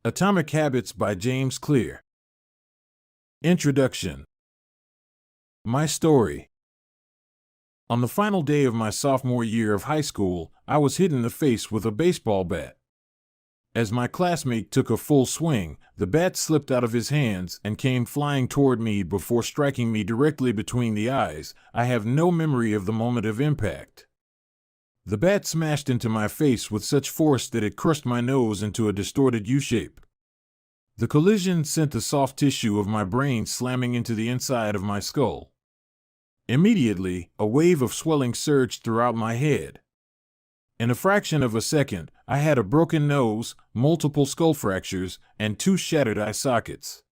Atomic Habits by James Clear. Introduction. My story. On the final day of my sophomore year of high school, I was hit in the face with a baseball bat. As my classmate took a full swing, the bat slipped out of his hands and came flying toward me before striking me directly between the eyes. I have no memory of the moment of impact. The bat smashed into my face with such force that it crushed my nose into a distorted U-shape. The collision sent the soft tissue of my brain slamming into the inside of my skull. Immediately, a wave of swelling surged throughout my head. In a fraction of a second, I had a broken nose, multiple skull fractures, and 2 shattered eye sockets.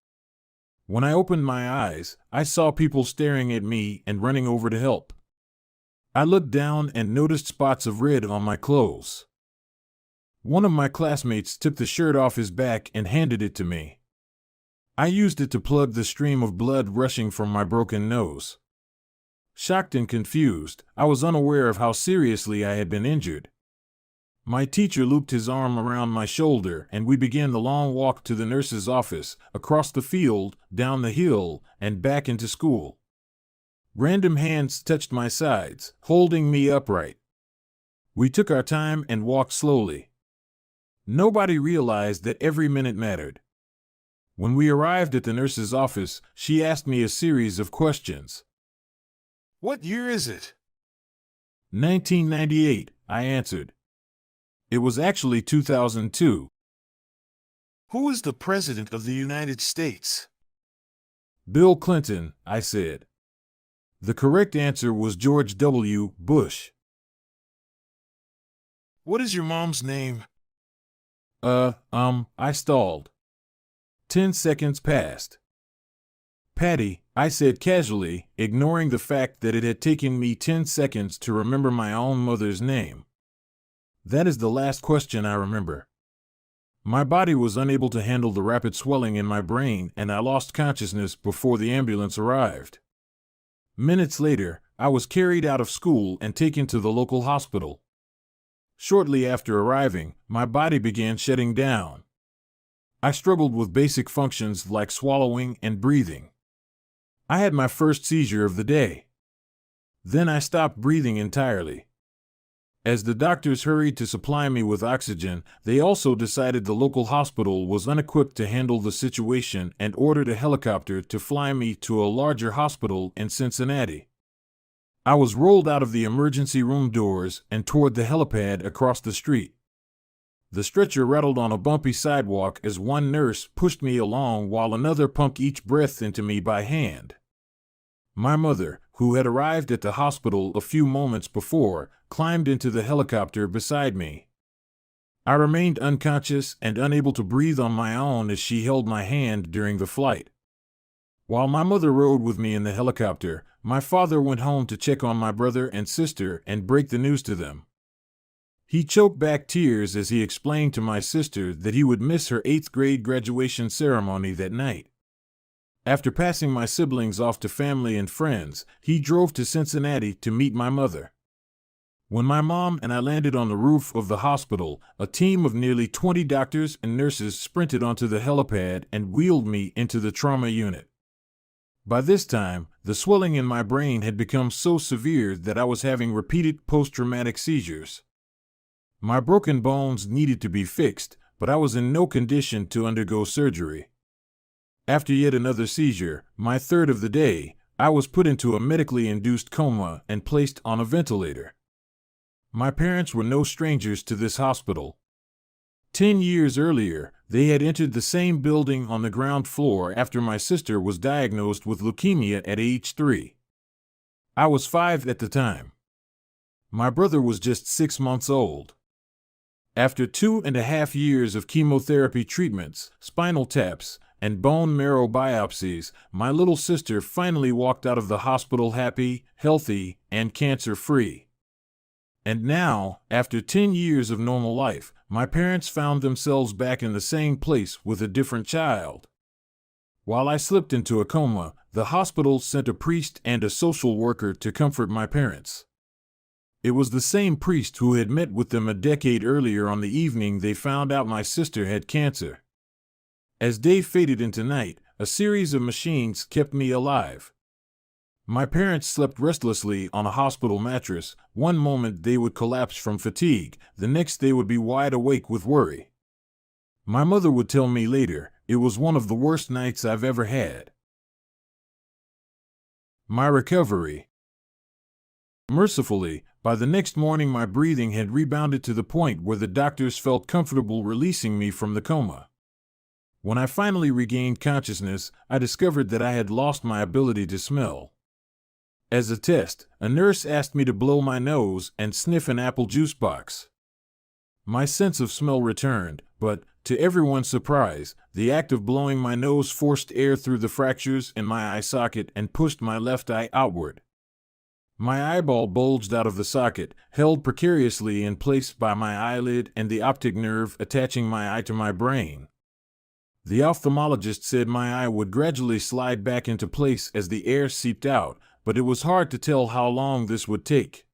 When I opened my eyes, I saw people staring at me and running over to help. I looked down and noticed spots of red on my clothes. One of my classmates took the shirt off his back and handed it to me. I used it to plug the stream of blood rushing from my broken nose. Shocked and confused, I was unaware of how seriously I had been injured. My teacher looped his arm around my shoulder and we began the long walk to the nurse's office, across the field, down the hill, and back into school. Random hands touched my sides, holding me upright. We took our time and walked slowly. Nobody realized that every minute mattered. When we arrived at the nurse's office, she asked me a series of questions. What year is it? 1998, I answered. It was actually 2002. Who is the President of the United States? Bill Clinton, I said. The correct answer was George W. Bush. What is your mom's name? I stalled. 10 seconds passed. Patty, I said casually, ignoring the fact that it had taken me 10 seconds to remember my own mother's name. That is the last question I remember. My body was unable to handle the rapid swelling in my brain and I lost consciousness before the ambulance arrived. Minutes later, I was carried out of school and taken to the local hospital. Shortly after arriving, my body began shutting down. I struggled with basic functions like swallowing and breathing. I had my first seizure of the day. Then I stopped breathing entirely. As the doctors hurried to supply me with oxygen, they also decided the local hospital was unequipped to handle the situation and ordered a helicopter to fly me to a larger hospital in Cincinnati. I was rolled out of the emergency room doors and toward the helipad across the street. The stretcher rattled on a bumpy sidewalk as one nurse pushed me along while another pumped each breath into me by hand. My mother, who had arrived at the hospital a few moments before, climbed into the helicopter beside me. I remained unconscious and unable to breathe on my own as she held my hand during the flight. While my mother rode with me in the helicopter, my father went home to check on my brother and sister and break the news to them. He choked back tears as he explained to my sister that he would miss her 8th grade graduation ceremony that night. After passing my siblings off to family and friends, he drove to Cincinnati to meet my mother. When my mom and I landed on the roof of the hospital, a team of nearly 20 doctors and nurses sprinted onto the helipad and wheeled me into the trauma unit. By this time, the swelling in my brain had become so severe that I was having repeated post-traumatic seizures. My broken bones needed to be fixed, but I was in no condition to undergo surgery. After yet another seizure, my third of the day, I was put into a medically induced coma and placed on a ventilator. My parents were no strangers to this hospital. 10 years earlier, they had entered the same building on the ground floor after my sister was diagnosed with leukemia at age 3. I was 5 at the time. My brother was just 6 months old. After 2.5 years of chemotherapy treatments, spinal taps, and bone marrow biopsies, my little sister finally walked out of the hospital happy, healthy, and cancer-free. And now, after 10 years of normal life, my parents found themselves back in the same place with a different child. While I slipped into a coma, the hospital sent a priest and a social worker to comfort my parents. It was the same priest who had met with them a decade earlier on the evening they found out my sister had cancer. As day faded into night, a series of machines kept me alive. My parents slept restlessly on a hospital mattress. One moment they would collapse from fatigue, the next they would be wide awake with worry. My mother would tell me later, it was one of the worst nights I've ever had. My recovery. Mercifully, by the next morning my breathing had rebounded to the point where the doctors felt comfortable releasing me from the coma. When I finally regained consciousness, I discovered that I had lost my ability to smell. As a test, a nurse asked me to blow my nose and sniff an apple juice box. My sense of smell returned, but, to everyone's surprise, the act of blowing my nose forced air through the fractures in my eye socket and pushed my left eye outward. My eyeball bulged out of the socket, held precariously in place by my eyelid and the optic nerve attaching my eye to my brain. The ophthalmologist said my eye would gradually slide back into place as the air seeped out, but it was hard to tell how long this would take.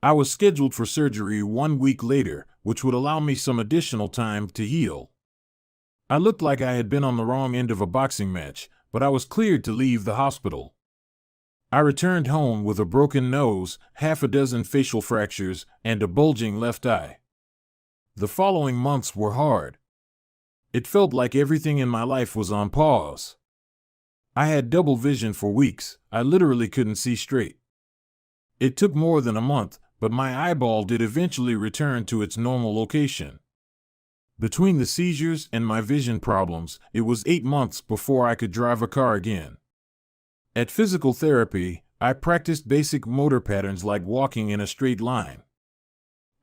I was scheduled for surgery 1 week later, which would allow me some additional time to heal. I looked like I had been on the wrong end of a boxing match, but I was cleared to leave the hospital. I returned home with a broken nose, half a dozen facial fractures, and a bulging left eye. The following months were hard. It felt like everything in my life was on pause. I had double vision for weeks. I literally couldn't see straight. It took more than a month, but my eyeball did eventually return to its normal location. Between the seizures and my vision problems, it was 8 months before I could drive a car again. At physical therapy, I practiced basic motor patterns like walking in a straight line.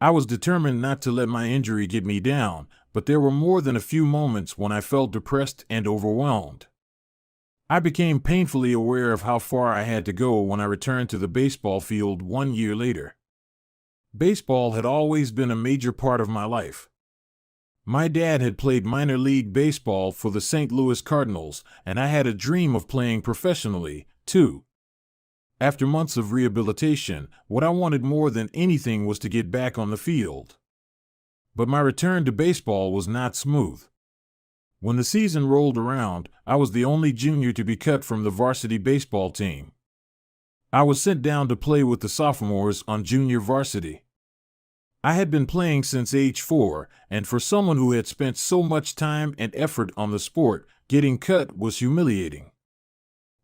I was determined not to let my injury get me down, but there were more than a few moments when I felt depressed and overwhelmed. I became painfully aware of how far I had to go when I returned to the baseball field 1 year later. Baseball had always been a major part of my life. My dad had played minor league baseball for the St. Louis Cardinals, and I had a dream of playing professionally, too. After months of rehabilitation, what I wanted more than anything was to get back on the field. But my return to baseball was not smooth. When the season rolled around, I was the only junior to be cut from the varsity baseball team. I was sent down to play with the sophomores on junior varsity. I had been playing since age 4, and for someone who had spent so much time and effort on the sport, getting cut was humiliating.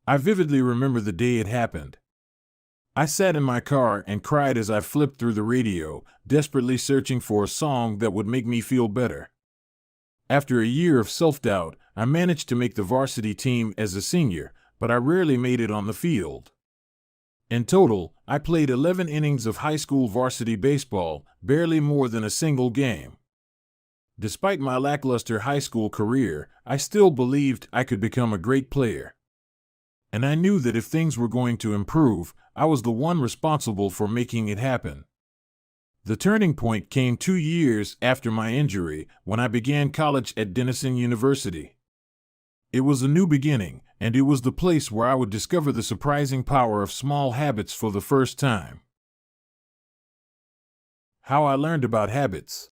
I vividly remember the day it happened. I sat in my car and cried as I flipped through the radio, desperately searching for a song that would make me feel better. After a year of self-doubt, I managed to make the varsity team as a senior, but I rarely made it on the field. In total, I played 11 innings of high school varsity baseball, barely more than a single game. Despite my lackluster high school career, I still believed I could become a great player. And I knew that if things were going to improve, I was the one responsible for making it happen. The turning point came 2 years after my injury, when I began college at Denison University. It was a new beginning, and it was the place where I would discover the surprising power of small habits for the first time. How I learned about habits.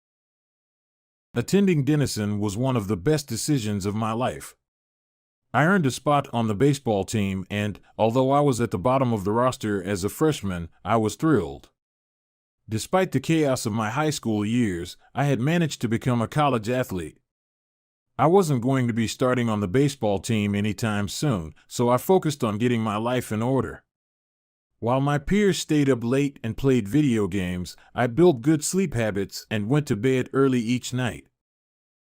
Attending Denison was one of the best decisions of my life. I earned a spot on the baseball team and, although I was at the bottom of the roster as a freshman, I was thrilled. Despite the chaos of my high school years, I had managed to become a college athlete. I wasn't going to be starting on the baseball team anytime soon, so I focused on getting my life in order. While my peers stayed up late and played video games, I built good sleep habits and went to bed early each night.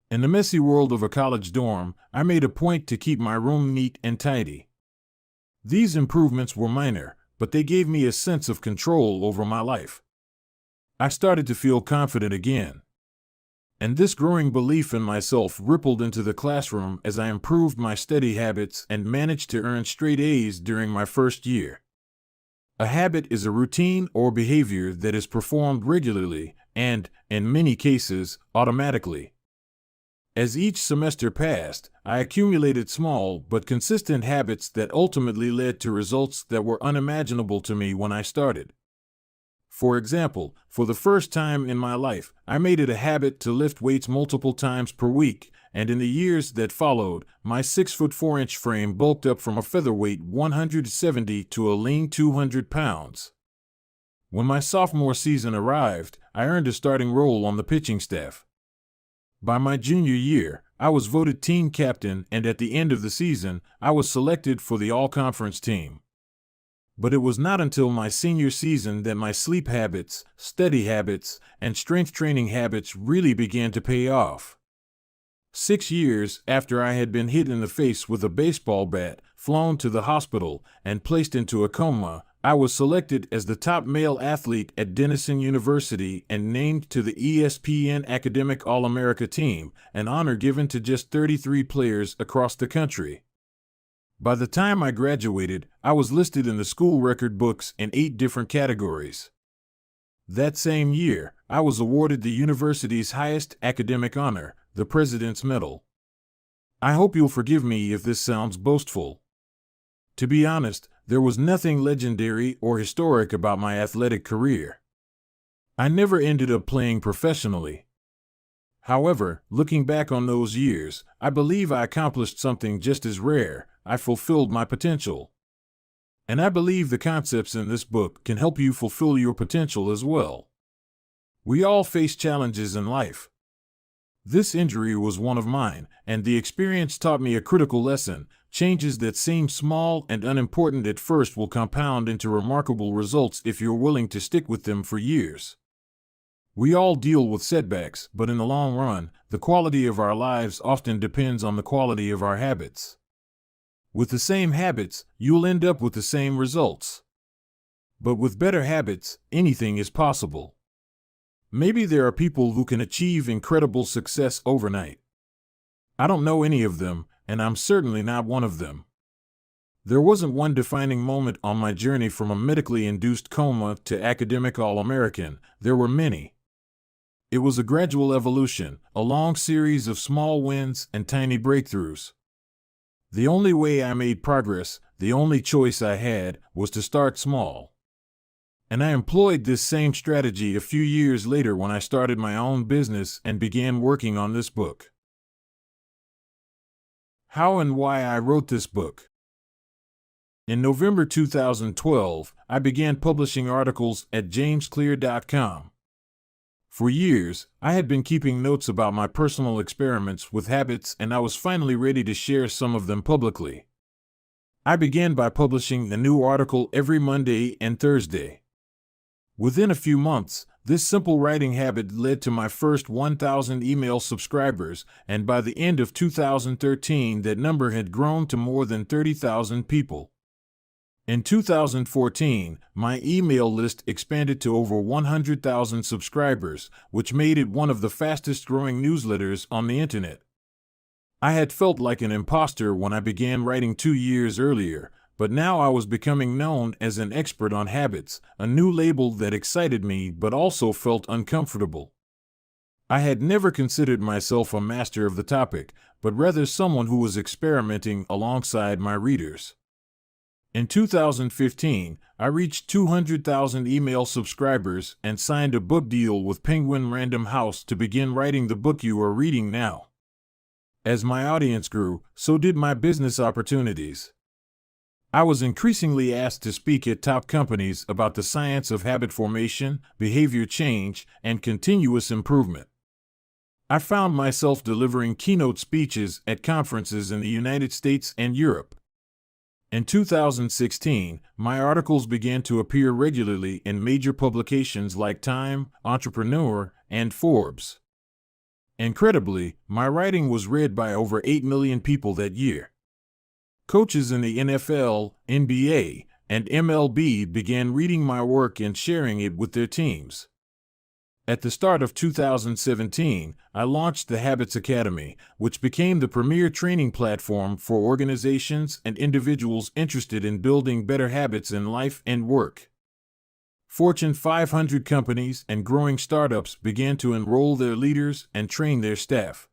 In the messy world of a college dorm, I made a point to keep my room neat and tidy. These improvements were minor, but they gave me a sense of control over my life. I started to feel confident again. And this growing belief in myself rippled into the classroom as I improved my study habits and managed to earn straight A's during my first year. A habit is a routine or behavior that is performed regularly and, in many cases, automatically. As each semester passed, I accumulated small but consistent habits that ultimately led to results that were unimaginable to me when I started. For example, for the first time in my life, I made it a habit to lift weights multiple times per week, and in the years that followed, my 6'4" frame bulked up from a featherweight 170 to a lean 200 pounds. When my sophomore season arrived, I earned a starting role on the pitching staff. By my junior year, I was voted team captain, and at the end of the season, I was selected for the all-conference team. But it was not until my senior season that my sleep habits, study habits, and strength training habits really began to pay off. 6 years after I had been hit in the face with a baseball bat, flown to the hospital, and placed into a coma, I was selected as the top male athlete at Denison University and named to the ESPN Academic All-America team, an honor given to just 33 players across the country. By the time I graduated, I was listed in the school record books in 8 different categories. That same year, I was awarded the university's highest academic honor, the President's Medal. I hope you'll forgive me if this sounds boastful. To be honest, there was nothing legendary or historic about my athletic career. I never ended up playing professionally. However, looking back on those years, I believe I accomplished something just as rare. I fulfilled my potential. And I believe the concepts in this book can help you fulfill your potential as well. We all face challenges in life. This injury was one of mine, and the experience taught me a critical lesson. Changes that seem small and unimportant at first will compound into remarkable results if you're willing to stick with them for years. We all deal with setbacks, but in the long run, the quality of our lives often depends on the quality of our habits. With the same habits, you'll end up with the same results. But with better habits, anything is possible. Maybe there are people who can achieve incredible success overnight. I don't know any of them, and I'm certainly not one of them. There wasn't one defining moment on my journey from a medically induced coma to academic All-American. There were many. It was a gradual evolution, a long series of small wins and tiny breakthroughs. The only way I made progress, the only choice I had, was to start small. And I employed this same strategy a few years later when I started my own business and began working on this book. How and why I wrote this book. In November 2012, I began publishing articles at jamesclear.com. For years, I had been keeping notes about my personal experiments with habits, and I was finally ready to share some of them publicly. I began by publishing a new article every Monday and Thursday. Within a few months, this simple writing habit led to my first 1,000 email subscribers, and by the end of 2013, that number had grown to more than 30,000 people. In 2014, my email list expanded to over 100,000 subscribers, which made it one of the fastest-growing newsletters on the internet. I had felt like an imposter when I began writing 2 years earlier, but now I was becoming known as an expert on habits, a new label that excited me but also felt uncomfortable. I had never considered myself a master of the topic, but rather someone who was experimenting alongside my readers. In 2015, I reached 200,000 email subscribers and signed a book deal with Penguin Random House to begin writing the book you are reading now. As my audience grew, so did my business opportunities. I was increasingly asked to speak at top companies about the science of habit formation, behavior change, and continuous improvement. I found myself delivering keynote speeches at conferences in the United States and Europe. In 2016, my articles began to appear regularly in major publications like Time, Entrepreneur, and Forbes. Incredibly, my writing was read by over 8 million people that year. Coaches in the NFL, NBA, and MLB began reading my work and sharing it with their teams. At the start of 2017, I launched the Habits Academy, which became the premier training platform for organizations and individuals interested in building better habits in life and work. Fortune 500 companies and growing startups began to enroll their leaders and train their staff.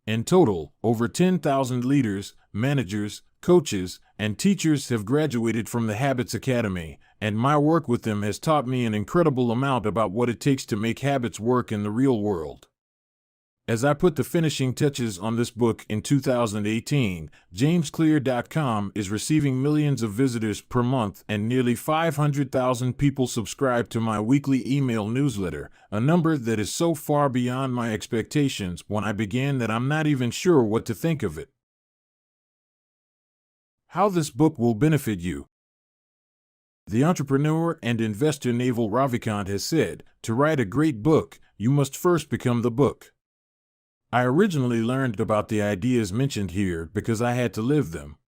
In total, over 10,000 leaders, managers, coaches, and teachers have graduated from the Habits Academy, and my work with them has taught me an incredible amount about what it takes to make habits work in the real world. As I put the finishing touches on this book in 2018, JamesClear.com is receiving millions of visitors per month and nearly 500,000 people subscribe to my weekly email newsletter, a number that is so far beyond my expectations when I began that I'm not even sure what to think of it. How this book will benefit you. The entrepreneur and investor Naval Ravikant has said, to write a great book, you must first become the book. I originally learned about the ideas mentioned here because I had to live them.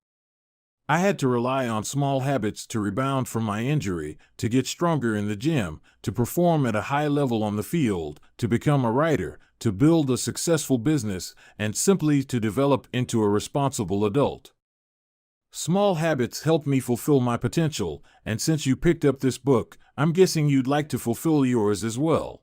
I had to rely on small habits to rebound from my injury, to get stronger in the gym, to perform at a high level on the field, to become a writer, to build a successful business, and simply to develop into a responsible adult. Small habits helped me fulfill my potential, and since you picked up this book, I'm guessing you'd like to fulfill yours as well.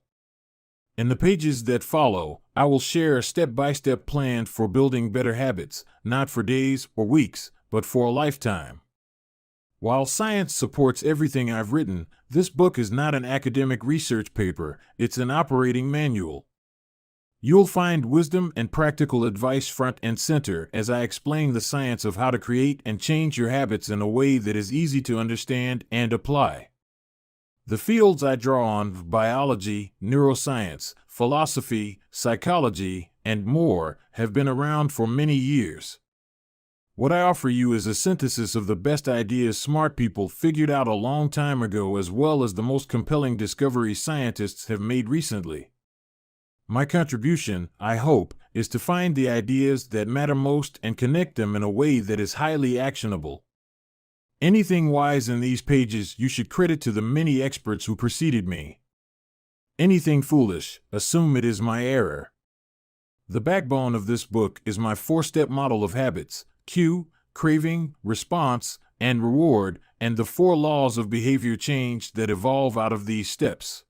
In the pages that follow, I will share a step-by-step plan for building better habits, not for days or weeks, but for a lifetime. While science supports everything I've written, this book is not an academic research paper, it's an operating manual. You'll find wisdom and practical advice front and center as I explain the science of how to create and change your habits in a way that is easy to understand and apply. The fields I draw on, biology, neuroscience, philosophy, psychology, and more, have been around for many years. What I offer you is a synthesis of the best ideas smart people figured out a long time ago as well as the most compelling discoveries scientists have made recently. My contribution, I hope, is to find the ideas that matter most and connect them in a way that is highly actionable. Anything wise in these pages you should credit to the many experts who preceded me. Anything foolish, assume it is my error. The backbone of this book is my 4-step model of habits: cue, craving, response, and reward, and the 4 laws of behavior change that evolve out of these steps.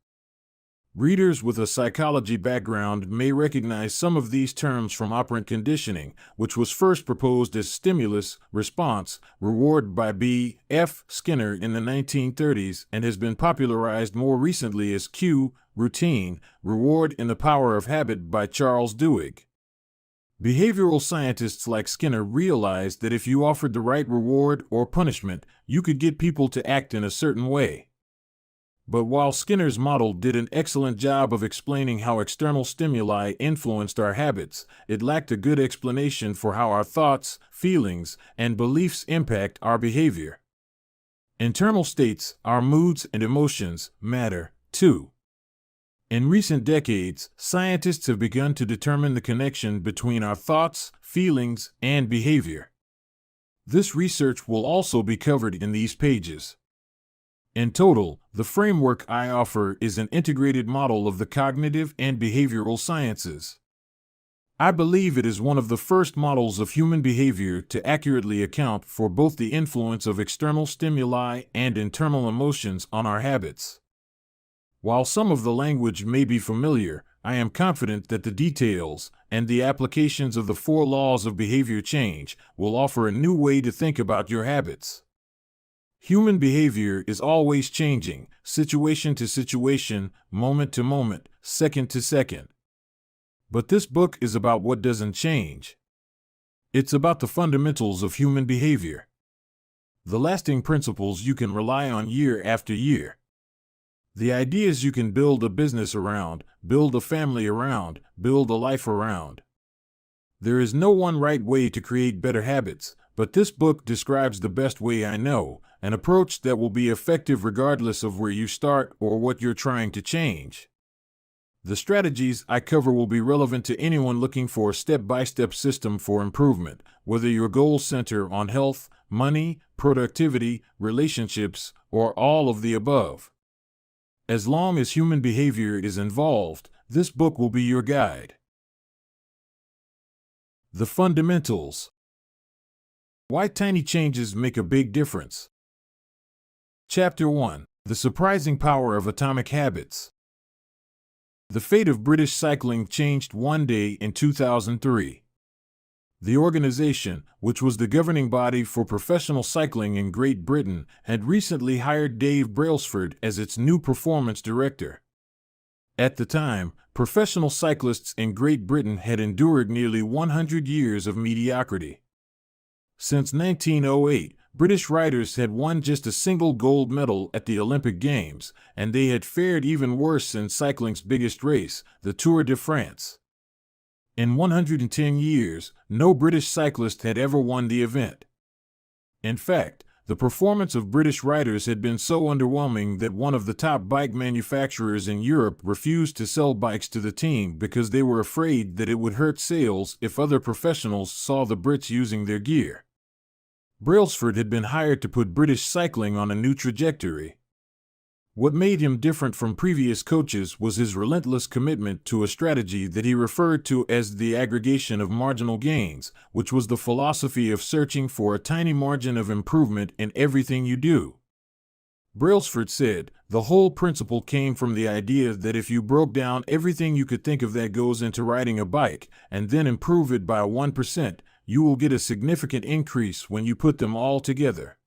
Readers with a psychology background may recognize some of these terms from operant conditioning, which was first proposed as stimulus, response, reward by B. F. Skinner in the 1930s and has been popularized more recently as cue, routine, reward in The Power of Habit by Charles Duhigg. Behavioral scientists like Skinner realized that if you offered the right reward or punishment, you could get people to act in a certain way. But while Skinner's model did an excellent job of explaining how external stimuli influenced our habits, it lacked a good explanation for how our thoughts, feelings, and beliefs impact our behavior. Internal states, our moods and emotions, matter, too. In recent decades, scientists have begun to determine the connection between our thoughts, feelings, and behavior. This research will also be covered in these pages. In total, the framework I offer is an integrated model of the cognitive and behavioral sciences. I believe it is one of the first models of human behavior to accurately account for both the influence of external stimuli and internal emotions on our habits. While some of the language may be familiar, I am confident that the details and the applications of the 4 laws of behavior change will offer a new way to think about your habits. Human behavior is always changing, situation to situation, moment to moment, second to second. But this book is about what doesn't change. It's about the fundamentals of human behavior. The lasting principles you can rely on year after year. The ideas you can build a business around, build a family around, build a life around. There is no one right way to create better habits, but this book describes the best way I know, an approach that will be effective regardless of where you start or what you're trying to change. The strategies I cover will be relevant to anyone looking for a step-by-step system for improvement, whether your goals center on health, money, productivity, relationships, or all of the above. As long as human behavior is involved, this book will be your guide. The fundamentals. Why tiny changes make a big difference. Chapter 1. The surprising power of atomic habits. The fate of British cycling changed one day in 2003. The organization, which was the governing body for professional cycling in Great Britain, had recently hired Dave Brailsford as its new performance director. At the time, professional cyclists in Great Britain had endured nearly 100 years of mediocrity. Since 1908, British riders had won just a single gold medal at the Olympic Games, and they had fared even worse in cycling's biggest race, the Tour de France. In 110 years, no British cyclist had ever won the event. In fact, the performance of British riders had been so underwhelming that one of the top bike manufacturers in Europe refused to sell bikes to the team because they were afraid that it would hurt sales if other professionals saw the Brits using their gear. Brailsford had been hired to put British cycling on a new trajectory. What made him different from previous coaches was his relentless commitment to a strategy that he referred to as the aggregation of marginal gains, which was the philosophy of searching for a tiny margin of improvement in everything you do. Brailsford said, "The whole principle came from the idea that if you broke down everything you could think of that goes into riding a bike, and then improve it by 1%, you will get a significant increase when you put them all together."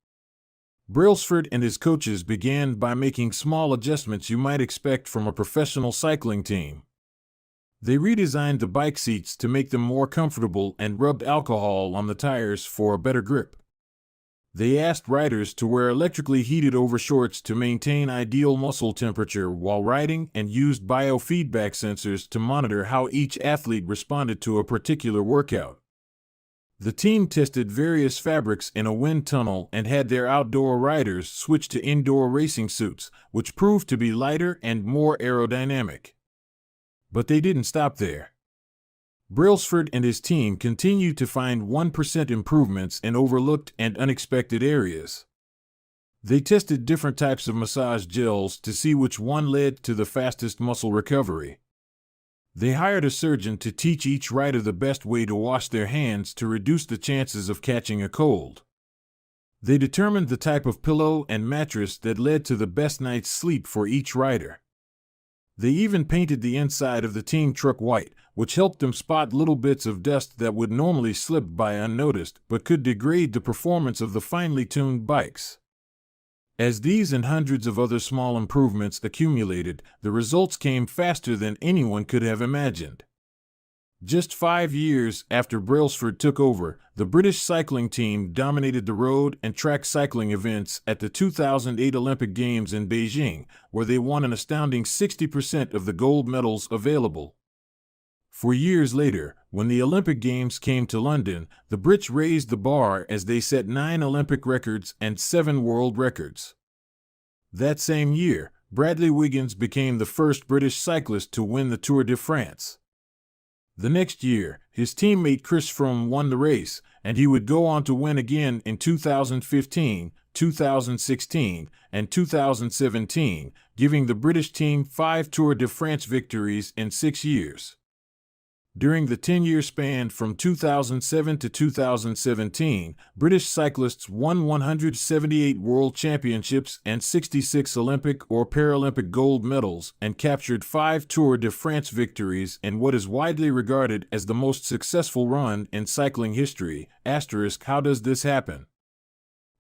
Brailsford and his coaches began by making small adjustments you might expect from a professional cycling team. They redesigned the bike seats to make them more comfortable and rubbed alcohol on the tires for a better grip. They asked riders to wear electrically heated overshorts to maintain ideal muscle temperature while riding and used biofeedback sensors to monitor how each athlete responded to a particular workout. The team tested various fabrics in a wind tunnel and had their outdoor riders switch to indoor racing suits, which proved to be lighter and more aerodynamic. But they didn't stop there. Brailsford and his team continued to find 1% improvements in overlooked and unexpected areas. They tested different types of massage gels to see which one led to the fastest muscle recovery. They hired a surgeon to teach each rider the best way to wash their hands to reduce the chances of catching a cold. They determined the type of pillow and mattress that led to the best night's sleep for each rider. They even painted the inside of the team truck white, which helped them spot little bits of dust that would normally slip by unnoticed but could degrade the performance of the finely tuned bikes. As these and hundreds of other small improvements accumulated, the results came faster than anyone could have imagined. Just 5 years after Brailsford took over, the British cycling team dominated the road and track cycling events at the 2008 Olympic Games in Beijing, where they won an astounding 60% of the gold medals available. 4 years later, when the Olympic Games came to London, the Brits raised the bar as they set 9 Olympic records and 7 world records. That same year, Bradley Wiggins became the first British cyclist to win the Tour de France. The next year, his teammate Chris Froome won the race, and he would go on to win again in 2015, 2016, and 2017, giving the British team 5 Tour de France victories in 6 years. During the 10-year span from 2007 to 2017, British cyclists won 178 world championships and 66 Olympic or Paralympic gold medals and captured 5 Tour de France victories in what is widely regarded as the most successful run in cycling history. How does this happen?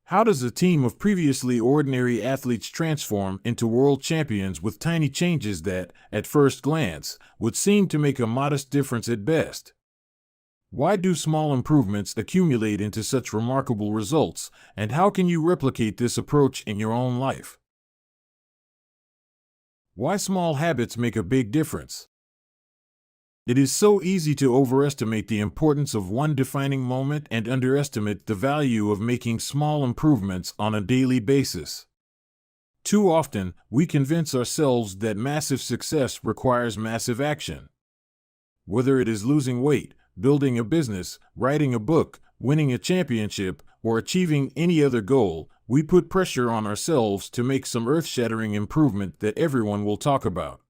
How does a team of previously ordinary athletes transform into world champions with tiny changes that, at first glance, would seem to make a modest difference at best? Why do small improvements accumulate into such remarkable results, and how can you replicate this approach in your own life? Why small habits make a big difference? It is so easy to overestimate the importance of one defining moment and underestimate the value of making small improvements on a daily basis. Too often, we convince ourselves that massive success requires massive action. Whether it is losing weight, building a business, writing a book, winning a championship, or achieving any other goal, we put pressure on ourselves to make some earth-shattering improvement that everyone will talk about.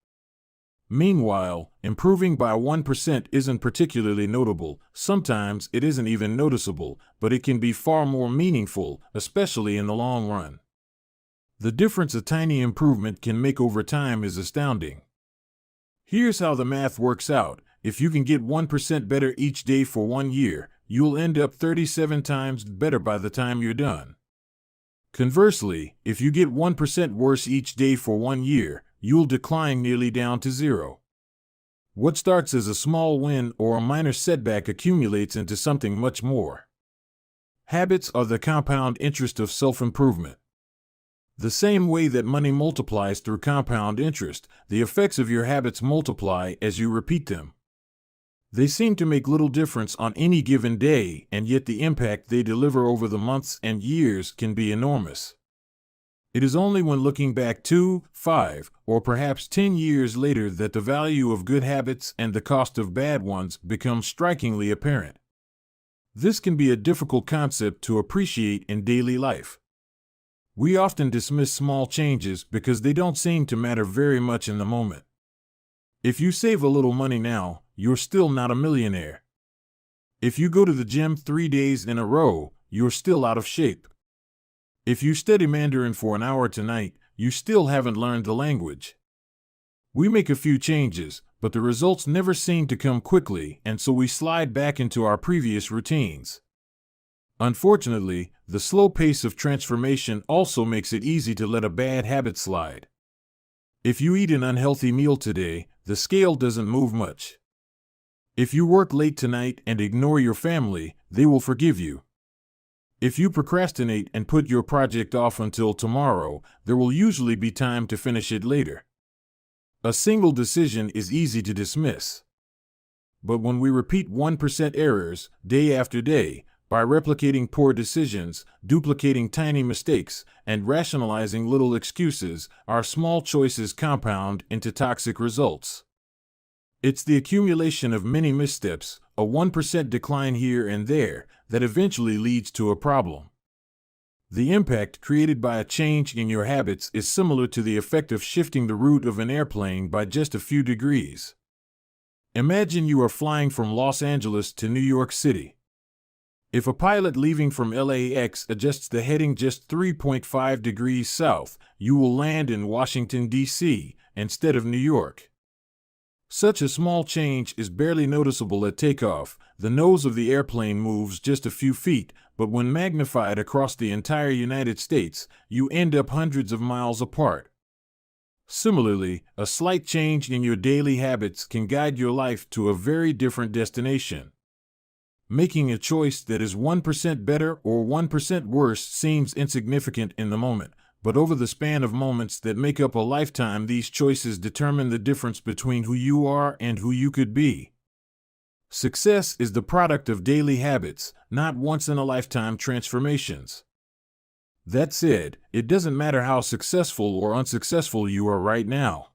Meanwhile, improving by 1% isn't particularly notable. Sometimes it isn't even noticeable, but it can be far more meaningful, especially in the long run. The difference a tiny improvement can make over time is astounding. Here's how the math works out. If you can get 1% better each day for 1 year, you'll end up 37 times better by the time you're done. Conversely, if you get 1% worse each day for 1 year, you'll decline nearly down to 0. What starts as a small win or a minor setback accumulates into something much more. Habits are the compound interest of self-improvement. The same way that money multiplies through compound interest, the effects of your habits multiply as you repeat them. They seem to make little difference on any given day, and yet the impact they deliver over the months and years can be enormous. It is only when looking back 2, 5, or perhaps 10 years later that the value of good habits and the cost of bad ones becomes strikingly apparent. This can be a difficult concept to appreciate in daily life. We often dismiss small changes because they don't seem to matter very much in the moment. If you save a little money now, you're still not a millionaire. If you go to the gym 3 days in a row, you're still out of shape. If you study Mandarin for an hour tonight, you still haven't learned the language. We make a few changes, but the results never seem to come quickly, and so we slide back into our previous routines. Unfortunately, the slow pace of transformation also makes it easy to let a bad habit slide. If you eat an unhealthy meal today, the scale doesn't move much. If you work late tonight and ignore your family, they will forgive you. If you procrastinate and put your project off until tomorrow, there will usually be time to finish it later. A single decision is easy to dismiss. But when we repeat 1% errors day after day, by replicating poor decisions, duplicating tiny mistakes, and rationalizing little excuses, our small choices compound into toxic results. It's the accumulation of many missteps, a 1% decline here and there, that eventually leads to a problem. The impact created by a change in your habits is similar to the effect of shifting the route of an airplane by just a few degrees. Imagine you are flying from Los Angeles to New York City. If a pilot leaving from LAX adjusts the heading just 3.5 degrees south, you will land in Washington, D.C., instead of New York. Such a small change is barely noticeable at takeoff. The nose of the airplane moves just a few feet, but when magnified across the entire United States, you end up hundreds of miles apart. Similarly, a slight change in your daily habits can guide your life to a very different destination. Making a choice that is 1% better or 1% worse seems insignificant in the moment, but over the span of moments that make up a lifetime, these choices determine the difference between who you are and who you could be. Success is the product of daily habits, not once-in-a-lifetime transformations. That said, it doesn't matter how successful or unsuccessful you are right now.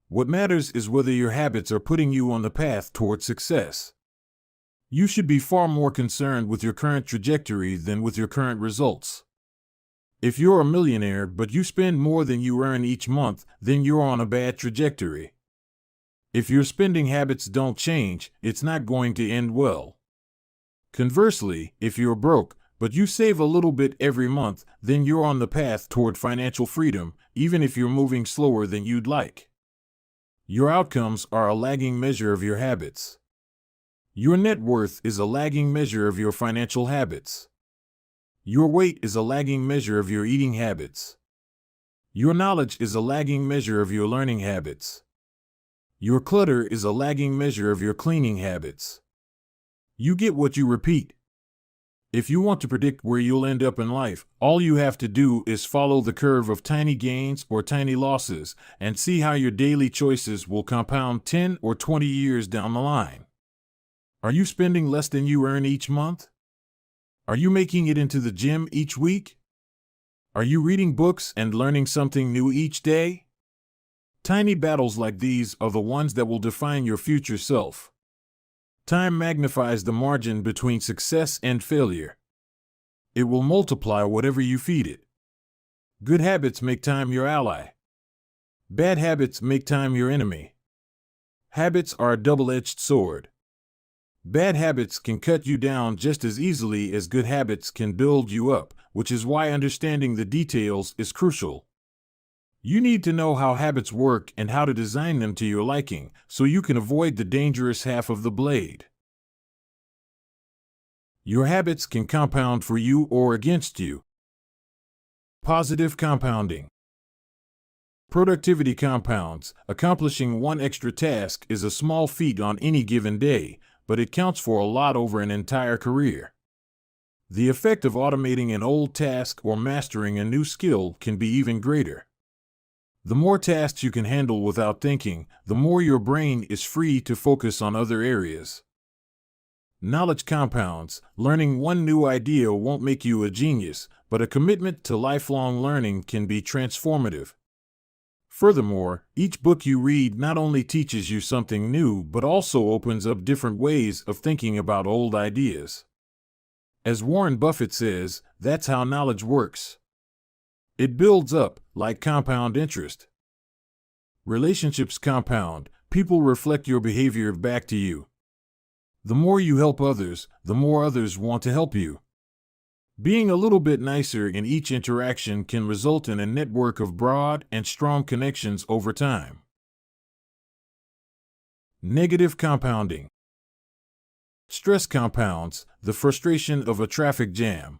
What matters is whether your habits are putting you on the path toward success. You should be far more concerned with your current trajectory than with your current results. If you're a millionaire but you spend more than you earn each month, then you're on a bad trajectory. If your spending habits don't change, it's not going to end well. Conversely, if you're broke, but you save a little bit every month, then you're on the path toward financial freedom, even if you're moving slower than you'd like. Your outcomes are a lagging measure of your habits. Your net worth is a lagging measure of your financial habits. Your weight is a lagging measure of your eating habits. Your knowledge is a lagging measure of your learning habits. Your clutter is a lagging measure of your cleaning habits. You get what you repeat. If you want to predict where you'll end up in life, all you have to do is follow the curve of tiny gains or tiny losses and see how your daily choices will compound 10 or 20 years down the line. Are you spending less than you earn each month? Are you making it into the gym each week? Are you reading books and learning something new each day? Tiny battles like these are the ones that will define your future self. Time magnifies the margin between success and failure. It will multiply whatever you feed it. Good habits make time your ally. Bad habits make time your enemy. Habits are a double-edged sword. Bad habits can cut you down just as easily as good habits can build you up, which is why understanding the details is crucial. You need to know how habits work and how to design them to your liking, so you can avoid the dangerous half of the blade. Your habits can compound for you or against you. Positive compounding. Productivity compounds. Accomplishing one extra task is a small feat on any given day, but it counts for a lot over an entire career. The effect of automating an old task or mastering a new skill can be even greater. The more tasks you can handle without thinking, the more your brain is free to focus on other areas. Knowledge compounds. Learning one new idea won't make you a genius, but a commitment to lifelong learning can be transformative. Furthermore, each book you read not only teaches you something new, but also opens up different ways of thinking about old ideas. As Warren Buffett says, that's how knowledge works. It builds up, like compound interest. Relationships compound. People reflect your behavior back to you. The more you help others, the more others want to help you. Being a little bit nicer in each interaction can result in a network of broad and strong connections over time. Negative compounding. Stress compounds. The frustration of a traffic jam.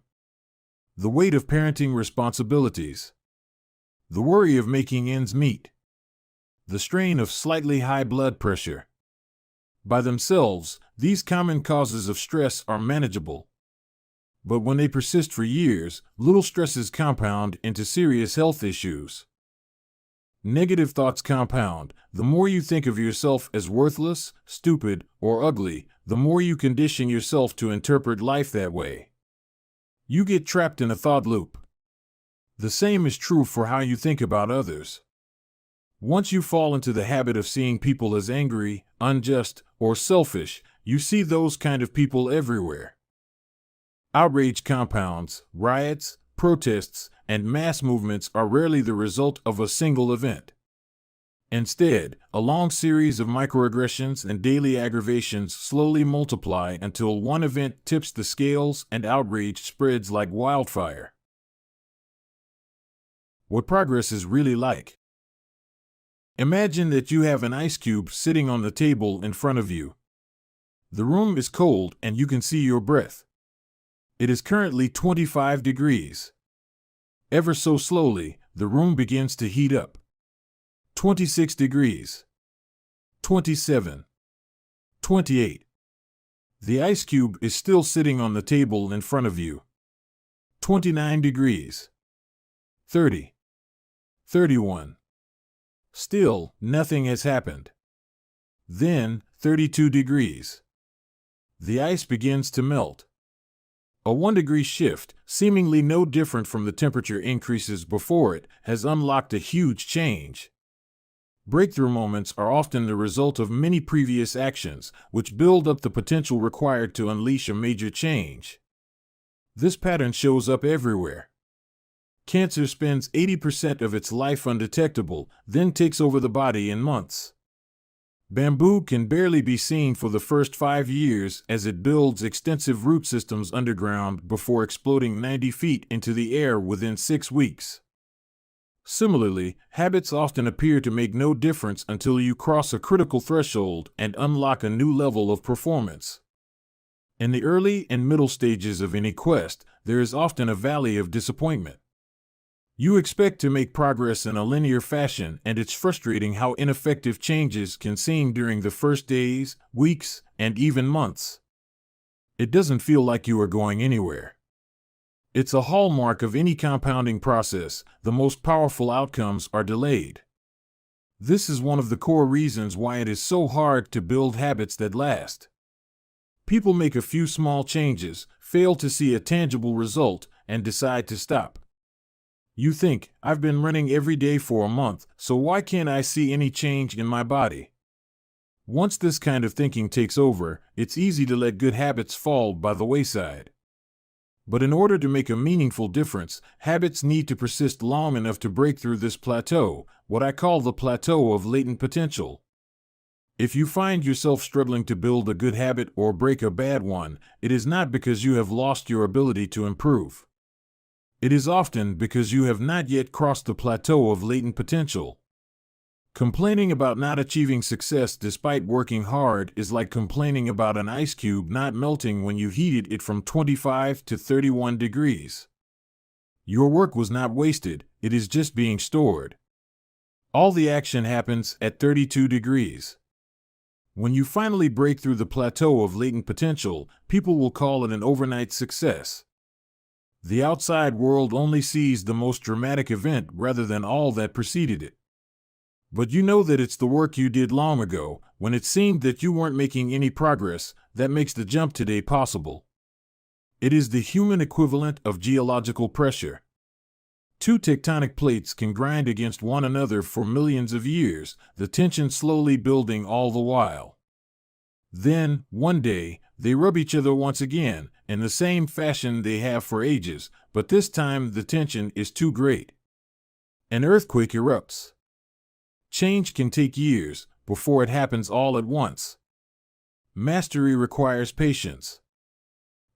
The weight of parenting responsibilities. The worry of making ends meet. The strain of slightly high blood pressure. By themselves, these common causes of stress are manageable. But when they persist for years, little stresses compound into serious health issues. Negative thoughts compound. The more you think of yourself as worthless, stupid, or ugly, the more you condition yourself to interpret life that way. You get trapped in a thought loop. The same is true for how you think about others. Once you fall into the habit of seeing people as angry, unjust, or selfish, you see those kind of people everywhere. Outrage compounds. Riots, protests, and mass movements are rarely the result of a single event. Instead, a long series of microaggressions and daily aggravations slowly multiply until one event tips the scales and outrage spreads like wildfire. What progress is really like. Imagine that you have an ice cube sitting on the table in front of you. The room is cold and you can see your breath. It is currently 25 degrees. Ever so slowly, the room begins to heat up. 26 degrees. 27. 28. The ice cube is still sitting on the table in front of you. 29 degrees. 30. 31. Still, nothing has happened. Then, 32 degrees. The ice begins to melt. A 1-degree shift, seemingly no different from the temperature increases before it, has unlocked a huge change. Breakthrough moments are often the result of many previous actions, which build up the potential required to unleash a major change. This pattern shows up everywhere. Cancer spends 80% of its life undetectable, then takes over the body in months. Bamboo can barely be seen for the first 5 years as it builds extensive root systems underground before exploding 90 feet into the air within 6 weeks. Similarly, habits often appear to make no difference until you cross a critical threshold and unlock a new level of performance. In the early and middle stages of any quest, there is often a valley of disappointment. You expect to make progress in a linear fashion, and it's frustrating how ineffective changes can seem during the first days, weeks, and even months. It doesn't feel like you are going anywhere. It's a hallmark of any compounding process. The most powerful outcomes are delayed. This is one of the core reasons why it is so hard to build habits that last. People make a few small changes, fail to see a tangible result, and decide to stop. You think, I've been running every day for a month, so why can't I see any change in my body? Once this kind of thinking takes over, it's easy to let good habits fall by the wayside. But in order to make a meaningful difference, habits need to persist long enough to break through this plateau, what I call the plateau of latent potential. If you find yourself struggling to build a good habit or break a bad one, it is not because you have lost your ability to improve. It is often because you have not yet crossed the plateau of latent potential. Complaining about not achieving success despite working hard is like complaining about an ice cube not melting when you heated it from 25 to 31 degrees. Your work was not wasted, it is just being stored. All the action happens at 32 degrees. When you finally break through the plateau of latent potential, people will call it an overnight success. The outside world only sees the most dramatic event rather than all that preceded it. But you know that it's the work you did long ago, when it seemed that you weren't making any progress, that makes the jump today possible. It is the human equivalent of geological pressure. Two tectonic plates can grind against one another for millions of years, the tension slowly building all the while. Then, one day, they rub each other once again, in the same fashion they have for ages, but this time the tension is too great. An earthquake erupts. Change can take years before it happens all at once. Mastery requires patience.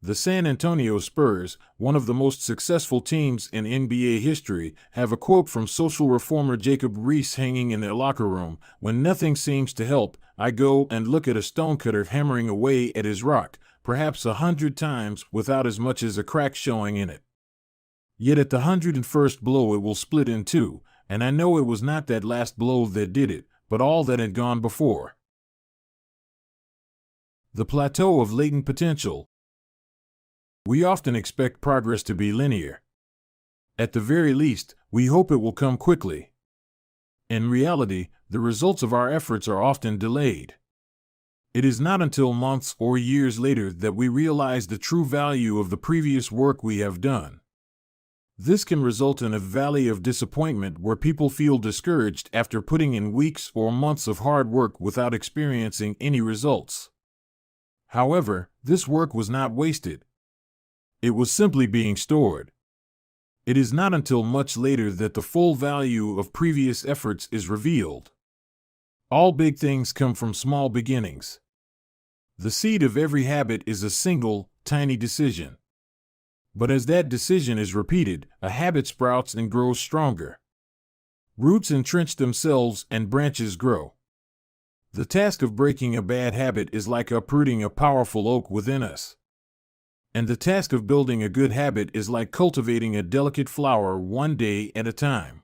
The San Antonio Spurs, one of the most successful teams in NBA history, have a quote from social reformer Jacob Riis hanging in their locker room: "When nothing seems to help, I go and look at a stonecutter hammering away at his rock, perhaps 100 times without as much as a crack showing in it. Yet at the 101st blow it will split in two, and I know it was not that last blow that did it, but all that had gone before." The plateau of latent potential. We often expect progress to be linear. At the very least, we hope it will come quickly. In reality, the results of our efforts are often delayed. It is not until months or years later that we realize the true value of the previous work we have done. This can result in a valley of disappointment where people feel discouraged after putting in weeks or months of hard work without experiencing any results. However, this work was not wasted. It was simply being stored. It is not until much later that the full value of previous efforts is revealed. All big things come from small beginnings. The seed of every habit is a single, tiny decision. But as that decision is repeated, a habit sprouts and grows stronger. Roots entrench themselves and branches grow. The task of breaking a bad habit is like uprooting a powerful oak within us. And the task of building a good habit is like cultivating a delicate flower one day at a time.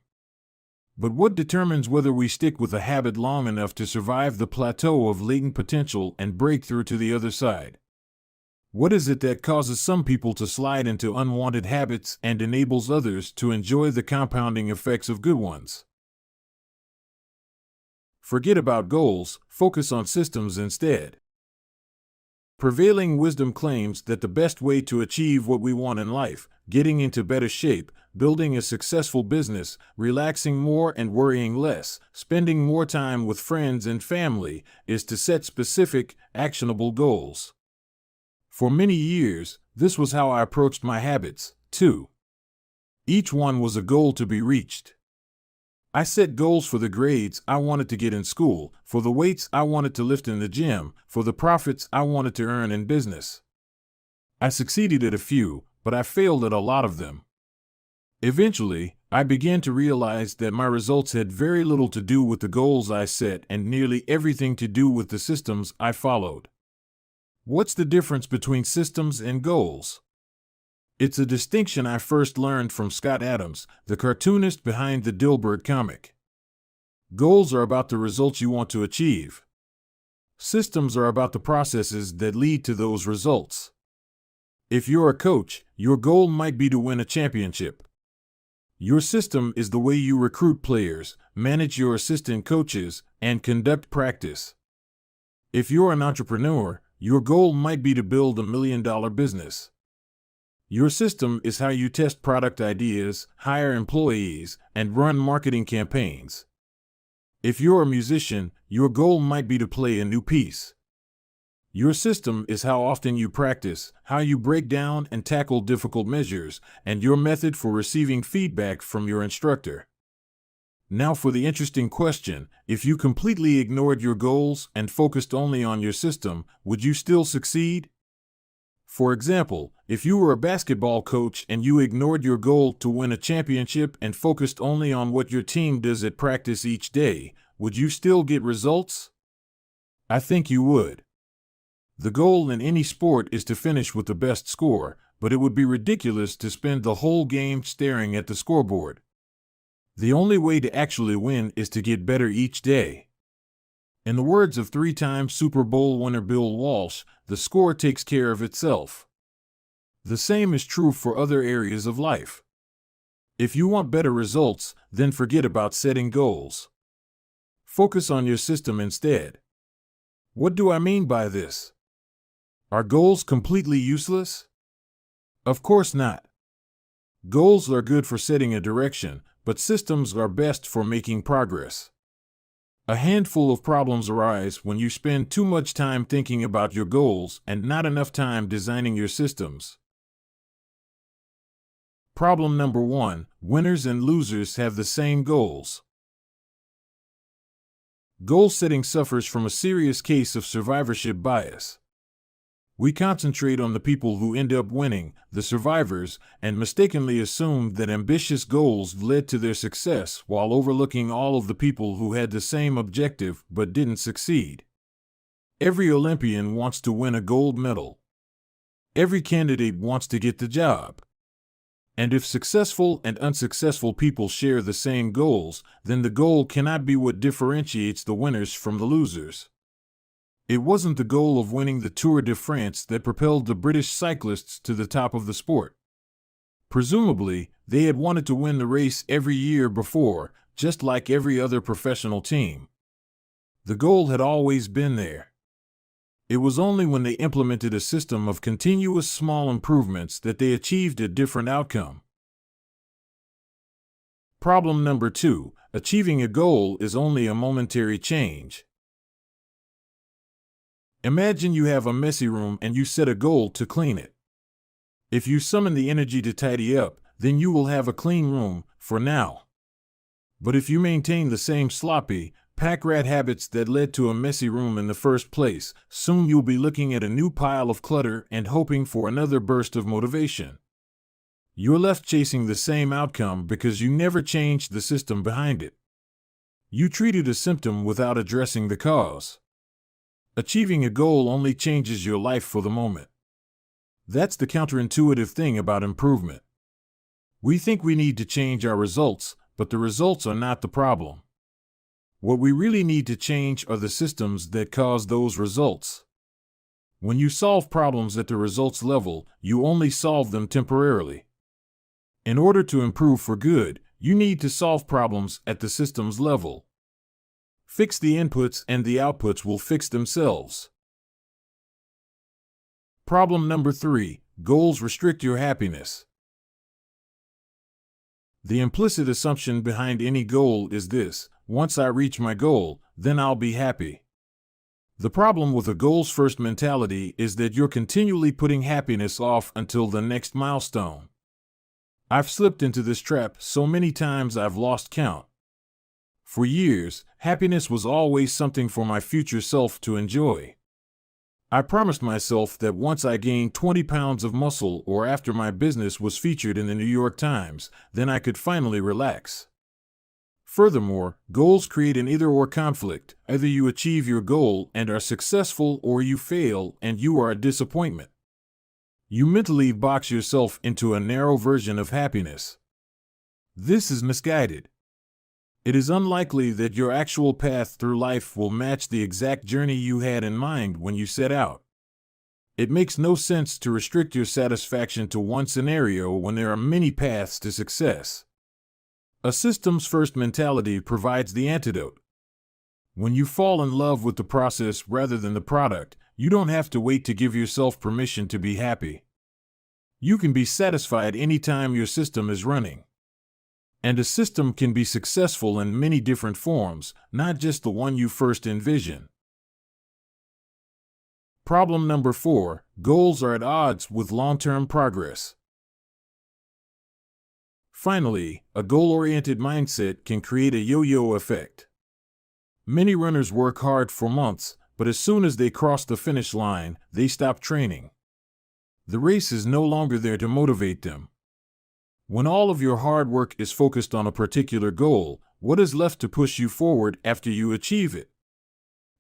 But what determines whether we stick with a habit long enough to survive the plateau of latent potential and break through to the other side? What is it that causes some people to slide into unwanted habits and enables others to enjoy the compounding effects of good ones? Forget about goals, focus on systems instead. Prevailing wisdom claims that the best way to achieve what we want in life, getting into better shape, building a successful business, relaxing more and worrying less, spending more time with friends and family, is to set specific, actionable goals. For many years, this was how I approached my habits, too. Each one was a goal to be reached. I set goals for the grades I wanted to get in school, for the weights I wanted to lift in the gym, for the profits I wanted to earn in business. I succeeded at a few, but I failed at a lot of them. Eventually, I began to realize that my results had very little to do with the goals I set and nearly everything to do with the systems I followed. What's the difference between systems and goals? It's a distinction I first learned from Scott Adams, the cartoonist behind the Dilbert comic. Goals are about the results you want to achieve. Systems are about the processes that lead to those results. If you're a coach, your goal might be to win a championship. Your system is the way you recruit players, manage your assistant coaches, and conduct practice. If you're an entrepreneur, your goal might be to build $1 million business. Your system is how you test product ideas, hire employees, and run marketing campaigns. If you're a musician, your goal might be to play a new piece. Your system is how often you practice, how you break down and tackle difficult measures, and your method for receiving feedback from your instructor. Now for the interesting question: if you completely ignored your goals and focused only on your system, would you still succeed? For example, if you were a basketball coach and you ignored your goal to win a championship and focused only on what your team does at practice each day, would you still get results? I think you would. The goal in any sport is to finish with the best score, but it would be ridiculous to spend the whole game staring at the scoreboard. The only way to actually win is to get better each day. In the words of three-time Super Bowl winner Bill Walsh, the score takes care of itself. The same is true for other areas of life. If you want better results, then forget about setting goals. Focus on your system instead. What do I mean by this? Are goals completely useless? Of course not. Goals are good for setting a direction, but systems are best for making progress. A handful of problems arise when you spend too much time thinking about your goals and not enough time designing your systems. Problem number 1: winners and losers have the same goals. Goal setting suffers from a serious case of survivorship bias. We concentrate on the people who end up winning, the survivors, and mistakenly assume that ambitious goals led to their success while overlooking all of the people who had the same objective but didn't succeed. Every Olympian wants to win a gold medal. Every candidate wants to get the job. And if successful and unsuccessful people share the same goals, then the goal cannot be what differentiates the winners from the losers. It wasn't the goal of winning the Tour de France that propelled the British cyclists to the top of the sport. Presumably, they had wanted to win the race every year before, just like every other professional team. The goal had always been there. It was only when they implemented a system of continuous small improvements that they achieved a different outcome. Problem number 2: achieving a goal is only a momentary change. Imagine you have a messy room and you set a goal to clean it. If you summon the energy to tidy up, then you will have a clean room, for now. But if you maintain the same sloppy, pack-rat habits that led to a messy room in the first place, soon you'll be looking at a new pile of clutter and hoping for another burst of motivation. You're left chasing the same outcome because you never changed the system behind it. You treated a symptom without addressing the cause. Achieving a goal only changes your life for the moment. That's the counterintuitive thing about improvement. We think we need to change our results, but the results are not the problem. What we really need to change are the systems that cause those results. When you solve problems at the results level, you only solve them temporarily. In order to improve for good, you need to solve problems at the systems level. Fix the inputs and the outputs will fix themselves. Problem number 3: goals restrict your happiness. The implicit assumption behind any goal is this: once I reach my goal, then I'll be happy. The problem with a goals-first mentality is that you're continually putting happiness off until the next milestone. I've slipped into this trap so many times I've lost count. For years, happiness was always something for my future self to enjoy. I promised myself that once I gained 20 pounds of muscle or after my business was featured in the New York Times, then I could finally relax. Furthermore, goals create an either-or conflict. Either you achieve your goal and are successful or you fail and you are a disappointment. You mentally box yourself into a narrow version of happiness. This is misguided. It is unlikely that your actual path through life will match the exact journey you had in mind when you set out. It makes no sense to restrict your satisfaction to one scenario when there are many paths to success. A systems-first mentality provides the antidote. When you fall in love with the process rather than the product, you don't have to wait to give yourself permission to be happy. You can be satisfied anytime your system is running. And a system can be successful in many different forms, not just the one you first envision. Problem number 4: goals are at odds with long-term progress. Finally, a goal-oriented mindset can create a yo-yo effect. Many runners work hard for months, but as soon as they cross the finish line, they stop training. The race is no longer there to motivate them. When all of your hard work is focused on a particular goal, what is left to push you forward after you achieve it?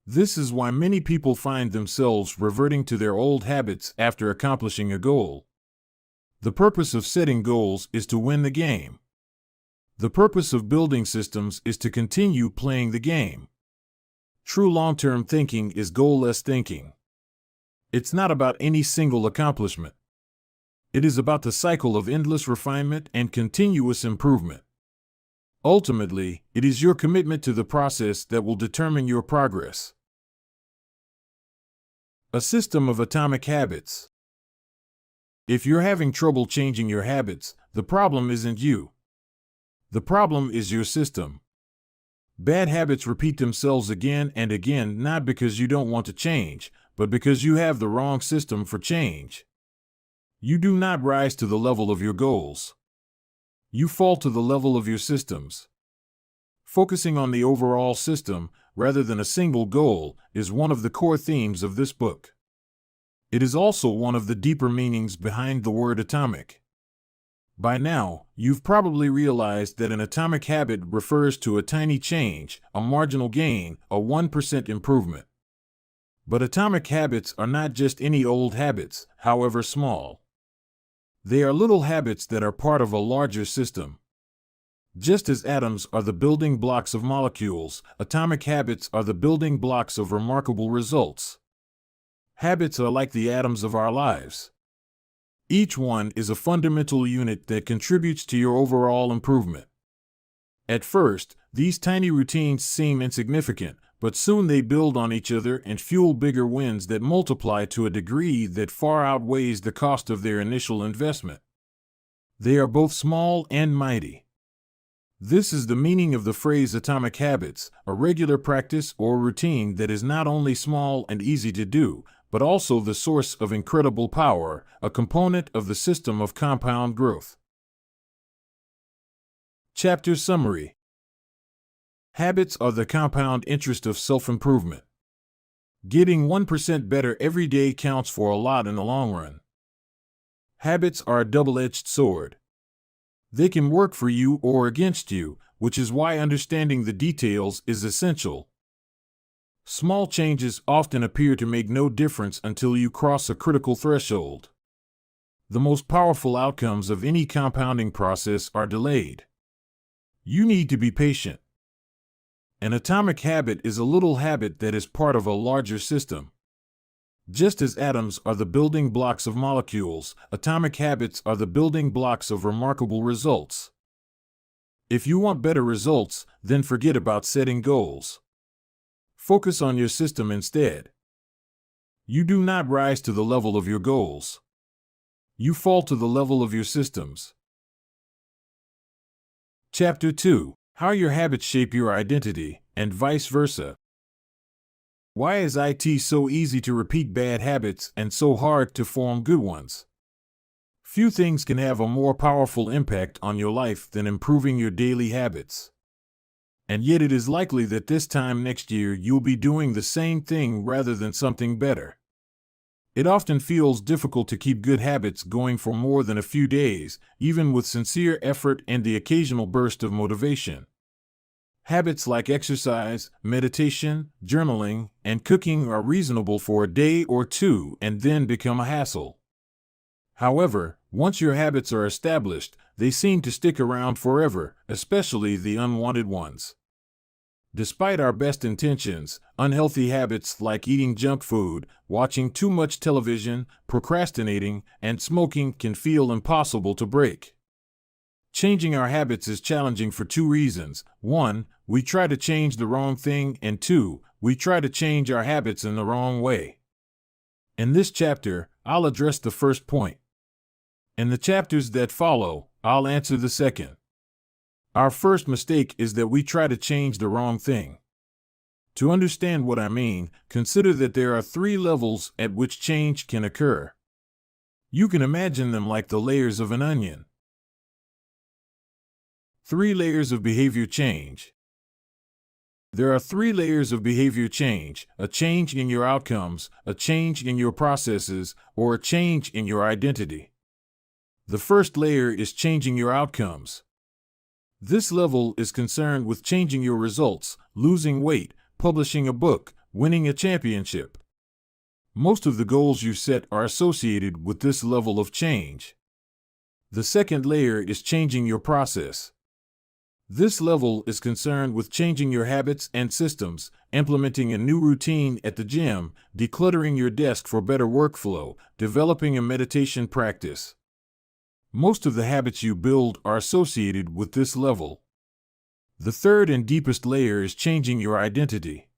This is why many people find themselves reverting to their old habits after accomplishing a goal. The purpose of setting goals is to win the game. The purpose of building systems is to continue playing the game. True long-term thinking is goal-less thinking. It's not about any single accomplishment. It is about the cycle of endless refinement and continuous improvement. Ultimately, it is your commitment to the process that will determine your progress. A system of atomic habits. If you're having trouble changing your habits, the problem isn't you. The problem is your system. Bad habits repeat themselves again and again, not because you don't want to change, but because you have the wrong system for change. You do not rise to the level of your goals. You fall to the level of your systems. Focusing on the overall system, rather than a single goal, is one of the core themes of this book. It is also one of the deeper meanings behind the word atomic. By now, you've probably realized that an atomic habit refers to a tiny change, a marginal gain, a 1% improvement. But atomic habits are not just any old habits, however small. They are little habits that are part of a larger system. Just as atoms are the building blocks of molecules, atomic habits are the building blocks of remarkable results. Habits are like the atoms of our lives. Each one is a fundamental unit that contributes to your overall improvement. At first, these tiny routines seem insignificant, but soon they build on each other and fuel bigger wins that multiply to a degree that far outweighs the cost of their initial investment. They are both small and mighty. This is the meaning of the phrase atomic habits, a regular practice or routine that is not only small and easy to do, but also the source of incredible power, a component of the system of compound growth. Chapter Summary. Habits are the compound interest of self-improvement. Getting 1% better every day counts for a lot in the long run. Habits are a double-edged sword. They can work for you or against you, which is why understanding the details is essential. Small changes often appear to make no difference until you cross a critical threshold. The most powerful outcomes of any compounding process are delayed. You need to be patient. An atomic habit is a little habit that is part of a larger system. Just as atoms are the building blocks of molecules, atomic habits are the building blocks of remarkable results. If you want better results, then forget about setting goals. Focus on your system instead. You do not rise to the level of your goals. You fall to the level of your systems. Chapter 2. How your habits shape your identity, and vice versa. Why is it so easy to repeat bad habits and so hard to form good ones? Few things can have a more powerful impact on your life than improving your daily habits. And yet it is likely that this time next year you'll be doing the same thing rather than something better. It often feels difficult to keep good habits going for more than a few days, even with sincere effort and the occasional burst of motivation. Habits like exercise, meditation, journaling, and cooking are reasonable for a day or two and then become a hassle. However, once your habits are established, they seem to stick around forever, especially the unwanted ones. Despite our best intentions, unhealthy habits like eating junk food, watching too much television, procrastinating, and smoking can feel impossible to break. Changing our habits is challenging for two reasons. 1, we try to change the wrong thing, and 2, we try to change our habits in the wrong way. In this chapter, I'll address the first point. In the chapters that follow, I'll answer the second. Our first mistake is that we try to change the wrong thing. To understand what I mean, consider that there are 3 levels at which change can occur. You can imagine them like the layers of an onion. 3 layers of behavior change. There are 3 layers of behavior change: a change in your outcomes, a change in your processes, or a change in your identity. The first layer is changing your outcomes. This level is concerned with changing your results, losing weight, publishing a book, winning a championship. Most of the goals you set are associated with this level of change. The second layer is changing your process. This level is concerned with changing your habits and systems, implementing a new routine at the gym, decluttering your desk for better workflow, developing a meditation practice. Most of the habits you build are associated with this level. The third and deepest layer is changing your identity.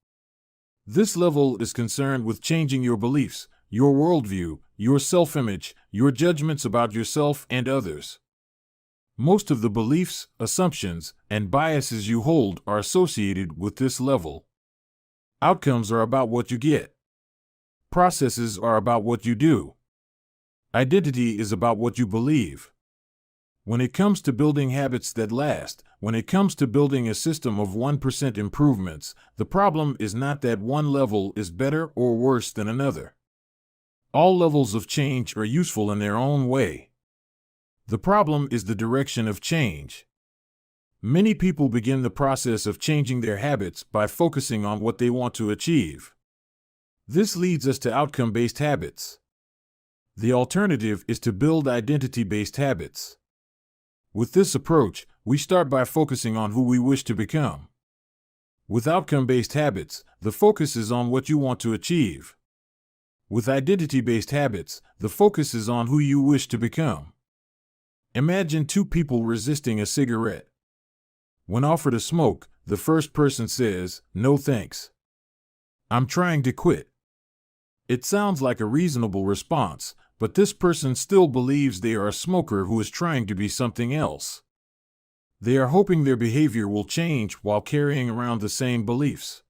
This level is concerned with changing your beliefs, your worldview, your self-image, your judgments about yourself and others. Most of the beliefs, assumptions, and biases you hold are associated with this level. Outcomes are about what you get. Processes are about what you do. Identity is about what you believe. When it comes to building habits that last, when it comes to building a system of 1% improvements, the problem is not that one level is better or worse than another. All levels of change are useful in their own way. The problem is the direction of change. Many people begin the process of changing their habits by focusing on what they want to achieve. This leads us to outcome-based habits. The alternative is to build identity-based habits. With this approach, we start by focusing on who we wish to become. With outcome-based habits, the focus is on what you want to achieve. With identity-based habits, the focus is on who you wish to become. Imagine two people resisting a cigarette. When offered a smoke, the first person says, "No thanks. I'm trying to quit." It sounds like a reasonable response, but this person still believes they are a smoker who is trying to be something else. They are hoping their behavior will change while carrying around the same beliefs.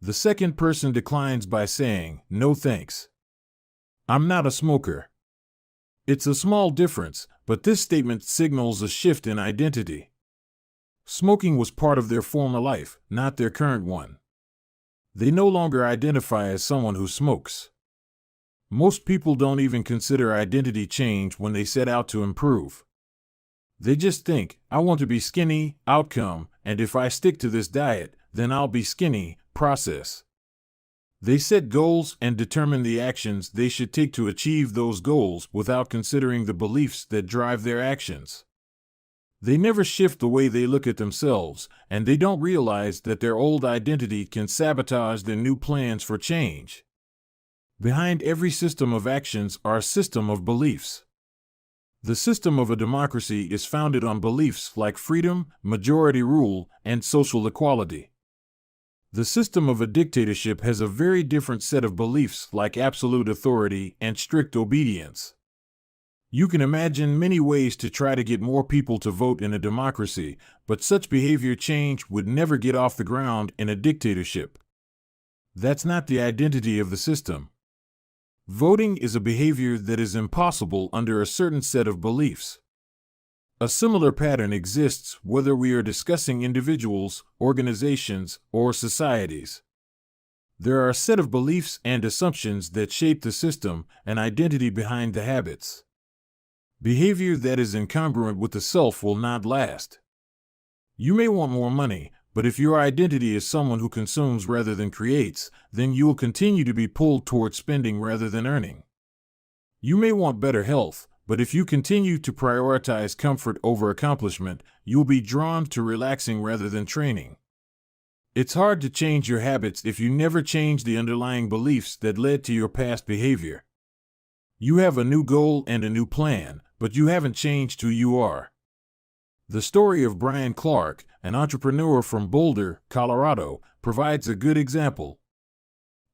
The second person declines by saying, "No thanks. I'm not a smoker." It's a small difference, but this statement signals a shift in identity. Smoking was part of their former life, not their current one. They no longer identify as someone who smokes. Most people don't even consider identity change when they set out to improve. They just think, "I want to be skinny," outcome, and if I stick to this diet, then I'll be skinny, process. They set goals and determine the actions they should take to achieve those goals without considering the beliefs that drive their actions. They never shift the way they look at themselves, and they don't realize that their old identity can sabotage their new plans for change. Behind every system of actions are a system of beliefs. The system of a democracy is founded on beliefs like freedom, majority rule, and social equality. The system of a dictatorship has a very different set of beliefs like absolute authority and strict obedience. You can imagine many ways to try to get more people to vote in a democracy, but such behavior change would never get off the ground in a dictatorship. That's not the identity of the system. Voting is a behavior that is impossible under a certain set of beliefs. A similar pattern exists whether we are discussing individuals, organizations, or societies. There are a set of beliefs and assumptions that shape the system and identity behind the habits. Behavior that is incongruent with the self will not last. You may want more money, but if your identity is someone who consumes rather than creates, then you will continue to be pulled toward spending rather than earning. You may want better health, but if you continue to prioritize comfort over accomplishment, you'll be drawn to relaxing rather than training. It's hard to change your habits if you never change the underlying beliefs that led to your past behavior. You have a new goal and a new plan, but you haven't changed who you are. The story of Brian Clark, an entrepreneur from Boulder, Colorado, provides a good example.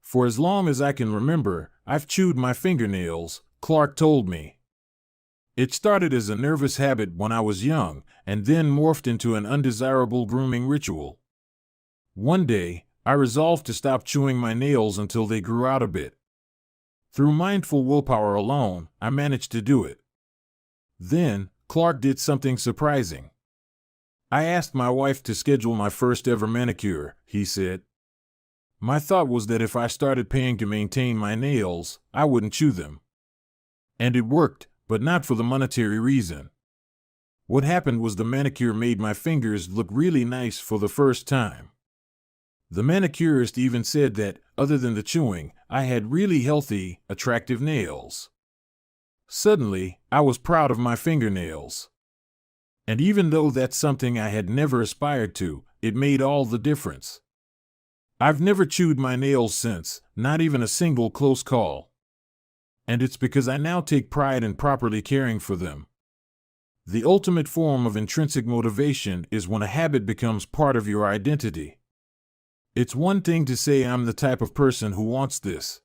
"For as long as I can remember, I've chewed my fingernails," Clark told me. "It started as a nervous habit when I was young, and then morphed into an undesirable grooming ritual. One day, I resolved to stop chewing my nails until they grew out a bit. Through mindful willpower alone, I managed to do it." Then, Clark did something surprising. "I asked my wife to schedule my first ever manicure," he said. "My thought was that if I started paying to maintain my nails, I wouldn't chew them. And it worked, but not for the monetary reason. What happened was the manicure made my fingers look really nice for the first time. The manicurist even said that, other than the chewing, I had really healthy, attractive nails. Suddenly, I was proud of my fingernails. And even though that's something I had never aspired to, it made all the difference. I've never chewed my nails since, not even a single close call. And it's because I now take pride in properly caring for them. The ultimate form of intrinsic motivation is when a habit becomes part of your identity. It's one thing to say I'm the type of person who wants this.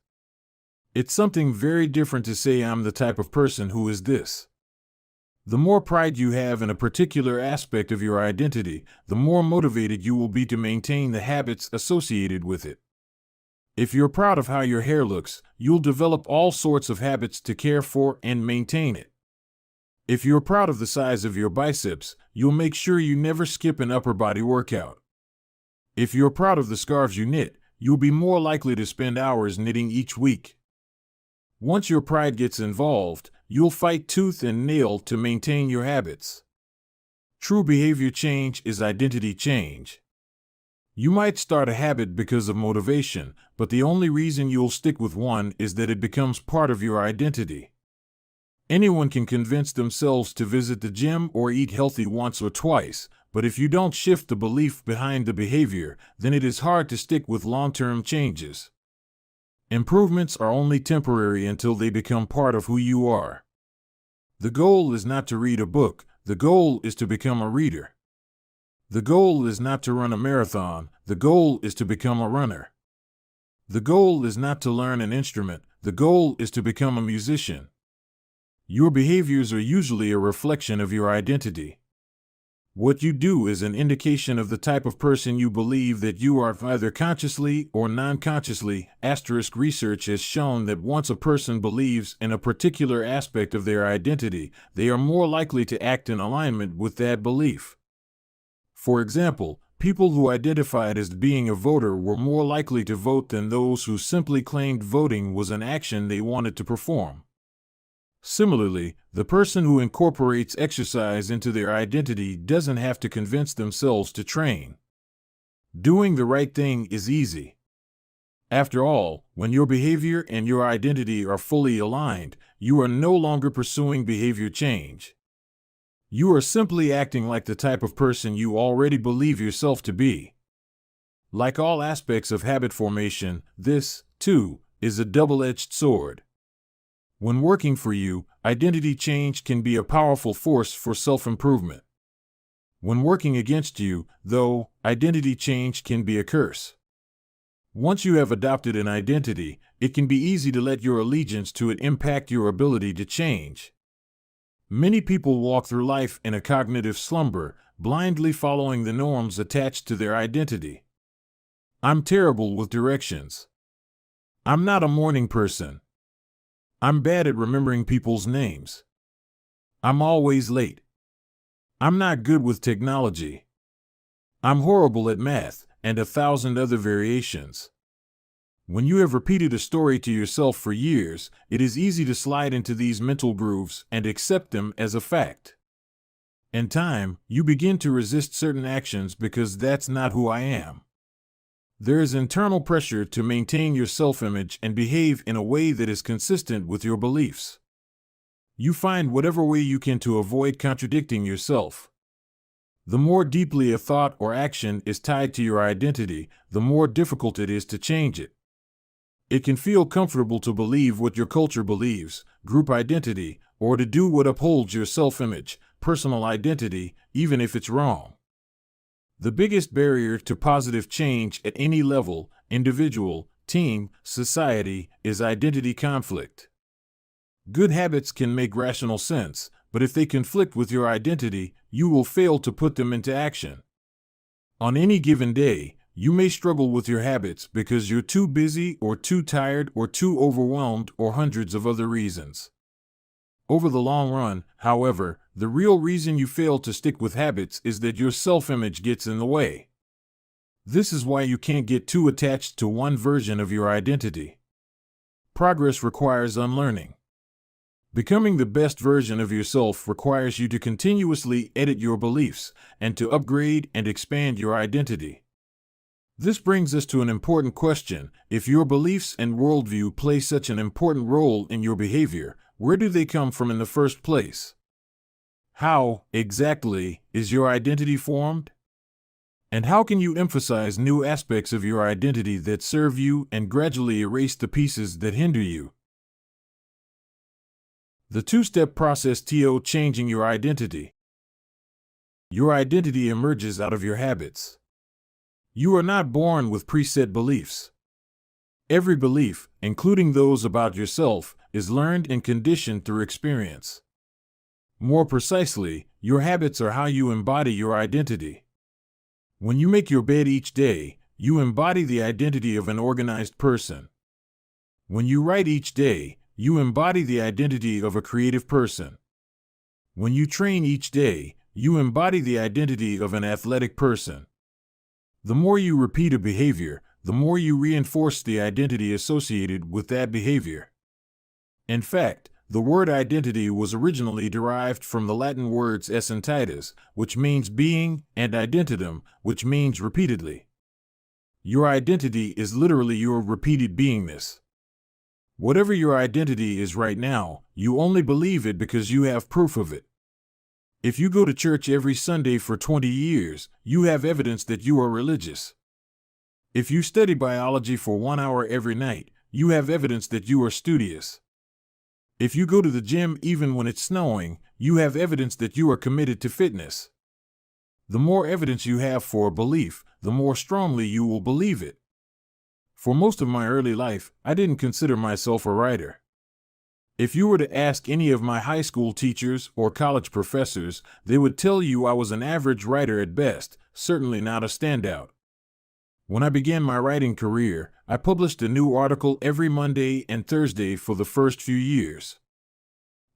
It's something very different to say I'm the type of person who is this. The more pride you have in a particular aspect of your identity, the more motivated you will be to maintain the habits associated with it. If you're proud of how your hair looks, you'll develop all sorts of habits to care for and maintain it. If you're proud of the size of your biceps, you'll make sure you never skip an upper body workout. If you're proud of the scarves you knit, you'll be more likely to spend hours knitting each week. Once your pride gets involved, you'll fight tooth and nail to maintain your habits. True behavior change is identity change. You might start a habit because of motivation, but the only reason you'll stick with one is that it becomes part of your identity. Anyone can convince themselves to visit the gym or eat healthy once or twice, but if you don't shift the belief behind the behavior, then it is hard to stick with long-term changes. Improvements are only temporary until they become part of who you are. The goal is not to read a book, the goal is to become a reader. The goal is not to run a marathon, the goal is to become a runner. The goal is not to learn an instrument, the goal is to become a musician. Your behaviors are usually a reflection of your identity. What you do is an indication of the type of person you believe that you are, either consciously or non-consciously. Research has shown that once a person believes in a particular aspect of their identity, they are more likely to act in alignment with that belief. For example, people who identified as being a voter were more likely to vote than those who simply claimed voting was an action they wanted to perform. Similarly, the person who incorporates exercise into their identity doesn't have to convince themselves to train. Doing the right thing is easy. After all, when your behavior and your identity are fully aligned, you are no longer pursuing behavior change. You are simply acting like the type of person you already believe yourself to be. Like all aspects of habit formation, this, too, is a double-edged sword. When working for you, identity change can be a powerful force for self-improvement. When working against you, though, identity change can be a curse. Once you have adopted an identity, it can be easy to let your allegiance to it impact your ability to change. Many people walk through life in a cognitive slumber, blindly following the norms attached to their identity. I'm terrible with directions. I'm not a morning person. I'm bad at remembering people's names. I'm always late. I'm not good with technology. I'm horrible at math, and 1,000 other variations. When you have repeated a story to yourself for years, it is easy to slide into these mental grooves and accept them as a fact. In time, you begin to resist certain actions because that's not who I am. There is internal pressure to maintain your self-image and behave in a way that is consistent with your beliefs. You find whatever way you can to avoid contradicting yourself. The more deeply a thought or action is tied to your identity, the more difficult it is to change it. It can feel comfortable to believe what your culture believes, group identity, or to do what upholds your self-image, personal identity, even if it's wrong. The biggest barrier to positive change at any level, individual, team, society, is identity conflict. Good habits can make rational sense, but if they conflict with your identity, you will fail to put them into action. On any given day, you may struggle with your habits because you're too busy or too tired or too overwhelmed or hundreds of other reasons. Over the long run, however, the real reason you fail to stick with habits is that your self-image gets in the way. This is why you can't get too attached to one version of your identity. Progress requires unlearning. Becoming the best version of yourself requires you to continuously edit your beliefs and to upgrade and expand your identity. This brings us to an important question. If your beliefs and worldview play such an important role in your behavior, where do they come from in the first place? How, exactly, is your identity formed? And how can you emphasize new aspects of your identity that serve you and gradually erase the pieces that hinder you? The two-step process to changing your identity. Your identity emerges out of your habits. You are not born with preset beliefs. Every belief, including those about yourself, is learned and conditioned through experience. More precisely, your habits are how you embody your identity. When you make your bed each day, you embody the identity of an organized person. When you write each day, you embody the identity of a creative person. When you train each day, you embody the identity of an athletic person. The more you repeat a behavior, the more you reinforce the identity associated with that behavior. In fact, the word identity was originally derived from the Latin words essentitas, which means being, and identitum, which means repeatedly. Your identity is literally your repeated beingness. Whatever your identity is right now, you only believe it because you have proof of it. If you go to church every Sunday for 20 years, you have evidence that you are religious. If you study biology for 1 hour every night, you have evidence that you are studious. If you go to the gym even when it's snowing, you have evidence that you are committed to fitness. The more evidence you have for a belief, the more strongly you will believe it. For most of my early life, I didn't consider myself a writer. If you were to ask any of my high school teachers or college professors, they would tell you I was an average writer at best, certainly not a standout. When I began my writing career, I published a new article every Monday and Thursday for the first few years.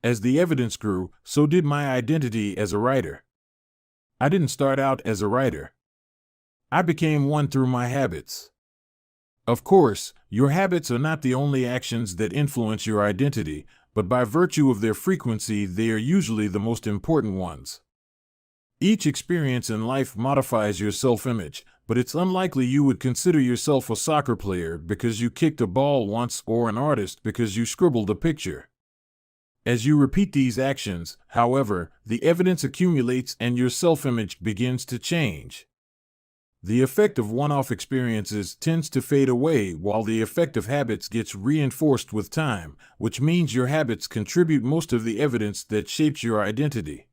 As the evidence grew, so did my identity as a writer. I didn't start out as a writer. I became one through my habits. Of course, your habits are not the only actions that influence your identity, but by virtue of their frequency, they are usually the most important ones. Each experience in life modifies your self-image, but it's unlikely you would consider yourself a soccer player because you kicked a ball once or an artist because you scribbled a picture. As you repeat these actions, however, the evidence accumulates and your self-image begins to change. The effect of one-off experiences tends to fade away while the effect of habits gets reinforced with time, which means your habits contribute most of the evidence that shapes your identity.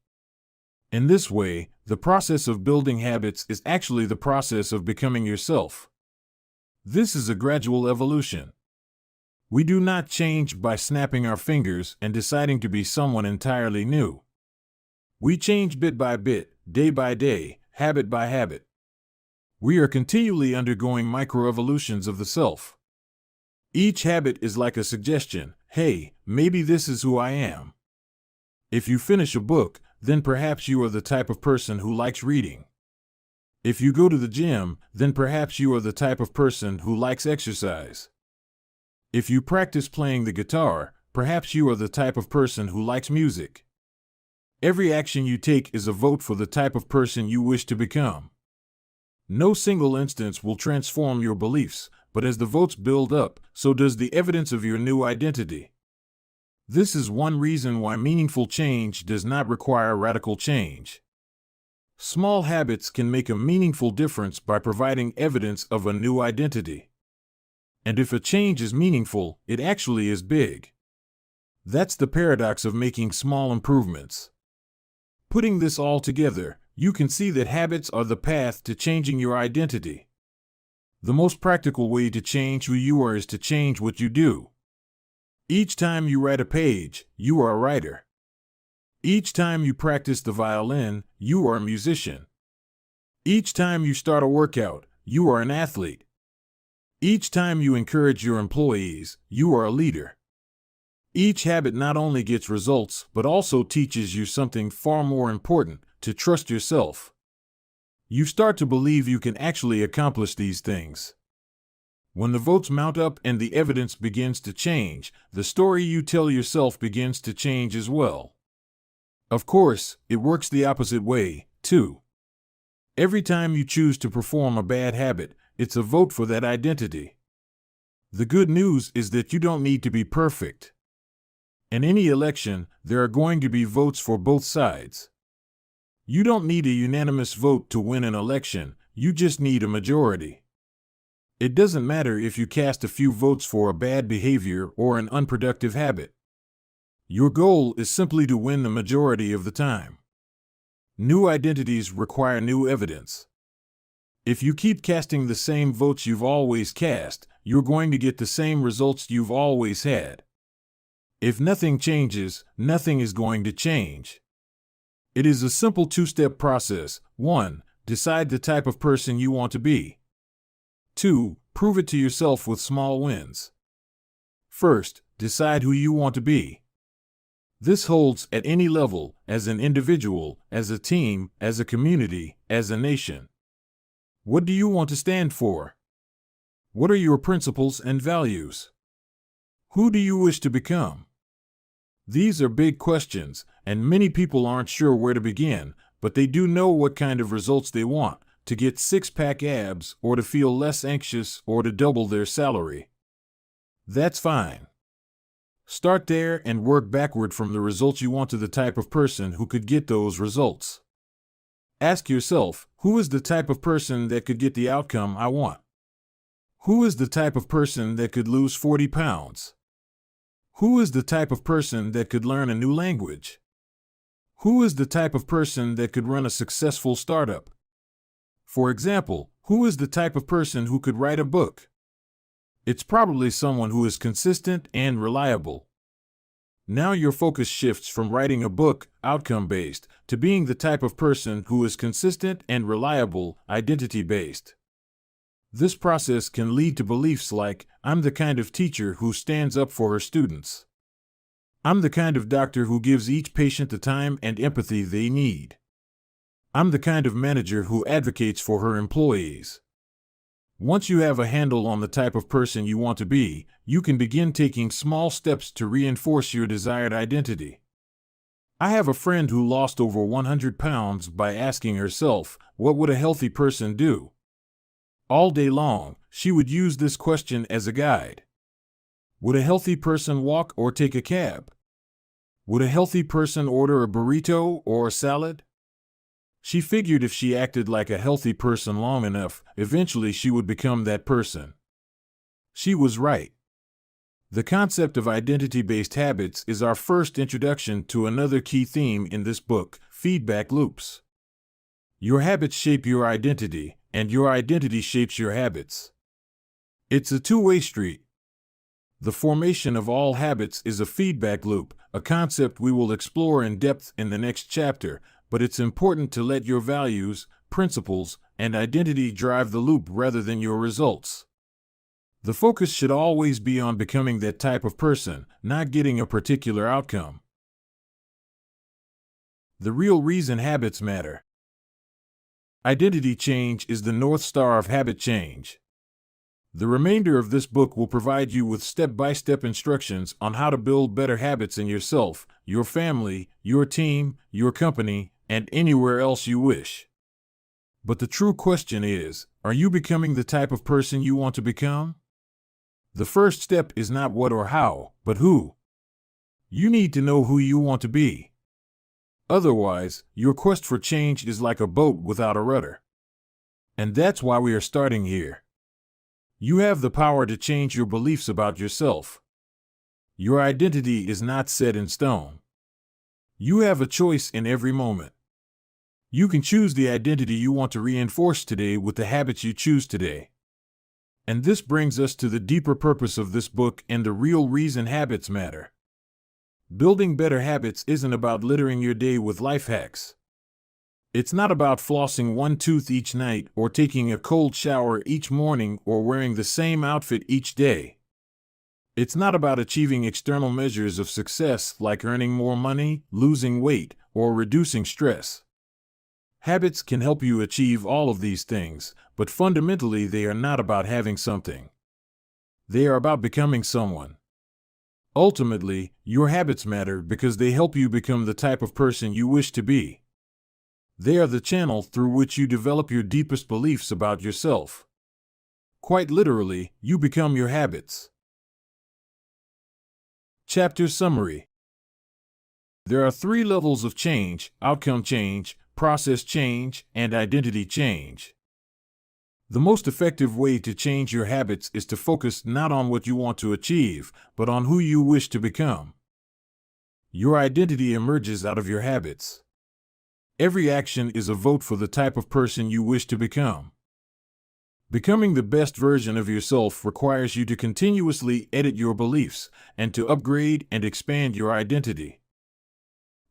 In this way, the process of building habits is actually the process of becoming yourself. This is a gradual evolution. We do not change by snapping our fingers and deciding to be someone entirely new. We change bit by bit, day by day, habit by habit. We are continually undergoing microevolutions of the self. Each habit is like a suggestion, hey, maybe this is who I am. If you finish a book, then perhaps you are the type of person who likes reading. If you go to the gym, then perhaps you are the type of person who likes exercise. If you practice playing the guitar, perhaps you are the type of person who likes music. Every action you take is a vote for the type of person you wish to become. No single instance will transform your beliefs, but as the votes build up, so does the evidence of your new identity. This is one reason why meaningful change does not require radical change. Small habits can make a meaningful difference by providing evidence of a new identity. And if a change is meaningful, it actually is big. That's the paradox of making small improvements. Putting this all together, you can see that habits are the path to changing your identity. The most practical way to change who you are is to change what you do. Each time you write a page, you are a writer. Each time you practice the violin, you are a musician. Each time you start a workout, you are an athlete. Each time you encourage your employees, you are a leader. Each habit not only gets results, but also teaches you something far more important, to trust yourself. You start to believe you can actually accomplish these things. When the votes mount up and the evidence begins to change, the story you tell yourself begins to change as well. Of course, it works the opposite way, too. Every time you choose to perform a bad habit, it's a vote for that identity. The good news is that you don't need to be perfect. In any election, there are going to be votes for both sides. You don't need a unanimous vote to win an election, you just need a majority. It doesn't matter if you cast a few votes for a bad behavior or an unproductive habit. Your goal is simply to win the majority of the time. New identities require new evidence. If you keep casting the same votes you've always cast, you're going to get the same results you've always had. If nothing changes, nothing is going to change. It is a simple two-step process. 1. Decide the type of person you want to be. 2. Prove it to yourself with small wins. First, decide who you want to be. This holds at any level, as an individual, as a team, as a community, as a nation. What do you want to stand for? What are your principles and values? Who do you wish to become? These are big questions, and many people aren't sure where to begin, but they do know what kind of results they want, to get six-pack abs, or to feel less anxious, or to double their salary. That's fine. Start there and work backward from the results you want to the type of person who could get those results. Ask yourself, who is the type of person that could get the outcome I want? Who is the type of person that could lose 40 pounds? Who is the type of person that could learn a new language? Who is the type of person that could run a successful startup? For example, who is the type of person who could write a book? It's probably someone who is consistent and reliable. Now your focus shifts from writing a book, outcome-based, to being the type of person who is consistent and reliable, identity-based. This process can lead to beliefs like, I'm the kind of teacher who stands up for her students. I'm the kind of doctor who gives each patient the time and empathy they need. I'm the kind of manager who advocates for her employees. Once you have a handle on the type of person you want to be, you can begin taking small steps to reinforce your desired identity. I have a friend who lost over 100 pounds by asking herself, what would a healthy person do? All day long, she would use this question as a guide. Would a healthy person walk or take a cab? Would a healthy person order a burrito or a salad? She figured if she acted like a healthy person long enough, eventually she would become that person. She was right. The concept of identity-based habits is our first introduction to another key theme in this book, feedback loops. Your habits shape your identity, and your identity shapes your habits. It's a two-way street. The formation of all habits is a feedback loop, a concept we will explore in depth in the next chapter, but it's important to let your values, principles, and identity drive the loop rather than your results. The focus should always be on becoming that type of person, not getting a particular outcome. The real reason habits matter. Identity change is the North Star of habit change. The remainder of this book will provide you with step-by-step instructions on how to build better habits in yourself, your family, your team, your company, and anywhere else you wish. But the true question is, are you becoming the type of person you want to become? The first step is not what or how, but who. You need to know who you want to be. Otherwise, your quest for change is like a boat without a rudder. And that's why we are starting here. You have the power to change your beliefs about yourself. Your identity is not set in stone. You have a choice in every moment. You can choose the identity you want to reinforce today with the habits you choose today. And this brings us to the deeper purpose of this book and the real reason habits matter. Building better habits isn't about littering your day with life hacks. It's not about flossing one tooth each night or taking a cold shower each morning or wearing the same outfit each day. It's not about achieving external measures of success like earning more money, losing weight, or reducing stress. Habits can help you achieve all of these things, but fundamentally they are not about having something. They are about becoming someone. Ultimately, your habits matter because they help you become the type of person you wish to be. They are the channel through which you develop your deepest beliefs about yourself. Quite literally, you become your habits. Chapter Summary. There are 3 levels of change: outcome change, process change, and identity change. The most effective way to change your habits is to focus not on what you want to achieve, but on who you wish to become. Your identity emerges out of your habits. Every action is a vote for the type of person you wish to become. Becoming the best version of yourself requires you to continuously edit your beliefs and to upgrade and expand your identity.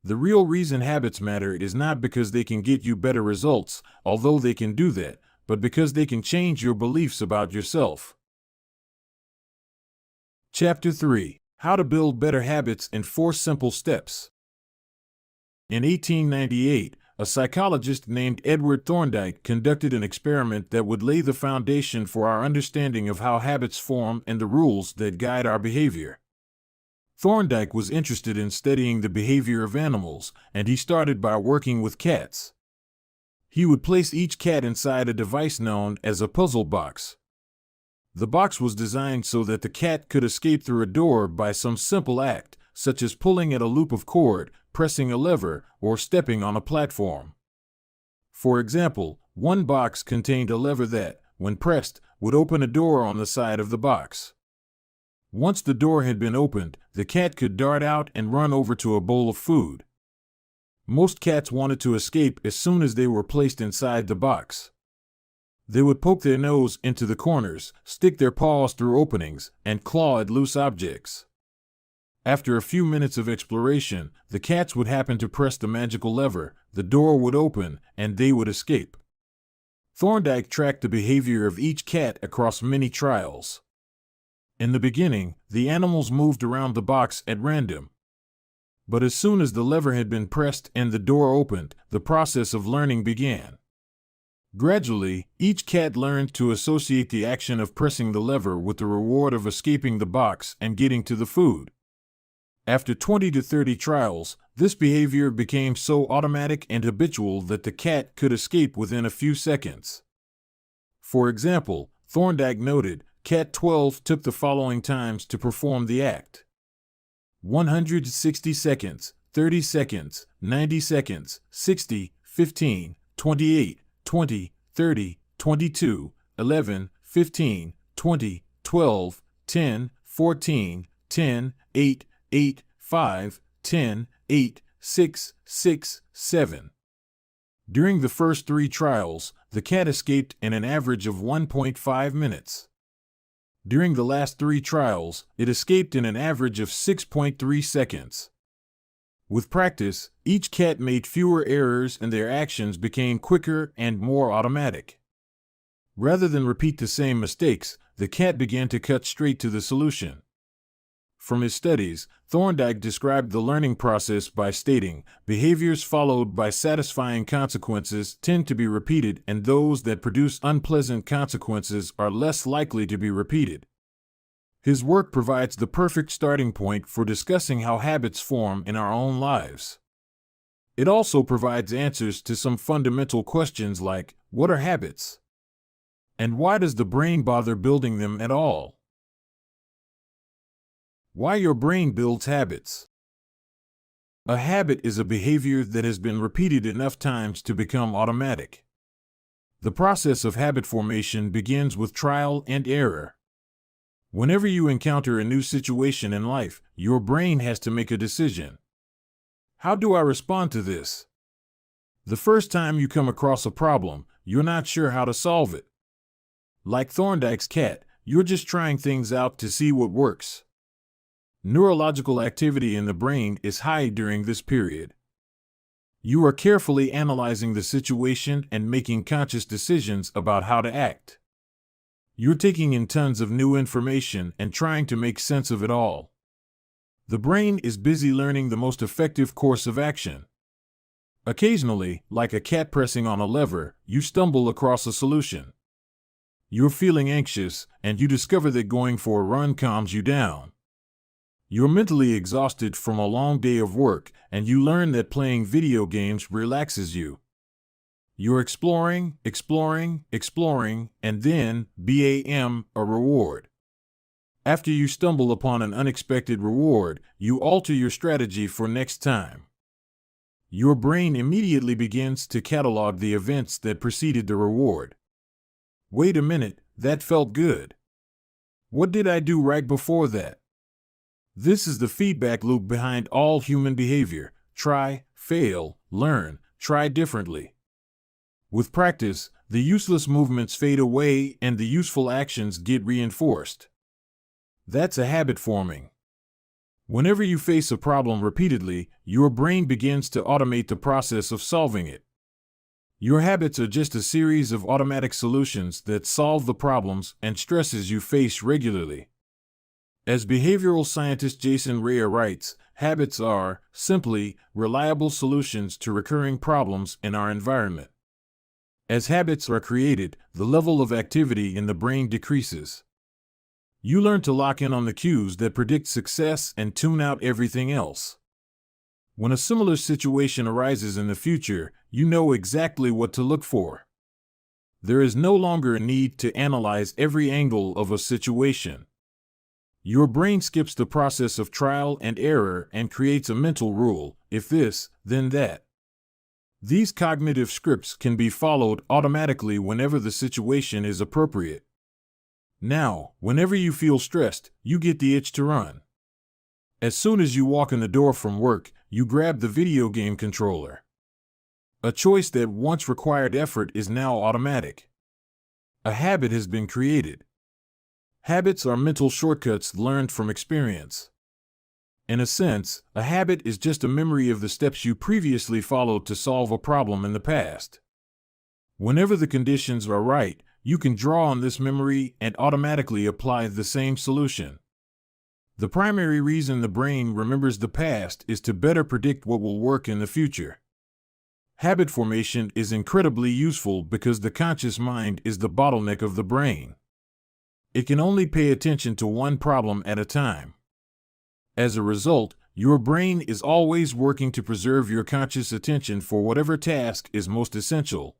The real reason habits matter is not because they can get you better results, although they can do that, but because they can change your beliefs about yourself. Chapter 3: How to Build Better Habits in 4 Simple Steps. In 1898, a psychologist named Edward Thorndike conducted an experiment that would lay the foundation for our understanding of how habits form and the rules that guide our behavior. Thorndike was interested in studying the behavior of animals, and he started by working with cats. He would place each cat inside a device known as a puzzle box. The box was designed so that the cat could escape through a door by some simple act, such as pulling at a loop of cord, pressing a lever, or stepping on a platform. For example, one box contained a lever that, when pressed, would open a door on the side of the box. Once the door had been opened, the cat could dart out and run over to a bowl of food. Most cats wanted to escape as soon as they were placed inside the box. They would poke their nose into the corners, stick their paws through openings, and claw at loose objects. After a few minutes of exploration, the cats would happen to press the magical lever, the door would open, and they would escape. Thorndike tracked the behavior of each cat across many trials. In the beginning, the animals moved around the box at random. But as soon as the lever had been pressed and the door opened, the process of learning began. Gradually, each cat learned to associate the action of pressing the lever with the reward of escaping the box and getting to the food. After 20 to 30 trials, this behavior became so automatic and habitual that the cat could escape within a few seconds. For example, Thorndike noted, Cat 12 took the following times to perform the act: 160 seconds, 30 seconds, 90 seconds, 60, 15, 28, 20, 30, 22, 11, 15, 20, 12, 10, 14, 10, 8, 8, 5, 10, 8, 6, 6, 7. During the first 3 trials, the cat escaped in an average of 1.5 minutes. During the last 3 trials, it escaped in an average of 6.3 seconds. With practice, each cat made fewer errors and their actions became quicker and more automatic. Rather than repeat the same mistakes, the cat began to cut straight to the solution. From his studies, Thorndike described the learning process by stating, behaviors followed by satisfying consequences tend to be repeated, and those that produce unpleasant consequences are less likely to be repeated. His work provides the perfect starting point for discussing how habits form in our own lives. It also provides answers to some fundamental questions like, what are habits? And why does the brain bother building them at all? Why your brain builds habits. A habit is a behavior that has been repeated enough times to become automatic. The process of habit formation begins with trial and error. Whenever you encounter a new situation in life, your brain has to make a decision. How do I respond to this? The first time you come across a problem, you're not sure how to solve it. Like Thorndike's cat, you're just trying things out to see what works. Neurological activity in the brain is high during this period. You are carefully analyzing the situation and making conscious decisions about how to act. You're taking in tons of new information and trying to make sense of it all. The brain is busy learning the most effective course of action. Occasionally, like a cat pressing on a lever, you stumble across a solution. You're feeling anxious, and you discover that going for a run calms you down. You're mentally exhausted from a long day of work, and you learn that playing video games relaxes you. You're exploring, and then, bam, a reward. After you stumble upon an unexpected reward, you alter your strategy for next time. Your brain immediately begins to catalog the events that preceded the reward. Wait a minute, that felt good. What did I do right before that? This is the feedback loop behind all human behavior. Try, fail, learn, try differently. With practice, the useless movements fade away and the useful actions get reinforced. That's a habit forming. Whenever you face a problem repeatedly, your brain begins to automate the process of solving it. Your habits are just a series of automatic solutions that solve the problems and stresses you face regularly. As behavioral scientist Jason Rea writes, habits are, simply, reliable solutions to recurring problems in our environment. As habits are created, the level of activity in the brain decreases. You learn to lock in on the cues that predict success and tune out everything else. When a similar situation arises in the future, you know exactly what to look for. There is no longer a need to analyze every angle of a situation. Your brain skips the process of trial and error and creates a mental rule: if this, then that. These cognitive scripts can be followed automatically whenever the situation is appropriate. Now, whenever you feel stressed, you get the itch to run. As soon as you walk in the door from work, you grab the video game controller. A choice that once required effort is now automatic. A habit has been created. Habits are mental shortcuts learned from experience. In a sense, a habit is just a memory of the steps you previously followed to solve a problem in the past. Whenever the conditions are right, you can draw on this memory and automatically apply the same solution. The primary reason the brain remembers the past is to better predict what will work in the future. Habit formation is incredibly useful because the conscious mind is the bottleneck of the brain. It can only pay attention to one problem at a time. As a result, your brain is always working to preserve your conscious attention for whatever task is most essential.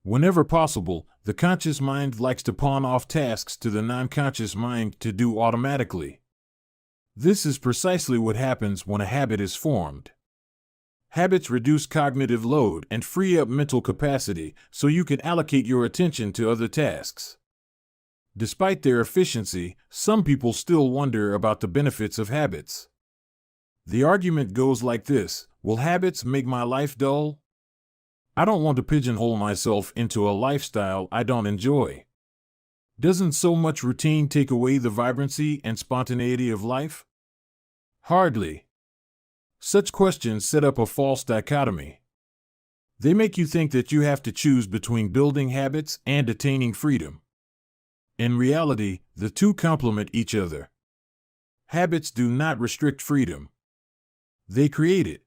Whenever possible, the conscious mind likes to pawn off tasks to the non-conscious mind to do automatically. This is precisely what happens when a habit is formed. Habits reduce cognitive load and free up mental capacity so you can allocate your attention to other tasks. Despite their efficiency, some people still wonder about the benefits of habits. The argument goes like this: will habits make my life dull? I don't want to pigeonhole myself into a lifestyle I don't enjoy. Doesn't so much routine take away the vibrancy and spontaneity of life? Hardly. Such questions set up a false dichotomy. They make you think that you have to choose between building habits and attaining freedom. In reality, the two complement each other. Habits do not restrict freedom. They create it.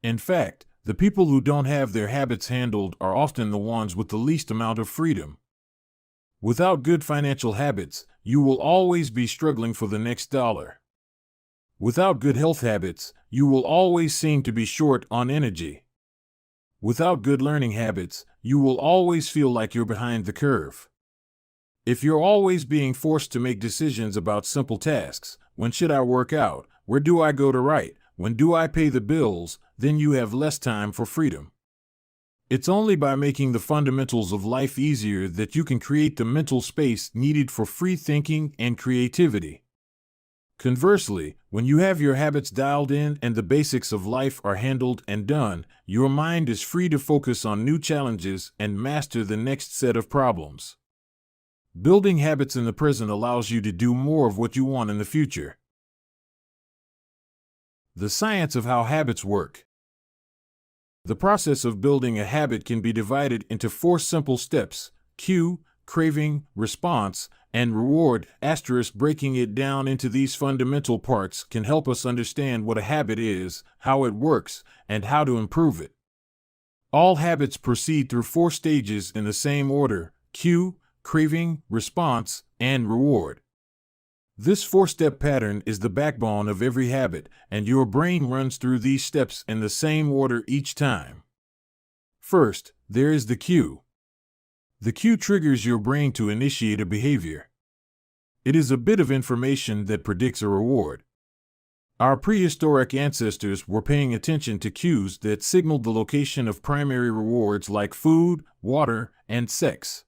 In fact, the people who don't have their habits handled are often the ones with the least amount of freedom. Without good financial habits, you will always be struggling for the next dollar. Without good health habits, you will always seem to be short on energy. Without good learning habits, you will always feel like you're behind the curve. If you're always being forced to make decisions about simple tasks, when should I work out, where do I go to write, when do I pay the bills, then you have less time for freedom. It's only by making the fundamentals of life easier that you can create the mental space needed for free thinking and creativity. Conversely, when you have your habits dialed in and the basics of life are handled and done, your mind is free to focus on new challenges and master the next set of problems. Building habits in the present allows you to do more of what you want in the future. The science of how habits work. The process of building a habit can be divided into 4 simple steps: cue, craving, response, and reward. Breaking it down into these fundamental parts can help us understand what a habit is, how it works, and how to improve it. All habits proceed through 4 stages in the same order: cue, craving, response, and reward. This 4-step pattern is the backbone of every habit, and your brain runs through these steps in the same order each time. First, there is the cue. The cue triggers your brain to initiate a behavior. It is a bit of information that predicts a reward. Our prehistoric ancestors were paying attention to cues that signaled the location of primary rewards like food, water, and sex.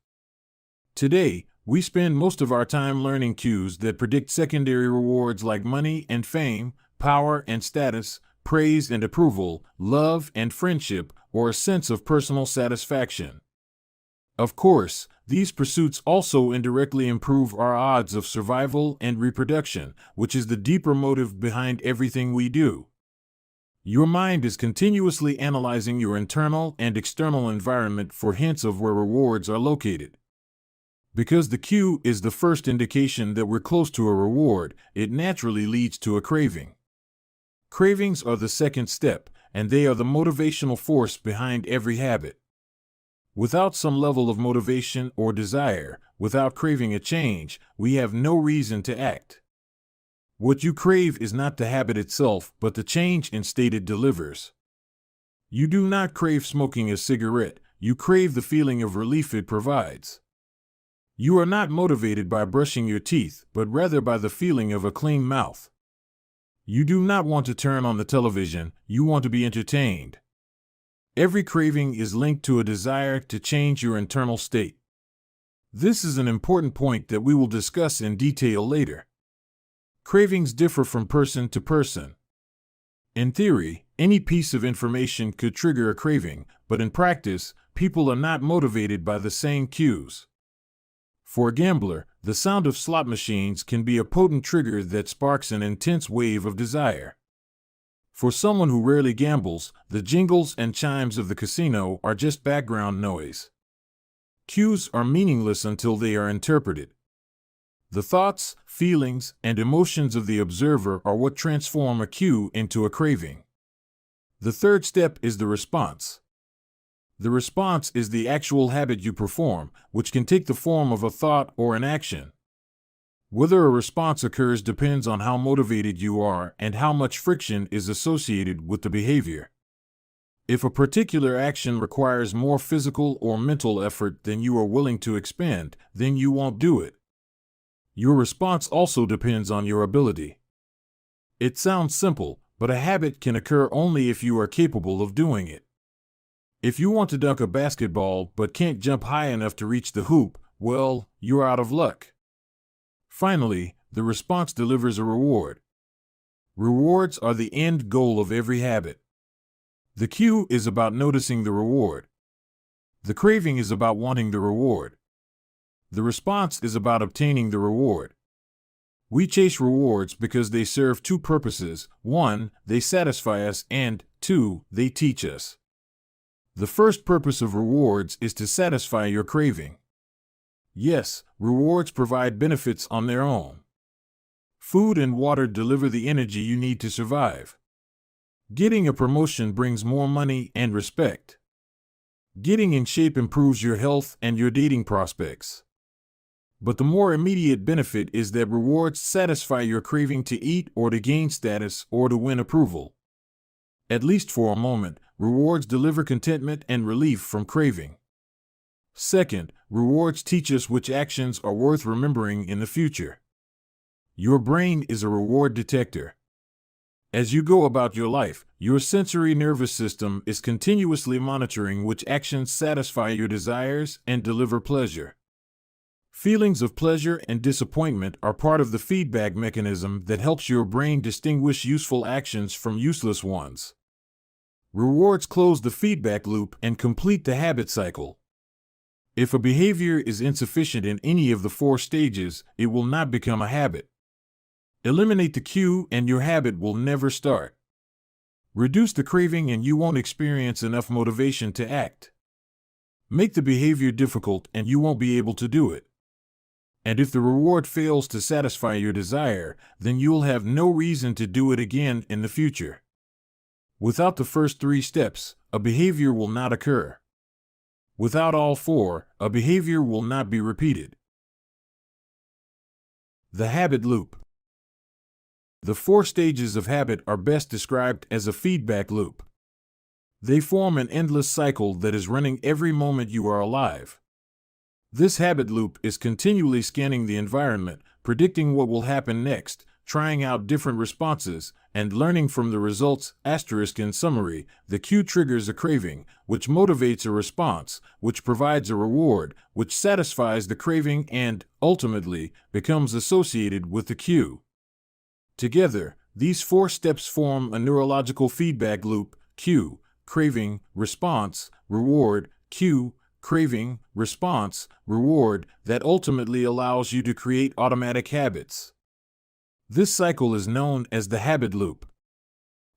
Today, we spend most of our time learning cues that predict secondary rewards like money and fame, power and status, praise and approval, love and friendship, or a sense of personal satisfaction. Of course, these pursuits also indirectly improve our odds of survival and reproduction, which is the deeper motive behind everything we do. Your mind is continuously analyzing your internal and external environment for hints of where rewards are located. Because the cue is the first indication that we're close to a reward, it naturally leads to a craving. Cravings are the second step, and they are the motivational force behind every habit. Without some level of motivation or desire, without craving a change, we have no reason to act. What you crave is not the habit itself, but the change in state it delivers. You do not crave smoking a cigarette, you crave the feeling of relief it provides. You are not motivated by brushing your teeth, but rather by the feeling of a clean mouth. You do not want to turn on the television, you want to be entertained. Every craving is linked to a desire to change your internal state. This is an important point that we will discuss in detail later. Cravings differ from person to person. In theory, any piece of information could trigger a craving, but in practice, people are not motivated by the same cues. For a gambler, the sound of slot machines can be a potent trigger that sparks an intense wave of desire. For someone who rarely gambles, the jingles and chimes of the casino are just background noise. Cues are meaningless until they are interpreted. The thoughts, feelings, and emotions of the observer are what transform a cue into a craving. The third step is the response. The response is the actual habit you perform, which can take the form of a thought or an action. Whether a response occurs depends on how motivated you are and how much friction is associated with the behavior. If a particular action requires more physical or mental effort than you are willing to expend, then you won't do it. Your response also depends on your ability. It sounds simple, but a habit can occur only if you are capable of doing it. If you want to dunk a basketball but can't jump high enough to reach the hoop, well, you're out of luck. Finally, the response delivers a reward. Rewards are the end goal of every habit. The cue is about noticing the reward. The craving is about wanting the reward. The response is about obtaining the reward. We chase rewards because they serve two purposes. 1, they satisfy us, and 2, they teach us. The first purpose of rewards is to satisfy your craving. Yes, rewards provide benefits on their own. Food and water deliver the energy you need to survive. Getting a promotion brings more money and respect. Getting in shape improves your health and your dating prospects. But the more immediate benefit is that rewards satisfy your craving to eat or to gain status or to win approval. At least for a moment, rewards deliver contentment and relief from craving. Second, rewards teach us which actions are worth remembering in the future. Your brain is a reward detector. As you go about your life, your sensory nervous system is continuously monitoring which actions satisfy your desires and deliver pleasure. Feelings of pleasure and disappointment are part of the feedback mechanism that helps your brain distinguish useful actions from useless ones. Rewards close the feedback loop and complete the habit cycle. If a behavior is insufficient in any of the 4 stages, it will not become a habit. Eliminate the cue and your habit will never start. Reduce the craving and you won't experience enough motivation to act. Make the behavior difficult and you won't be able to do it. And if the reward fails to satisfy your desire, then you'll have no reason to do it again in the future. Without the first 3 steps, a behavior will not occur. Without all 4, a behavior will not be repeated. The habit loop. The 4 stages of habit are best described as a feedback loop. They form an endless cycle that is running every moment you are alive. This habit loop is continually scanning the environment, predicting what will happen next, trying out different responses, and learning from the results. In summary, the cue triggers a craving, which motivates a response, which provides a reward, which satisfies the craving and, ultimately, becomes associated with the cue. Together, these 4 steps form a neurological feedback loop: cue, craving, response, reward, cue, craving, response, reward, that ultimately allows you to create automatic habits. This cycle is known as the habit loop.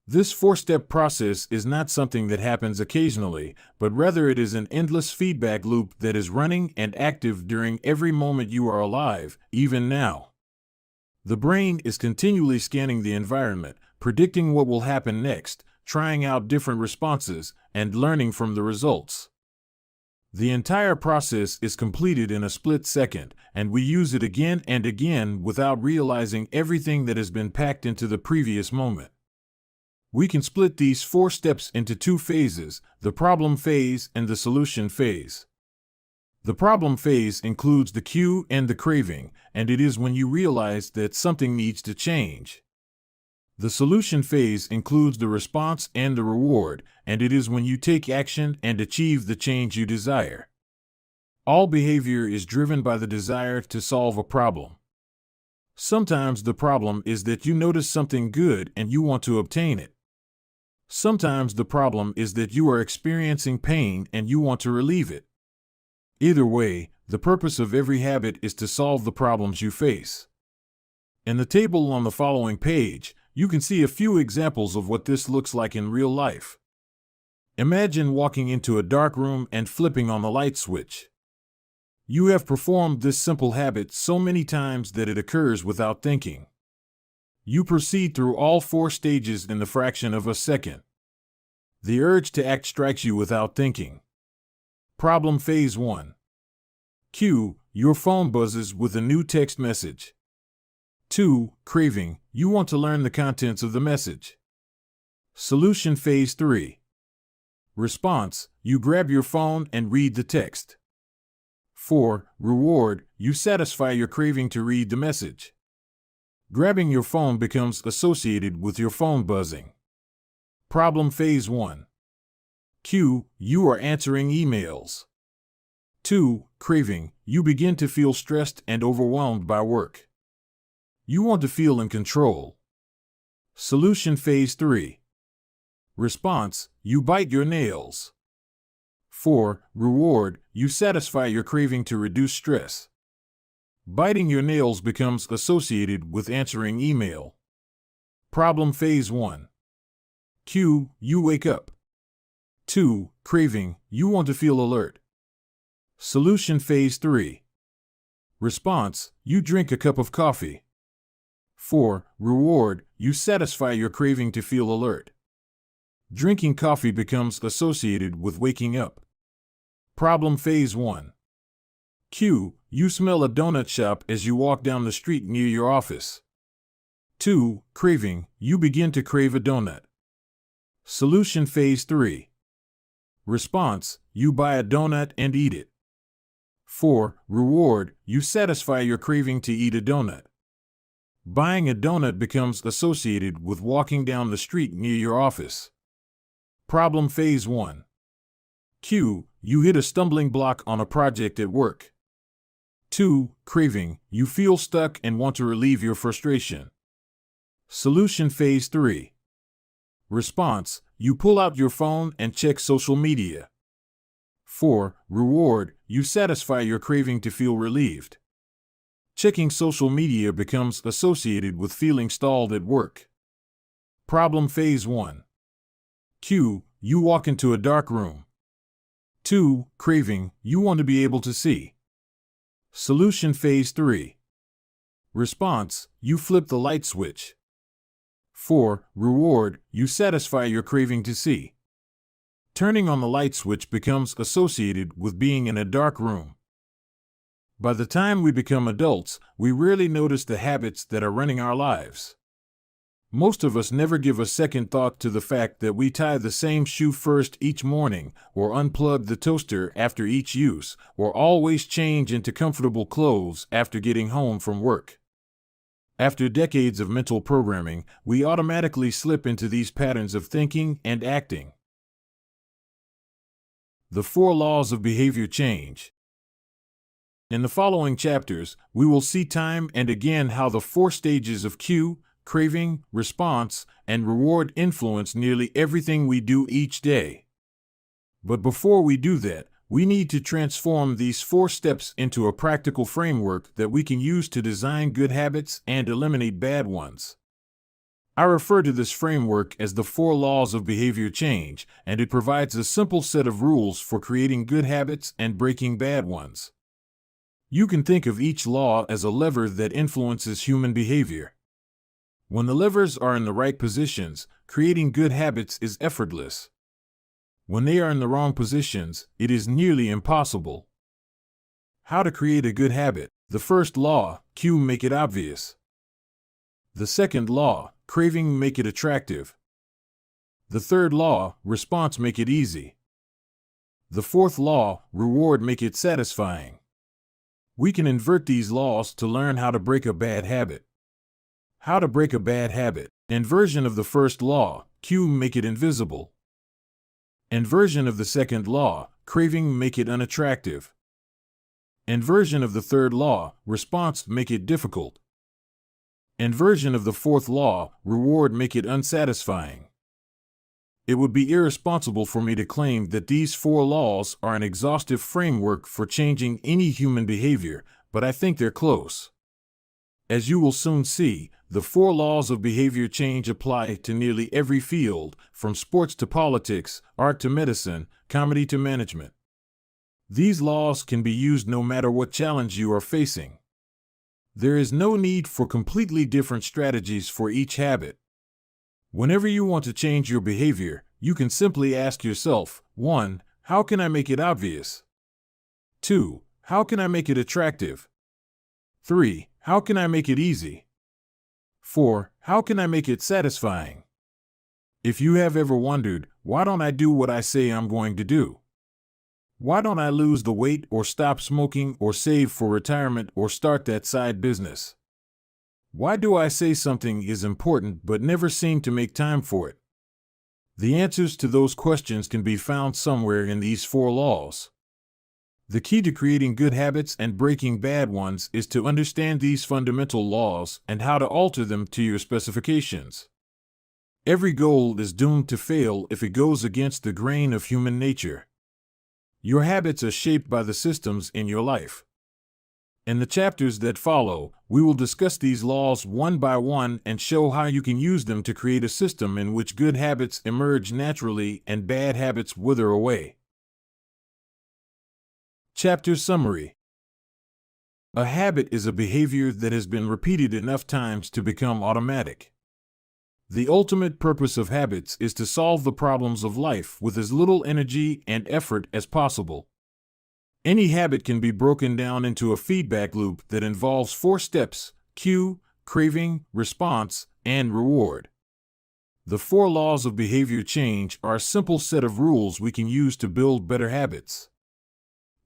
This 4-step process is not something that happens occasionally, but rather it is an endless feedback loop that is running and active during every moment you are alive, even now. The brain is continually scanning the environment, predicting what will happen next, trying out different responses, and learning from the results. The entire process is completed in a split second, and we use it again and again without realizing everything that has been packed into the previous moment. We can split these 4 steps into 2 phases: the problem phase and the solution phase. The problem phase includes the cue and the craving, and it is when you realize that something needs to change. The solution phase includes the response and the reward, and it is when you take action and achieve the change you desire. All behavior is driven by the desire to solve a problem. Sometimes the problem is that you notice something good and you want to obtain it. Sometimes the problem is that you are experiencing pain and you want to relieve it. Either way, the purpose of every habit is to solve the problems you face. In the table on the following page, you can see a few examples of what this looks like in real life. Imagine walking into a dark room and flipping on the light switch. You have performed this simple habit so many times that it occurs without thinking. You proceed through all 4 stages in the fraction of a second. The urge to act strikes you without thinking. Problem phase 1. Cue, your phone buzzes with a new text message. 2. Craving, you want to learn the contents of the message. Solution phase 3. Response, you grab your phone and read the text. 4. Reward, you satisfy your craving to read the message. Grabbing your phone becomes associated with your phone buzzing. Problem phase 1. Cue, you are answering emails. 2. Craving, you begin to feel stressed and overwhelmed by work. You want to feel in control. Solution phase 3. Response, you bite your nails. 4. Reward, you satisfy your craving to reduce stress. Biting your nails becomes associated with answering email. Problem phase 1. Cue, you wake up. 2. Craving, you want to feel alert. Solution phase 3. Response, you drink a cup of coffee. 4. Reward, you satisfy your craving to feel alert. Drinking coffee becomes associated with waking up. Problem phase 1. Cue, you smell a donut shop as you walk down the street near your office. 2. Craving, you begin to crave a donut. Solution phase 3. Response, you buy a donut and eat it. 4. Reward, you satisfy your craving to eat a donut. Buying a donut becomes associated with walking down the street near your office. Problem phase 1. Cue, you hit a stumbling block on a project at work. 2. Craving, you feel stuck and want to relieve your frustration. Solution phase 3. Response, you pull out your phone and check social media. 4. Reward, you satisfy your craving to feel relieved. Checking social media becomes associated with feeling stalled at work. Problem phase 1. Cue, you walk into a dark room. 2. Craving, you want to be able to see. Solution phase 3. Response, you flip the light switch. 4. Reward, you satisfy your craving to see. Turning on the light switch becomes associated with being in a dark room. By the time we become adults, we rarely notice the habits that are running our lives. Most of us never give a second thought to the fact that we tie the same shoe first each morning, or unplug the toaster after each use, or always change into comfortable clothes after getting home from work. After decades of mental programming, we automatically slip into these patterns of thinking and acting. The 4 laws of behavior change. In the following chapters, we will see time and again how the 4 stages of cue, craving, response, and reward influence nearly everything we do each day. But before we do that, we need to transform these 4 steps into a practical framework that we can use to design good habits and eliminate bad ones. I refer to this framework as the 4 laws of behavior change, and it provides a simple set of rules for creating good habits and breaking bad ones. You can think of each law as a lever that influences human behavior. When the levers are in the right positions, creating good habits is effortless. When they are in the wrong positions, it is nearly impossible. How to create a good habit. The first law, cue, make it obvious. The second law, craving, make it attractive. The third law, response, make it easy. The fourth law, reward, make it satisfying. We can invert these laws to learn how to break a bad habit. How to break a bad habit. Inversion of the first law, cue, make it invisible. Inversion of the second law, craving, make it unattractive. Inversion of the third law, response, make it difficult. Inversion of the fourth law, reward, make it unsatisfying. It would be irresponsible for me to claim that these 4 laws are an exhaustive framework for changing any human behavior, but I think they're close. As you will soon see, the 4 laws of behavior change apply to nearly every field, from sports to politics, art to medicine, comedy to management. These laws can be used no matter what challenge you are facing. There is no need for completely different strategies for each habit. Whenever you want to change your behavior, you can simply ask yourself, 1. How can I make it obvious? 2. How can I make it attractive? 3. How can I make it easy? 4. How can I make it satisfying? If you have ever wondered, why don't I do what I say I'm going to do? Why don't I lose the weight or stop smoking or save for retirement or start that side business? Why do I say something is important but never seem to make time for it? The answers to those questions can be found somewhere in these 4 laws. The key to creating good habits and breaking bad ones is to understand these fundamental laws and how to alter them to your specifications. Every goal is doomed to fail if it goes against the grain of human nature. Your habits are shaped by the systems in your life. In the chapters that follow, we will discuss these laws one by one and show how you can use them to create a system in which good habits emerge naturally and bad habits wither away. Chapter Summary. A habit is a behavior that has been repeated enough times to become automatic. The ultimate purpose of habits is to solve the problems of life with as little energy and effort as possible. Any habit can be broken down into a feedback loop that involves 4 steps: cue, craving, response, and reward. The 4 laws of behavior change are a simple set of rules we can use to build better habits.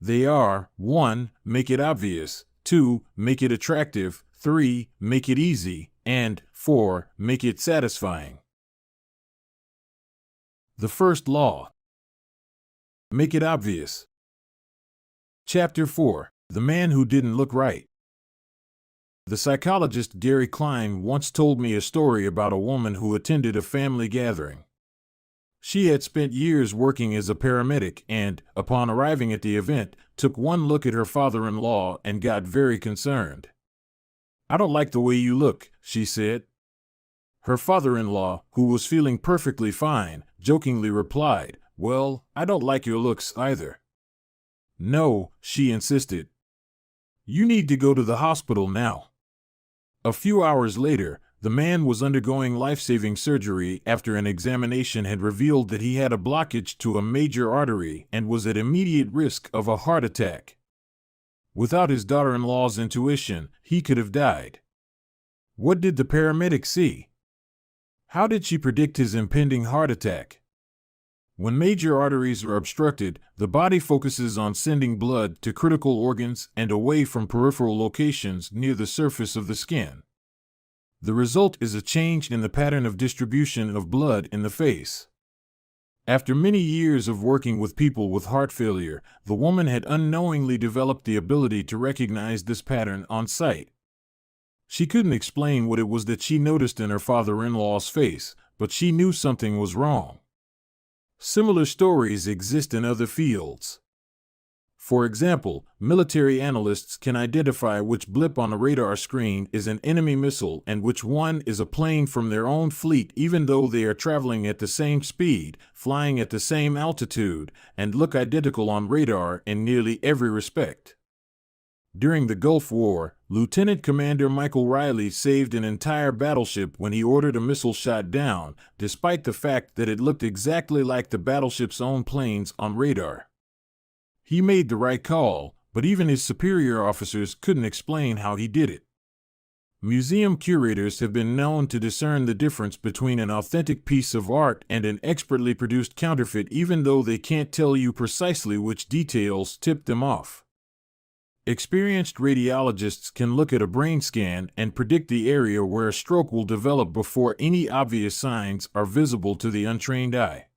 They are: 1. Make it obvious. 2. Make it attractive. 3. Make it easy. And 4. Make it satisfying. The first law. Make it obvious. Chapter 4. The Man Who Didn't Look Right. The psychologist Gary Klein once told me a story about a woman who attended a family gathering. She had spent years working as a paramedic and, upon arriving at the event, took one look at her father-in-law and got very concerned. "I don't like the way you look," she said. Her father-in-law, who was feeling perfectly fine, jokingly replied, "Well, I don't like your looks either." "No," she insisted. "You need to go to the hospital now." A few hours later, the man was undergoing life-saving surgery after an examination had revealed that he had a blockage to a major artery and was at immediate risk of a heart attack. Without his daughter-in-law's intuition, he could have died. What did the paramedic see? How did she predict his impending heart attack? When major arteries are obstructed, the body focuses on sending blood to critical organs and away from peripheral locations near the surface of the skin. The result is a change in the pattern of distribution of blood in the face. After many years of working with people with heart failure, the woman had unknowingly developed the ability to recognize this pattern on sight. She couldn't explain what it was that she noticed in her father-in-law's face, but she knew something was wrong. Similar stories exist in other fields. For example, military analysts can identify which blip on a radar screen is an enemy missile and which one is a plane from their own fleet, even though they are traveling at the same speed, flying at the same altitude, and look identical on radar in nearly every respect. During the Gulf War, Lieutenant Commander Michael Riley saved an entire battleship when he ordered a missile shot down, despite the fact that it looked exactly like the battleship's own planes on radar. He made the right call, but even his superior officers couldn't explain how he did it. Museum curators have been known to discern the difference between an authentic piece of art and an expertly produced counterfeit, even though they can't tell you precisely which details tipped them off. Experienced radiologists can look at a brain scan and predict the area where a stroke will develop before any obvious signs are visible to the untrained eye.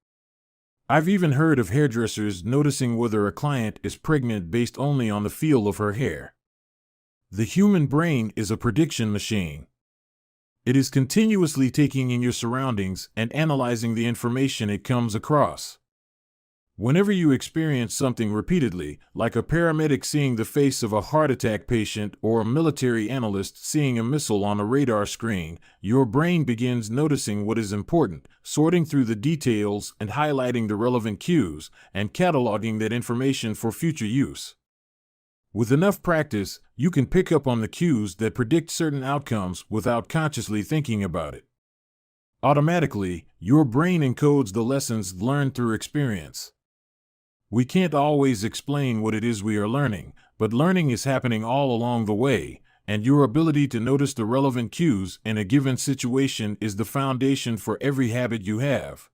I've even heard of hairdressers noticing whether a client is pregnant based only on the feel of her hair. The human brain is a prediction machine. It is continuously taking in your surroundings and analyzing the information it comes across. Whenever you experience something repeatedly, like a paramedic seeing the face of a heart attack patient or a military analyst seeing a missile on a radar screen, your brain begins noticing what is important, sorting through the details and highlighting the relevant cues, and cataloging that information for future use. With enough practice, you can pick up on the cues that predict certain outcomes without consciously thinking about it. Automatically, your brain encodes the lessons learned through experience. We can't always explain what it is we are learning, but learning is happening all along the way, and your ability to notice the relevant cues in a given situation is the foundation for every habit you have.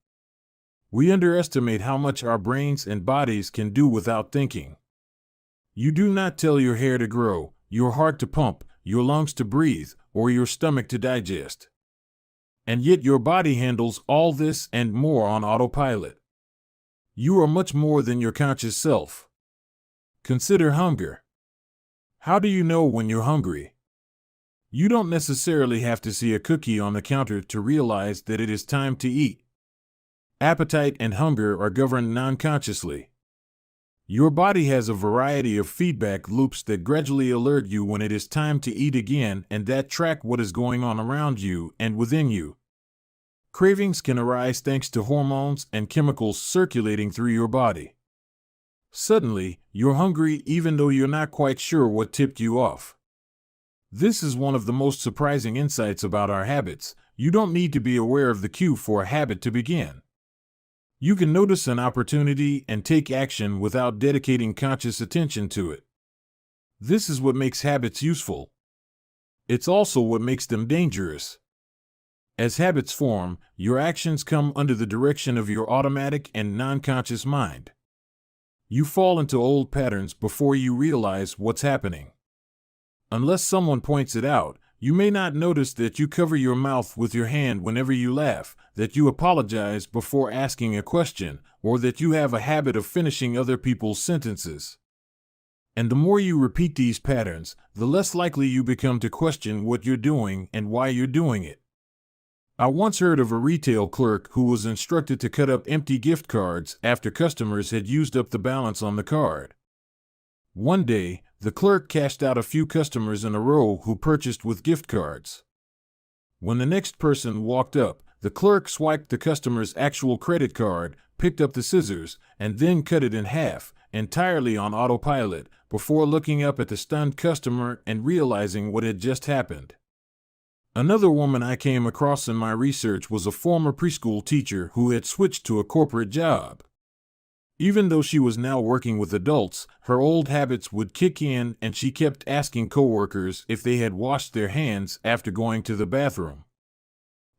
We underestimate how much our brains and bodies can do without thinking. You do not tell your hair to grow, your heart to pump, your lungs to breathe, or your stomach to digest. And yet your body handles all this and more on autopilot. You are much more than your conscious self. Consider hunger. How do you know when you're hungry? You don't necessarily have to see a cookie on the counter to realize that it is time to eat. Appetite and hunger are governed non-consciously. Your body has a variety of feedback loops that gradually alert you when it is time to eat again and that track what is going on around you and within you. Cravings can arise thanks to hormones and chemicals circulating through your body. Suddenly, you're hungry even though you're not quite sure what tipped you off. This is one of the most surprising insights about our habits. You don't need to be aware of the cue for a habit to begin. You can notice an opportunity and take action without dedicating conscious attention to it. This is what makes habits useful. It's also what makes them dangerous. As habits form, your actions come under the direction of your automatic and non-conscious mind. You fall into old patterns before you realize what's happening. Unless someone points it out, you may not notice that you cover your mouth with your hand whenever you laugh, that you apologize before asking a question, or that you have a habit of finishing other people's sentences. And the more you repeat these patterns, the less likely you become to question what you're doing and why you're doing it. I once heard of a retail clerk who was instructed to cut up empty gift cards after customers had used up the balance on the card. One day, the clerk cashed out a few customers in a row who purchased with gift cards. When the next person walked up, the clerk swiped the customer's actual credit card, picked up the scissors, and then cut it in half, entirely on autopilot, before looking up at the stunned customer and realizing what had just happened. Another woman I came across in my research was a former preschool teacher who had switched to a corporate job. Even though she was now working with adults, her old habits would kick in and she kept asking coworkers if they had washed their hands after going to the bathroom.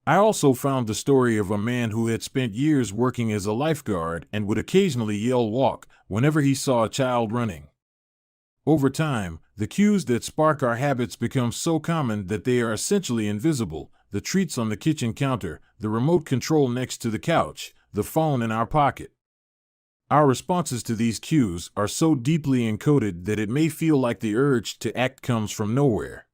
I also found the story of a man who had spent years working as a lifeguard and would occasionally yell "walk" whenever he saw a child running. Over time, the cues that spark our habits become so common that they are essentially invisible: the treats on the kitchen counter, the remote control next to the couch, the phone in our pocket. Our responses to these cues are so deeply encoded that it may feel like the urge to act comes from nowhere.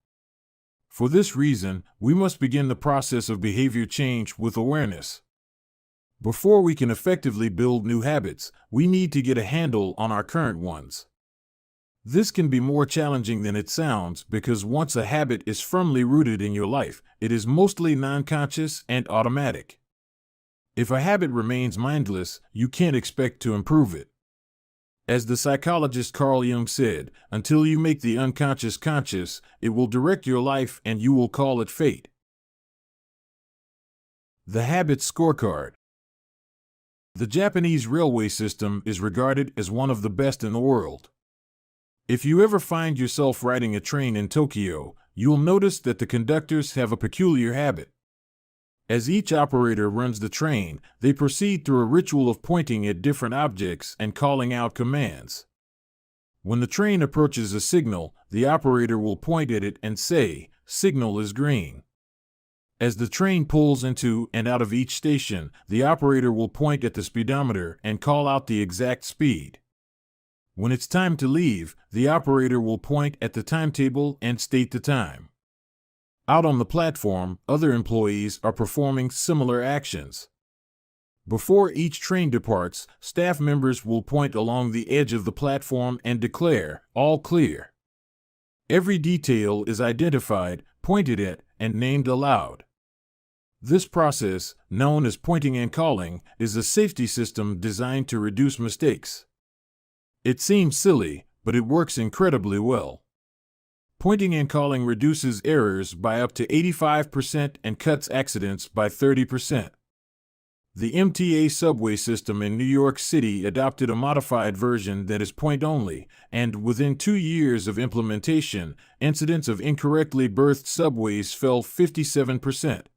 For this reason, we must begin the process of behavior change with awareness. Before we can effectively build new habits, we need to get a handle on our current ones. This can be more challenging than it sounds because once a habit is firmly rooted in your life, it is mostly non-conscious and automatic. If a habit remains mindless, you can't expect to improve it. As the psychologist Carl Jung said, until you make the unconscious conscious, it will direct your life and you will call it fate. The Habit Scorecard. The Japanese railway system is regarded as one of the best in the world. If you ever find yourself riding a train in Tokyo, you'll notice that the conductors have a peculiar habit. As each operator runs the train, they proceed through a ritual of pointing at different objects and calling out commands. When the train approaches a signal, the operator will point at it and say, "Signal is green." As the train pulls into and out of each station, the operator will point at the speedometer and call out the exact speed. When it's time to leave, the operator will point at the timetable and state the time. Out on the platform, other employees are performing similar actions. Before each train departs, staff members will point along the edge of the platform and declare, "All clear." Every detail is identified, pointed at, and named aloud. This process, known as pointing and calling, is a safety system designed to reduce mistakes. It seems silly, but it works incredibly well. Pointing and calling reduces errors by up to 85% and cuts accidents by 30%. The MTA subway system in New York City adopted a modified version that is point-only, and within 2 years of implementation, incidents of incorrectly berthed subways fell 57%.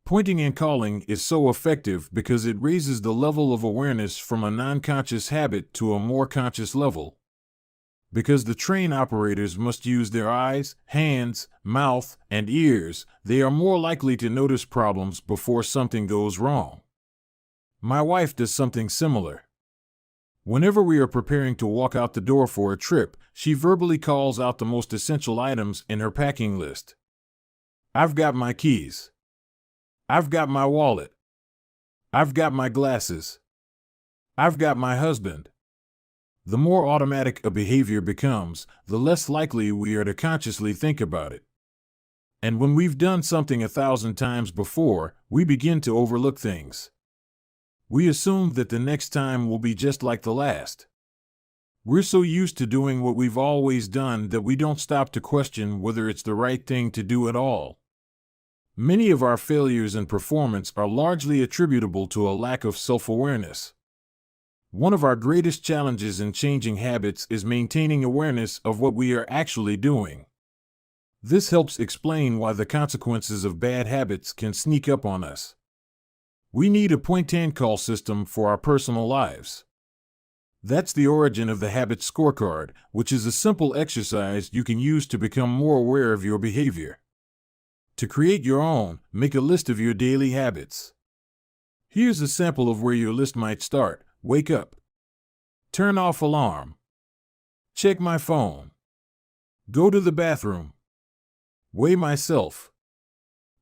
Pointing and calling is so effective because it raises the level of awareness from a non-conscious habit to a more conscious level. Because the train operators must use their eyes, hands, mouth, and ears, they are more likely to notice problems before something goes wrong. My wife does something similar. Whenever we are preparing to walk out the door for a trip, she verbally calls out the most essential items in her packing list. "I've got my keys. I've got my wallet. I've got my glasses. I've got my husband." The more automatic a behavior becomes, the less likely we are to consciously think about it. And when we've done something 1,000 times before, we begin to overlook things. We assume that the next time will be just like the last. We're so used to doing what we've always done that we don't stop to question whether it's the right thing to do at all. Many of our failures in performance are largely attributable to a lack of self-awareness. One of our greatest challenges in changing habits is maintaining awareness of what we are actually doing. This helps explain why the consequences of bad habits can sneak up on us. We need a point-and-call system for our personal lives. That's the origin of the Habit Scorecard, which is a simple exercise you can use to become more aware of your behavior. To create your own, make a list of your daily habits. Here's a sample of where your list might start. Wake up. Turn off alarm. Check my phone. Go to the bathroom. Weigh myself.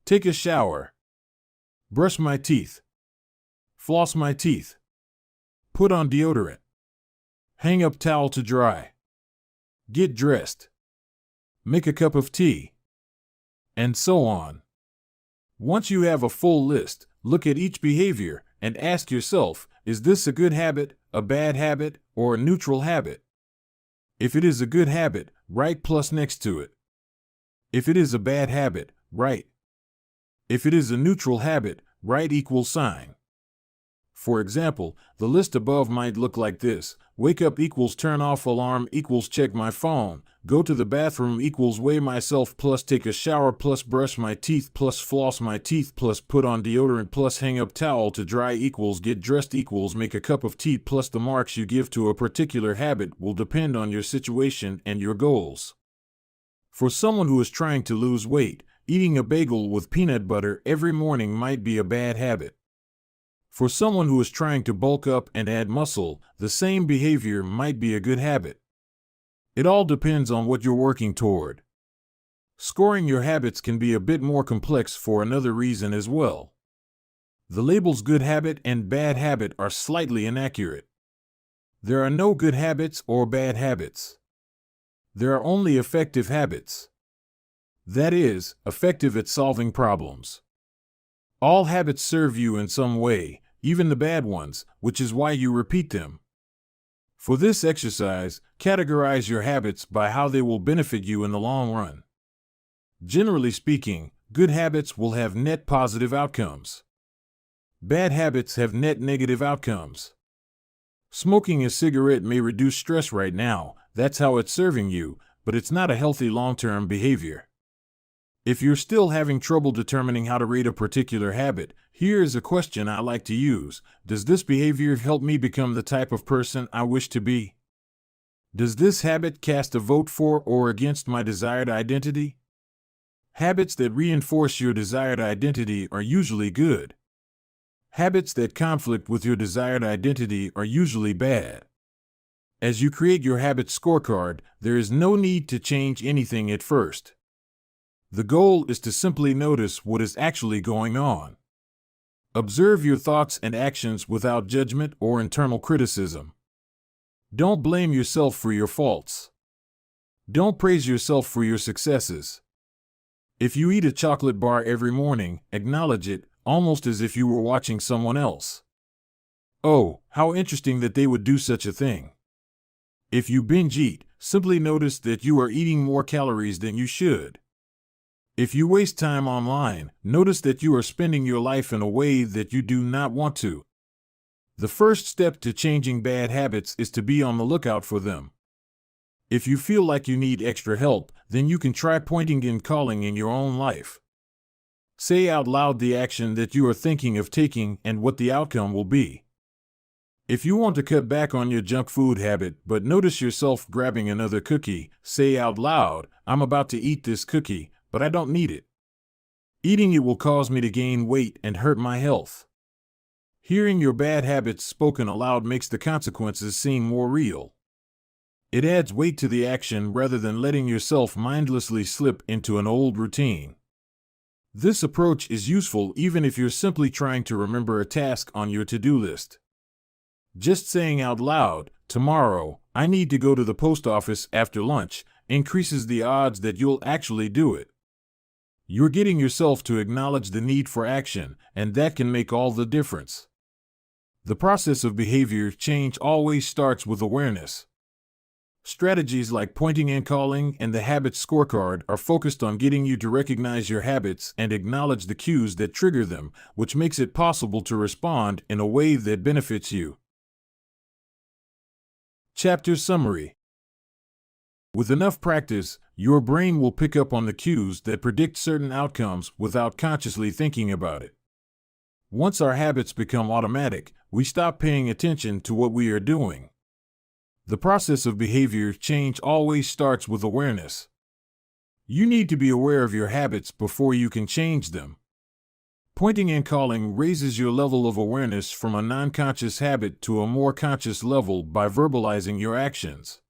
Take a shower. Brush my teeth. Floss my teeth. Put on deodorant. Hang up towel to dry. Get dressed. Make a cup of tea. And so on. Once you have a full list, look at each behavior and ask yourself, is this a good habit, a bad habit, or a neutral habit? If it is a good habit, write plus next to it. If it is a bad habit, write. If it is a neutral habit, write equal sign. For example, the list above might look like this: wake up equals turn off alarm equals check my phone, go to the bathroom equals weigh myself plus take a shower plus brush my teeth plus floss my teeth plus put on deodorant plus hang up towel to dry equals get dressed equals make a cup of tea plus the marks you give to a particular habit will depend on your situation and your goals. For someone who is trying to lose weight, eating a bagel with peanut butter every morning might be a bad habit. For someone who is trying to bulk up and add muscle, the same behavior might be a good habit. It all depends on what you're working toward. Scoring your habits can be a bit more complex for another reason as well. The labels good habit and bad habit are slightly inaccurate. There are no good habits or bad habits. There are only effective habits. That is, effective at solving problems. All habits serve you in some way, even the bad ones, which is why you repeat them. For this exercise, categorize your habits by how they will benefit you in the long run. Generally speaking, good habits will have net positive outcomes. Bad habits have net negative outcomes. Smoking a cigarette may reduce stress right now, that's how it's serving you, but it's not a healthy long-term behavior. If you're still having trouble determining how to rate a particular habit, here is a question I like to use: does this behavior help me become the type of person I wish to be? Does this habit cast a vote for or against my desired identity? Habits that reinforce your desired identity are usually good. Habits that conflict with your desired identity are usually bad. As you create your habit scorecard, there is no need to change anything at first. The goal is to simply notice what is actually going on. Observe your thoughts and actions without judgment or internal criticism. Don't blame yourself for your faults. Don't praise yourself for your successes. If you eat a chocolate bar every morning, acknowledge it, almost as if you were watching someone else. Oh, how interesting that they would do such a thing. If you binge eat, simply notice that you are eating more calories than you should. If you waste time online, notice that you are spending your life in a way that you do not want to. The first step to changing bad habits is to be on the lookout for them. If you feel like you need extra help, then you can try pointing and calling in your own life. Say out loud the action that you are thinking of taking and what the outcome will be. If you want to cut back on your junk food habit but notice yourself grabbing another cookie, say out loud, "I'm about to eat this cookie, but I don't need it. Eating it will cause me to gain weight and hurt my health." Hearing your bad habits spoken aloud makes the consequences seem more real. It adds weight to the action rather than letting yourself mindlessly slip into an old routine. This approach is useful even if you're simply trying to remember a task on your to-do list. Just saying out loud, "Tomorrow, I need to go to the post office after lunch," increases the odds that you'll actually do it. You're getting yourself to acknowledge the need for action, and that can make all the difference. The process of behavior change always starts with awareness. Strategies like pointing and calling and the habit scorecard are focused on getting you to recognize your habits and acknowledge the cues that trigger them, which makes it possible to respond in a way that benefits you. Chapter Summary. With enough practice, your brain will pick up on the cues that predict certain outcomes without consciously thinking about it. Once our habits become automatic, we stop paying attention to what we are doing. The process of behavior change always starts with awareness. You need to be aware of your habits before you can change them. Pointing and calling raises your level of awareness from a non-conscious habit to a more conscious level by verbalizing your actions.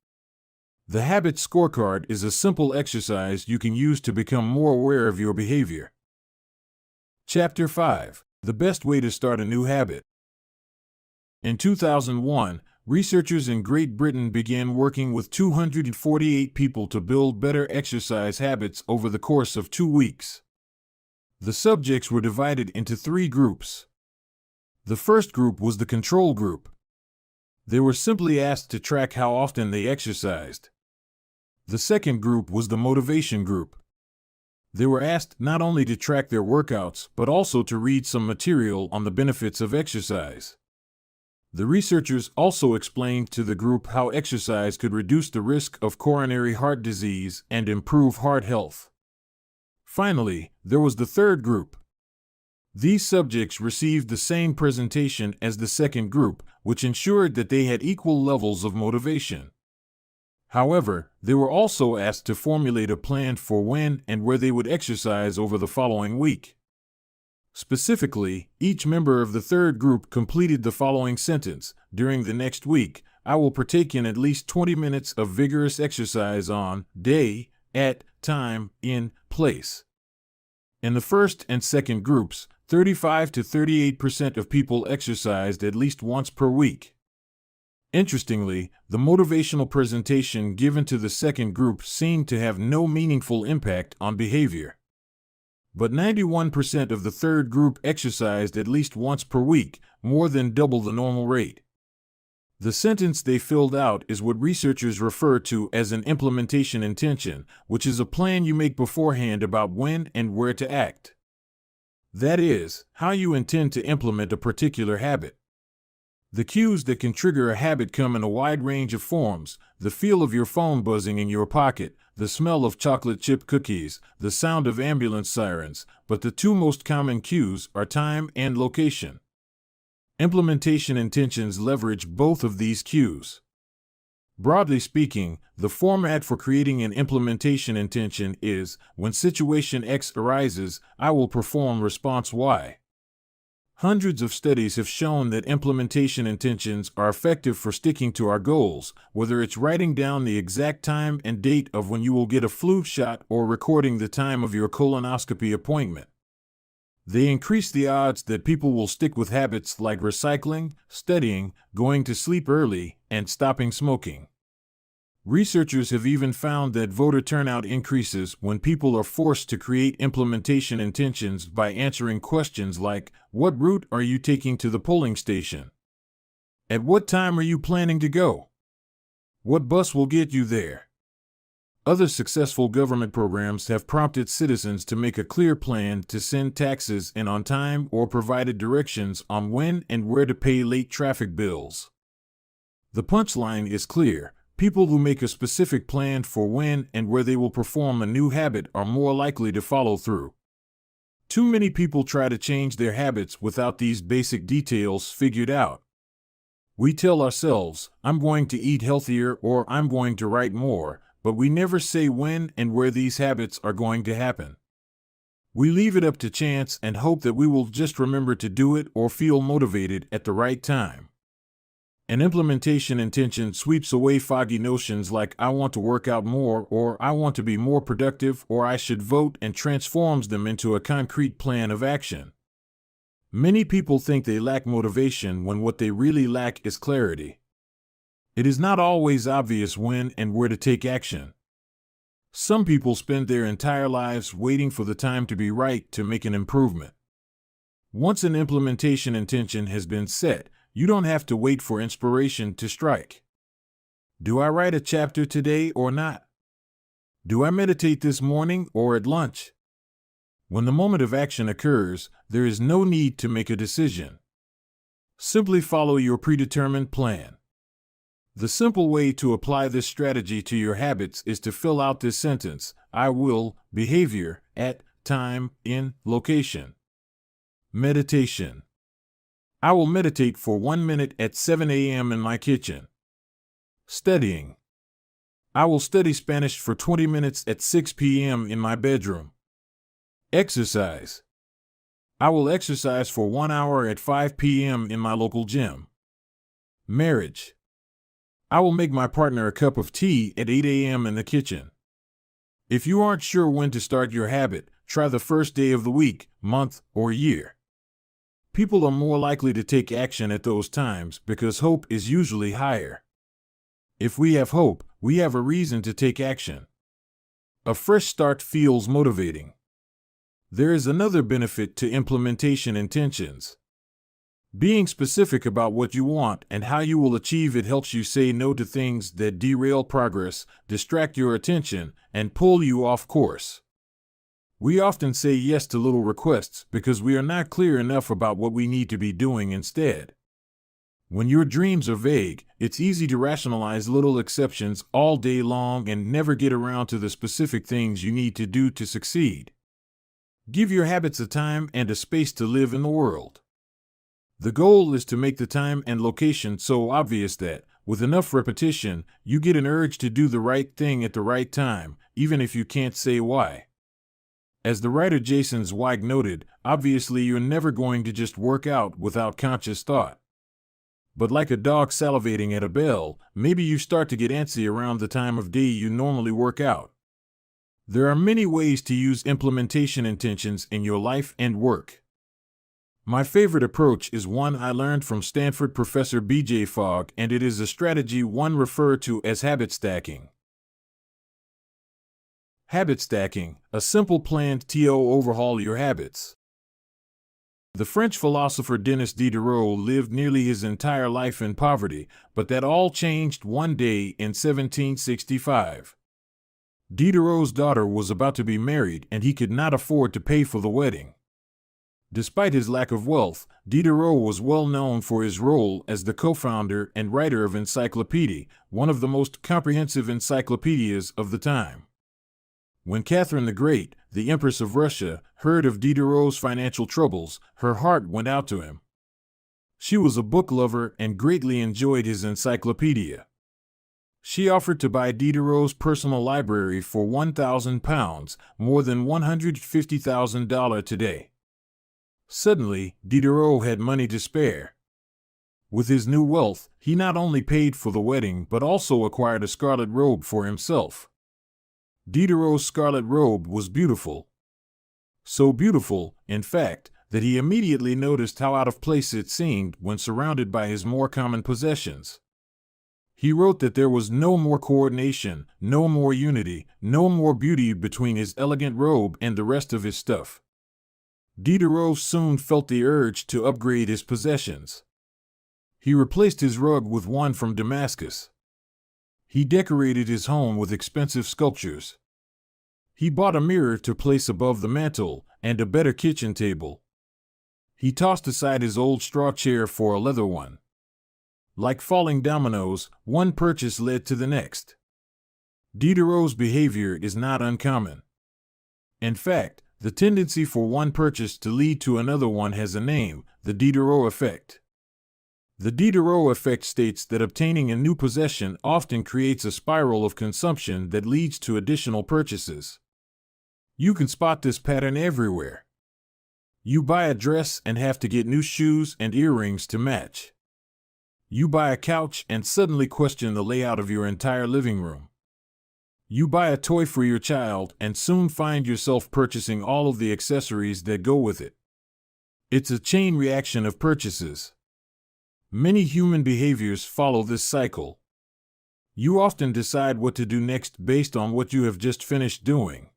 The habit scorecard is a simple exercise you can use to become more aware of your behavior. Chapter 5. The best way to start a new habit. In 2001, researchers in Great Britain began working with 248 people to build better exercise habits over the course of 2 weeks. The subjects were divided into 3 groups. The first group was the control group. They were simply asked to track how often they exercised. The second group was the motivation group. They were asked not only to track their workouts, but also to read some material on the benefits of exercise. The researchers also explained to the group how exercise could reduce the risk of coronary heart disease and improve heart health. Finally, there was the third group. These subjects received the same presentation as the second group, which ensured that they had equal levels of motivation. However, they were also asked to formulate a plan for when and where they would exercise over the following week. Specifically, each member of the third group completed the following sentence: "During the next week, I will partake in at least 20 minutes of vigorous exercise on day, at time, in place." In the first and second groups, 35 to 38% of people exercised at least once per week. Interestingly, the motivational presentation given to the second group seemed to have no meaningful impact on behavior. But 91% of the third group exercised at least once per week, more than double the normal rate. The sentence they filled out is what researchers refer to as an implementation intention, which is a plan you make beforehand about when and where to act. That is, how you intend to implement a particular habit. The cues that can trigger a habit come in a wide range of forms: the feel of your phone buzzing in your pocket, the smell of chocolate chip cookies, the sound of ambulance sirens, but the two most common cues are time and location. Implementation intentions leverage both of these cues. Broadly speaking, the format for creating an implementation intention is: when situation X arises, I will perform response Y. Hundreds of studies have shown that implementation intentions are effective for sticking to our goals, whether it's writing down the exact time and date of when you will get a flu shot or recording the time of your colonoscopy appointment. They increase the odds that people will stick with habits like recycling, studying, going to sleep early, and stopping smoking. Researchers have even found that voter turnout increases when people are forced to create implementation intentions by answering questions like, "What route are you taking to the polling station? At what time are you planning to go? What bus will get you there?" Other successful government programs have prompted citizens to make a clear plan to send taxes in on time or provided directions on when and where to pay late traffic bills. The punchline is clear: people who make a specific plan for when and where they will perform a new habit are more likely to follow through. Too many people try to change their habits without these basic details figured out. We tell ourselves, "I'm going to eat healthier" or "I'm going to write more," but we never say when and where these habits are going to happen. We leave it up to chance and hope that we will just remember to do it or feel motivated at the right time. An implementation intention sweeps away foggy notions like "I want to work out more" or "I want to be more productive" or "I should vote," and transforms them into a concrete plan of action. Many people think they lack motivation when what they really lack is clarity. It is not always obvious when and where to take action. Some people spend their entire lives waiting for the time to be right to make an improvement. Once an implementation intention has been set, you don't have to wait for inspiration to strike. Do I write a chapter today or not? Do I meditate this morning or at lunch? When the moment of action occurs, there is no need to make a decision. Simply follow your predetermined plan. The simple way to apply this strategy to your habits is to fill out this sentence: I will, behavior, at, time, in, location. Meditation. I will meditate for 1 minute at 7 a.m. in my kitchen. Studying. I will study Spanish for 20 minutes at 6 p.m. in my bedroom. Exercise. I will exercise for 1 hour at 5 p.m. in my local gym. Marriage. I will make my partner a cup of tea at 8 a.m. in the kitchen. If you aren't sure when to start your habit, try the first day of the week, month, or year. People are more likely to take action at those times because hope is usually higher. If we have hope, we have a reason to take action. A fresh start feels motivating. There is another benefit to implementation intentions. Being specific about what you want and how you will achieve it helps you say no to things that derail progress, distract your attention, and pull you off course. We often say yes to little requests because we are not clear enough about what we need to be doing instead. When your dreams are vague, it's easy to rationalize little exceptions all day long and never get around to the specific things you need to do to succeed. Give your habits a time and a space to live in the world. The goal is to make the time and location so obvious that, with enough repetition, you get an urge to do the right thing at the right time, even if you can't say why. As the writer Jason Zweig noted, obviously you're never going to just work out without conscious thought. But like a dog salivating at a bell, maybe you start to get antsy around the time of day you normally work out. There are many ways to use implementation intentions in your life and work. My favorite approach is one I learned from Stanford professor B.J. Fogg, and it is a strategy one referred to as habit stacking. Habit stacking, a simple plan to overhaul your habits. The French philosopher Denis Diderot lived nearly his entire life in poverty, but that all changed one day in 1765. Diderot's daughter was about to be married and he could not afford to pay for the wedding. Despite his lack of wealth, Diderot was well known for his role as the co-founder and writer of Encyclopedia, one of the most comprehensive encyclopedias of the time. When Catherine the Great, the Empress of Russia, heard of Diderot's financial troubles, her heart went out to him. She was a book lover and greatly enjoyed his encyclopedia. She offered to buy Diderot's personal library for £1,000, more than $150,000 today. Suddenly, Diderot had money to spare. With his new wealth, he not only paid for the wedding but also acquired a scarlet robe for himself. Diderot's scarlet robe was beautiful. So beautiful, in fact, that he immediately noticed how out of place it seemed when surrounded by his more common possessions. He wrote that there was no more coordination, no more unity, no more beauty between his elegant robe and the rest of his stuff. Diderot soon felt the urge to upgrade his possessions. He replaced his rug with one from Damascus. He decorated his home with expensive sculptures. He bought a mirror to place above the mantel and a better kitchen table. He tossed aside his old straw chair for a leather one. Like falling dominoes, one purchase led to the next. Diderot's behavior is not uncommon. In fact, the tendency for one purchase to lead to another one has a name: the Diderot effect. The Diderot effect states that obtaining a new possession often creates a spiral of consumption that leads to additional purchases. You can spot this pattern everywhere. You buy a dress and have to get new shoes and earrings to match. You buy a couch and suddenly question the layout of your entire living room. You buy a toy for your child and soon find yourself purchasing all of the accessories that go with it. It's a chain reaction of purchases. Many human behaviors follow this cycle. You often decide what to do next based on what you have just finished doing.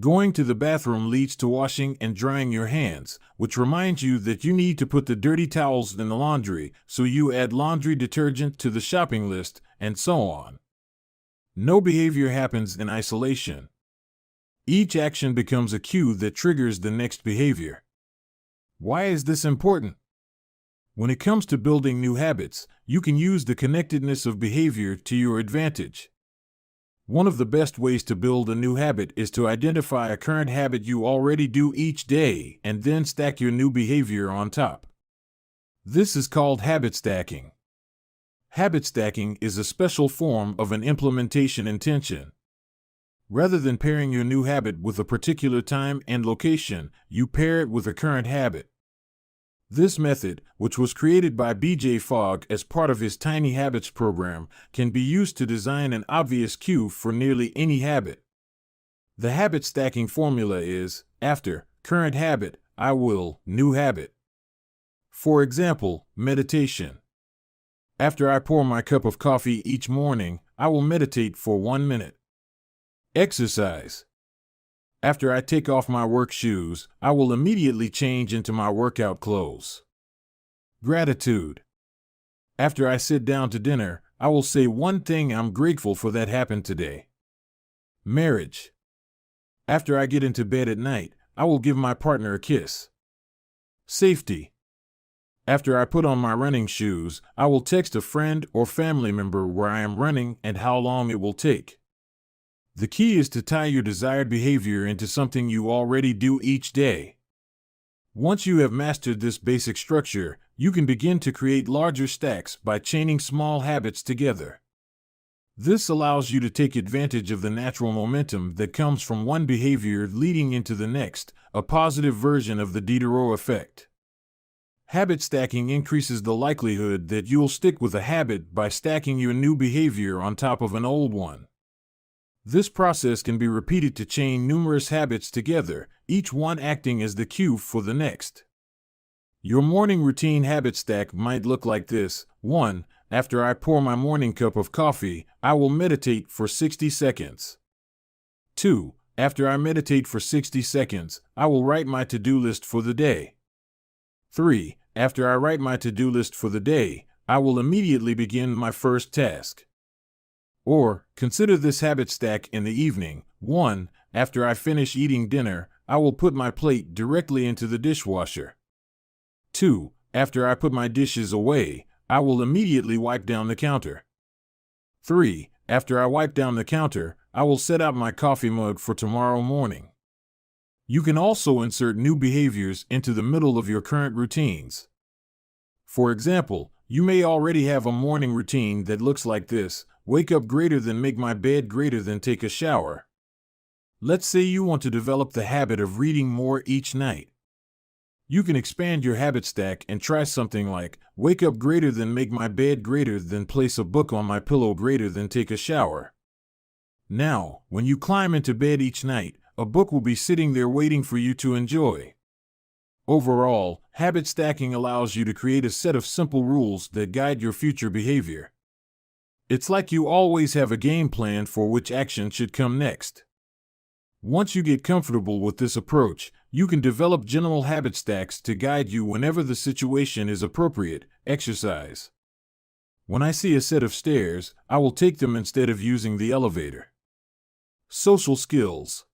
Going to the bathroom leads to washing and drying your hands, which reminds you that you need to put the dirty towels in the laundry, so you add laundry detergent to the shopping list, and so on. No behavior happens in isolation. Each action becomes a cue that triggers the next behavior. Why is this important? When it comes to building new habits, you can use the connectedness of behavior to your advantage. One of the best ways to build a new habit is to identify a current habit you already do each day and then stack your new behavior on top. This is called habit stacking. Habit stacking is a special form of an implementation intention. Rather than pairing your new habit with a particular time and location, you pair it with a current habit. This method, which was created by B.J. Fogg as part of his Tiny Habits program, can be used to design an obvious cue for nearly any habit. The habit stacking formula is, after current habit, I will new habit. For example, meditation. After I pour my cup of coffee each morning, I will meditate for 1 minute. Exercise. After I take off my work shoes, I will immediately change into my workout clothes. Gratitude. After I sit down to dinner, I will say one thing I'm grateful for that happened today. Marriage. After I get into bed at night, I will give my partner a kiss. Safety. After I put on my running shoes, I will text a friend or family member where I am running and how long it will take. The key is to tie your desired behavior into something you already do each day. Once you have mastered this basic structure, you can begin to create larger stacks by chaining small habits together. This allows you to take advantage of the natural momentum that comes from one behavior leading into the next, a positive version of the Diderot effect. Habit stacking increases the likelihood that you'll stick with a habit by stacking your new behavior on top of an old one. This process can be repeated to chain numerous habits together, each one acting as the cue for the next. Your morning routine habit stack might look like this. 1. After I pour my morning cup of coffee, I will meditate for 60 seconds. 2. After I meditate for 60 seconds, I will write my to-do list for the day. 3. After I write my to-do list for the day, I will immediately begin my first task. Or, consider this habit stack in the evening. 1. After I finish eating dinner, I will put my plate directly into the dishwasher. 2. After I put my dishes away, I will immediately wipe down the counter. 3. After I wipe down the counter, I will set out my coffee mug for tomorrow morning. You can also insert new behaviors into the middle of your current routines. For example, you may already have a morning routine that looks like this: wake up greater than make my bed greater than take a shower. Let's say you want to develop the habit of reading more each night. You can expand your habit stack and try something like, wake up greater than make my bed greater than place a book on my pillow greater than take a shower. Now, when you climb into bed each night, a book will be sitting there waiting for you to enjoy. Overall, habit stacking allows you to create a set of simple rules that guide your future behavior. It's like you always have a game plan for which action should come next. Once you get comfortable with this approach, you can develop general habit stacks to guide you whenever the situation is appropriate. Exercise. When I see a set of stairs, I will take them instead of using the elevator. Social skills.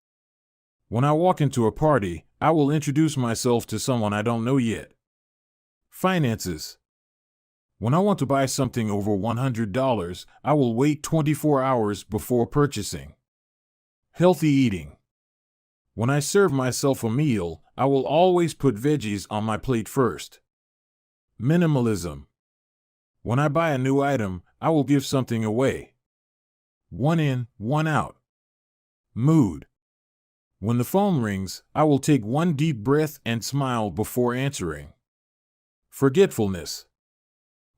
When I walk into a party, I will introduce myself to someone I don't know yet. Finances. When I want to buy something over $100, I will wait 24 hours before purchasing. Healthy eating. When I serve myself a meal, I will always put veggies on my plate first. Minimalism. When I buy a new item, I will give something away. One in, one out. Mood. When the phone rings, I will take one deep breath and smile before answering. Forgetfulness.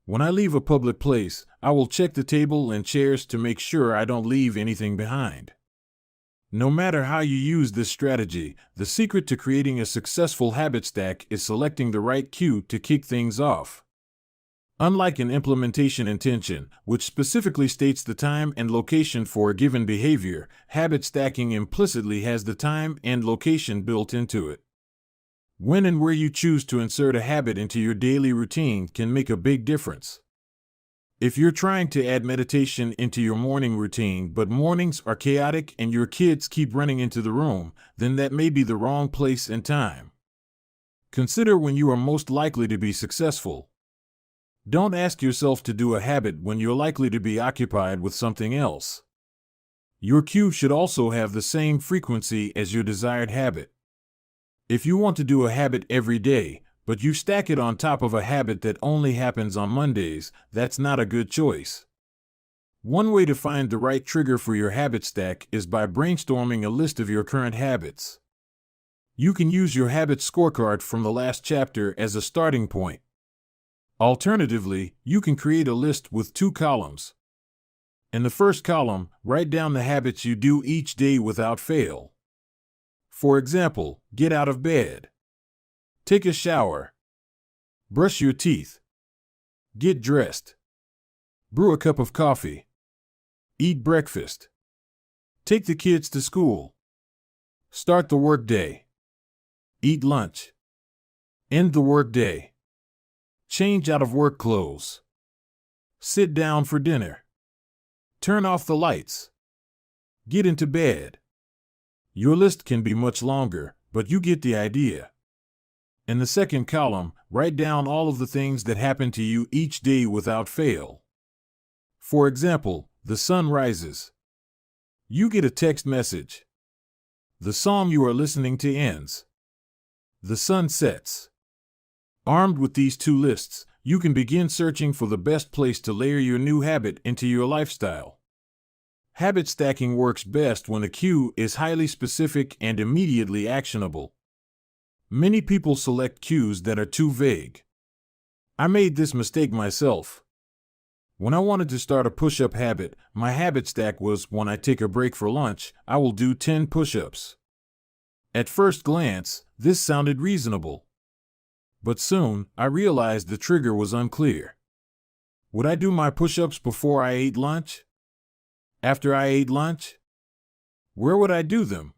When I leave a public place, I will check the table and chairs to make sure I don't leave anything behind. No matter how you use this strategy, the secret to creating a successful habit stack is selecting the right cue to kick things off. Unlike an implementation intention, which specifically states the time and location for a given behavior, habit stacking implicitly has the time and location built into it. When and where you choose to insert a habit into your daily routine can make a big difference. If you're trying to add meditation into your morning routine, but mornings are chaotic and your kids keep running into the room, then that may be the wrong place and time. Consider when you are most likely to be successful. Don't ask yourself to do a habit when you're likely to be occupied with something else. Your cue should also have the same frequency as your desired habit. If you want to do a habit every day, but you stack it on top of a habit that only happens on Mondays, that's not a good choice. One way to find the right trigger for your habit stack is by brainstorming a list of your current habits. You can use your habit scorecard from the last chapter as a starting point. Alternatively, you can create a list with 2 columns. In the first column, write down the habits you do each day without fail. For example, get out of bed. Take a shower. Brush your teeth. Get dressed. Brew a cup of coffee. Eat breakfast. Take the kids to school. Start the workday. Eat lunch. End the workday. Change out of work clothes. Sit down for dinner. Turn off the lights. Get into bed. Your list can be much longer, but you get the idea. In the second column, Write down all of the things that happen to you each day without fail. For example, the sun rises. You get a text message. The song you are listening to ends. The sun sets. Armed with these two lists, you can begin searching for the best place to layer your new habit into your lifestyle. Habit stacking works best when a cue is highly specific and immediately actionable. Many people select cues that are too vague. I made this mistake myself. When I wanted to start a push-up habit, my habit stack was, when I take a break for lunch, I will do 10 push-ups. At first glance, this sounded reasonable. But soon, I realized the trigger was unclear. Would I do my push-ups before I ate lunch? After I ate lunch? Where would I do them?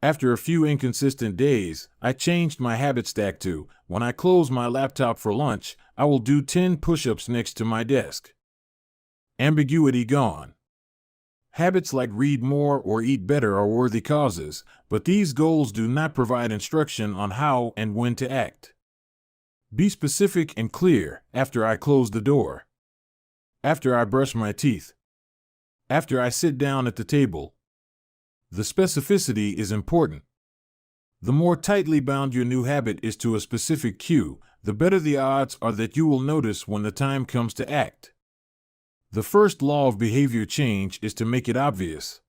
After a few inconsistent days, I changed my habit stack to, when I close my laptop for lunch, I will do 10 push-ups next to my desk. Ambiguity gone. Habits like read more or eat better are worthy causes, but these goals do not provide instruction on how and when to act. Be specific and clear. After I close the door. After I brush my teeth. After I sit down at the table. The specificity is important. The more tightly bound your new habit is to a specific cue, the better the odds are that you will notice when the time comes to act. The first law of behavior change is to make it obvious.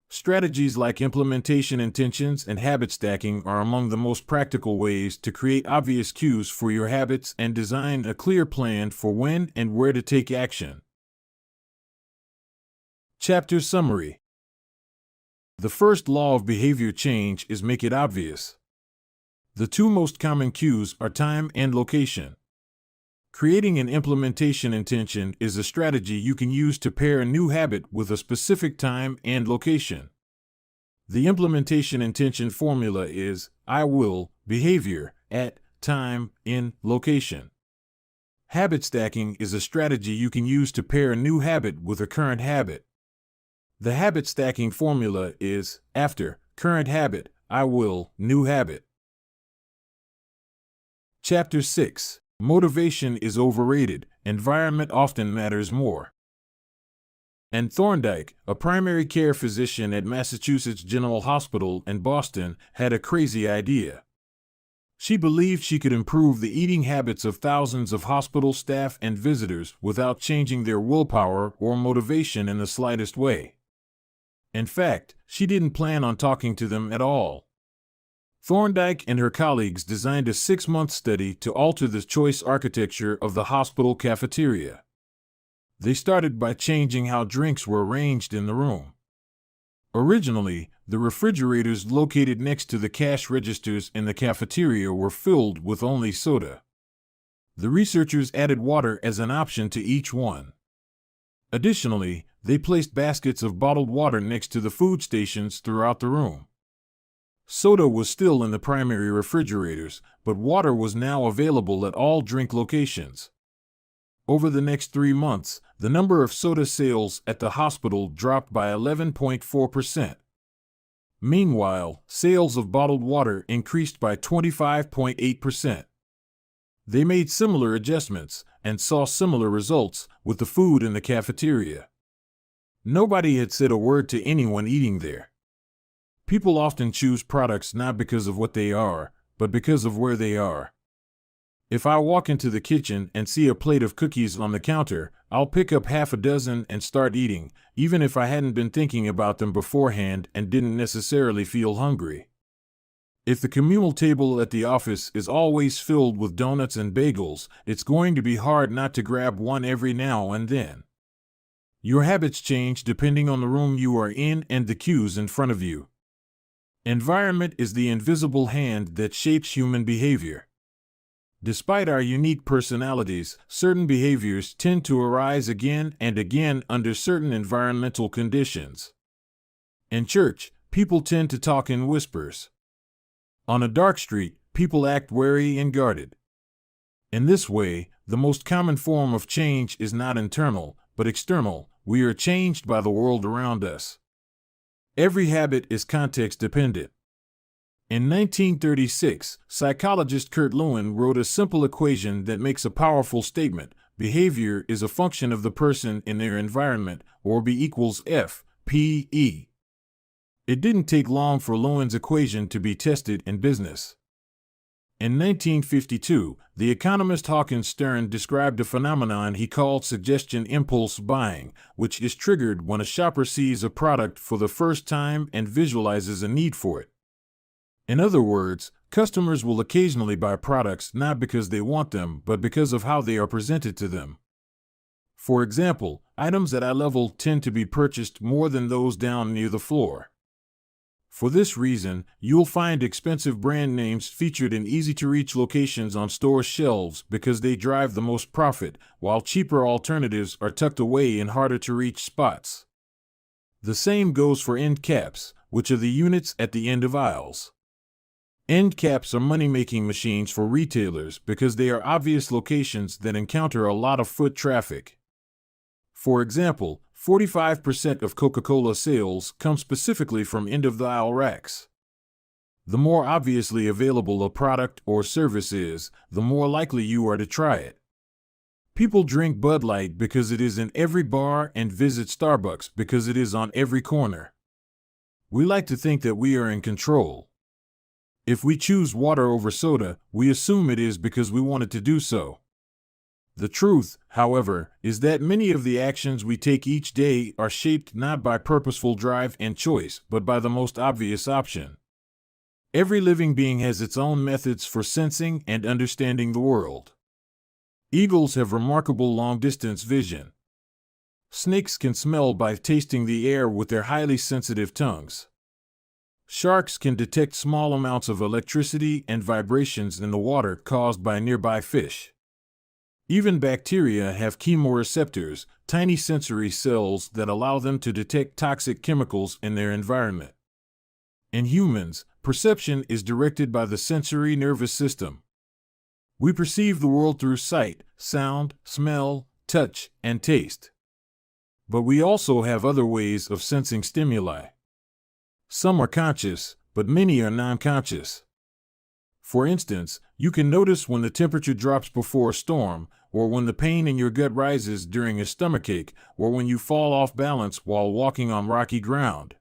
Strategies like implementation intentions and habit stacking are among the most practical ways to create obvious cues for your habits and design a clear plan for when and where to take action. Chapter Summary. The first law of behavior change is make it obvious. The two most common cues are time and location. Creating an implementation intention is a strategy you can use to pair a new habit with a specific time and location. The implementation intention formula is I will, behavior, at, time, in, location. Habit stacking is a strategy you can use to pair a new habit with a current habit. The habit stacking formula is after, current habit, I will, new habit. Chapter 6. Motivation is overrated. Environment often matters more. Anne Thorndike, a primary care physician at Massachusetts General Hospital in Boston, had a crazy idea. She believed she could improve the eating habits of thousands of hospital staff and visitors without changing their willpower or motivation in the slightest way. In fact, she didn't plan on talking to them at all. Thorndike and her colleagues designed a 6-month study to alter the choice architecture of the hospital cafeteria. They started by changing how drinks were arranged in the room. Originally, the refrigerators located next to the cash registers in the cafeteria were filled with only soda. The researchers added water as an option to each one. Additionally, they placed baskets of bottled water next to the food stations throughout the room. Soda was still in the primary refrigerators, but water was now available at all drink locations. Over the next 3 months, the number of soda sales at the hospital dropped by 11.4%. Meanwhile, sales of bottled water increased by 25.8%. They made similar adjustments and saw similar results with the food in the cafeteria. Nobody had said a word to anyone eating there. People often choose products not because of what they are, but because of where they are. If I walk into the kitchen and see a plate of cookies on the counter, I'll pick up half a dozen and start eating, even if I hadn't been thinking about them beforehand and didn't necessarily feel hungry. If the communal table at the office is always filled with donuts and bagels, it's going to be hard not to grab one every now and then. Your habits change depending on the room you are in and the cues in front of you. Environment is the invisible hand that shapes human behavior. Despite our unique personalities, certain behaviors tend to arise again and again under certain environmental conditions. In church, people tend to talk in whispers. On a dark street, people act wary and guarded. In this way, the most common form of change is not internal, but external. We are changed by the world around us. Every habit is context dependent. In 1936, psychologist Kurt Lewin wrote a simple equation that makes a powerful statement. Behavior is a function of the person in their environment, or B equals F, P, E. It didn't take long for Lewin's equation to be tested in business. In 1952, the economist Hawkins Stern described a phenomenon he called suggestion impulse buying, which is triggered when a shopper sees a product for the first time and visualizes a need for it. In other words, customers will occasionally buy products not because they want them, but because of how they are presented to them. For example, items at eye level tend to be purchased more than those down near the floor. For this reason, you'll find expensive brand names featured in easy-to-reach locations on store shelves because they drive the most profit, while cheaper alternatives are tucked away in harder-to-reach spots. The same goes for end caps, which are the units at the end of aisles. End caps are money-making machines for retailers because they are obvious locations that encounter a lot of foot traffic. For example, 45% of Coca-Cola sales come specifically from end-of-the-aisle racks. The more obviously available a product or service is, the more likely you are to try it. People drink Bud Light because it is in every bar and visit Starbucks because it is on every corner. We like to think that we are in control. If we choose water over soda, we assume it is because we wanted to do so. The truth, however, is that many of the actions we take each day are shaped not by purposeful drive and choice, but by the most obvious option. Every living being has its own methods for sensing and understanding the world. Eagles have remarkable long-distance vision. Snakes can smell by tasting the air with their highly sensitive tongues. Sharks can detect small amounts of electricity and vibrations in the water caused by nearby fish. Even bacteria have chemoreceptors, tiny sensory cells that allow them to detect toxic chemicals in their environment. In humans, perception is directed by the sensory nervous system. We perceive the world through sight, sound, smell, touch, and taste. But we also have other ways of sensing stimuli. Some are conscious, but many are non-conscious. For instance, you can notice when the temperature drops before a storm, or when the pain in your gut rises during a stomachache, or when you fall off balance while walking on rocky ground.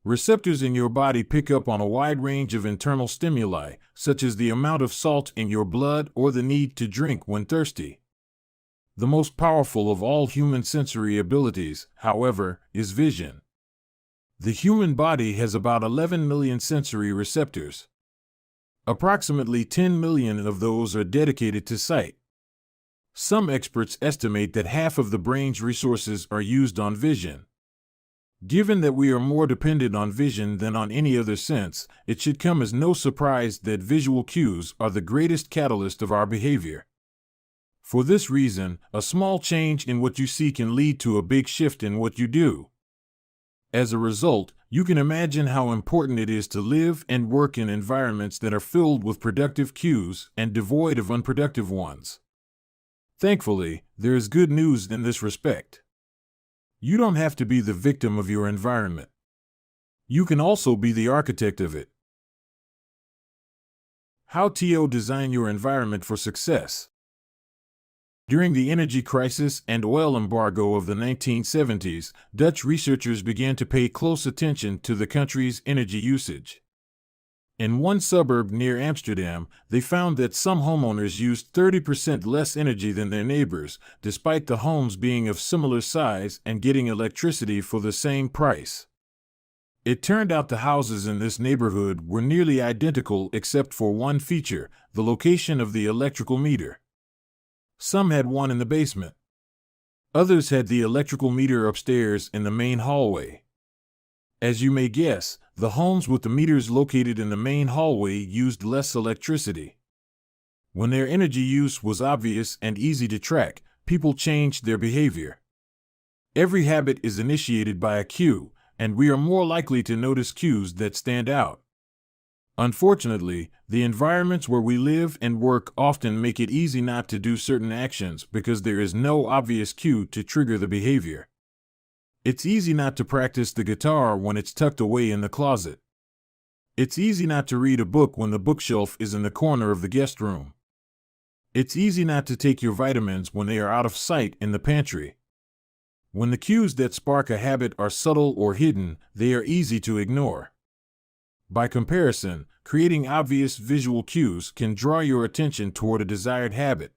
Receptors in your body pick up on a wide range of internal stimuli, such as the amount of salt in your blood or the need to drink when thirsty. The most powerful of all human sensory abilities, however, is vision. The human body has about 11 million sensory receptors. Approximately 10 million of those are dedicated to sight. Some experts estimate that half of the brain's resources are used on vision. Given that we are more dependent on vision than on any other sense, it should come as no surprise that visual cues are the greatest catalyst of our behavior. For this reason, a small change in what you see can lead to a big shift in what you do. As a result, you can imagine how important it is to live and work in environments that are filled with productive cues and devoid of unproductive ones. Thankfully, there is good news in this respect. You don't have to be the victim of your environment. You can also be the architect of it. How to design your environment for success. During the energy crisis and oil embargo of the 1970s, Dutch researchers began to pay close attention to the country's energy usage. In one suburb near Amsterdam, they found that some homeowners used 30% less energy than their neighbors, despite the homes being of similar size and getting electricity for the same price. It turned out the houses in this neighborhood were nearly identical except for one feature, the location of the electrical meter. Some had one in the basement. Others had the electrical meter upstairs in the main hallway. As you may guess, the homes with the meters located in the main hallway used less electricity. When their energy use was obvious and easy to track, people changed their behavior. Every habit is initiated by a cue, and we are more likely to notice cues that stand out. Unfortunately, the environments where we live and work often make it easy not to do certain actions because there is no obvious cue to trigger the behavior. It's easy not to practice the guitar when it's tucked away in the closet. It's easy not to read a book when the bookshelf is in the corner of the guest room. It's easy not to take your vitamins when they are out of sight in the pantry. When the cues that spark a habit are subtle or hidden, they are easy to ignore. By comparison, creating obvious visual cues can draw your attention toward a desired habit.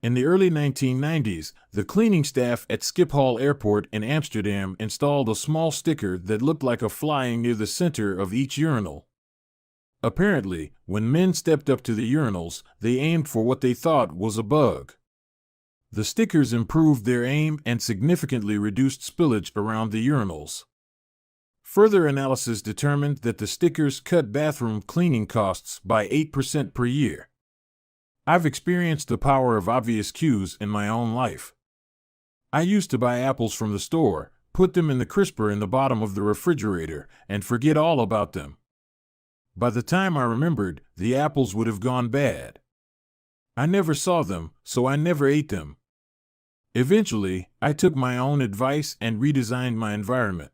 In the early 1990s, the cleaning staff at Schiphol Airport in Amsterdam installed a small sticker that looked like a flying near the center of each urinal. Apparently, when men stepped up to the urinals, they aimed for what they thought was a bug. The stickers improved their aim and significantly reduced spillage around the urinals. Further analysis determined that the stickers cut bathroom cleaning costs by 8% per year. I've experienced the power of obvious cues in my own life. I used to buy apples from the store, put them in the crisper in the bottom of the refrigerator, and forget all about them. By the time I remembered, the apples would have gone bad. I never saw them, so I never ate them. Eventually, I took my own advice and redesigned my environment.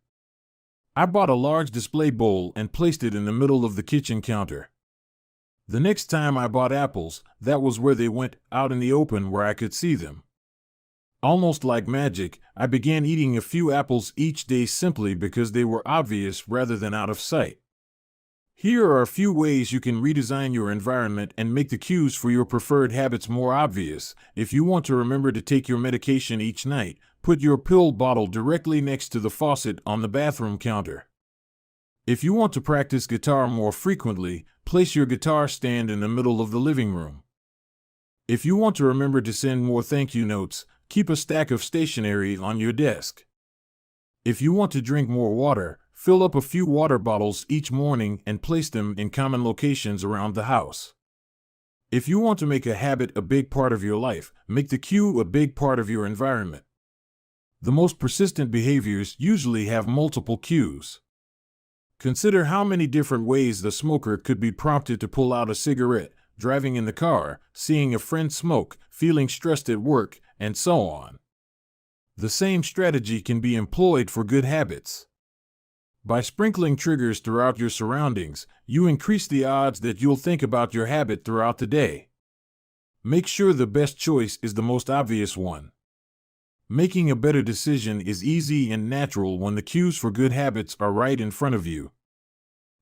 I bought a large display bowl and placed it in the middle of the kitchen counter. The next time I bought apples, that was where they went, out in the open where I could see them. Almost like magic, I began eating a few apples each day simply because they were obvious rather than out of sight. Here are a few ways you can redesign your environment and make the cues for your preferred habits more obvious. If you want to remember to take your medication each night, put your pill bottle directly next to the faucet on the bathroom counter. If you want to practice guitar more frequently, place your guitar stand in the middle of the living room. If you want to remember to send more thank you notes, keep a stack of stationery on your desk. If you want to drink more water, fill up a few water bottles each morning and place them in common locations around the house. If you want to make a habit a big part of your life, make the cue a big part of your environment. The most persistent behaviors usually have multiple cues. Consider how many different ways the smoker could be prompted to pull out a cigarette, driving in the car, seeing a friend smoke, feeling stressed at work, and so on. The same strategy can be employed for good habits. By sprinkling triggers throughout your surroundings, you increase the odds that you'll think about your habit throughout the day. Make sure the best choice is the most obvious one. Making a better decision is easy and natural when the cues for good habits are right in front of you.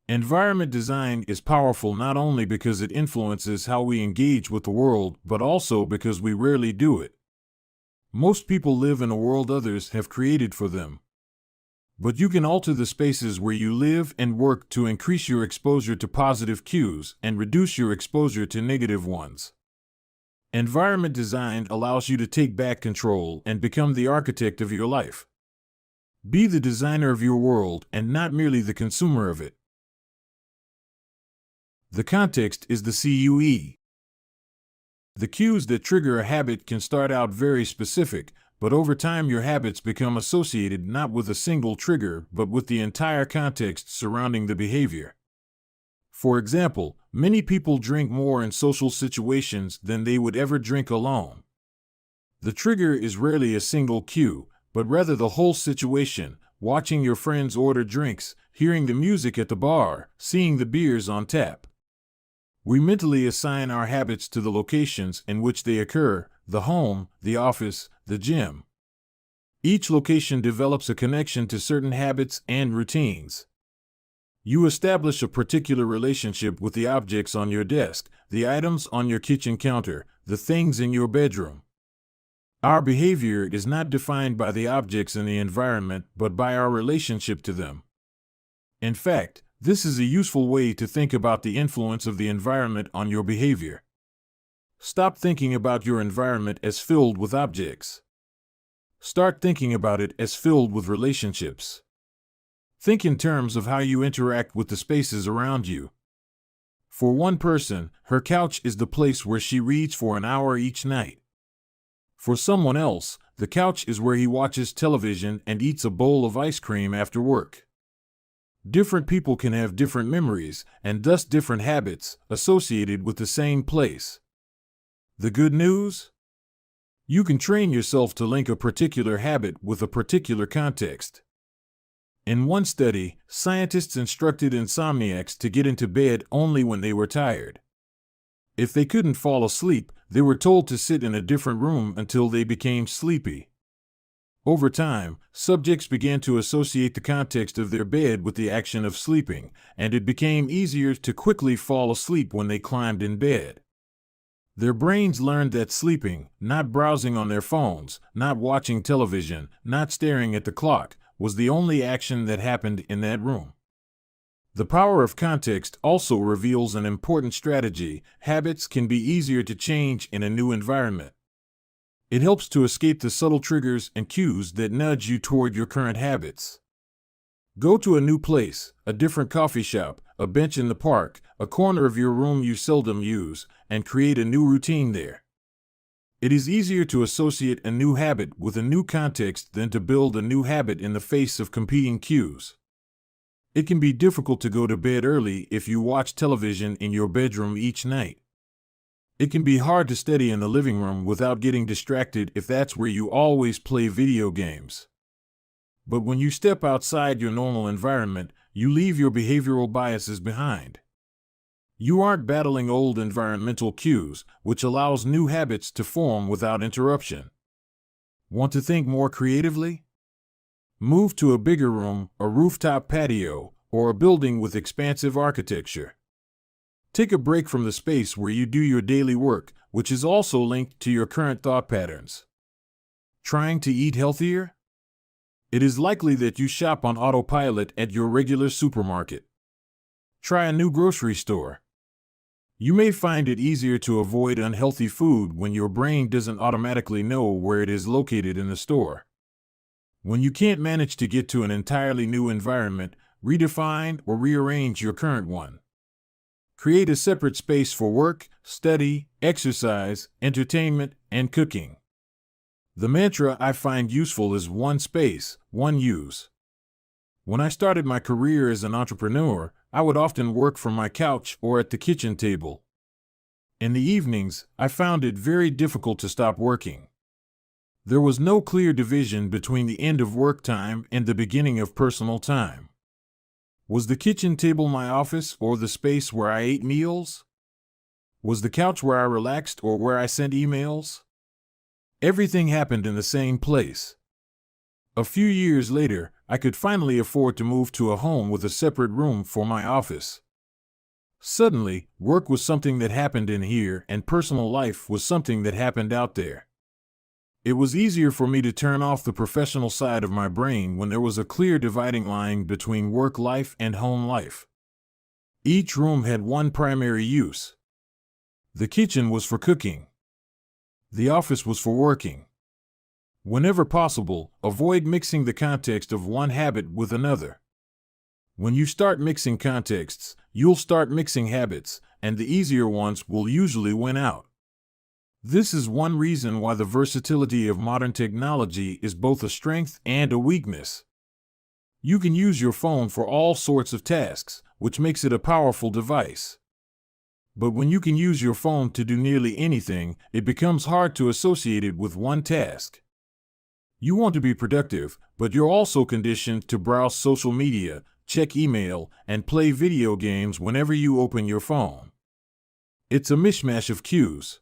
Environment design is powerful not only because it influences how we engage with the world, but also because we rarely do it. Most people live in a world others have created for them. But you can alter the spaces where you live and work to increase your exposure to positive cues and reduce your exposure to negative ones. Environment design allows you to take back control and become the architect of your life. Be the designer of your world and not merely the consumer of it. The context is the CUE. The cues that trigger a habit can start out very specific, but over time your habits become associated not with a single trigger but with the entire context surrounding the behavior. For example, many people drink more in social situations than they would ever drink alone. The trigger is rarely a single cue, but rather the whole situation: watching your friends order drinks, hearing the music at the bar, seeing the beers on tap. We mentally assign our habits to the locations in which they occur: the home, the office, the gym. Each location develops a connection to certain habits and routines. You establish a particular relationship with the objects on your desk, the items on your kitchen counter, the things in your bedroom. Our behavior is not defined by the objects in the environment, but by our relationship to them. In fact, this is a useful way to think about the influence of the environment on your behavior. Stop thinking about your environment as filled with objects. Start thinking about it as filled with relationships. Think in terms of how you interact with the spaces around you. For one person, her couch is the place where she reads for an hour each night. For someone else, the couch is where he watches television and eats a bowl of ice cream after work. Different people can have different memories, and thus different habits, associated with the same place. The good news? You can train yourself to link a particular habit with a particular context. In one study, scientists instructed insomniacs to get into bed only when they were tired. If they couldn't fall asleep, they were told to sit in a different room until they became sleepy. Over time, subjects began to associate the context of their bed with the action of sleeping, and it became easier to quickly fall asleep when they climbed in bed. Their brains learned that sleeping, not browsing on their phones, not watching television, not staring at the clock, was the only action that happened in that room. The power of context also reveals an important strategy. Habits can be easier to change in a new environment. It helps to escape the subtle triggers and cues that nudge you toward your current habits. Go to a new place, a different coffee shop, a bench in the park, a corner of your room you seldom use, and create a new routine there. It is easier to associate a new habit with a new context than to build a new habit in the face of competing cues. It can be difficult to go to bed early if you watch television in your bedroom each night. It can be hard to study in the living room without getting distracted if that's where you always play video games. But when you step outside your normal environment, you leave your behavioral biases behind. You aren't battling old environmental cues, which allows new habits to form without interruption. Want to think more creatively? Move to a bigger room, a rooftop patio, or a building with expansive architecture. Take a break from the space where you do your daily work, which is also linked to your current thought patterns. Trying to eat healthier? It is likely that you shop on autopilot at your regular supermarket. Try a new grocery store. You may find it easier to avoid unhealthy food when your brain doesn't automatically know where it is located in the store. When you can't manage to get to an entirely new environment, redefine or rearrange your current one. Create a separate space for work, study, exercise, entertainment, and cooking. The mantra I find useful is one space, one use. When I started my career as an entrepreneur, I would often work from my couch or at the kitchen table. In the evenings, I found it very difficult to stop working. There was no clear division between the end of work time and the beginning of personal time. Was the kitchen table my office or the space where I ate meals? Was the couch where I relaxed or where I sent emails? Everything happened in the same place. A few years later, I could finally afford to move to a home with a separate room for my office. Suddenly, work was something that happened in here and personal life was something that happened out there. It was easier for me to turn off the professional side of my brain when there was a clear dividing line between work life and home life. Each room had one primary use. The kitchen was for cooking. The office was for working. Whenever possible, avoid mixing the context of one habit with another. When you start mixing contexts, you'll start mixing habits, and the easier ones will usually win out. This is one reason why the versatility of modern technology is both a strength and a weakness. You can use your phone for all sorts of tasks, which makes it a powerful device. But when you can use your phone to do nearly anything, it becomes hard to associate it with one task. You want to be productive, but you're also conditioned to browse social media, check email, and play video games whenever you open your phone. It's a mishmash of cues.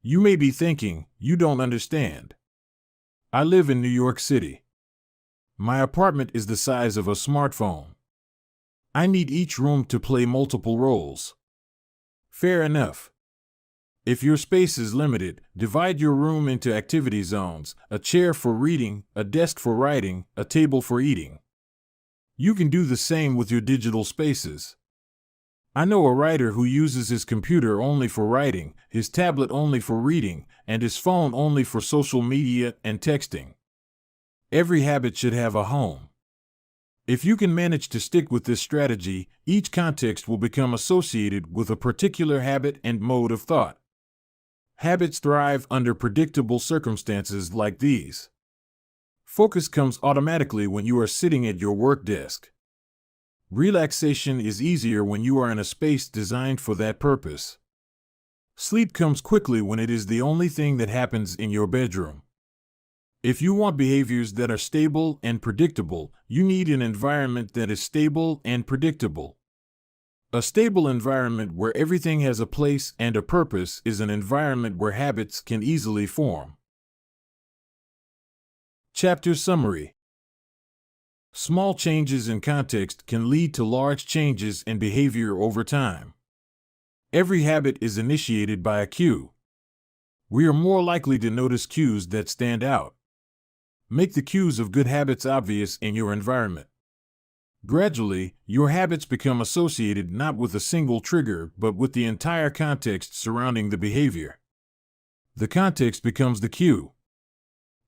You may be thinking, you don't understand. I live in New York City. My apartment is the size of a smartphone. I need each room to play multiple roles. Fair enough. If your space is limited, divide your room into activity zones, a chair for reading, a desk for writing, a table for eating. You can do the same with your digital spaces. I know a writer who uses his computer only for writing, his tablet only for reading, and his phone only for social media and texting. Every habit should have a home. If you can manage to stick with this strategy, each context will become associated with a particular habit and mode of thought. Habits thrive under predictable circumstances like these. Focus comes automatically when you are sitting at your work desk. Relaxation is easier when you are in a space designed for that purpose. Sleep comes quickly when it is the only thing that happens in your bedroom. If you want behaviors that are stable and predictable, you need an environment that is stable and predictable. A stable environment where everything has a place and a purpose is an environment where habits can easily form. Chapter Summary. Small changes in context can lead to large changes in behavior over time. Every habit is initiated by a cue. We are more likely to notice cues that stand out. Make the cues of good habits obvious in your environment. Gradually, your habits become associated not with a single trigger but with the entire context surrounding the behavior. The context becomes the cue.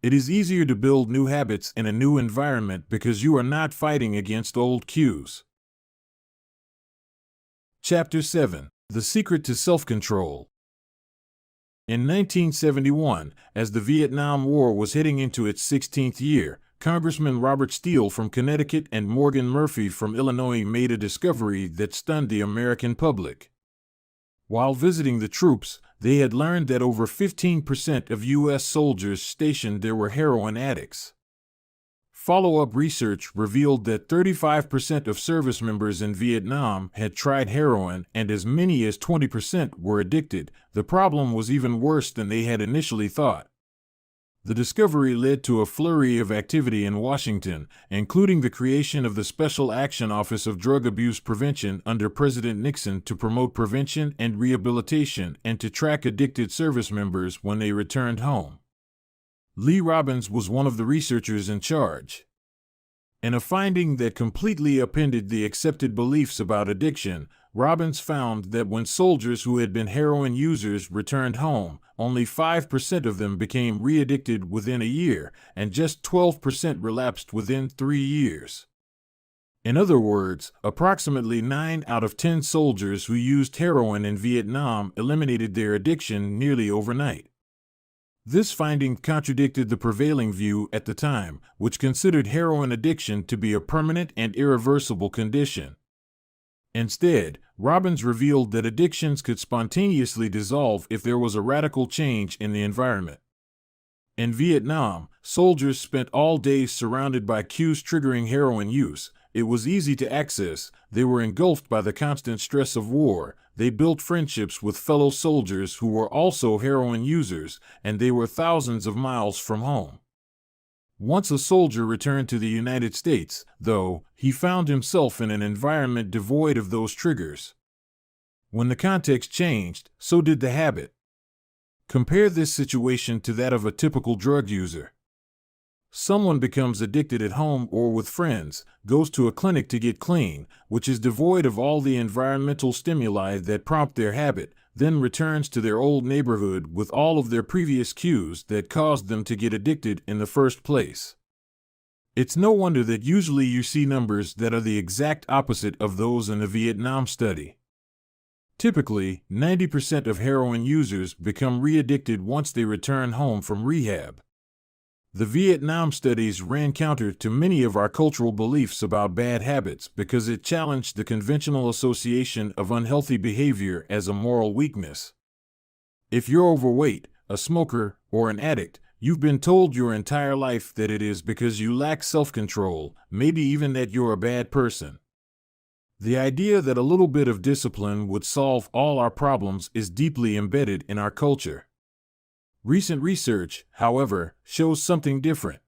It is easier to build new habits in a new environment because you are not fighting against old cues. Chapter 7. The Secret to Self-Control. In 1971, as the Vietnam War was heading into its 16th year, Congressman Robert Steele from Connecticut and Morgan Murphy from Illinois made a discovery that stunned the American public. While visiting the troops, they had learned that over 15% of U.S. soldiers stationed there were heroin addicts. Follow-up research revealed that 35% of service members in Vietnam had tried heroin and as many as 20% were addicted. The problem was even worse than they had initially thought. The discovery led to a flurry of activity in Washington, including the creation of the Special Action Office of Drug Abuse Prevention under President Nixon to promote prevention and rehabilitation and to track addicted service members when they returned home. Lee Robbins was one of the researchers in charge. In a finding that completely upended the accepted beliefs about addiction, Robbins found that when soldiers who had been heroin users returned home, only 5% of them became re-addicted within a year, and just 12% relapsed within 3 years. In other words, approximately 9 out of 10 soldiers who used heroin in Vietnam eliminated their addiction nearly overnight. This finding contradicted the prevailing view at the time, which considered heroin addiction to be a permanent and irreversible condition. Instead, Robbins revealed that addictions could spontaneously dissolve if there was a radical change in the environment. In Vietnam, soldiers spent all day surrounded by cues triggering heroin use. It was easy to access, they were engulfed by the constant stress of war, they built friendships with fellow soldiers who were also heroin users, and they were thousands of miles from home. Once a soldier returned to the United States, though, he found himself in an environment devoid of those triggers. When the context changed, so did the habit. Compare this situation to that of a typical drug user. Someone becomes addicted at home or with friends, goes to a clinic to get clean, which is devoid of all the environmental stimuli that prompt their habit, then returns to their old neighborhood with all of their previous cues that caused them to get addicted in the first place. It's no wonder that usually you see numbers that are the exact opposite of those in the Vietnam study. Typically, 90% of heroin users become re-addicted once they return home from rehab. The Vietnam studies ran counter to many of our cultural beliefs about bad habits because it challenged the conventional association of unhealthy behavior as a moral weakness. If you're overweight, a smoker, or an addict, you've been told your entire life that it is because you lack self-control, maybe even that you're a bad person. The idea that a little bit of discipline would solve all our problems is deeply embedded in our culture. Recent research, however, shows something different.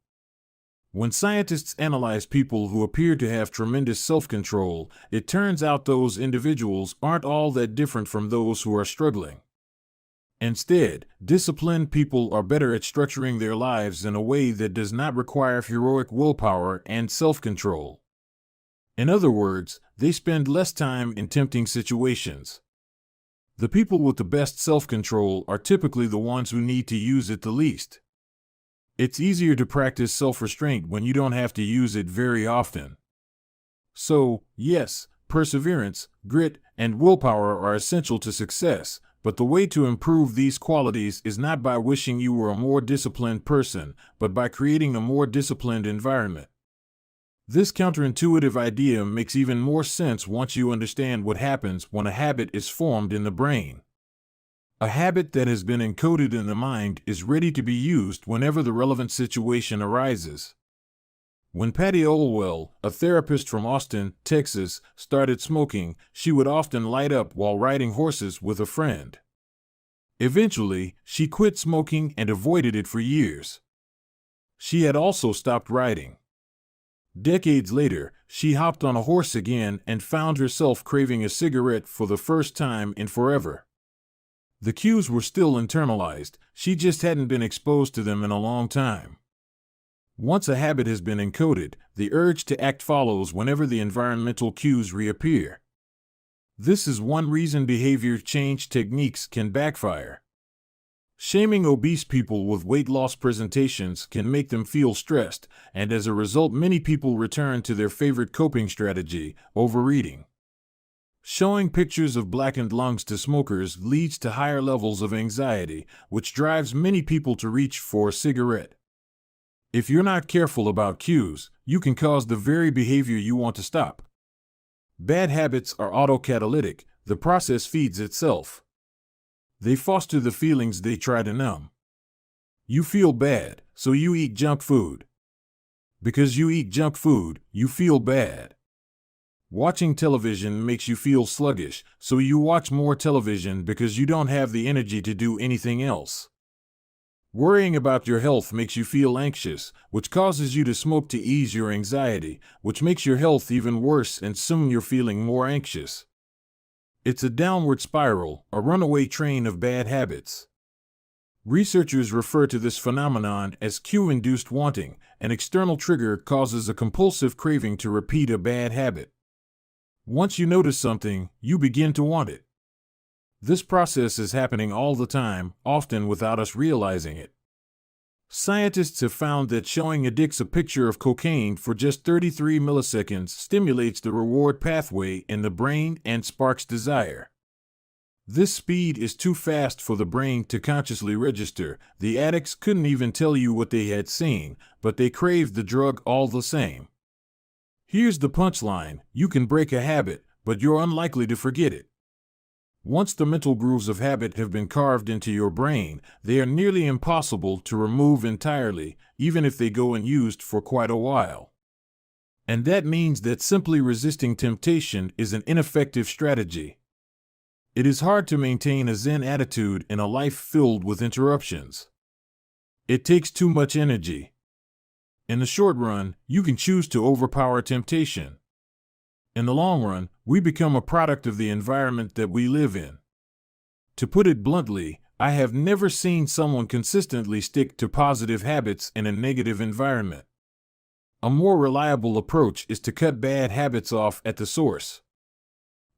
When scientists analyze people who appear to have tremendous self-control, it turns out those individuals aren't all that different from those who are struggling. Instead, disciplined people are better at structuring their lives in a way that does not require heroic willpower and self-control. In other words, they spend less time in tempting situations. The people with the best self-control are typically the ones who need to use it the least. It's easier to practice self-restraint when you don't have to use it very often. So, yes, perseverance, grit, and willpower are essential to success, but the way to improve these qualities is not by wishing you were a more disciplined person, but by creating a more disciplined environment. This counterintuitive idea makes even more sense once you understand what happens when a habit is formed in the brain. A habit that has been encoded in the mind is ready to be used whenever the relevant situation arises. When Patty Olwell, a therapist from Austin, Texas, started smoking, she would often light up while riding horses with a friend. Eventually, she quit smoking and avoided it for years. She had also stopped riding. Decades later, she hopped on a horse again and found herself craving a cigarette for the first time in forever. The cues were still internalized, she just hadn't been exposed to them in a long time. Once a habit has been encoded, the urge to act follows whenever the environmental cues reappear. This is one reason behavior change techniques can backfire. Shaming obese people with weight loss presentations can make them feel stressed, and as a result many people return to their favorite coping strategy, overeating. Showing pictures of blackened lungs to smokers leads to higher levels of anxiety, which drives many people to reach for a cigarette. If you're not careful about cues, you can cause the very behavior you want to stop. Bad habits are autocatalytic, the process feeds itself. They foster the feelings they try to numb. You feel bad, so you eat junk food. Because you eat junk food, you feel bad. Watching television makes you feel sluggish, so you watch more television because you don't have the energy to do anything else. Worrying about your health makes you feel anxious, which causes you to smoke to ease your anxiety, which makes your health even worse and soon you're feeling more anxious. It's a downward spiral, a runaway train of bad habits. Researchers refer to this phenomenon as cue-induced wanting. An external trigger causes a compulsive craving to repeat a bad habit. Once you notice something, you begin to want it. This process is happening all the time, often without us realizing it. Scientists have found that showing addicts a picture of cocaine for just 33 milliseconds stimulates the reward pathway in the brain and sparks desire. This speed is too fast for the brain to consciously register. The addicts couldn't even tell you what they had seen, but they craved the drug all the same. Here's the punchline: you can break a habit, but you're unlikely to forget it. Once the mental grooves of habit have been carved into your brain, they are nearly impossible to remove entirely, even if they go unused for quite a while. And that means that simply resisting temptation is an ineffective strategy. It is hard to maintain a Zen attitude in a life filled with interruptions. It takes too much energy. In the short run, you can choose to overpower temptation. In the long run, we become a product of the environment that we live in. To put it bluntly, I have never seen someone consistently stick to positive habits in a negative environment. A more reliable approach is to cut bad habits off at the source.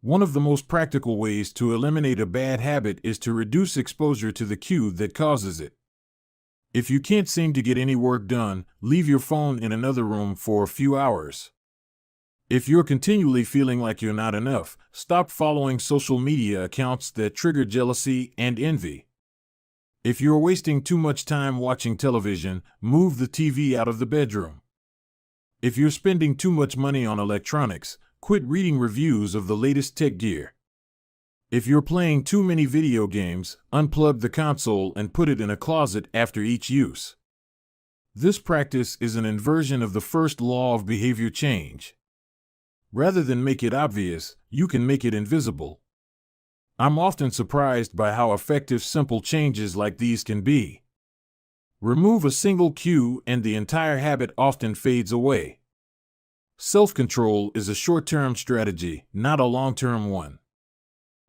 One of the most practical ways to eliminate a bad habit is to reduce exposure to the cue that causes it. If you can't seem to get any work done, leave your phone in another room for a few hours. If you're continually feeling like you're not enough, stop following social media accounts that trigger jealousy and envy. If you're wasting too much time watching television, move the TV out of the bedroom. If you're spending too much money on electronics, quit reading reviews of the latest tech gear. If you're playing too many video games, unplug the console and put it in a closet after each use. This practice is an inversion of the first law of behavior change. Rather than make it obvious, you can make it invisible. I'm often surprised by how effective simple changes like these can be. Remove a single cue and the entire habit often fades away. Self-control is a short-term strategy, not a long-term one.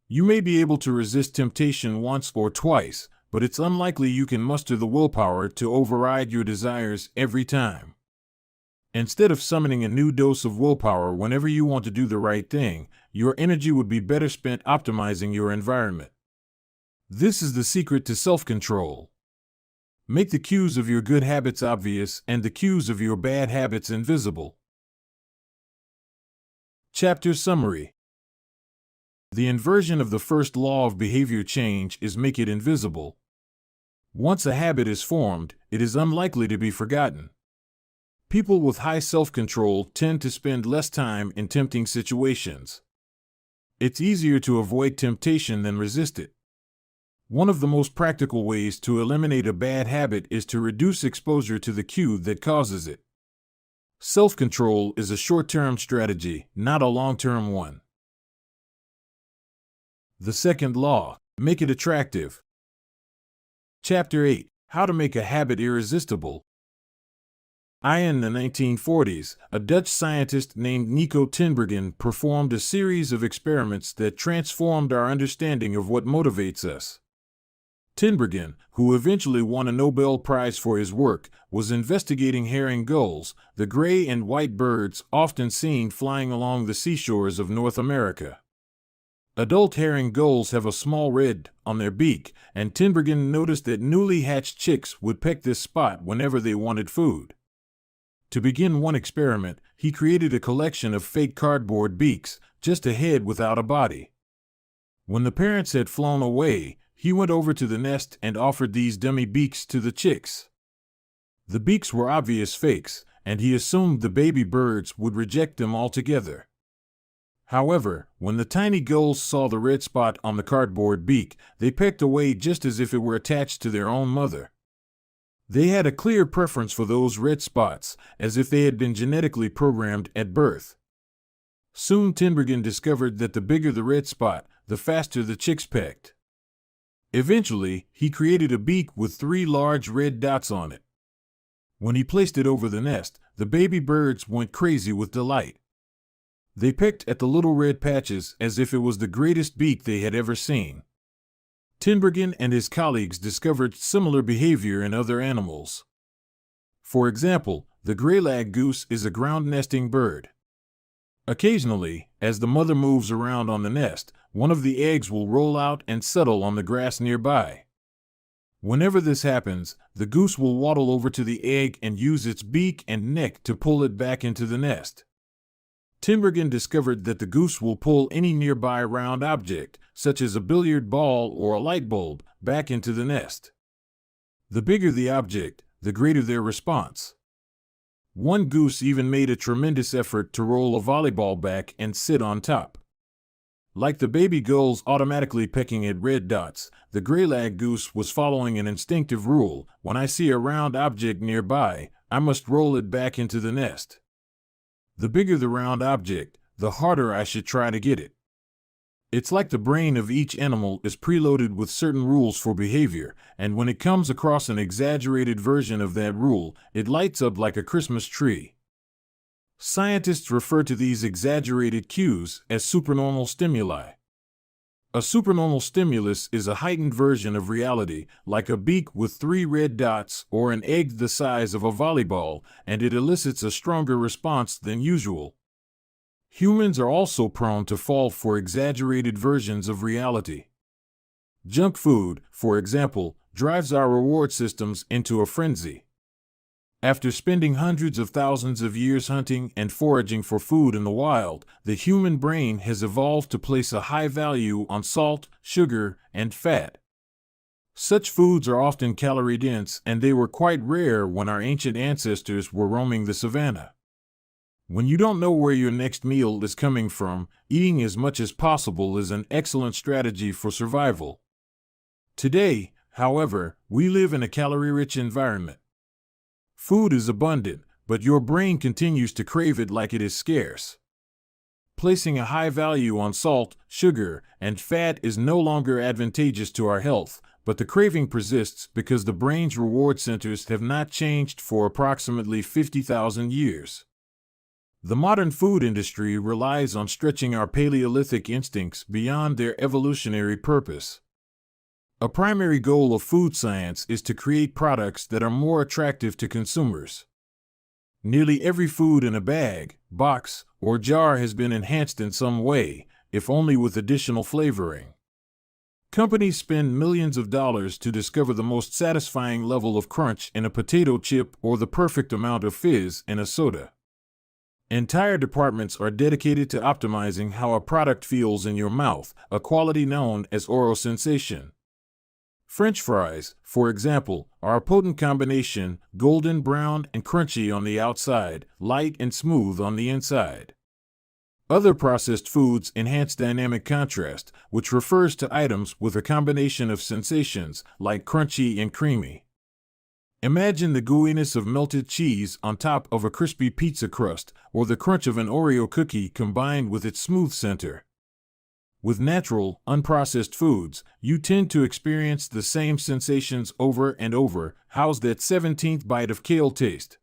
You may be able to resist temptation once or twice, but it's unlikely you can muster the willpower to override your desires every time. Instead of summoning a new dose of willpower whenever you want to do the right thing, your energy would be better spent optimizing your environment. This is the secret to self-control. Make the cues of your good habits obvious and the cues of your bad habits invisible. Chapter Summary. The inversion of the first law of behavior change is make it invisible. Once a habit is formed, it is unlikely to be forgotten. People with high self-control tend to spend less time in tempting situations. It's easier to avoid temptation than resist it. One of the most practical ways to eliminate a bad habit is to reduce exposure to the cue that causes it. Self-control is a short-term strategy, not a long-term one. The second law: make it attractive. Chapter 8: How to make a habit irresistible. In the 1940s, a Dutch scientist named Nico Tinbergen performed a series of experiments that transformed our understanding of what motivates us. Tinbergen, who eventually won a Nobel Prize for his work, was investigating herring gulls, the gray and white birds often seen flying along the seashores of North America. Adult herring gulls have a small red on their beak, and Tinbergen noticed that newly hatched chicks would peck this spot whenever they wanted food. To begin one experiment, he created a collection of fake cardboard beaks, just a head without a body. When the parents had flown away, he went over to the nest and offered these dummy beaks to the chicks. The beaks were obvious fakes, and he assumed the baby birds would reject them altogether. However, when the tiny gulls saw the red spot on the cardboard beak, they pecked away just as if it were attached to their own mother. They had a clear preference for those red spots, as if they had been genetically programmed at birth. Soon Tinbergen discovered that the bigger the red spot, the faster the chicks pecked. Eventually, he created a beak with 3 large red dots on it. When he placed it over the nest, the baby birds went crazy with delight. They pecked at the little red patches as if it was the greatest beak they had ever seen. Tinbergen and his colleagues discovered similar behavior in other animals. For example, the gray-lag goose is a ground-nesting bird. Occasionally, as the mother moves around on the nest, one of the eggs will roll out and settle on the grass nearby. Whenever this happens, the goose will waddle over to the egg and use its beak and neck to pull it back into the nest. Tinbergen discovered that the goose will pull any nearby round object, such as a billiard ball or a light bulb, back into the nest. The bigger the object, the greater their response. One goose even made a tremendous effort to roll a volleyball back and sit on top. Like the baby gulls automatically pecking at red dots, the gray-lag goose was following an instinctive rule: when I see a round object nearby, I must roll it back into the nest. The bigger the round object, the harder I should try to get it. It's like the brain of each animal is preloaded with certain rules for behavior, and when it comes across an exaggerated version of that rule, it lights up like a Christmas tree. Scientists refer to these exaggerated cues as supernormal stimuli. A supernormal stimulus is a heightened version of reality, like a beak with 3 red dots or an egg the size of a volleyball, and it elicits a stronger response than usual. Humans are also prone to fall for exaggerated versions of reality. Junk food, for example, drives our reward systems into a frenzy. After spending hundreds of thousands of years hunting and foraging for food in the wild, the human brain has evolved to place a high value on salt, sugar, and fat. Such foods are often calorie-dense, and they were quite rare when our ancient ancestors were roaming the savannah. When you don't know where your next meal is coming from, eating as much as possible is an excellent strategy for survival. Today, however, we live in a calorie-rich environment. Food is abundant, but your brain continues to crave it like it is scarce. Placing a high value on salt, sugar, and fat is no longer advantageous to our health, but the craving persists because the brain's reward centers have not changed for approximately 50,000 years. The modern food industry relies on stretching our Paleolithic instincts beyond their evolutionary purpose. A primary goal of food science is to create products that are more attractive to consumers. Nearly every food in a bag, box, or jar has been enhanced in some way, if only with additional flavoring. Companies spend millions of dollars to discover the most satisfying level of crunch in a potato chip or the perfect amount of fizz in a soda. Entire departments are dedicated to optimizing how a product feels in your mouth, a quality known as oral sensation. French fries, for example, are a potent combination, golden brown and crunchy on the outside, light and smooth on the inside. Other processed foods enhance dynamic contrast, which refers to items with a combination of sensations, like crunchy and creamy. Imagine the gooiness of melted cheese on top of a crispy pizza crust, or the crunch of an Oreo cookie combined with its smooth center. With natural, unprocessed foods, you tend to experience the same sensations over and over. How's that 17th bite of kale taste?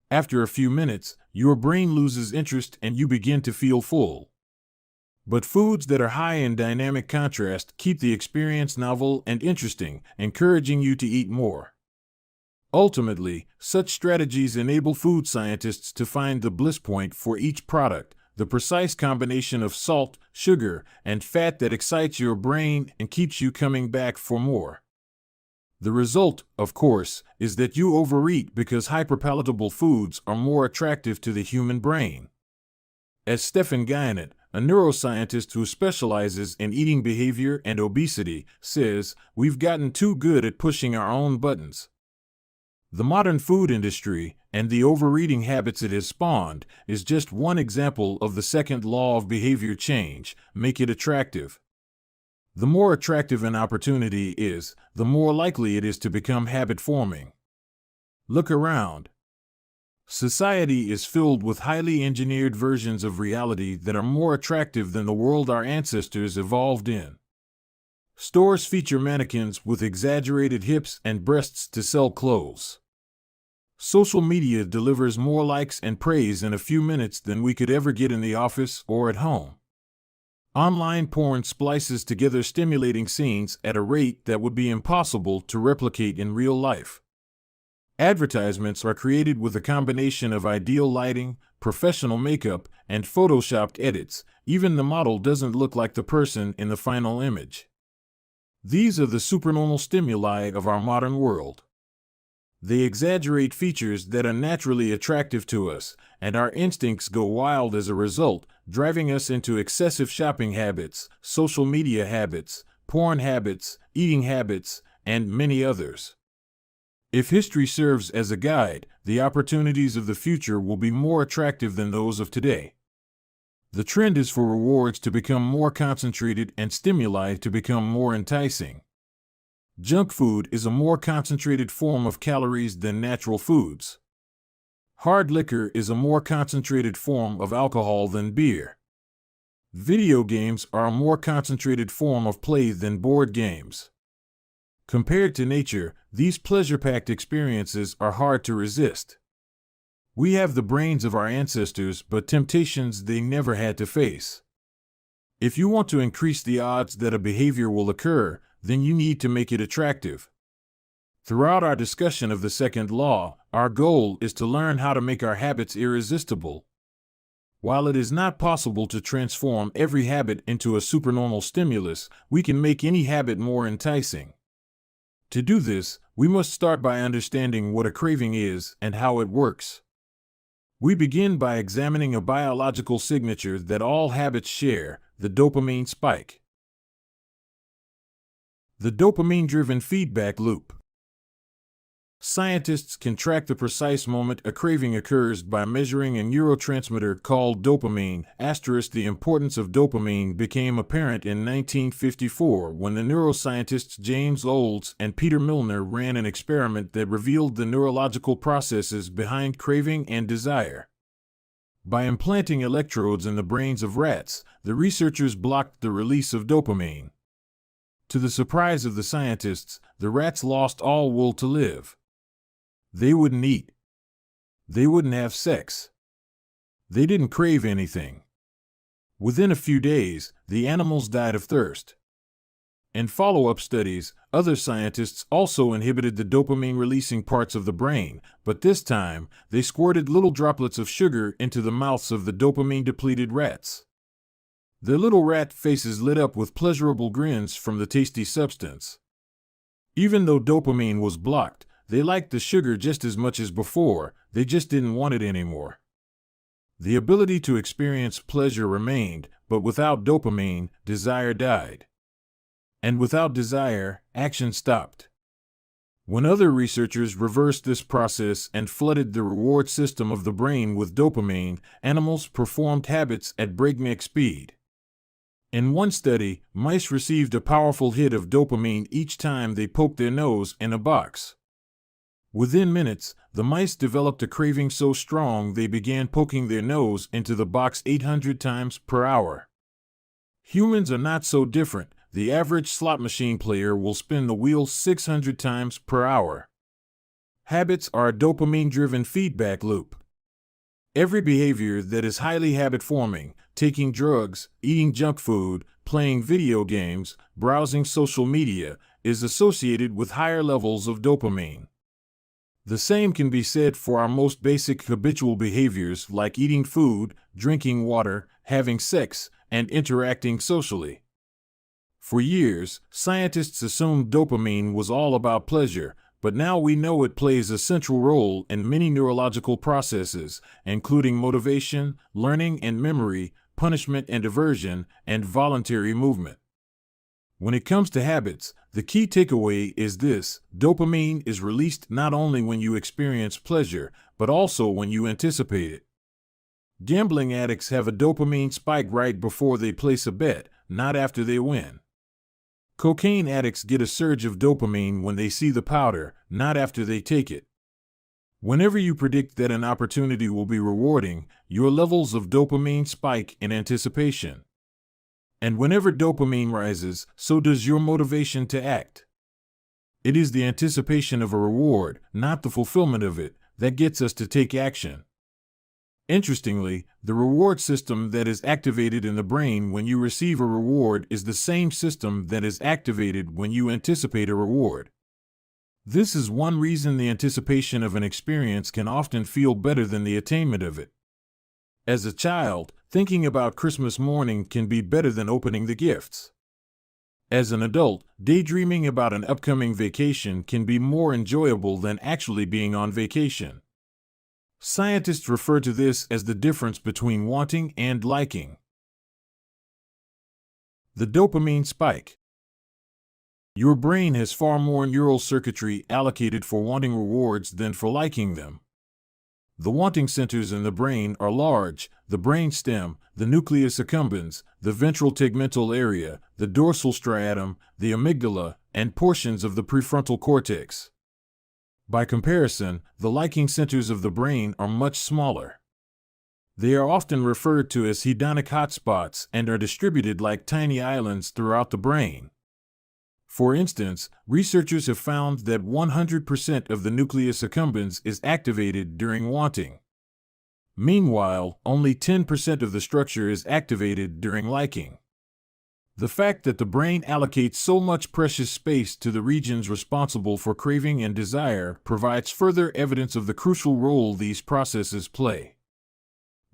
After a few minutes, your brain loses interest and you begin to feel full. But foods that are high in dynamic contrast keep the experience novel and interesting, encouraging you to eat more. Ultimately, such strategies enable food scientists to find the bliss point for each product, the precise combination of salt, sugar, and fat that excites your brain and keeps you coming back for more. The result, of course, is that you overeat because hyperpalatable foods are more attractive to the human brain. As Stephan Guyenet, a neuroscientist who specializes in eating behavior and obesity, says, we've gotten too good at pushing our own buttons. The modern food industry, and the overeating habits it has spawned, is just one example of the second law of behavior change: make it attractive. The more attractive an opportunity is, the more likely it is to become habit-forming. Look around. Society is filled with highly engineered versions of reality that are more attractive than the world our ancestors evolved in. Stores feature mannequins with exaggerated hips and breasts to sell clothes. Social media delivers more likes and praise in a few minutes than we could ever get in the office or at home. Online porn splices together stimulating scenes at a rate that would be impossible to replicate in real life. Advertisements are created with a combination of ideal lighting, professional makeup, and photoshopped edits. Even the model doesn't look like the person in the final image. These are the supernormal stimuli of our modern world. They exaggerate features that are naturally attractive to us, and our instincts go wild as a result, driving us into excessive shopping habits, social media habits, porn habits, eating habits, and many others. If history serves as a guide, the opportunities of the future will be more attractive than those of today. The trend is for rewards to become more concentrated and stimuli to become more enticing. Junk food is a more concentrated form of calories than natural foods. Hard liquor is a more concentrated form of alcohol than beer. Video games are a more concentrated form of play than board games. Compared to nature, these pleasure-packed experiences are hard to resist. We have the brains of our ancestors, but temptations they never had to face. If you want to increase the odds that a behavior will occur, then you need to make it attractive. Throughout our discussion of the second law, our goal is to learn how to make our habits irresistible. While it is not possible to transform every habit into a supernormal stimulus, we can make any habit more enticing. To do this, we must start by understanding what a craving is and how it works. We begin by examining a biological signature that all habits share: the dopamine spike. The dopamine-driven feedback loop. Scientists can track the precise moment a craving occurs by measuring a neurotransmitter called dopamine. The importance of dopamine became apparent in 1954 when the neuroscientists James Olds and Peter Milner ran an experiment that revealed the neurological processes behind craving and desire. By implanting electrodes in the brains of rats, the researchers blocked the release of dopamine. To the surprise of the scientists, the rats lost all will to live. They wouldn't eat. They wouldn't have sex. They didn't crave anything. Within a few days, the animals died of thirst. In follow-up studies, other scientists also inhibited the dopamine-releasing parts of the brain, but this time, they squirted little droplets of sugar into the mouths of the dopamine-depleted rats. Their little rat faces lit up with pleasurable grins from the tasty substance. Even though dopamine was blocked, they liked the sugar just as much as before, they just didn't want it anymore. The ability to experience pleasure remained, but without dopamine, desire died. And without desire, action stopped. When other researchers reversed this process and flooded the reward system of the brain with dopamine, animals performed habits at breakneck speed. In one study, mice received a powerful hit of dopamine each time they poked their nose in a box. Within minutes, the mice developed a craving so strong they began poking their nose into the box 800 times per hour. Humans are not so different. The average slot machine player will spin the wheel 600 times per hour. Habits are a dopamine-driven feedback loop. Every behavior that is highly habit-forming, taking drugs, eating junk food, playing video games, browsing social media, is associated with higher levels of dopamine. The same can be said for our most basic habitual behaviors like eating food, drinking water, having sex, and interacting socially. For years, scientists assumed dopamine was all about pleasure, but now we know it plays a central role in many neurological processes, including motivation, learning and memory, punishment and aversion, and voluntary movement. When it comes to habits, the key takeaway is this: dopamine is released not only when you experience pleasure, but also when you anticipate it. Gambling addicts have a dopamine spike right before they place a bet, not after they win. Cocaine addicts get a surge of dopamine when they see the powder, not after they take it. Whenever you predict that an opportunity will be rewarding, your levels of dopamine spike in anticipation. And whenever dopamine rises, so does your motivation to act. It is the anticipation of a reward, not the fulfillment of it, that gets us to take action. Interestingly, the reward system that is activated in the brain when you receive a reward is the same system that is activated when you anticipate a reward. This is one reason the anticipation of an experience can often feel better than the attainment of it. As a child, thinking about Christmas morning can be better than opening the gifts. As an adult, daydreaming about an upcoming vacation can be more enjoyable than actually being on vacation. Scientists refer to this as the difference between wanting and liking. The dopamine spike. Your brain has far more neural circuitry allocated for wanting rewards than for liking them. The wanting centers in the brain are large: the brain stem, the nucleus accumbens, the ventral tegmental area, the dorsal striatum, the amygdala, and portions of the prefrontal cortex. By comparison, the liking centers of the brain are much smaller. They are often referred to as hedonic hotspots and are distributed like tiny islands throughout the brain. For instance, researchers have found that 100% of the nucleus accumbens is activated during wanting. Meanwhile, only 10% of the structure is activated during liking. The fact that the brain allocates so much precious space to the regions responsible for craving and desire provides further evidence of the crucial role these processes play.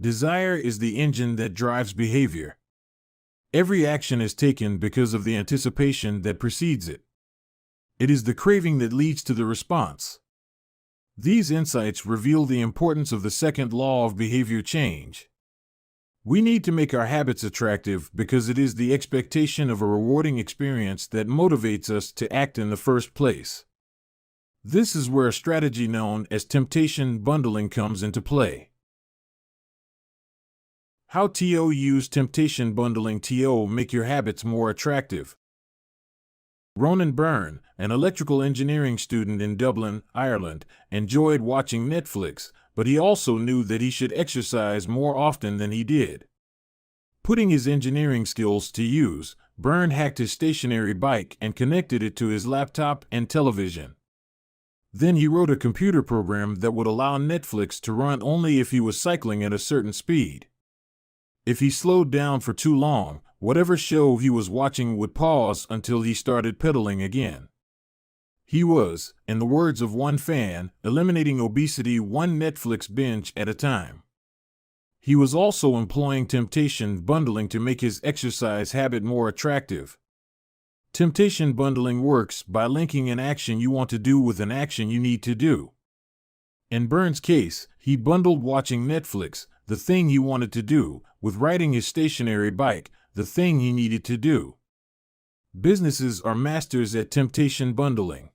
Desire is the engine that drives behavior. Every action is taken because of the anticipation that precedes it. It is the craving that leads to the response. These insights reveal the importance of the second law of behavior change. We need to make our habits attractive because it is the expectation of a rewarding experience that motivates us to act in the first place. This is where a strategy known as temptation bundling comes into play. How to use temptation bundling to make your habits more attractive. Ronan Byrne, an electrical engineering student in Dublin, Ireland, enjoyed watching Netflix, but he also knew that he should exercise more often than he did. Putting his engineering skills to use, Byrne hacked his stationary bike and connected it to his laptop and television. Then he wrote a computer program that would allow Netflix to run only if he was cycling at a certain speed. If he slowed down for too long, whatever show he was watching would pause until he started pedaling again. He was, in the words of one fan, eliminating obesity one Netflix binge at a time. He was also employing temptation bundling to make his exercise habit more attractive. Temptation bundling works by linking an action you want to do with an action you need to do. In Byrne's case, he bundled watching Netflix, the thing he wanted to do, with riding his stationary bike, the thing he needed to do. Businesses are masters at temptation bundling.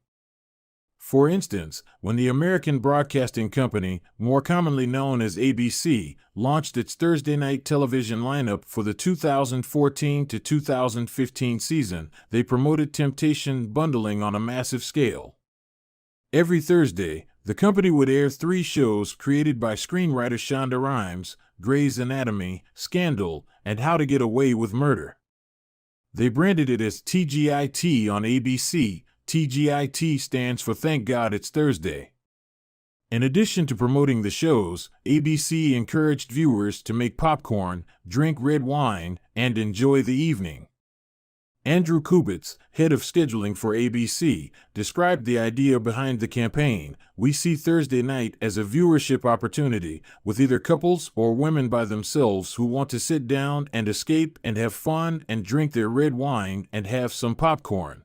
For instance, when the American Broadcasting Company, more commonly known as ABC, launched its Thursday night television lineup for the 2014 to 2015 season, they promoted temptation bundling on a massive scale. Every Thursday, the company would air 3 shows created by screenwriter Shonda Rhimes: Grey's Anatomy, Scandal, and How to Get Away with Murder. They branded it as TGIT on ABC. TGIT stands for Thank God It's Thursday. In addition to promoting the shows, ABC encouraged viewers to make popcorn, drink red wine, and enjoy the evening. Andrew Kubitz, head of scheduling for ABC, described the idea behind the campaign. We see Thursday night as a viewership opportunity, with either couples or women by themselves who want to sit down and escape and have fun and drink their red wine and have some popcorn.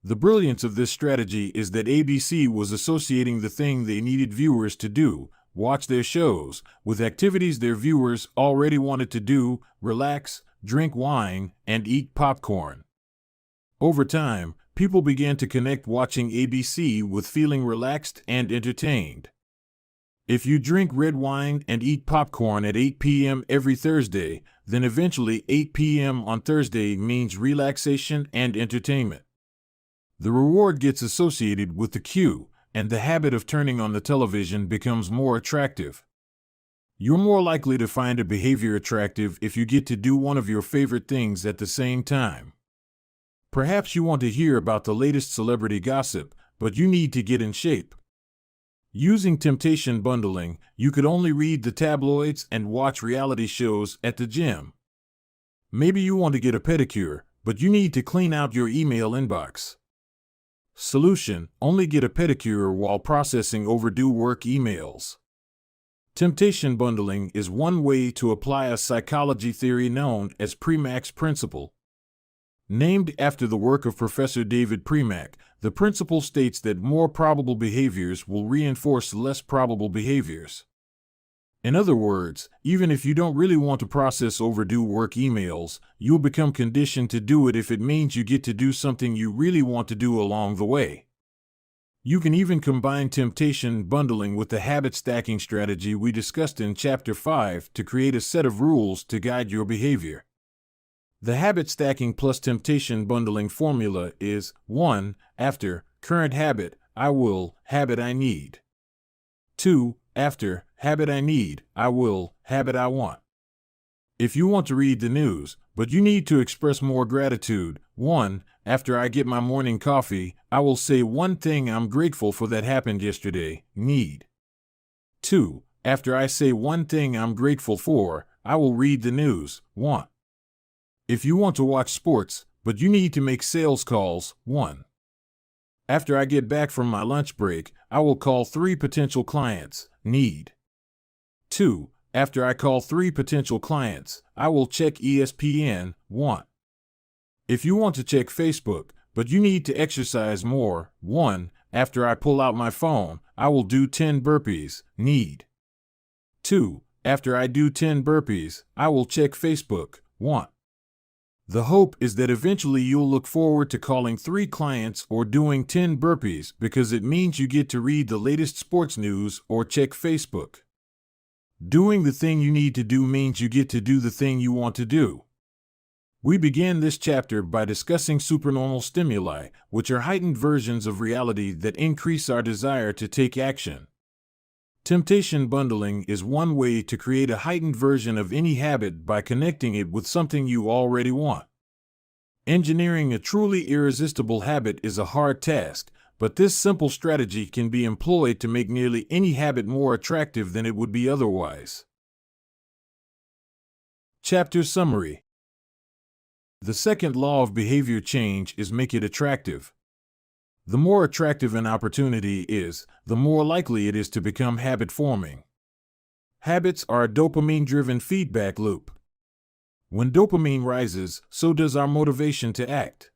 The brilliance of this strategy is that ABC was associating the thing they needed viewers to do, watch their shows, with activities their viewers already wanted to do: relax, drink wine, and eat popcorn. Over time, people began to connect watching ABC with feeling relaxed and entertained. If you drink red wine and eat popcorn at 8 p.m. every Thursday, then eventually 8 p.m. on Thursday means relaxation and entertainment. The reward gets associated with the cue, and the habit of turning on the television becomes more attractive. You're more likely to find a behavior attractive if you get to do one of your favorite things at the same time. Perhaps you want to hear about the latest celebrity gossip, but you need to get in shape. Using temptation bundling, you could only read the tabloids and watch reality shows at the gym. Maybe you want to get a pedicure, but you need to clean out your email inbox. Solution: only get a pedicure while processing overdue work emails. Temptation bundling is one way to apply a psychology theory known as Premack's principle. Named after the work of Professor David Premack, the principle states that more probable behaviors will reinforce less probable behaviors. In other words, even if you don't really want to process overdue work emails, you'll become conditioned to do it if it means you get to do something you really want to do along the way. You can even combine temptation bundling with the habit stacking strategy we discussed in Chapter 5 to create a set of rules to guide your behavior. The habit stacking plus temptation bundling formula is: 1. After current habit, I will, habit I need. 2. After habit I need, I will, habit I want. If you want to read the news, but you need to express more gratitude: 1. After I get my morning coffee, I will say one thing I'm grateful for that happened yesterday, need. 2. After I say one thing I'm grateful for, I will read the news, want. If you want to watch sports, but you need to make sales calls: 1. After I get back from my lunch break, I will call 3 potential clients, need. 2. After I call 3 potential clients, I will check ESPN, want. If you want to check Facebook, but you need to exercise more: 1. After I pull out my phone, I will do 10 burpees, need. 2. After I do 10 burpees, I will check Facebook, want. The hope is that eventually you'll look forward to calling 3 clients or doing 10 burpees because it means you get to read the latest sports news or check Facebook. Doing the thing you need to do means you get to do the thing you want to do. We began this chapter by discussing supernormal stimuli, which are heightened versions of reality that increase our desire to take action. Temptation bundling is one way to create a heightened version of any habit by connecting it with something you already want. Engineering a truly irresistible habit is a hard task, but this simple strategy can be employed to make nearly any habit more attractive than it would be otherwise. Chapter Summary. The second law of behavior change is make it attractive. The more attractive an opportunity is, the more likely it is to become habit-forming. Habits are a dopamine-driven feedback loop. When dopamine rises, so does our motivation to act.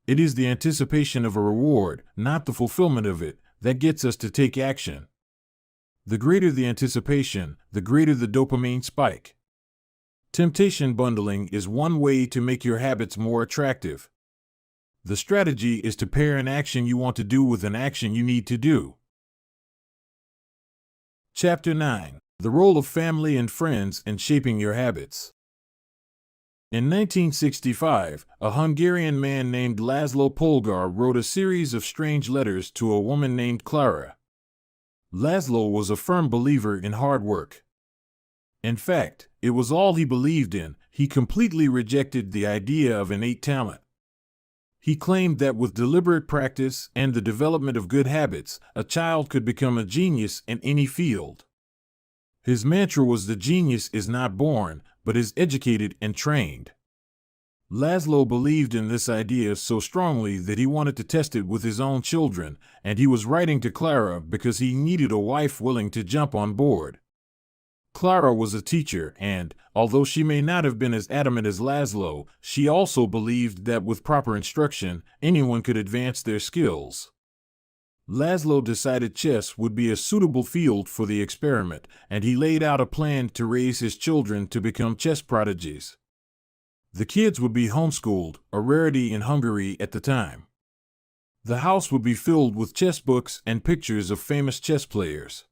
It is the anticipation of a reward, not the fulfillment of it, that gets us to take action. The greater the anticipation, the greater the dopamine spike. Temptation bundling is one way to make your habits more attractive. The strategy is to pair an action you want to do with an action you need to do. Chapter 9. The Role of Family and Friends in Shaping Your Habits. In 1965, a Hungarian man named Laszlo Polgar wrote a series of strange letters to a woman named Clara. Laszlo was a firm believer in hard work. In fact, it was all he believed in. He completely rejected the idea of innate talent. He claimed that with deliberate practice and the development of good habits, a child could become a genius in any field. His mantra was the genius is not born, but is educated and trained. Laszlo believed in this idea so strongly that he wanted to test it with his own children, and he was writing to Clara because he needed a wife willing to jump on board. Clara was a teacher and, although she may not have been as adamant as Laszlo, she also believed that with proper instruction, anyone could advance their skills. Laszlo decided chess would be a suitable field for the experiment, and he laid out a plan to raise his children to become chess prodigies. The kids would be homeschooled, a rarity in Hungary at the time. The house would be filled with chess books and pictures of famous chess players.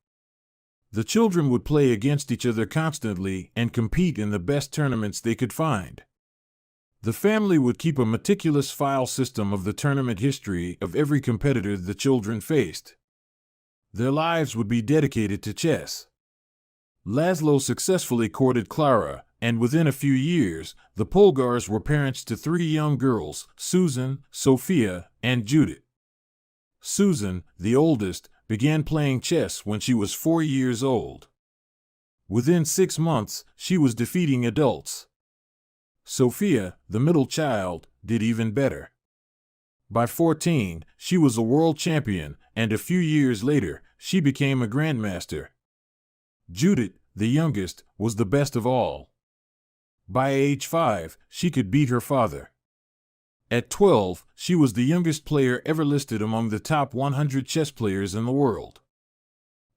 The children would play against each other constantly and compete in the best tournaments they could find. The family would keep a meticulous file system of the tournament history of every competitor the children faced. Their lives would be dedicated to chess. Laszlo successfully courted Clara, and within a few years, the Polgars were parents to 3 young girls, Susan, Sophia, and Judith. Susan, the oldest, began playing chess when she was 4 years old. Within 6 months, she was defeating adults. Sophia, the middle child, did even better. By 14, she was a world champion, and a few years later, she became a grandmaster. Judith, the youngest, was the best of all. By age 5, she could beat her father. At 12, she was the youngest player ever listed among the top 100 chess players in the world.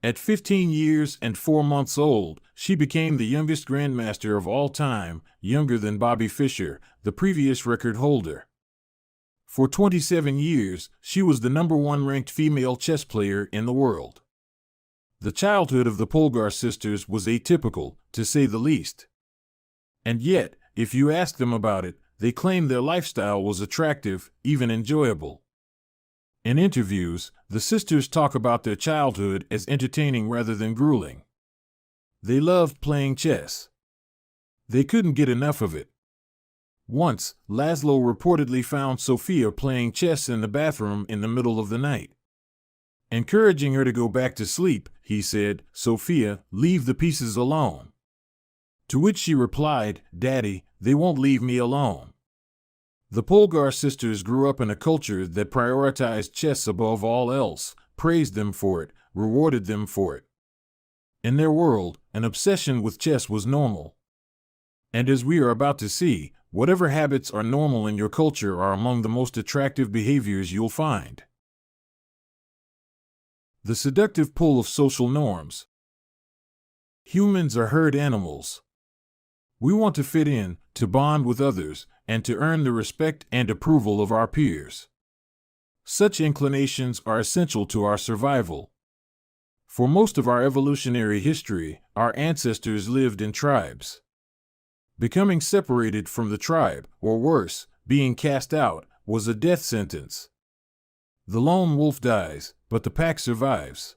At 15 years and 4 months old, she became the youngest grandmaster of all time, younger than Bobby Fischer, the previous record holder. For 27 years, she was the #1 ranked female chess player in the world. The childhood of the Polgar sisters was atypical, to say the least. And yet, if you ask them about it, they claim their lifestyle was attractive, even enjoyable. In interviews, the sisters talk about their childhood as entertaining rather than grueling. They loved playing chess. They couldn't get enough of it. Once, Laszlo reportedly found Sophia playing chess in the bathroom in the middle of the night. Encouraging her to go back to sleep, he said, "Sophia, leave the pieces alone." To which she replied, "Daddy, they won't leave me alone." The Polgar sisters grew up in a culture that prioritized chess above all else, praised them for it, rewarded them for it. In their world, an obsession with chess was normal. And as we are about to see, whatever habits are normal in your culture are among the most attractive behaviors you'll find. The seductive pull of social norms. Humans are herd animals. We want to fit in, to bond with others, and to earn the respect and approval of our peers. Such inclinations are essential to our survival. For most of our evolutionary history, our ancestors lived in tribes. Becoming separated from the tribe, or worse, being cast out, was a death sentence. The lone wolf dies, but the pack survives.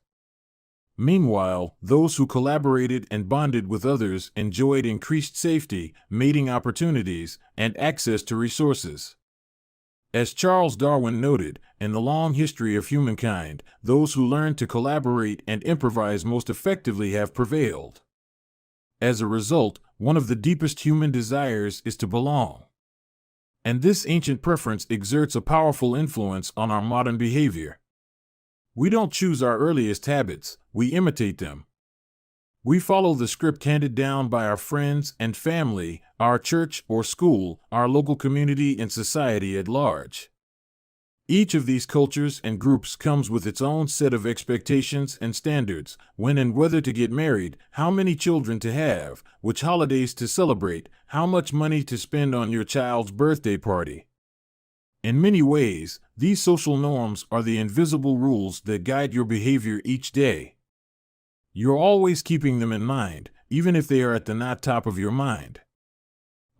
Meanwhile, those who collaborated and bonded with others enjoyed increased safety, mating opportunities, and access to resources. As Charles Darwin noted, in the long history of humankind, those who learned to collaborate and improvise most effectively have prevailed. As a result, one of the deepest human desires is to belong. And this ancient preference exerts a powerful influence on our modern behavior. We don't choose our earliest habits, we imitate them. We follow the script handed down by our friends and family, our church or school, our local community and society at large. Each of these cultures and groups comes with its own set of expectations and standards, when and whether to get married, how many children to have, which holidays to celebrate, how much money to spend on your child's birthday party. In many ways, these social norms are the invisible rules that guide your behavior each day. You're always keeping them in mind, even if they are at the not top of your mind.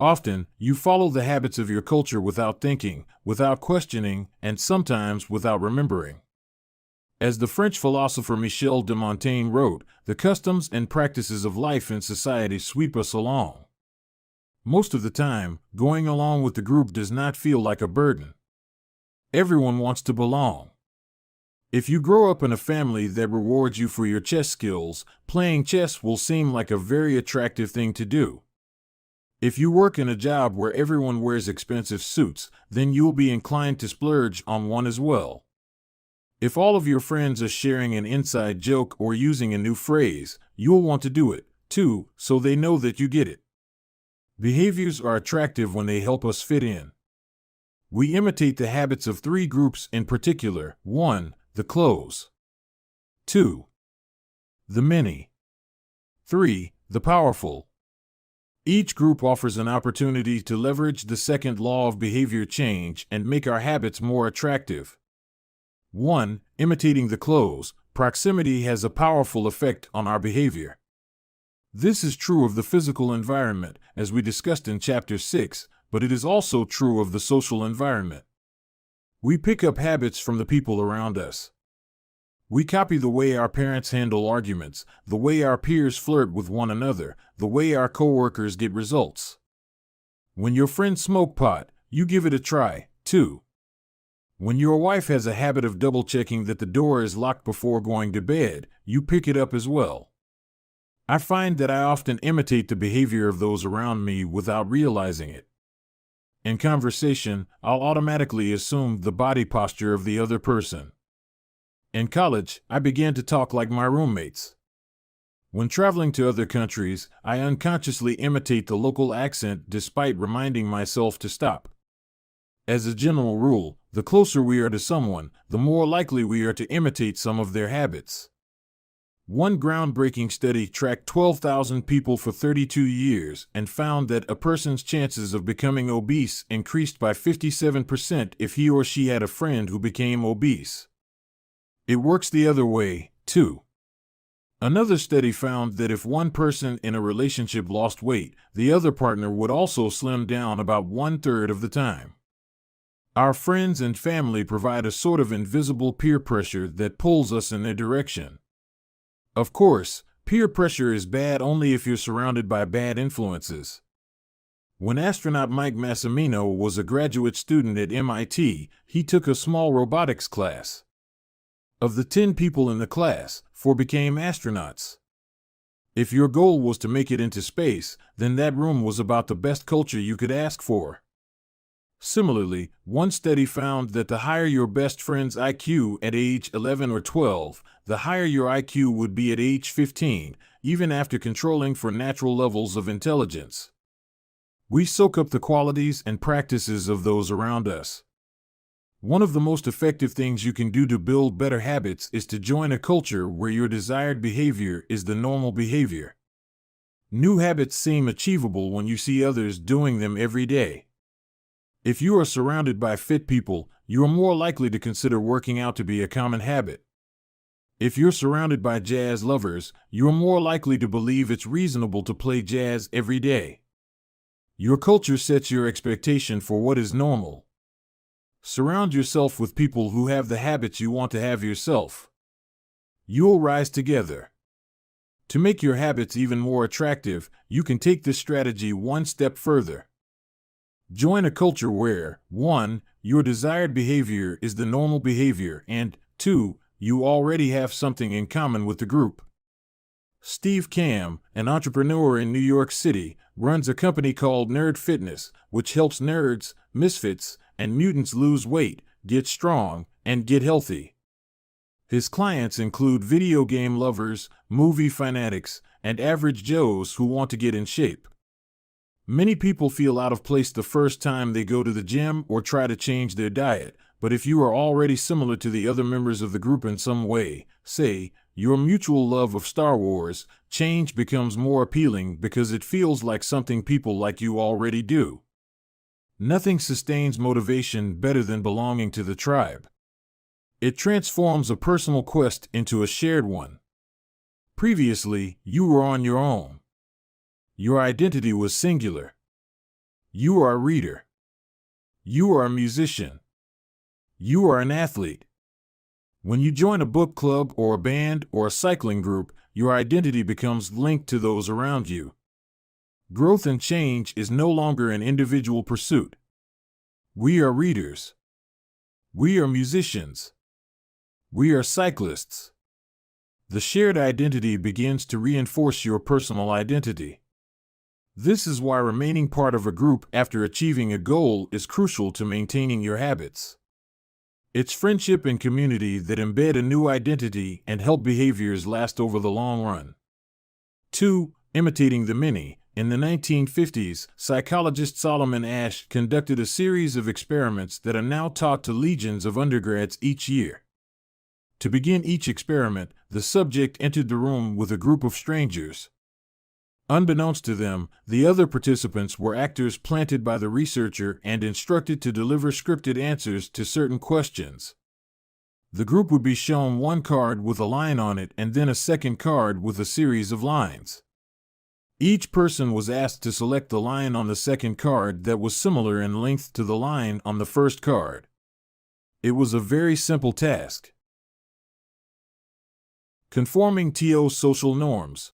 Often, you follow the habits of your culture without thinking, without questioning, and sometimes without remembering. As the French philosopher Michel de Montaigne wrote, the customs and practices of life and society sweep us along. Most of the time, going along with the group does not feel like a burden. Everyone wants to belong. If you grow up in a family that rewards you for your chess skills, playing chess will seem like a very attractive thing to do. If you work in a job where everyone wears expensive suits, then you'll be inclined to splurge on one as well. If all of your friends are sharing an inside joke or using a new phrase, you'll want to do it, too, so they know that you get it. Behaviors are attractive when they help us fit in. We imitate the habits of three groups in particular: 1. The close. 2. The many. 3. The powerful. Each group offers an opportunity to leverage the second law of behavior change and make our habits more attractive. 1. Imitating the close. Proximity has a powerful effect on our behavior. This is true of the physical environment, as we discussed in Chapter 6, but it is also true of the social environment. We pick up habits from the people around us. We copy the way our parents handle arguments, the way our peers flirt with one another, the way our coworkers get results. When your friends smoke pot, you give it a try, too. When your wife has a habit of double-checking that the door is locked before going to bed, you pick it up as well. I find that I often imitate the behavior of those around me without realizing it. In conversation, I'll automatically assume the body posture of the other person. In college, I began to talk like my roommates. When traveling to other countries, I unconsciously imitate the local accent despite reminding myself to stop. As a general rule, the closer we are to someone, the more likely we are to imitate some of their habits. One groundbreaking study tracked 12,000 people for 32 years and found that a person's chances of becoming obese increased by 57% if he or she had a friend who became obese. It works the other way, too. Another study found that if one person in a relationship lost weight, the other partner would also slim down about 1/3 of the time. Our friends and family provide a sort of invisible peer pressure that pulls us in their direction. Of course, peer pressure is bad only if you're surrounded by bad influences. When astronaut Mike Massimino was a graduate student at MIT, he took a small robotics class. Of the 10 people in the class, 4 became astronauts. If your goal was to make it into space, then that room was about the best culture you could ask for. Similarly, one study found that the higher your best friend's IQ at age 11 or 12, the higher your IQ would be at age 15, even after controlling for natural levels of intelligence. We soak up the qualities and practices of those around us. One of the most effective things you can do to build better habits is to join a culture where your desired behavior is the normal behavior. New habits seem achievable when you see others doing them every day. If you are surrounded by fit people, you are more likely to consider working out to be a common habit. If you're surrounded by jazz lovers, you are more likely to believe it's reasonable to play jazz every day. Your culture sets your expectation for what is normal. Surround yourself with people who have the habits you want to have yourself. You'll rise together. To make your habits even more attractive, you can take this strategy one step further. Join a culture where, 1. Your desired behavior is the normal behavior, and 2. You already have something in common with the group. Steve Kamb, an entrepreneur in New York City, runs a company called Nerd Fitness, which helps nerds, misfits, and mutants lose weight, get strong, and get healthy. His clients include video game lovers, movie fanatics, and average Joes who want to get in shape. Many people feel out of place the first time they go to the gym or try to change their diet, but if you are already similar to the other members of the group in some way, say, your mutual love of Star Wars, change becomes more appealing because it feels like something people like you already do. Nothing sustains motivation better than belonging to the tribe. It transforms a personal quest into a shared one. Previously, you were on your own. Your identity was singular. You are a reader. You are a musician. You are an athlete. When you join a book club or a band or a cycling group, your identity becomes linked to those around you. Growth and change is no longer an individual pursuit. We are readers. We are musicians. We are cyclists. The shared identity begins to reinforce your personal identity. This is why remaining part of a group after achieving a goal is crucial to maintaining your habits. It's friendship and community that embed a new identity and help behaviors last over the long run. 2. Imitating the many. In the 1950s, psychologist Solomon Asch conducted a series of experiments that are now taught to legions of undergrads each year. To begin each experiment, the subject entered the room with a group of strangers. Unbeknownst to them, the other participants were actors planted by the researcher and instructed to deliver scripted answers to certain questions. The group would be shown one card with a line on it and then a second card with a series of lines. Each person was asked to select the line on the second card that was similar in length to the line on the first card. It was a very simple task. Conforming to social norms.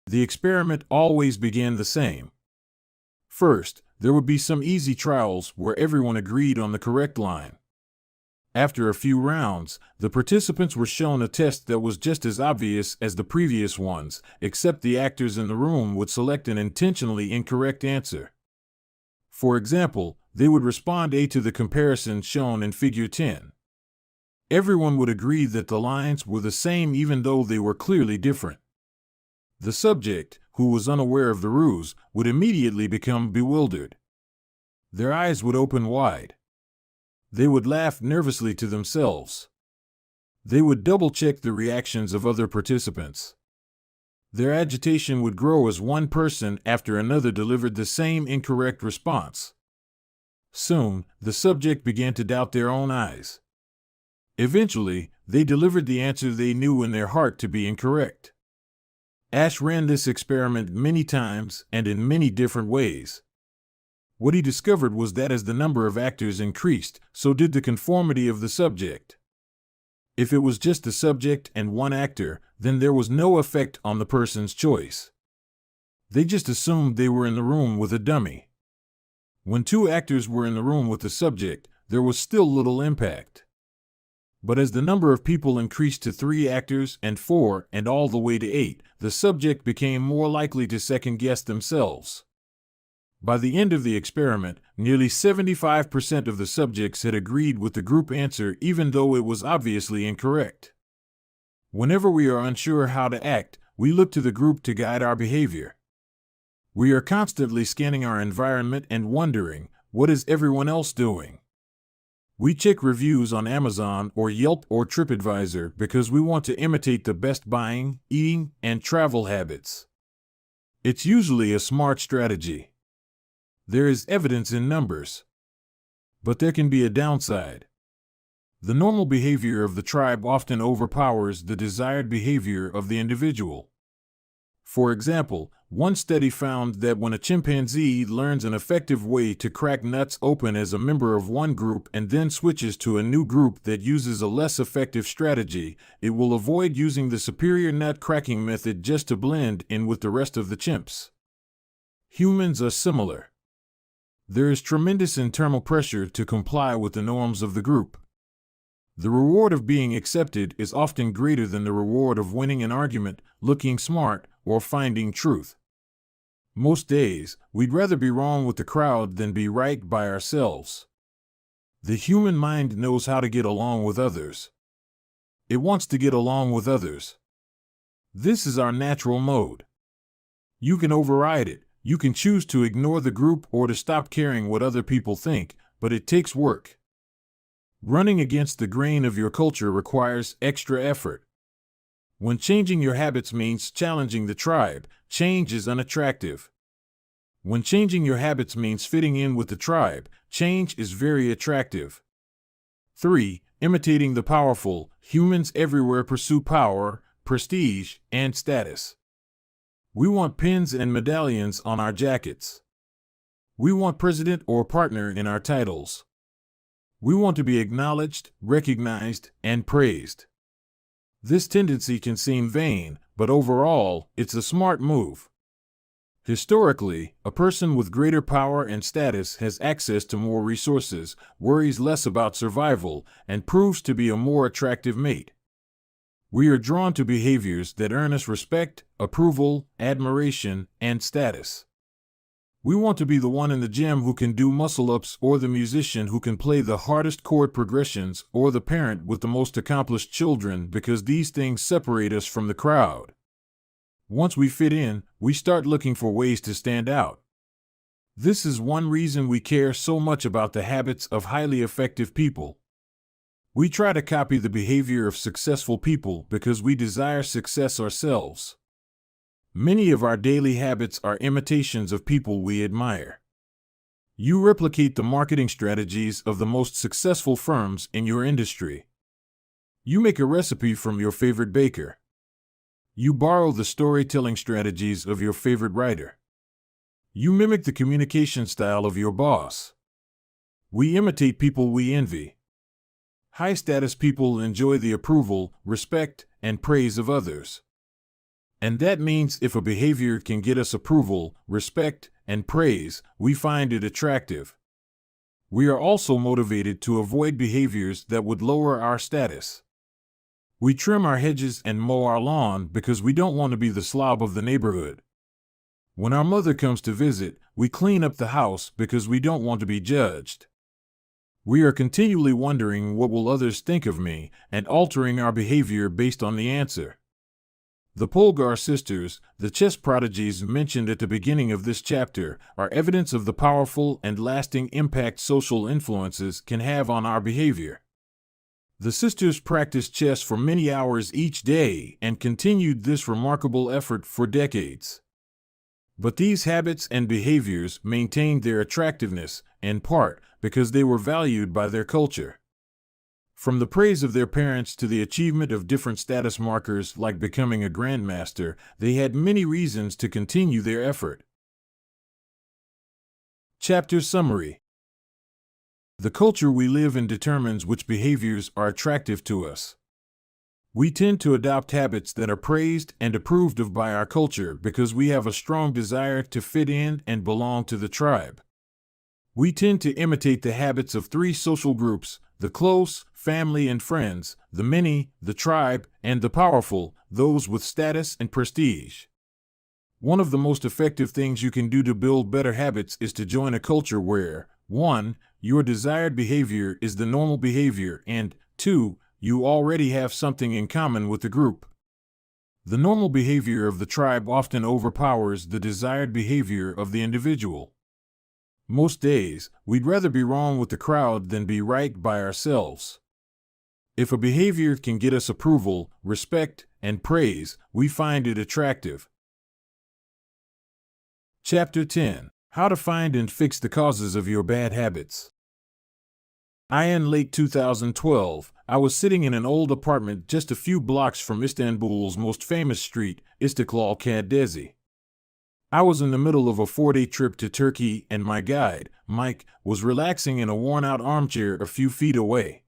The experiment always began the same. First, there would be some easy trials where everyone agreed on the correct line. After a few rounds, the participants were shown a test that was just as obvious as the previous ones, except the actors in the room would select an intentionally incorrect answer. For example, they would respond A to the comparison shown in Figure 10. Everyone would agree that the lines were the same even though they were clearly different. The subject, who was unaware of the ruse, would immediately become bewildered. Their eyes would open wide. They would laugh nervously to themselves. They would double-check the reactions of other participants. Their agitation would grow as one person after another delivered the same incorrect response. Soon, the subject began to doubt their own eyes. Eventually, they delivered the answer they knew in their heart to be incorrect. Asch ran this experiment many times and in many different ways. What he discovered was that as the number of actors increased, so did the conformity of the subject. If it was just the subject and one actor, then there was no effect on the person's choice. They just assumed they were in the room with a dummy. When two actors were in the room with the subject, there was still little impact. But as the number of people increased to 3 actors and 4 and all the way to 8, the subject became more likely to second-guess themselves. By the end of the experiment, nearly 75% of the subjects had agreed with the group answer even though it was obviously incorrect. Whenever we are unsure how to act, we look to the group to guide our behavior. We are constantly scanning our environment and wondering, what is everyone else doing? We check reviews on Amazon or Yelp or TripAdvisor because we want to imitate the best buying, eating, and travel habits. It's usually a smart strategy. There is evidence in numbers. But there can be a downside. The normal behavior of the tribe often overpowers the desired behavior of the individual. For example, one study found that when a chimpanzee learns an effective way to crack nuts open as a member of one group and then switches to a new group that uses a less effective strategy, it will avoid using the superior nut cracking method just to blend in with the rest of the chimps. Humans are similar. There is tremendous internal pressure to comply with the norms of the group. The reward of being accepted is often greater than the reward of winning an argument, looking smart, or finding truth. Most days, we'd rather be wrong with the crowd than be right by ourselves. The human mind knows how to get along with others. It wants to get along with others. This is our natural mode. You can override it. You can choose to ignore the group or to stop caring what other people think, but it takes work. Running against the grain of your culture requires extra effort. When changing your habits means challenging the tribe, change is unattractive. When changing your habits means fitting in with the tribe, change is very attractive. 3. Imitating the powerful. Humans everywhere pursue power, prestige, and status. We want pins and medallions on our jackets. We want president or partner in our titles. We want to be acknowledged, recognized, and praised. This tendency can seem vain, but overall, it's a smart move. Historically, a person with greater power and status has access to more resources, worries less about survival, and proves to be a more attractive mate. We are drawn to behaviors that earn us respect, approval, admiration, and status. We want to be the one in the gym who can do muscle-ups, or the musician who can play the hardest chord progressions, or the parent with the most accomplished children, because these things separate us from the crowd. Once we fit in, we start looking for ways to stand out. This is one reason we care so much about the habits of highly effective people. We try to copy the behavior of successful people because we desire success ourselves. Many of our daily habits are imitations of people we admire. You replicate the marketing strategies of the most successful firms in your industry. You make a recipe from your favorite baker. You borrow the storytelling strategies of your favorite writer. You mimic the communication style of your boss. We imitate people we envy. High-status people enjoy the approval, respect, and praise of others. And that means if a behavior can get us approval, respect, and praise, we find it attractive. We are also motivated to avoid behaviors that would lower our status. We trim our hedges and mow our lawn because we don't want to be the slob of the neighborhood. When our mother comes to visit, we clean up the house because we don't want to be judged. We are continually wondering what will others think of me and altering our behavior based on the answer. The Polgar sisters, the chess prodigies mentioned at the beginning of this chapter, are evidence of the powerful and lasting impact social influences can have on our behavior. The sisters practiced chess for many hours each day and continued this remarkable effort for decades. But these habits and behaviors maintained their attractiveness, in part, because they were valued by their culture. From the praise of their parents to the achievement of different status markers like becoming a grandmaster, they had many reasons to continue their effort. Chapter Summary. The culture we live in determines which behaviors are attractive to us. We tend to adopt habits that are praised and approved of by our culture because we have a strong desire to fit in and belong to the tribe. We tend to imitate the habits of three social groups: the close, family and friends; the many, the tribe; and the powerful, those with status and prestige. One of the most effective things you can do to build better habits is to join a culture where 1. Your desired behavior is the normal behavior, and 2. You already have something in common with the group. The normal behavior of the tribe often overpowers the desired behavior of the individual. Most days, we'd rather be wrong with the crowd than be right by ourselves. If a behavior can get us approval, respect, and praise, we find it attractive. Chapter 10. How to find and fix the causes of your bad habits. In late 2012, I was sitting in an old apartment just a few blocks from Istanbul's most famous street, Istiklal Caddesi. I was in the middle of a 4-day trip to Turkey, and my guide, Mike, was relaxing in a worn-out armchair a few feet away.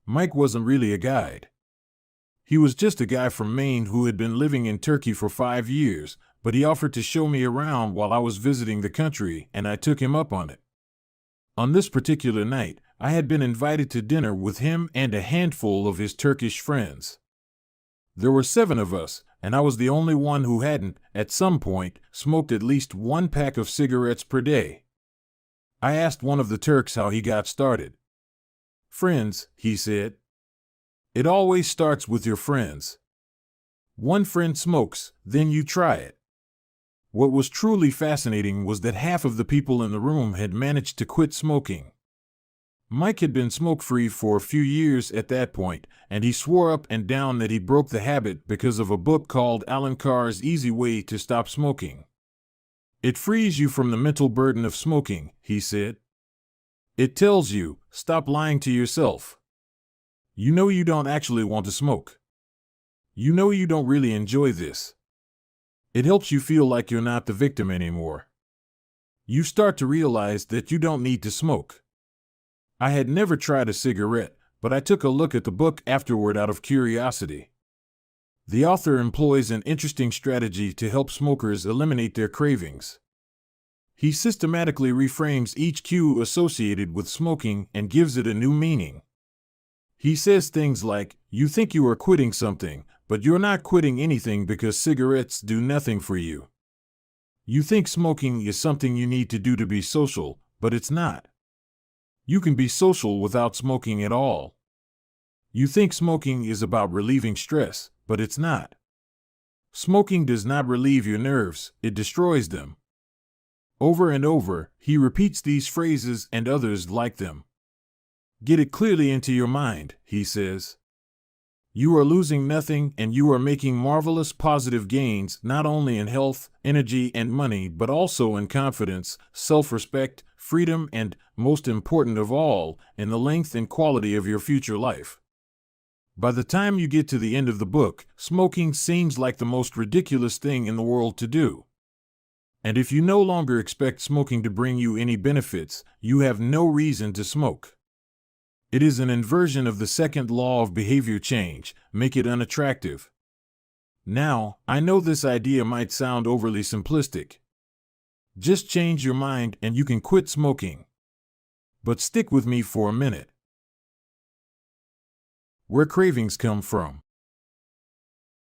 Mike wasn't really a guide. He was just a guy from Maine who had been living in Turkey for 5 years, but he offered to show me around while I was visiting the country, and I took him up on it. On this particular night, I had been invited to dinner with him and a handful of his Turkish friends. There were 7 of us, and I was the only one who hadn't, at some point, smoked at least 1 pack of cigarettes per day. I asked one of the Turks how he got started. "Friends," he said. "It always starts with your friends. One friend smokes, then you try it." What was truly fascinating was that half of the people in the room had managed to quit smoking. Mike had been smoke-free for a few years at that point, and he swore up and down that he broke the habit because of a book called Alan Carr's Easy Way to Stop Smoking. It frees you from the mental burden of smoking, he said. It tells you, stop lying to yourself. You know you don't actually want to smoke. You know you don't really enjoy this. It helps you feel like you're not the victim anymore. You start to realize that you don't need to smoke. I had never tried a cigarette, but I took a look at the book afterward out of curiosity. The author employs an interesting strategy to help smokers eliminate their cravings. He systematically reframes each cue associated with smoking and gives it a new meaning. He says things like, you think you are quitting something, but you're not quitting anything because cigarettes do nothing for you. You think smoking is something you need to do to be social, but it's not. You can be social without smoking at all. You think smoking is about relieving stress, but it's not. Smoking does not relieve your nerves, it destroys them. Over and over, he repeats these phrases and others like them. Get it clearly into your mind, he says. You are losing nothing and you are making marvelous positive gains not only in health, energy, and money, but also in confidence, self-respect, freedom, and, most important of all, in the length and quality of your future life. By the time you get to the end of the book, smoking seems like the most ridiculous thing in the world to do. And if you no longer expect smoking to bring you any benefits, you have no reason to smoke. It is an inversion of the second law of behavior change, make it unattractive. Now, I know this idea might sound overly simplistic. Just change your mind and you can quit smoking. But stick with me for a minute. Where cravings come from.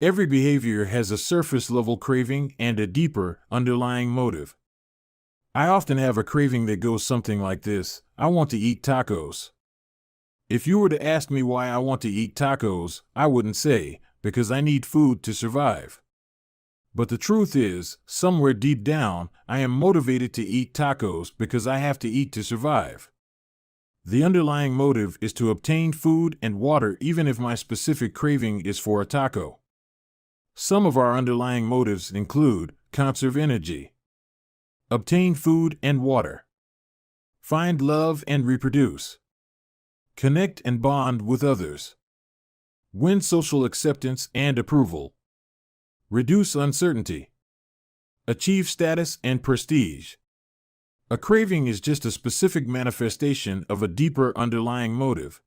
Every behavior has a surface-level craving and a deeper, underlying motive. I often have a craving that goes something like this: I want to eat tacos. If you were to ask me why I want to eat tacos, I wouldn't say, because I need food to survive. But the truth is, somewhere deep down, I am motivated to eat tacos because I have to eat to survive. The underlying motive is to obtain food and water even if my specific craving is for a taco. Some of our underlying motives include: conserve energy, obtain food and water, find love and reproduce, connect and bond with others, win social acceptance and approval, reduce uncertainty, achieve status and prestige. A craving is just a specific manifestation of a deeper underlying motive.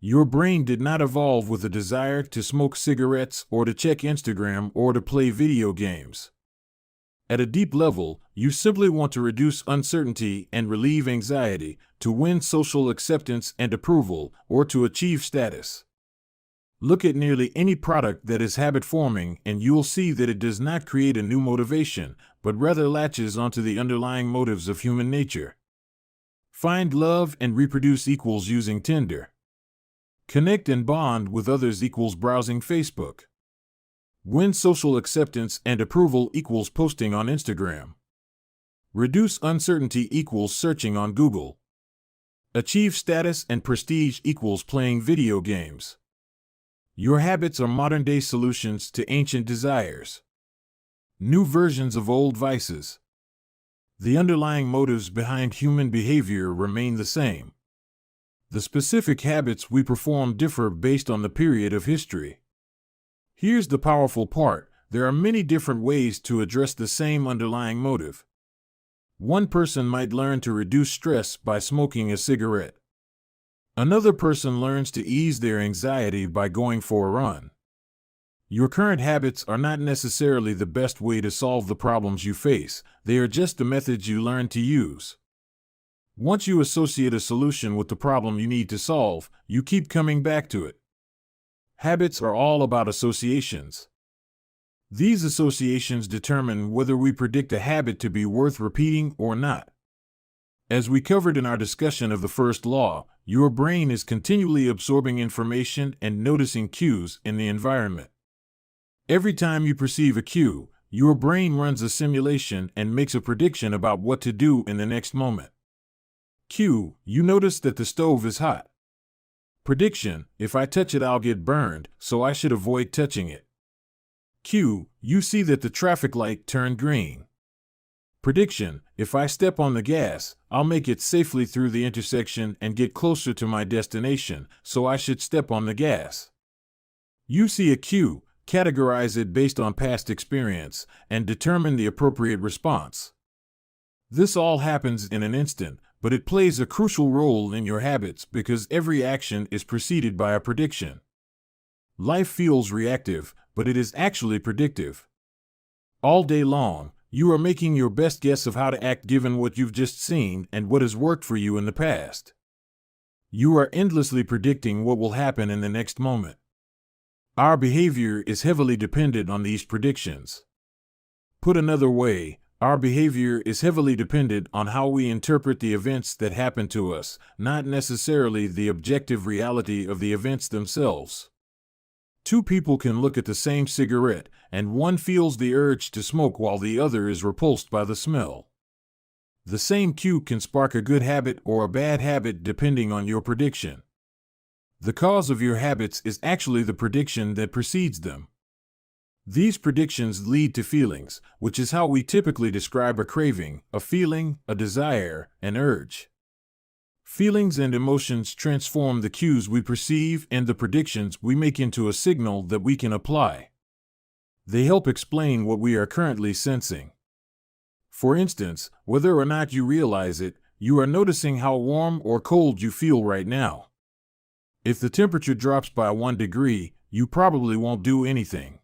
Your brain did not evolve with a desire to smoke cigarettes or to check Instagram or to play video games. At a deep level, you simply want to reduce uncertainty and relieve anxiety, to win social acceptance and approval, or to achieve status. Look at nearly any product that is habit-forming and you'll see that it does not create a new motivation, but rather latches onto the underlying motives of human nature. Find love and reproduce equals using Tinder. Connect and bond with others equals browsing Facebook. Win social acceptance and approval equals posting on Instagram. Reduce uncertainty equals searching on Google. Achieve status and prestige equals playing video games. Your habits are modern-day solutions to ancient desires. New versions of old vices. The underlying motives behind human behavior remain the same. The specific habits we perform differ based on the period of history. Here's the powerful part: there are many different ways to address the same underlying motive. One person might learn to reduce stress by smoking a cigarette. Another person learns to ease their anxiety by going for a run. Your current habits are not necessarily the best way to solve the problems you face, they are just the methods you learn to use. Once you associate a solution with the problem you need to solve, you keep coming back to it. Habits are all about associations. These associations determine whether we predict a habit to be worth repeating or not. As we covered in our discussion of the first law, your brain is continually absorbing information and noticing cues in the environment. Every time you perceive a cue, your brain runs a simulation and makes a prediction about what to do in the next moment. Cue: you notice that the stove is hot. Prediction: if I touch it, I'll get burned, so I should avoid touching it. Cue: you see that the traffic light turned green. Prediction: if I step on the gas, I'll make it safely through the intersection and get closer to my destination, so I should step on the gas. You see a cue, categorize it based on past experience, and determine the appropriate response. This all happens in an instant, but it plays a crucial role in your habits because every action is preceded by a prediction. Life feels reactive, but it is actually predictive. All day long, you are making your best guess of how to act given what you've just seen and what has worked for you in the past. You are endlessly predicting what will happen in the next moment. Our behavior is heavily dependent on these predictions. Put another way, our behavior is heavily dependent on how we interpret the events that happen to us, not necessarily the objective reality of the events themselves. Two people can look at the same cigarette, and one feels the urge to smoke while the other is repulsed by the smell. The same cue can spark a good habit or a bad habit depending on your prediction. The cause of your habits is actually the prediction that precedes them. These predictions lead to feelings, which is how we typically describe a craving, a feeling, a desire, an urge. Feelings and emotions transform the cues we perceive and the predictions we make into a signal that we can apply. They help explain what we are currently sensing. For instance, whether or not you realize it, you are noticing how warm or cold you feel right now. If the temperature drops by 1 degree, you probably won't do anything.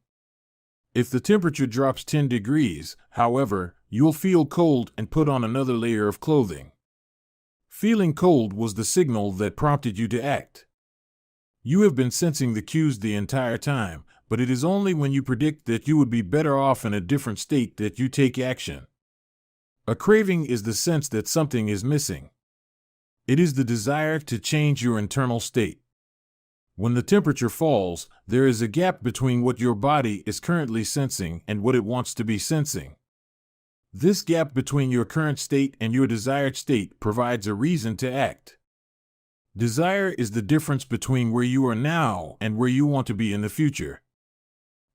If the temperature drops 10 degrees, however, you'll feel cold and put on another layer of clothing. Feeling cold was the signal that prompted you to act. You have been sensing the cues the entire time, but it is only when you predict that you would be better off in a different state that you take action. A craving is the sense that something is missing. It is the desire to change your internal state. When the temperature falls, there is a gap between what your body is currently sensing and what it wants to be sensing. This gap between your current state and your desired state provides a reason to act. Desire is the difference between where you are now and where you want to be in the future.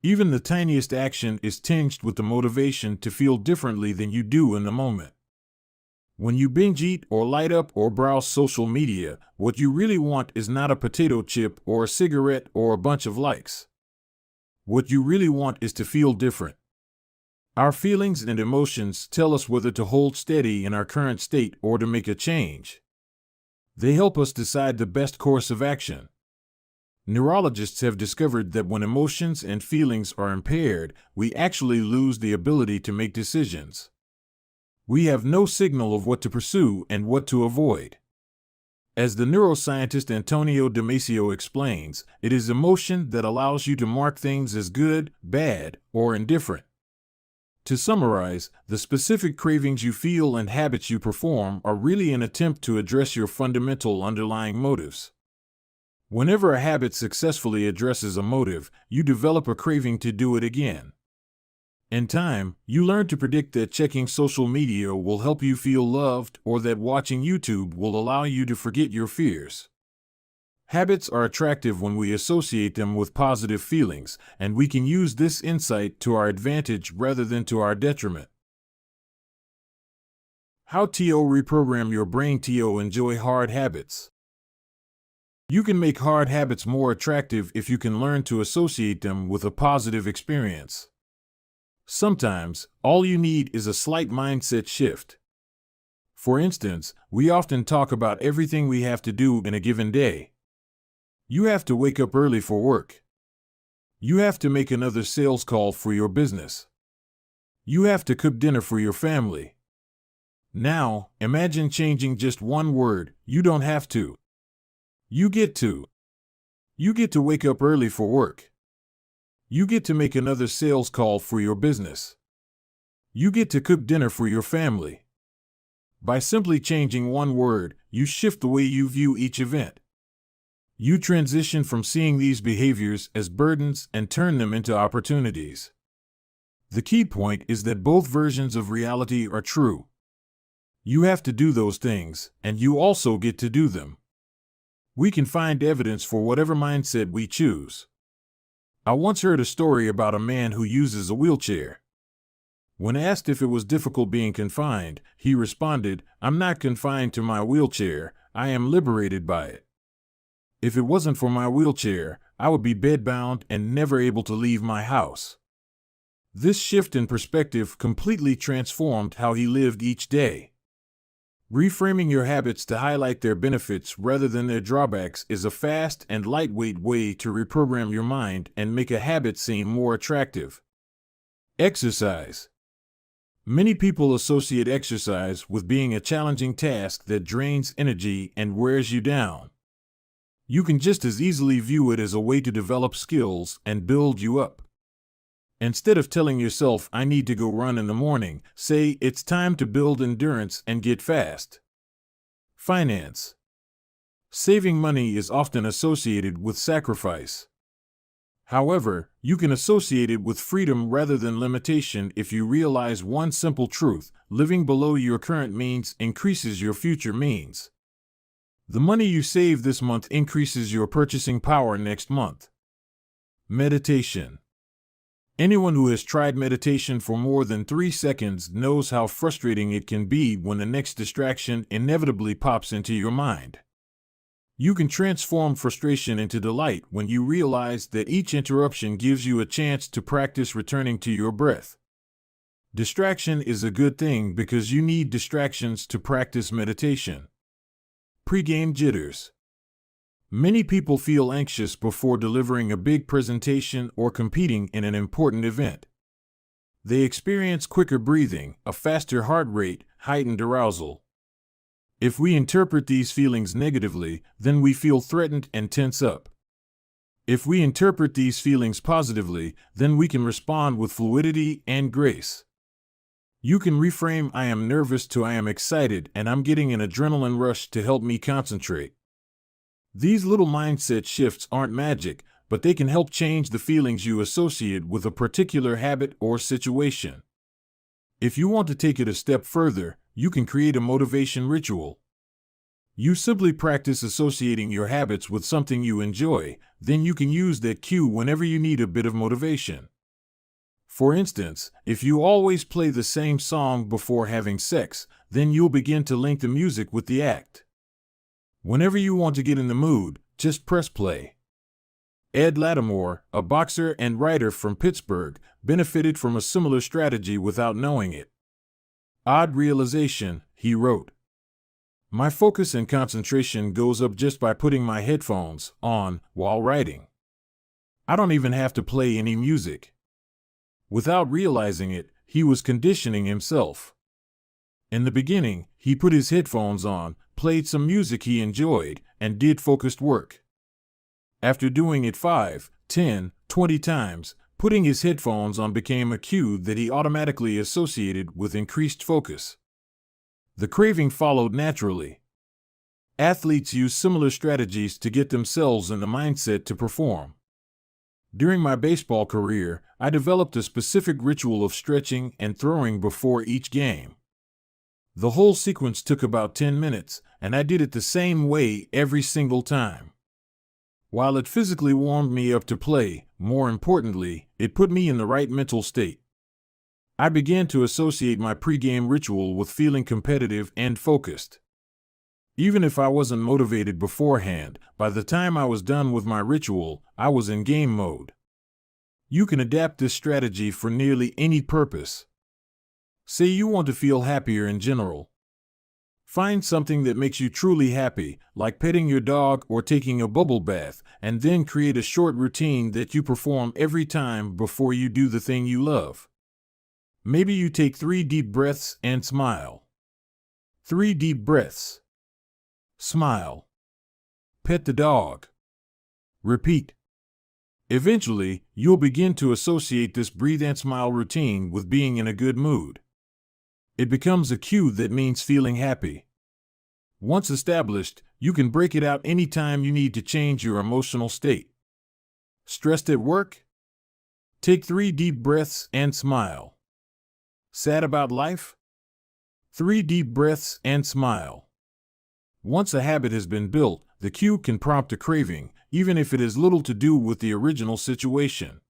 Even the tiniest action is tinged with the motivation to feel differently than you do in the moment. When you binge eat or light up or browse social media, what you really want is not a potato chip or a cigarette or a bunch of likes. What you really want is to feel different. Our feelings and emotions tell us whether to hold steady in our current state or to make a change. They help us decide the best course of action. Neurologists have discovered that when emotions and feelings are impaired, we actually lose the ability to make decisions. We have no signal of what to pursue and what to avoid. As the neuroscientist Antonio Damasio explains, it is emotion that allows you to mark things as good, bad, or indifferent. To summarize, the specific cravings you feel and habits you perform are really an attempt to address your fundamental underlying motives. Whenever a habit successfully addresses a motive, you develop a craving to do it again. In time, you learn to predict that checking social media will help you feel loved or that watching YouTube will allow you to forget your fears. Habits are attractive when we associate them with positive feelings, and we can use this insight to our advantage rather than to our detriment. How to reprogram your brain to enjoy hard habits. You can make hard habits more attractive if you can learn to associate them with a positive experience. Sometimes, all you need is a slight mindset shift. For instance, we often talk about everything we have to do in a given day. You have to wake up early for work. You have to make another sales call for your business. You have to cook dinner for your family. Now, imagine changing just one word. You don't have to. You get to. You get to wake up early for work. You get to make another sales call for your business. You get to cook dinner for your family. By simply changing one word, you shift the way you view each event. You transition from seeing these behaviors as burdens and turn them into opportunities. The key point is that both versions of reality are true. You have to do those things, and you also get to do them. We can find evidence for whatever mindset we choose. I once heard a story about a man who uses a wheelchair. When asked if it was difficult being confined, he responded, "I'm not confined to my wheelchair, I am liberated by it. If it wasn't for my wheelchair, I would be bedbound and never able to leave my house." This shift in perspective completely transformed how he lived each day. Reframing your habits to highlight their benefits rather than their drawbacks is a fast and lightweight way to reprogram your mind and make a habit seem more attractive. Exercise. Many people associate exercise with being a challenging task that drains energy and wears you down. You can just as easily view it as a way to develop skills and build you up. Instead of telling yourself, "I need to go run in the morning," say, "It's time to build endurance and get fast." Finance. Saving money is often associated with sacrifice. However, you can associate it with freedom rather than limitation if you realize one simple truth: living below your current means increases your future means. The money you save this month increases your purchasing power next month. Meditation. Anyone who has tried meditation for more than 3 seconds knows how frustrating it can be when the next distraction inevitably pops into your mind. You can transform frustration into delight when you realize that each interruption gives you a chance to practice returning to your breath. Distraction is a good thing because you need distractions to practice meditation. Pre-game jitters. Many people feel anxious before delivering a big presentation or competing in an important event. They experience quicker breathing, a faster heart rate, heightened arousal. If we interpret these feelings negatively, then we feel threatened and tense up. If we interpret these feelings positively, then we can respond with fluidity and grace. You can reframe "I am nervous" to "I am excited and I'm getting an adrenaline rush to help me concentrate." These little mindset shifts aren't magic, but they can help change the feelings you associate with a particular habit or situation. If you want to take it a step further, you can create a motivation ritual. You simply practice associating your habits with something you enjoy, then you can use that cue whenever you need a bit of motivation. For instance, if you always play the same song before having sex, then you'll begin to link the music with the act. Whenever you want to get in the mood, just press play. Ed Lattimore, a boxer and writer from Pittsburgh, benefited from a similar strategy without knowing it. "Odd realization," he wrote. "My focus and concentration goes up just by putting my headphones on while writing. I don't even have to play any music." Without realizing it, he was conditioning himself. In the beginning, he put his headphones on, played some music he enjoyed, and did focused work. After doing it 5, 10, 20 times, putting his headphones on became a cue that he automatically associated with increased focus. The craving followed naturally. Athletes use similar strategies to get themselves in the mindset to perform. During my baseball career, I developed a specific ritual of stretching and throwing before each game. The whole sequence took about 10 minutes, and I did it the same way every single time. While it physically warmed me up to play, more importantly, it put me in the right mental state. I began to associate my pregame ritual with feeling competitive and focused. Even if I wasn't motivated beforehand, by the time I was done with my ritual, I was in game mode. You can adapt this strategy for nearly any purpose. Say you want to feel happier in general. Find something that makes you truly happy, like petting your dog or taking a bubble bath, and then create a short routine that you perform every time before you do the thing you love. Maybe you take 3 deep breaths and smile. 3 deep breaths. Smile. Pet the dog. Repeat. Eventually, you'll begin to associate this breathe and smile routine with being in a good mood. It becomes a cue that means feeling happy. Once established, you can break it out anytime you need to change your emotional state. Stressed at work? Take 3 deep breaths and smile. Sad about life? 3 deep breaths and smile. Once a habit has been built, the cue can prompt a craving, even if it has little to do with the original situation.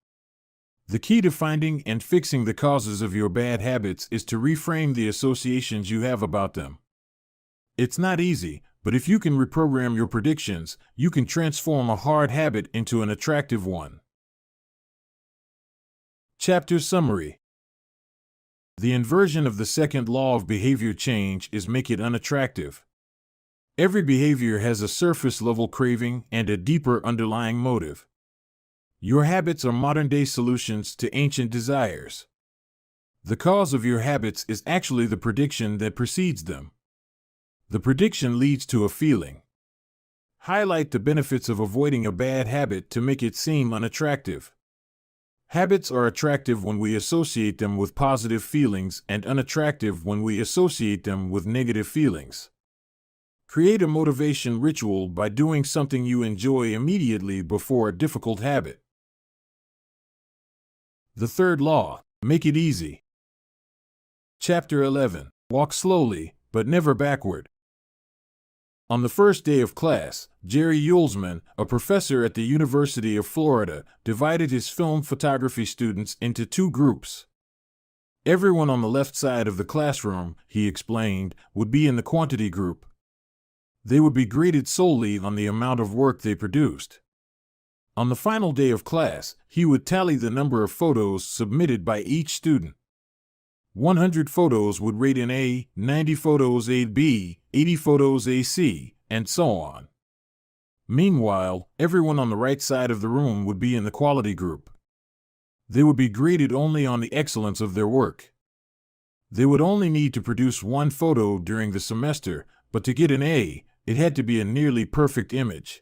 The key to finding and fixing the causes of your bad habits is to reframe the associations you have about them. It's not easy, but if you can reprogram your predictions, you can transform a hard habit into an attractive one. Chapter Summary. The inversion of the second law of behavior change is make it unattractive. Every behavior has a surface-level craving and a deeper underlying motive. Your habits are modern-day solutions to ancient desires. The cause of your habits is actually the prediction that precedes them. The prediction leads to a feeling. Highlight the benefits of avoiding a bad habit to make it seem unattractive. Habits are attractive when we associate them with positive feelings and unattractive when we associate them with negative feelings. Create a motivation ritual by doing something you enjoy immediately before a difficult habit. The third law, make it easy. Chapter 11, walk slowly, but never backward. On the first day of class, Jerry Yulesman, a professor at the University of Florida, divided his film photography students into two groups. Everyone on the left side of the classroom, he explained, would be in the quantity group. They would be graded solely on the amount of work they produced. On the final day of class, he would tally the number of photos submitted by each student. 100 photos would rate an A, 90 photos a B, 80 photos a C, and so on. Meanwhile, everyone on the right side of the room would be in the quality group. They would be graded only on the excellence of their work. They would only need to produce one photo during the semester, but to get an A, it had to be a nearly perfect image.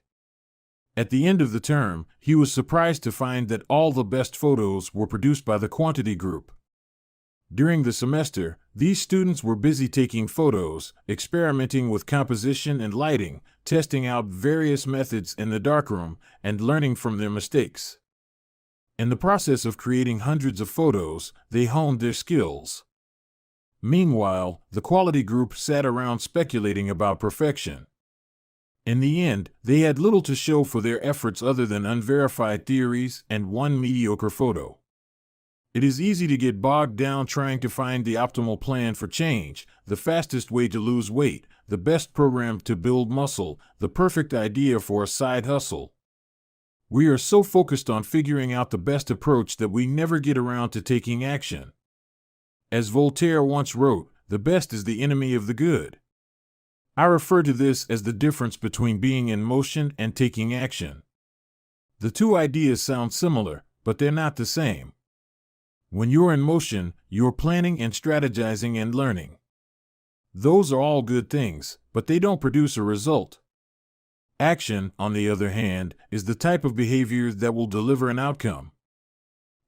At the end of the term, he was surprised to find that all the best photos were produced by the quantity group. During the semester, these students were busy taking photos, experimenting with composition and lighting, testing out various methods in the darkroom, and learning from their mistakes. In the process of creating hundreds of photos, they honed their skills. Meanwhile, the quality group sat around speculating about perfection. In the end, they had little to show for their efforts other than unverified theories and one mediocre photo. It is easy to get bogged down trying to find the optimal plan for change, the fastest way to lose weight, the best program to build muscle, the perfect idea for a side hustle. We are so focused on figuring out the best approach that we never get around to taking action. As Voltaire once wrote, the best is the enemy of the good. I refer to this as the difference between being in motion and taking action. The two ideas sound similar, but they're not the same. When you're in motion, you're planning and strategizing and learning. Those are all good things, but they don't produce a result. Action, on the other hand, is the type of behavior that will deliver an outcome.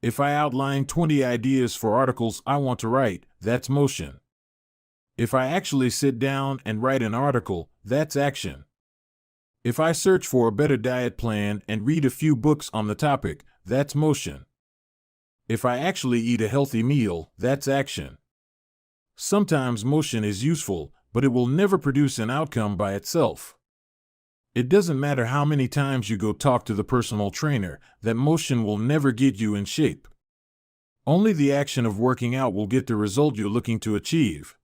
If I outline 20 ideas for articles I want to write, that's motion. If I actually sit down and write an article, that's action. If I search for a better diet plan and read a few books on the topic, that's motion. If I actually eat a healthy meal, that's action. Sometimes motion is useful, but it will never produce an outcome by itself. It doesn't matter how many times you go talk to the personal trainer, that motion will never get you in shape. Only the action of working out will get the result you're looking to achieve.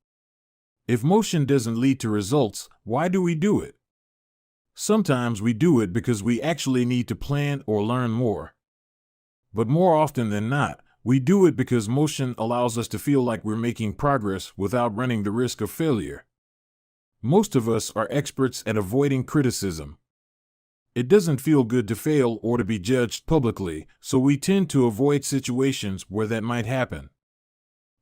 If motion doesn't lead to results, why do we do it? Sometimes we do it because we actually need to plan or learn more. But more often than not, we do it because motion allows us to feel like we're making progress without running the risk of failure. Most of us are experts at avoiding criticism. It doesn't feel good to fail or to be judged publicly, so we tend to avoid situations where that might happen.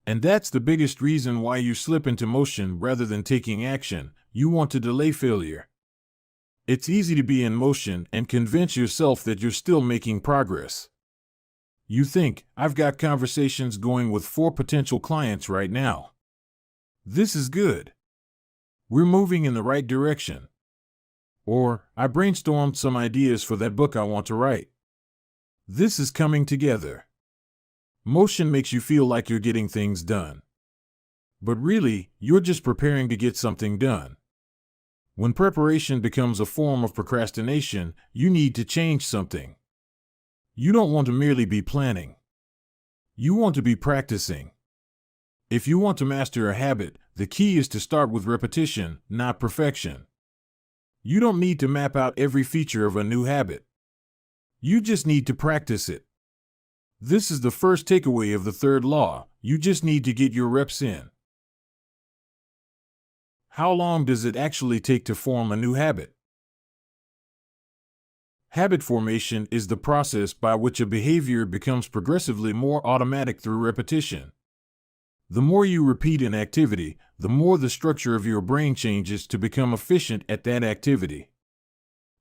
And that's the biggest reason why you slip into motion rather than taking action. You want to delay failure. It's easy to be in motion and convince yourself that you're still making progress. You think, I've got conversations going with 4 potential clients right now. This is good. We're moving in the right direction. Or, I brainstormed some ideas for that book I want to write. This is coming together. Motion makes you feel like you're getting things done. But really, you're just preparing to get something done. When preparation becomes a form of procrastination, you need to change something. You don't want to merely be planning. You want to be practicing. If you want to master a habit, the key is to start with repetition, not perfection. You don't need to map out every feature of a new habit. You just need to practice it. This is the first takeaway of the third law. You just need to get your reps in. How long does it actually take to form a new habit? Habit formation is the process by which a behavior becomes progressively more automatic through repetition. The more you repeat an activity, the more the structure of your brain changes to become efficient at that activity.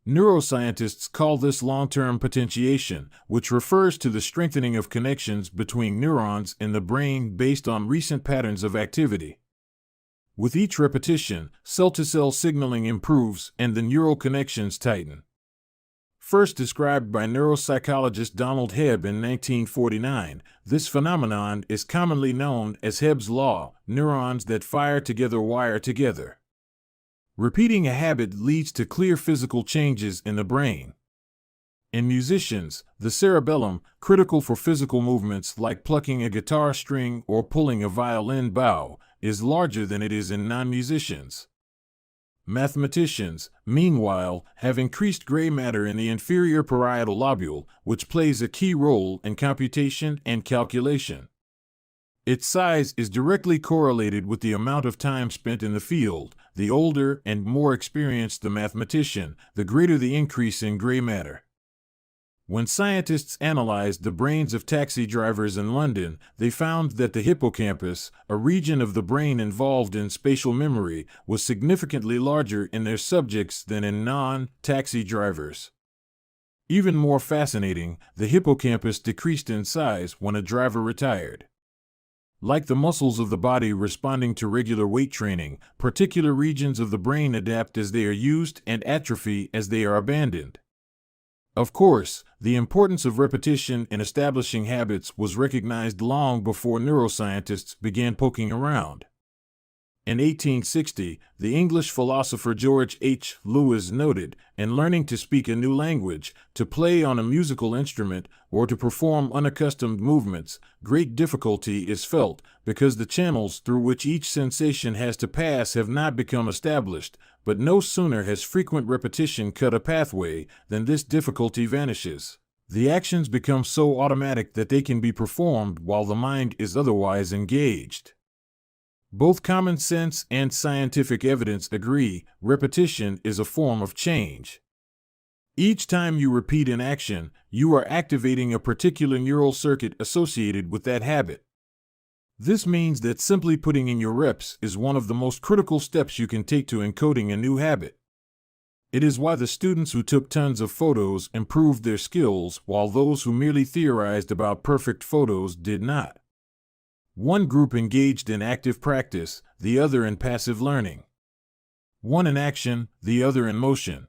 Neuroscientists call this long-term potentiation, which refers to the strengthening of connections between neurons in the brain based on recent patterns of activity. With each repetition, cell-to-cell signaling improves and the neural connections tighten. First described by neuropsychologist Donald Hebb in 1949, this phenomenon is commonly known as Hebb's law: neurons that fire together wire together. Repeating a habit leads to clear physical changes in the brain. In musicians, the cerebellum, critical for physical movements like plucking a guitar string or pulling a violin bow, is larger than it is in non-musicians. Mathematicians, meanwhile, have increased gray matter in the inferior parietal lobule, which plays a key role in computation and calculation. Its size is directly correlated with the amount of time spent in the field. The older and more experienced the mathematician, the greater the increase in gray matter. When scientists analyzed the brains of taxi drivers in London, they found that the hippocampus, a region of the brain involved in spatial memory, was significantly larger in their subjects than in non-taxi drivers. Even more fascinating, the hippocampus decreased in size when a driver retired. Like the muscles of the body responding to regular weight training, particular regions of the brain adapt as they are used and atrophy as they are abandoned. Of course, the importance of repetition in establishing habits was recognized long before neuroscientists began poking around. In 1860, the English philosopher George H. Lewis noted, in learning to speak a new language, to play on a musical instrument, or to perform unaccustomed movements, great difficulty is felt, because the channels through which each sensation has to pass have not become established, but no sooner has frequent repetition cut a pathway than this difficulty vanishes. The actions become so automatic that they can be performed while the mind is otherwise engaged. Both common sense and scientific evidence agree, repetition is a form of change. Each time you repeat an action, you are activating a particular neural circuit associated with that habit. This means that simply putting in your reps is one of the most critical steps you can take to encoding a new habit. It is why the students who took tons of photos improved their skills, while those who merely theorized about perfect photos did not. One group engaged in active practice, the other in passive learning. One in action, the other in motion.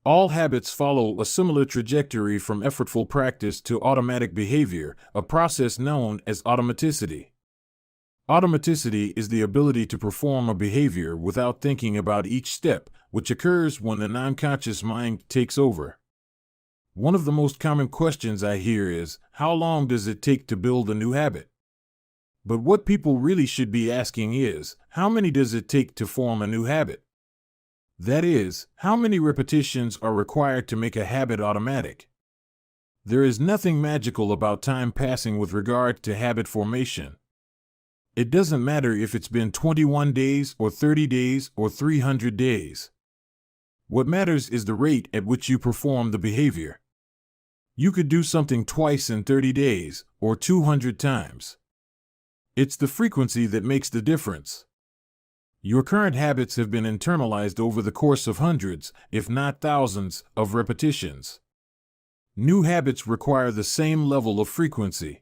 All habits follow a similar trajectory from effortful practice to automatic behavior, a process known as automaticity. Automaticity is the ability to perform a behavior without thinking about each step, which occurs when the non-conscious mind takes over. One of the most common questions I hear is, how long does it take to build a new habit? But what people really should be asking is, how many does it take to form a new habit? That is, how many repetitions are required to make a habit automatic? There is nothing magical about time passing with regard to habit formation. It doesn't matter if it's been 21 days or 30 days or 300 days. What matters is the rate at which you perform the behavior. You could do something twice in 30 days, or 200 times. It's the frequency that makes the difference. Your current habits have been internalized over the course of hundreds, if not thousands, of repetitions. New habits require the same level of frequency.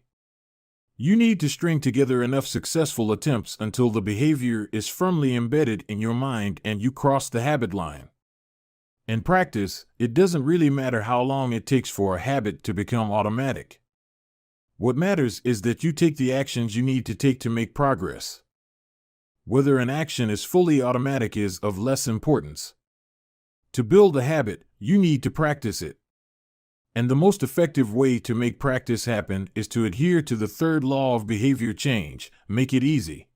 You need to string together enough successful attempts until the behavior is firmly embedded in your mind and you cross the habit line. In practice, it doesn't really matter how long it takes for a habit to become automatic. What matters is that you take the actions you need to take to make progress. Whether an action is fully automatic is of less importance. To build a habit, you need to practice it. And the most effective way to make practice happen is to adhere to the third law of behavior change: make it easy.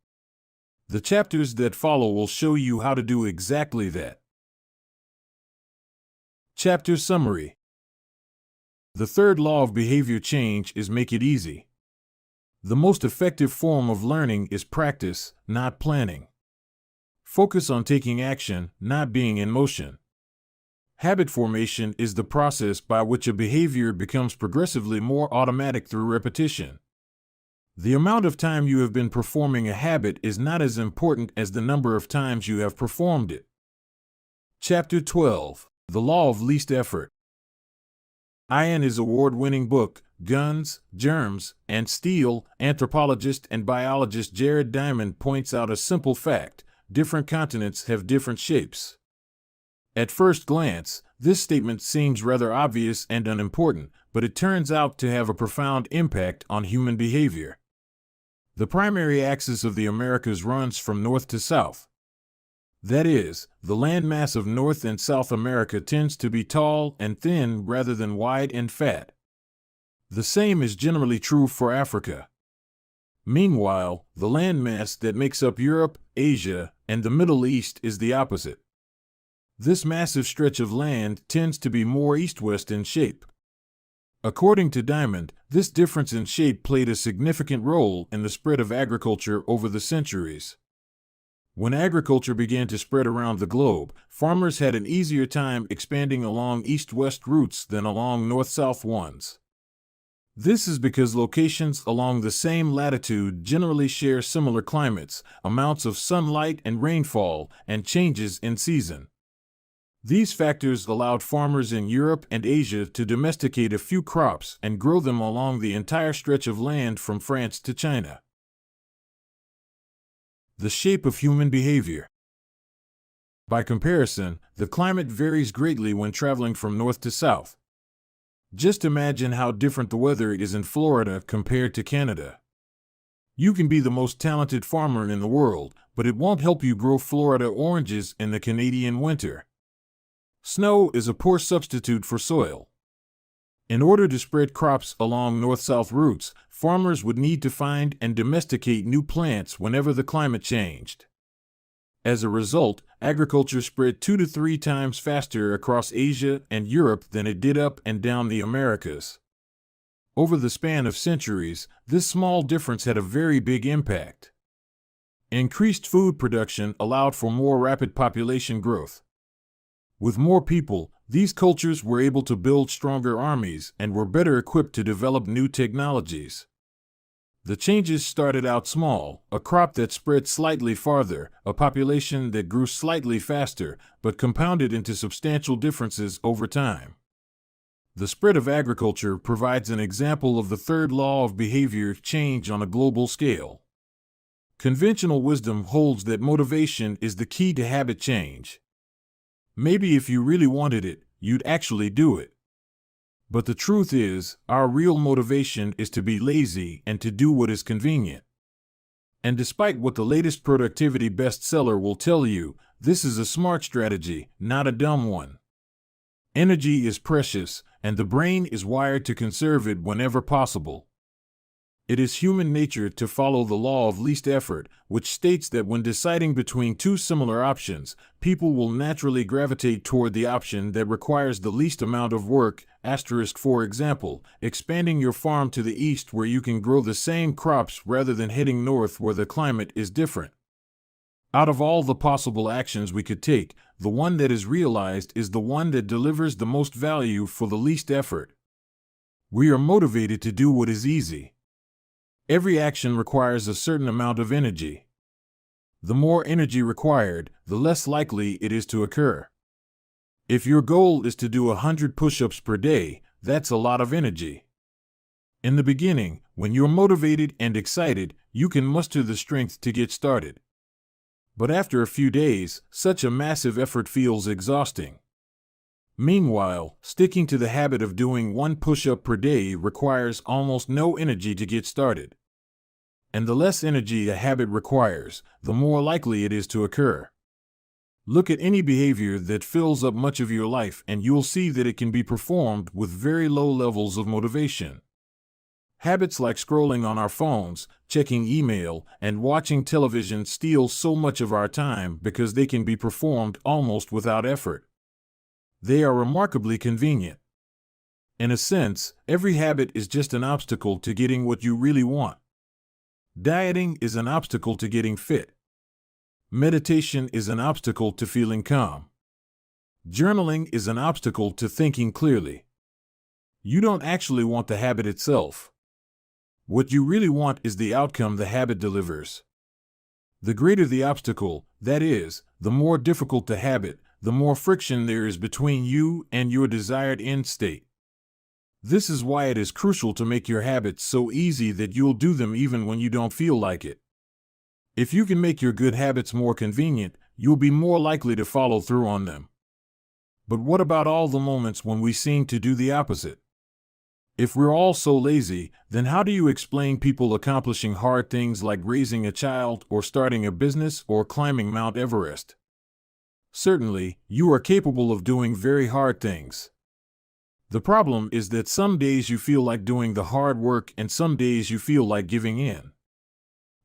The chapters that follow will show you how to do exactly that. Chapter Summary. The third law of behavior change is make it easy. The most effective form of learning is practice, not planning. Focus on taking action, not being in motion. Habit formation is the process by which a behavior becomes progressively more automatic through repetition. The amount of time you have been performing a habit is not as important as the number of times you have performed it. Chapter 12. The Law of Least Effort. In his award-winning book, Guns, Germs, and Steel, anthropologist and biologist Jared Diamond points out a simple fact: different continents have different shapes. At first glance, this statement seems rather obvious and unimportant, but it turns out to have a profound impact on human behavior. The primary axis of the Americas runs from north to south. That is, the landmass of North and South America tends to be tall and thin rather than wide and fat. The same is generally true for Africa. Meanwhile, the landmass that makes up Europe, Asia, and the Middle East is the opposite. This massive stretch of land tends to be more east-west in shape. According to Diamond, this difference in shape played a significant role in the spread of agriculture over the centuries. When agriculture began to spread around the globe, farmers had an easier time expanding along east-west routes than along north-south ones. This is because locations along the same latitude generally share similar climates, amounts of sunlight and rainfall, and changes in season. These factors allowed farmers in Europe and Asia to domesticate a few crops and grow them along the entire stretch of land from France to China. The shape of human behavior. By comparison, the climate varies greatly when traveling from north to south. Just imagine how different the weather is in Florida compared to Canada. You can be the most talented farmer in the world, but it won't help you grow Florida oranges in the Canadian winter. Snow is a poor substitute for soil. In order to spread crops along north-south routes, farmers would need to find and domesticate new plants whenever the climate changed. As a result, agriculture spread 2 to 3 times faster across Asia and Europe than it did up and down the Americas. Over the span of centuries, this small difference had a very big impact. Increased food production allowed for more rapid population growth. With more people, these cultures were able to build stronger armies and were better equipped to develop new technologies. The changes started out small: a crop that spread slightly farther, a population that grew slightly faster, but compounded into substantial differences over time. The spread of agriculture provides an example of the third law of behavior change on a global scale. Conventional wisdom holds that motivation is the key to habit change. Maybe if you really wanted it, you'd actually do it. But the truth is, our real motivation is to be lazy and to do what is convenient. And despite what the latest productivity bestseller will tell you, this is a smart strategy, not a dumb one. Energy is precious, and the brain is wired to conserve it whenever possible. It is human nature to follow the law of least effort, which states that when deciding between two similar options, people will naturally gravitate toward the option that requires the least amount of work. For example, expanding your farm to the east where you can grow the same crops rather than heading north where the climate is different. Out of all the possible actions we could take, the one that is realized is the one that delivers the most value for the least effort. We are motivated to do what is easy. Every action requires a certain amount of energy. The more energy required, the less likely it is to occur. If your goal is to do 100 push-ups per day, that's a lot of energy. In the beginning, when you're motivated and excited, you can muster the strength to get started. But after a few days, such a massive effort feels exhausting. Meanwhile, sticking to the habit of doing 1 push-up per day requires almost no energy to get started. And the less energy a habit requires, the more likely it is to occur. Look at any behavior that fills up much of your life and you'll see that it can be performed with very low levels of motivation. Habits like scrolling on our phones, checking email, and watching television steal so much of our time because they can be performed almost without effort. They are remarkably convenient. In a sense, every habit is just an obstacle to getting what you really want. Dieting is an obstacle to getting fit. Meditation is an obstacle to feeling calm. Journaling is an obstacle to thinking clearly. You don't actually want the habit itself. What you really want is the outcome the habit delivers. The greater the obstacle, that is, the more difficult the habit, the more friction there is between you and your desired end state. This is why it is crucial to make your habits so easy that you'll do them even when you don't feel like it. If you can make your good habits more convenient, you'll be more likely to follow through on them. But what about all the moments when we seem to do the opposite? If we're all so lazy, then how do you explain people accomplishing hard things like raising a child or starting a business or climbing Mount Everest? Certainly, you are capable of doing very hard things. The problem is that some days you feel like doing the hard work and some days you feel like giving in.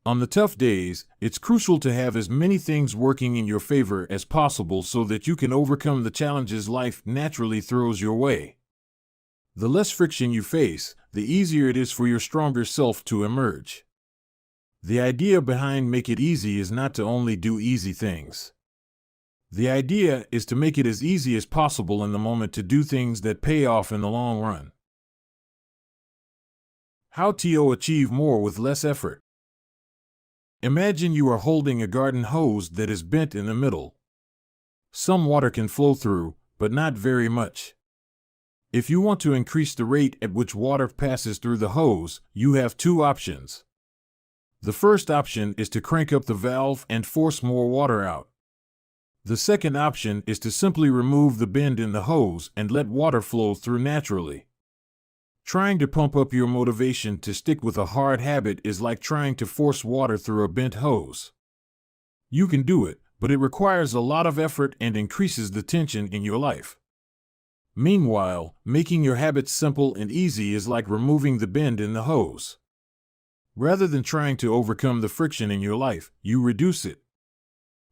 On the tough days, it's crucial to have as many things working in your favor as possible so that you can overcome the challenges life naturally throws your way. The less friction you face, the easier it is for your stronger self to emerge. The idea behind Make It Easy is not to only do easy things. The idea is to make it as easy as possible in the moment to do things that pay off in the long run. How to achieve more with less effort. Imagine you are holding a garden hose that is bent in the middle. Some water can flow through, but not very much. If you want to increase the rate at which water passes through the hose, you have two options. The first option is to crank up the valve and force more water out. The second option is to simply remove the bend in the hose and let water flow through naturally. Trying to pump up your motivation to stick with a hard habit is like trying to force water through a bent hose. You can do it, but it requires a lot of effort and increases the tension in your life. Meanwhile, making your habits simple and easy is like removing the bend in the hose. Rather than trying to overcome the friction in your life, you reduce it.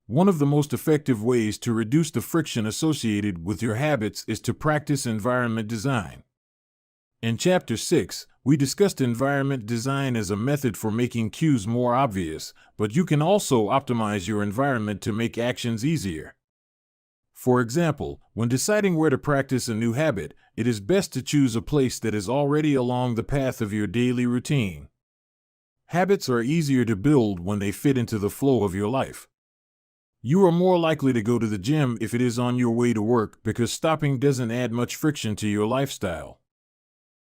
One of the most effective ways to reduce the friction associated with your habits is to practice environment design. In Chapter 6, we discussed environment design as a method for making cues more obvious, but you can also optimize your environment to make actions easier. For example, when deciding where to practice a new habit, it is best to choose a place that is already along the path of your daily routine. Habits are easier to build when they fit into the flow of your life. You are more likely to go to the gym if it is on your way to work because stopping doesn't add much friction to your lifestyle.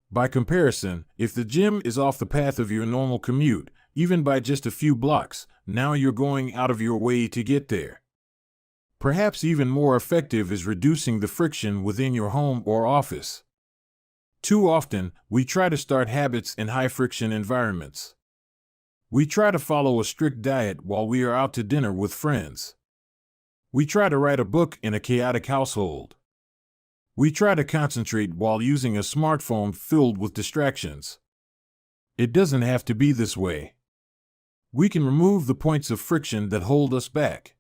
By comparison, if the gym is off the path of your normal commute, even by just a few blocks, now you're going out of your way to get there. Perhaps even more effective is reducing the friction within your home or office. Too often, we try to start habits in high-friction environments. We try to follow a strict diet while we are out to dinner with friends. We try to write a book in a chaotic household. We try to concentrate while using a smartphone filled with distractions. It doesn't have to be this way. We can remove the points of friction that hold us back.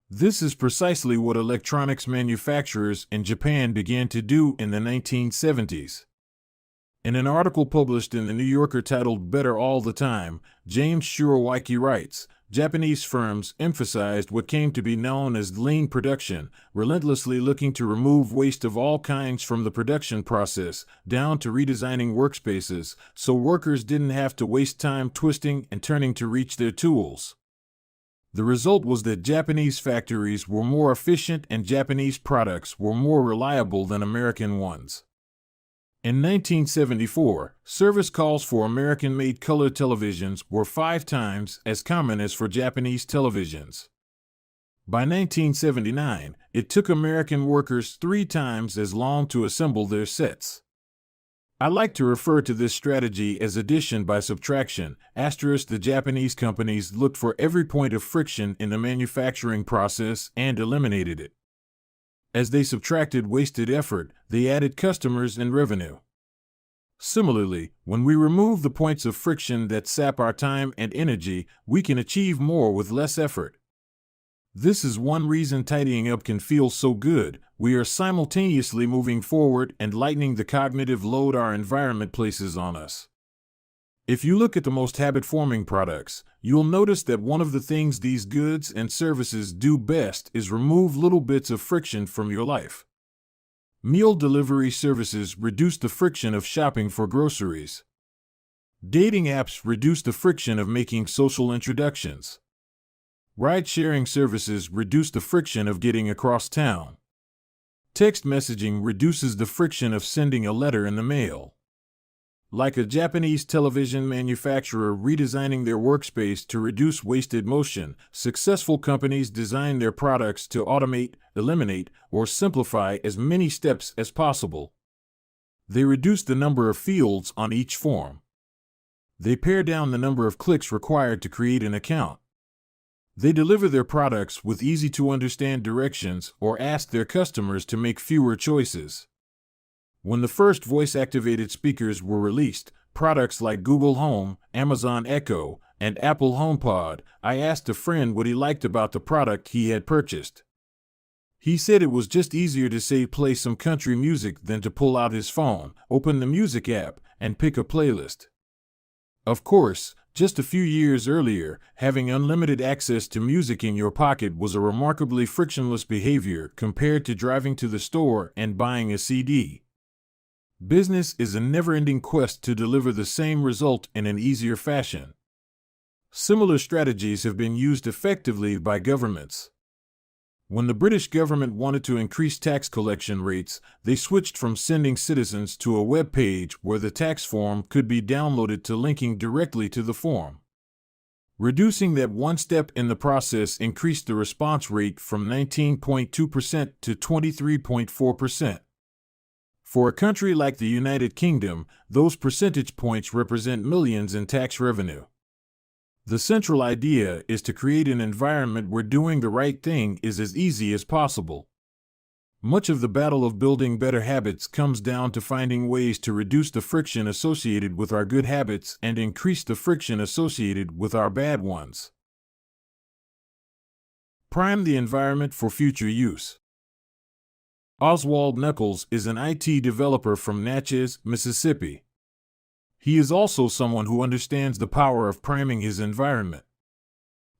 This is precisely what electronics manufacturers in Japan began to do in the 1970s. In an article published in the New Yorker titled Better All the Time, James Shiroaki writes, Japanese firms emphasized what came to be known as lean production, relentlessly looking to remove waste of all kinds from the production process, down to redesigning workspaces, so workers didn't have to waste time twisting and turning to reach their tools. The result was that Japanese factories were more efficient and Japanese products were more reliable than American ones. In 1974, service calls for American-made color televisions were 5 times as common as for Japanese televisions. By 1979, it took American workers 3 times as long to assemble their sets. I like to refer to this strategy as addition by subtraction. Asterisk, the Japanese companies looked for every point of friction in the manufacturing process and eliminated it. As they subtracted wasted effort, they added customers and revenue. Similarly, when we remove the points of friction that sap our time and energy, we can achieve more with less effort. This is one reason tidying up can feel so good. We are simultaneously moving forward and lightening the cognitive load our environment places on us. If you look at the most habit-forming products, you'll notice that one of the things these goods and services do best is remove little bits of friction from your life. Meal delivery services reduce the friction of shopping for groceries. Dating apps reduce the friction of making social introductions. Ride-sharing services reduce the friction of getting across town. Text messaging reduces the friction of sending a letter in the mail. Like a Japanese television manufacturer redesigning their workspace to reduce wasted motion, successful companies design their products to automate, eliminate, or simplify as many steps as possible. They reduce the number of fields on each form. They pare down the number of clicks required to create an account. They deliver their products with easy-to-understand directions or ask their customers to make fewer choices. When the first voice-activated speakers were released, products like Google Home, Amazon Echo, and Apple HomePod, I asked a friend what he liked about the product he had purchased. He said it was just easier to say play some country music than to pull out his phone, open the music app, and pick a playlist. Of course, just a few years earlier, having unlimited access to music in your pocket was a remarkably frictionless behavior compared to driving to the store and buying a CD. Business is a never-ending quest to deliver the same result in an easier fashion. Similar strategies have been used effectively by governments. When the British government wanted to increase tax collection rates, they switched from sending citizens to a web page where the tax form could be downloaded to linking directly to the form. Reducing that one step in the process increased the response rate from 19.2% to 23.4%. For a country like the United Kingdom, those percentage points represent millions in tax revenue. The central idea is to create an environment where doing the right thing is as easy as possible. Much of the battle of building better habits comes down to finding ways to reduce the friction associated with our good habits and increase the friction associated with our bad ones. Prime the environment for future use. Oswald Knuckles is an IT developer from Natchez, Mississippi. He is also someone who understands the power of priming his environment.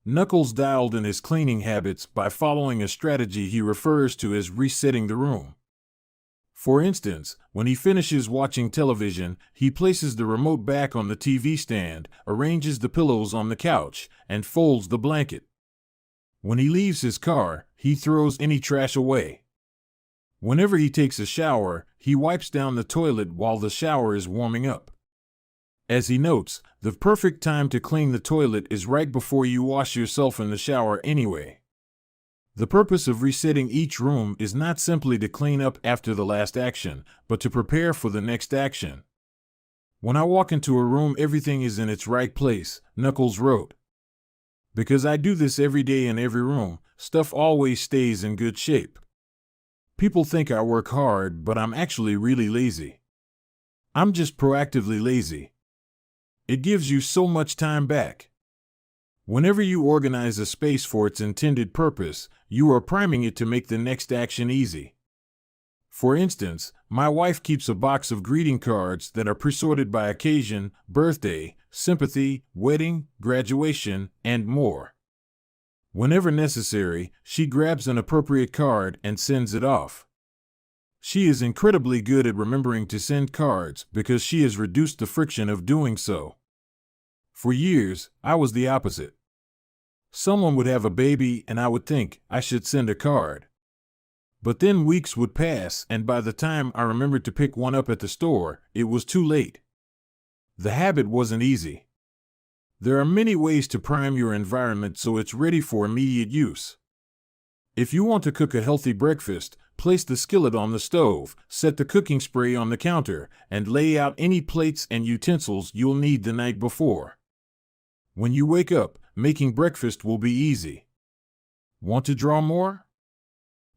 Knuckles dialed in his cleaning habits by following a strategy he refers to as resetting the room. For instance, when he finishes watching television, he places the remote back on the TV stand, arranges the pillows on the couch, and folds the blanket. When he leaves his car, he throws any trash away. Whenever he takes a shower, he wipes down the toilet while the shower is warming up. As he notes, the perfect time to clean the toilet is right before you wash yourself in the shower anyway. The purpose of resetting each room is not simply to clean up after the last action, but to prepare for the next action. When I walk into a room, everything is in its right place, Knuckles wrote. Because I do this every day in every room, stuff always stays in good shape. People think I work hard, but I'm actually really lazy. I'm just proactively lazy. It gives you so much time back. Whenever you organize a space for its intended purpose, you are priming it to make the next action easy. For instance, my wife keeps a box of greeting cards that are presorted by occasion, birthday, sympathy, wedding, graduation, and more. Whenever necessary, she grabs an appropriate card and sends it off. She is incredibly good at remembering to send cards because she has reduced the friction of doing so. For years, I was the opposite. Someone would have a baby and I would think I should send a card. But then weeks would pass, and by the time I remembered to pick one up at the store, it was too late. The habit wasn't easy. There are many ways to prime your environment so it's ready for immediate use. If you want to cook a healthy breakfast, Place the skillet on the stove, set the cooking spray on the counter, and lay out any plates and utensils you'll need the night before. When you wake up, making breakfast will be easy. Want to draw more?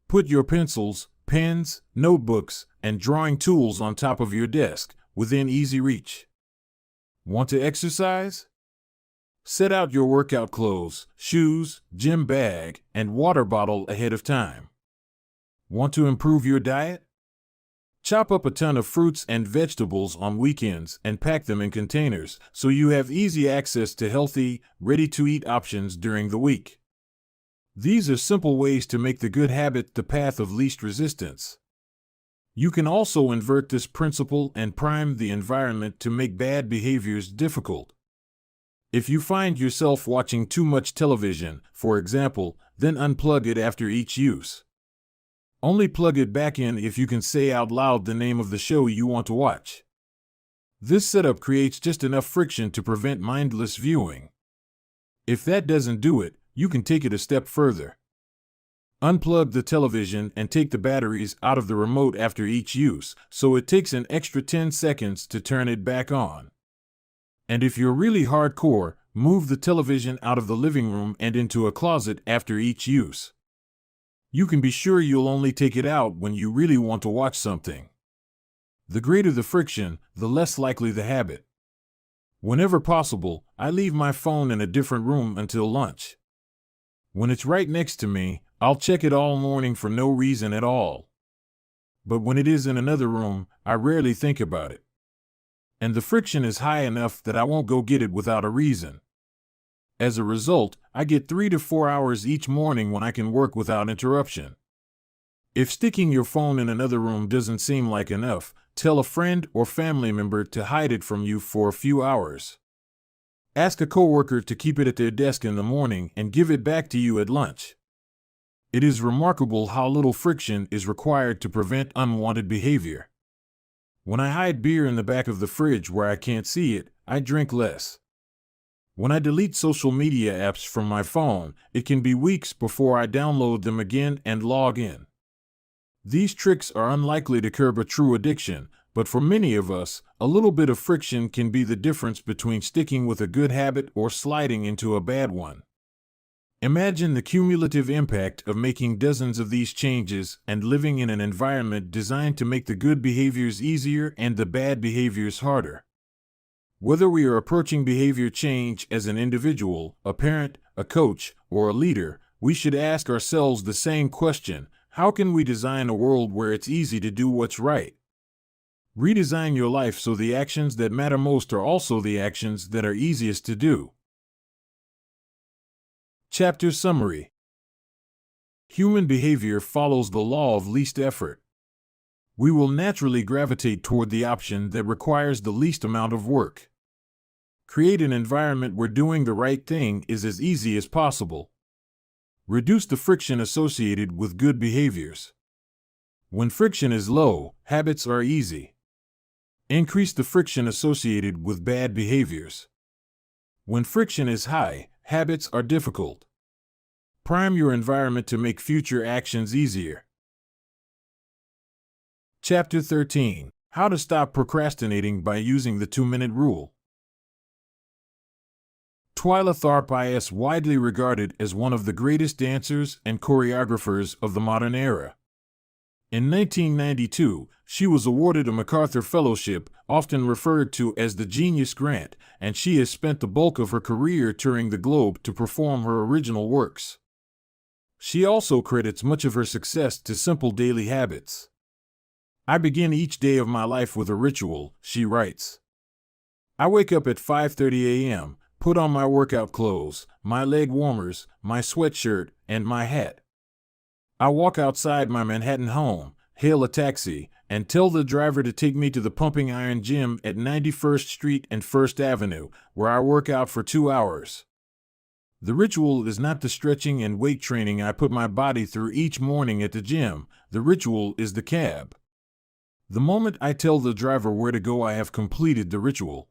Put your pencils, pens, notebooks, and drawing tools on top of your desk, within easy reach. Want to exercise? Set out your workout clothes, shoes, gym bag, and water bottle ahead of time. Want to improve your diet? Chop up a ton of fruits and vegetables on weekends and pack them in containers so you have easy access to healthy, ready-to-eat options during the week. These are simple ways to make the good habit the path of least resistance. You can also invert this principle and prime the environment to make bad behaviors difficult. If you find yourself watching too much television, for example, then unplug it after each use. Only plug it back in if you can say out loud the name of the show you want to watch. This setup creates just enough friction to prevent mindless viewing. If that doesn't do it, you can take it a step further. Unplug the television and take the batteries out of the remote after each use, so it takes an extra 10 seconds to turn it back on. And if you're really hardcore, move the television out of the living room and into a closet after each use. You can be sure you'll only take it out when you really want to watch something. The greater the friction, the less likely the habit. Whenever possible, I leave my phone in a different room until lunch. When it's right next to me, I'll check it all morning for no reason at all. But when it is in another room, I rarely think about it. And the friction is high enough that I won't go get it without a reason. As a result, I get 3 to 4 hours each morning when I can work without interruption. If sticking your phone in another room doesn't seem like enough, tell a friend or family member to hide it from you for a few hours. Ask a coworker to keep it at their desk in the morning and give it back to you at lunch. It is remarkable how little friction is required to prevent unwanted behavior. When I hide beer in the back of the fridge where I can't see it, I drink less. When I delete social media apps from my phone, it can be weeks before I download them again and log in. These tricks are unlikely to curb a true addiction, but for many of us, a little bit of friction can be the difference between sticking with a good habit or sliding into a bad one. Imagine the cumulative impact of making dozens of these changes and living in an environment designed to make the good behaviors easier and the bad behaviors harder. Whether we are approaching behavior change as an individual, a parent, a coach, or a leader, we should ask ourselves the same question: how can we design a world where it's easy to do what's right? Redesign your life so the actions that matter most are also the actions that are easiest to do. Chapter Summary. Human behavior follows the law of least effort. We will naturally gravitate toward the option that requires the least amount of work. Create an environment where doing the right thing is as easy as possible. Reduce the friction associated with good behaviors. When friction is low, habits are easy. Increase the friction associated with bad behaviors. When friction is high, habits are difficult. Prime your environment to make future actions easier. Chapter 13. How to stop procrastinating by using the 2-minute rule. Twyla Tharp is widely regarded as one of the greatest dancers and choreographers of the modern era. In 1992, she was awarded a MacArthur Fellowship, often referred to as the Genius Grant, and she has spent the bulk of her career touring the globe to perform her original works. She also credits much of her success to simple daily habits. I begin each day of my life with a ritual, she writes. I wake up at 5:30 a.m., put on my workout clothes, my leg warmers, my sweatshirt, and my hat. I walk outside my Manhattan home, hail a taxi, and tell the driver to take me to the Pumping Iron Gym at 91st Street and 1st Avenue, where I work out for 2 hours. The ritual is not the stretching and weight training I put my body through each morning at the gym. The ritual is the cab. The moment I tell the driver where to go, I have completed the ritual.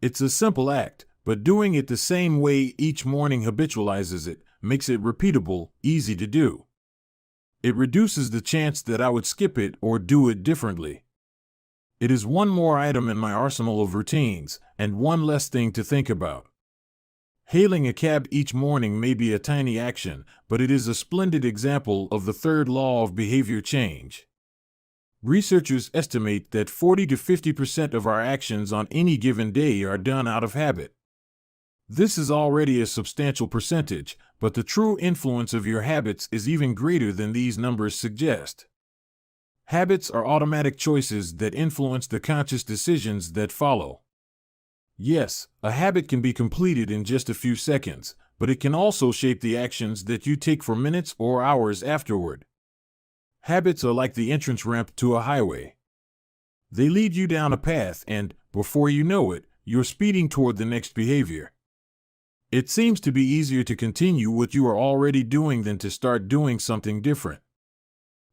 It's a simple act, but doing it the same way each morning habitualizes it, makes it repeatable, easy to do. It reduces the chance that I would skip it or do it differently. It is one more item in my arsenal of routines, and one less thing to think about. Hailing a cab each morning may be a tiny action, but it is a splendid example of the third law of behavior change. Researchers estimate that 40 to 50% of our actions on any given day are done out of habit. This is already a substantial percentage, but the true influence of your habits is even greater than these numbers suggest. Habits are automatic choices that influence the conscious decisions that follow. Yes, a habit can be completed in just a few seconds, but it can also shape the actions that you take for minutes or hours afterward. Habits are like the entrance ramp to a highway. They lead you down a path and, before you know it, you're speeding toward the next behavior. It seems to be easier to continue what you are already doing than to start doing something different.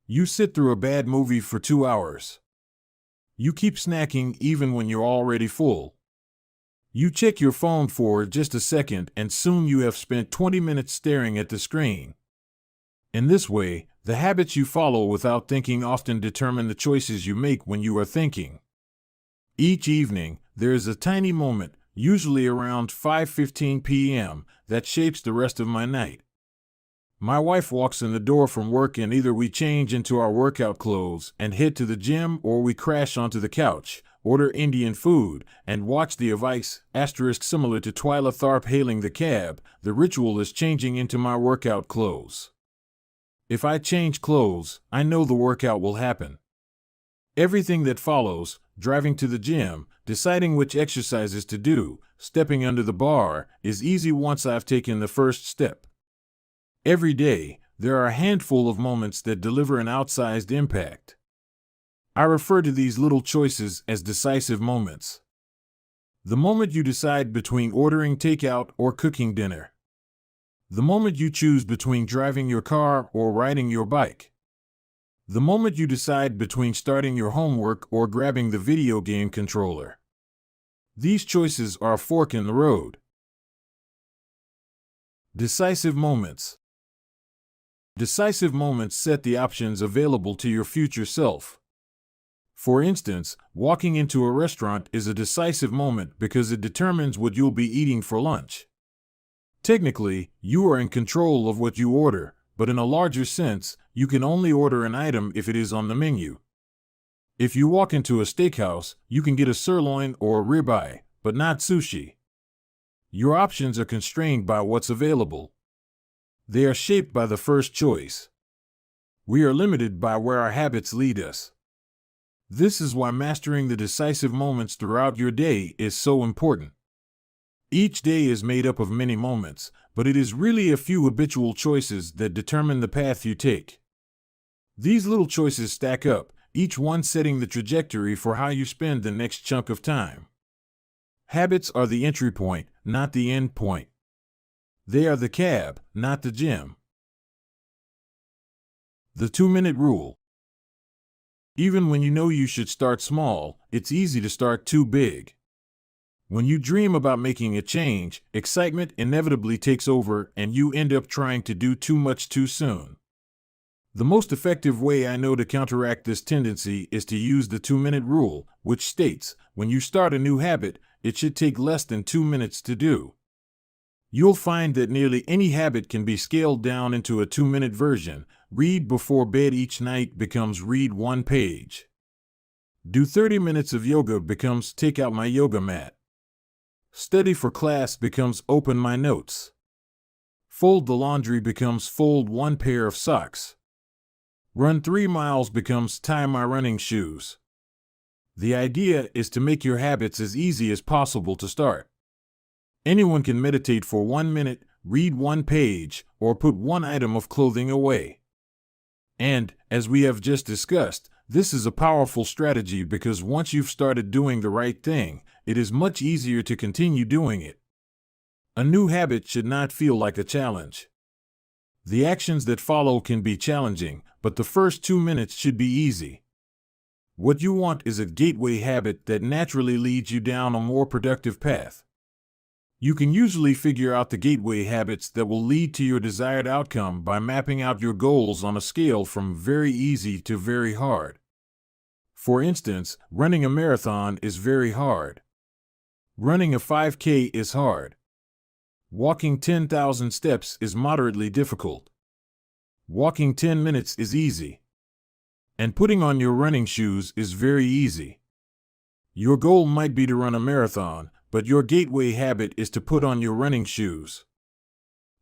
You sit through a bad movie for 2 hours. You keep snacking even when you're already full. You check your phone for just a second and soon you have spent 20 minutes staring at the screen. In this way, the habits you follow without thinking often determine the choices you make when you are thinking. Each evening, there is a tiny moment, usually around 5:15 p.m., that shapes the rest of my night. My wife walks in the door from work and either we change into our workout clothes and head to the gym or we crash onto the couch, order Indian food, and watch the Vice, similar to Twyla Tharp hailing the cab. The ritual is changing into my workout clothes. If I change clothes, I know the workout will happen. Everything that follows, driving to the gym, deciding which exercises to do, stepping under the bar, is easy once I've taken the first step. Every day, there are a handful of moments that deliver an outsized impact. I refer to these little choices as decisive moments. The moment you decide between ordering takeout or cooking dinner. The moment you choose between driving your car or riding your bike. The moment you decide between starting your homework or grabbing the video game controller. These choices are a fork in the road. Decisive moments. Decisive moments set the options available to your future self. For instance, walking into a restaurant is a decisive moment because it determines what you'll be eating for lunch. Technically, you are in control of what you order, but in a larger sense, you can only order an item if it is on the menu. If you walk into a steakhouse, you can get a sirloin or a ribeye, but not sushi. Your options are constrained by what's available. They are shaped by the first choice. We are limited by where our habits lead us. This is why mastering the decisive moments throughout your day is so important. Each day is made up of many moments, but it is really a few habitual choices that determine the path you take. These little choices stack up, each one setting the trajectory for how you spend the next chunk of time. Habits are the entry point, not the end point. They are the cab, not the gym. The 2-minute rule. Even when you know you should start small, it's easy to start too big. When you dream about making a change, excitement inevitably takes over and you end up trying to do too much too soon. The most effective way I know to counteract this tendency is to use the 2-minute rule, which states, when you start a new habit, it should take less than 2 minutes to do. You'll find that nearly any habit can be scaled down into a 2-minute version. Read before bed each night becomes read 1 page. Do 30 minutes of yoga becomes take out my yoga mat. Study for class becomes open my notes. Fold the laundry becomes fold 1 pair of socks. Run 3 miles becomes tie my running shoes. The idea is to make your habits as easy as possible to start. Anyone can meditate for 1 minute, read 1 page, or put 1 item of clothing away. And, as we have just discussed, this is a powerful strategy because once you've started doing the right thing, it is much easier to continue doing it. A new habit should not feel like a challenge. The actions that follow can be challenging, but the first 2 minutes should be easy. What you want is a gateway habit that naturally leads you down a more productive path. You can usually figure out the gateway habits that will lead to your desired outcome by mapping out your goals on a scale from very easy to very hard. For instance, running a marathon is very hard. Running a 5K is hard. Walking 10,000 steps is moderately difficult. Walking 10 minutes is easy. And putting on your running shoes is very easy. Your goal might be to run a marathon, but your gateway habit is to put on your running shoes.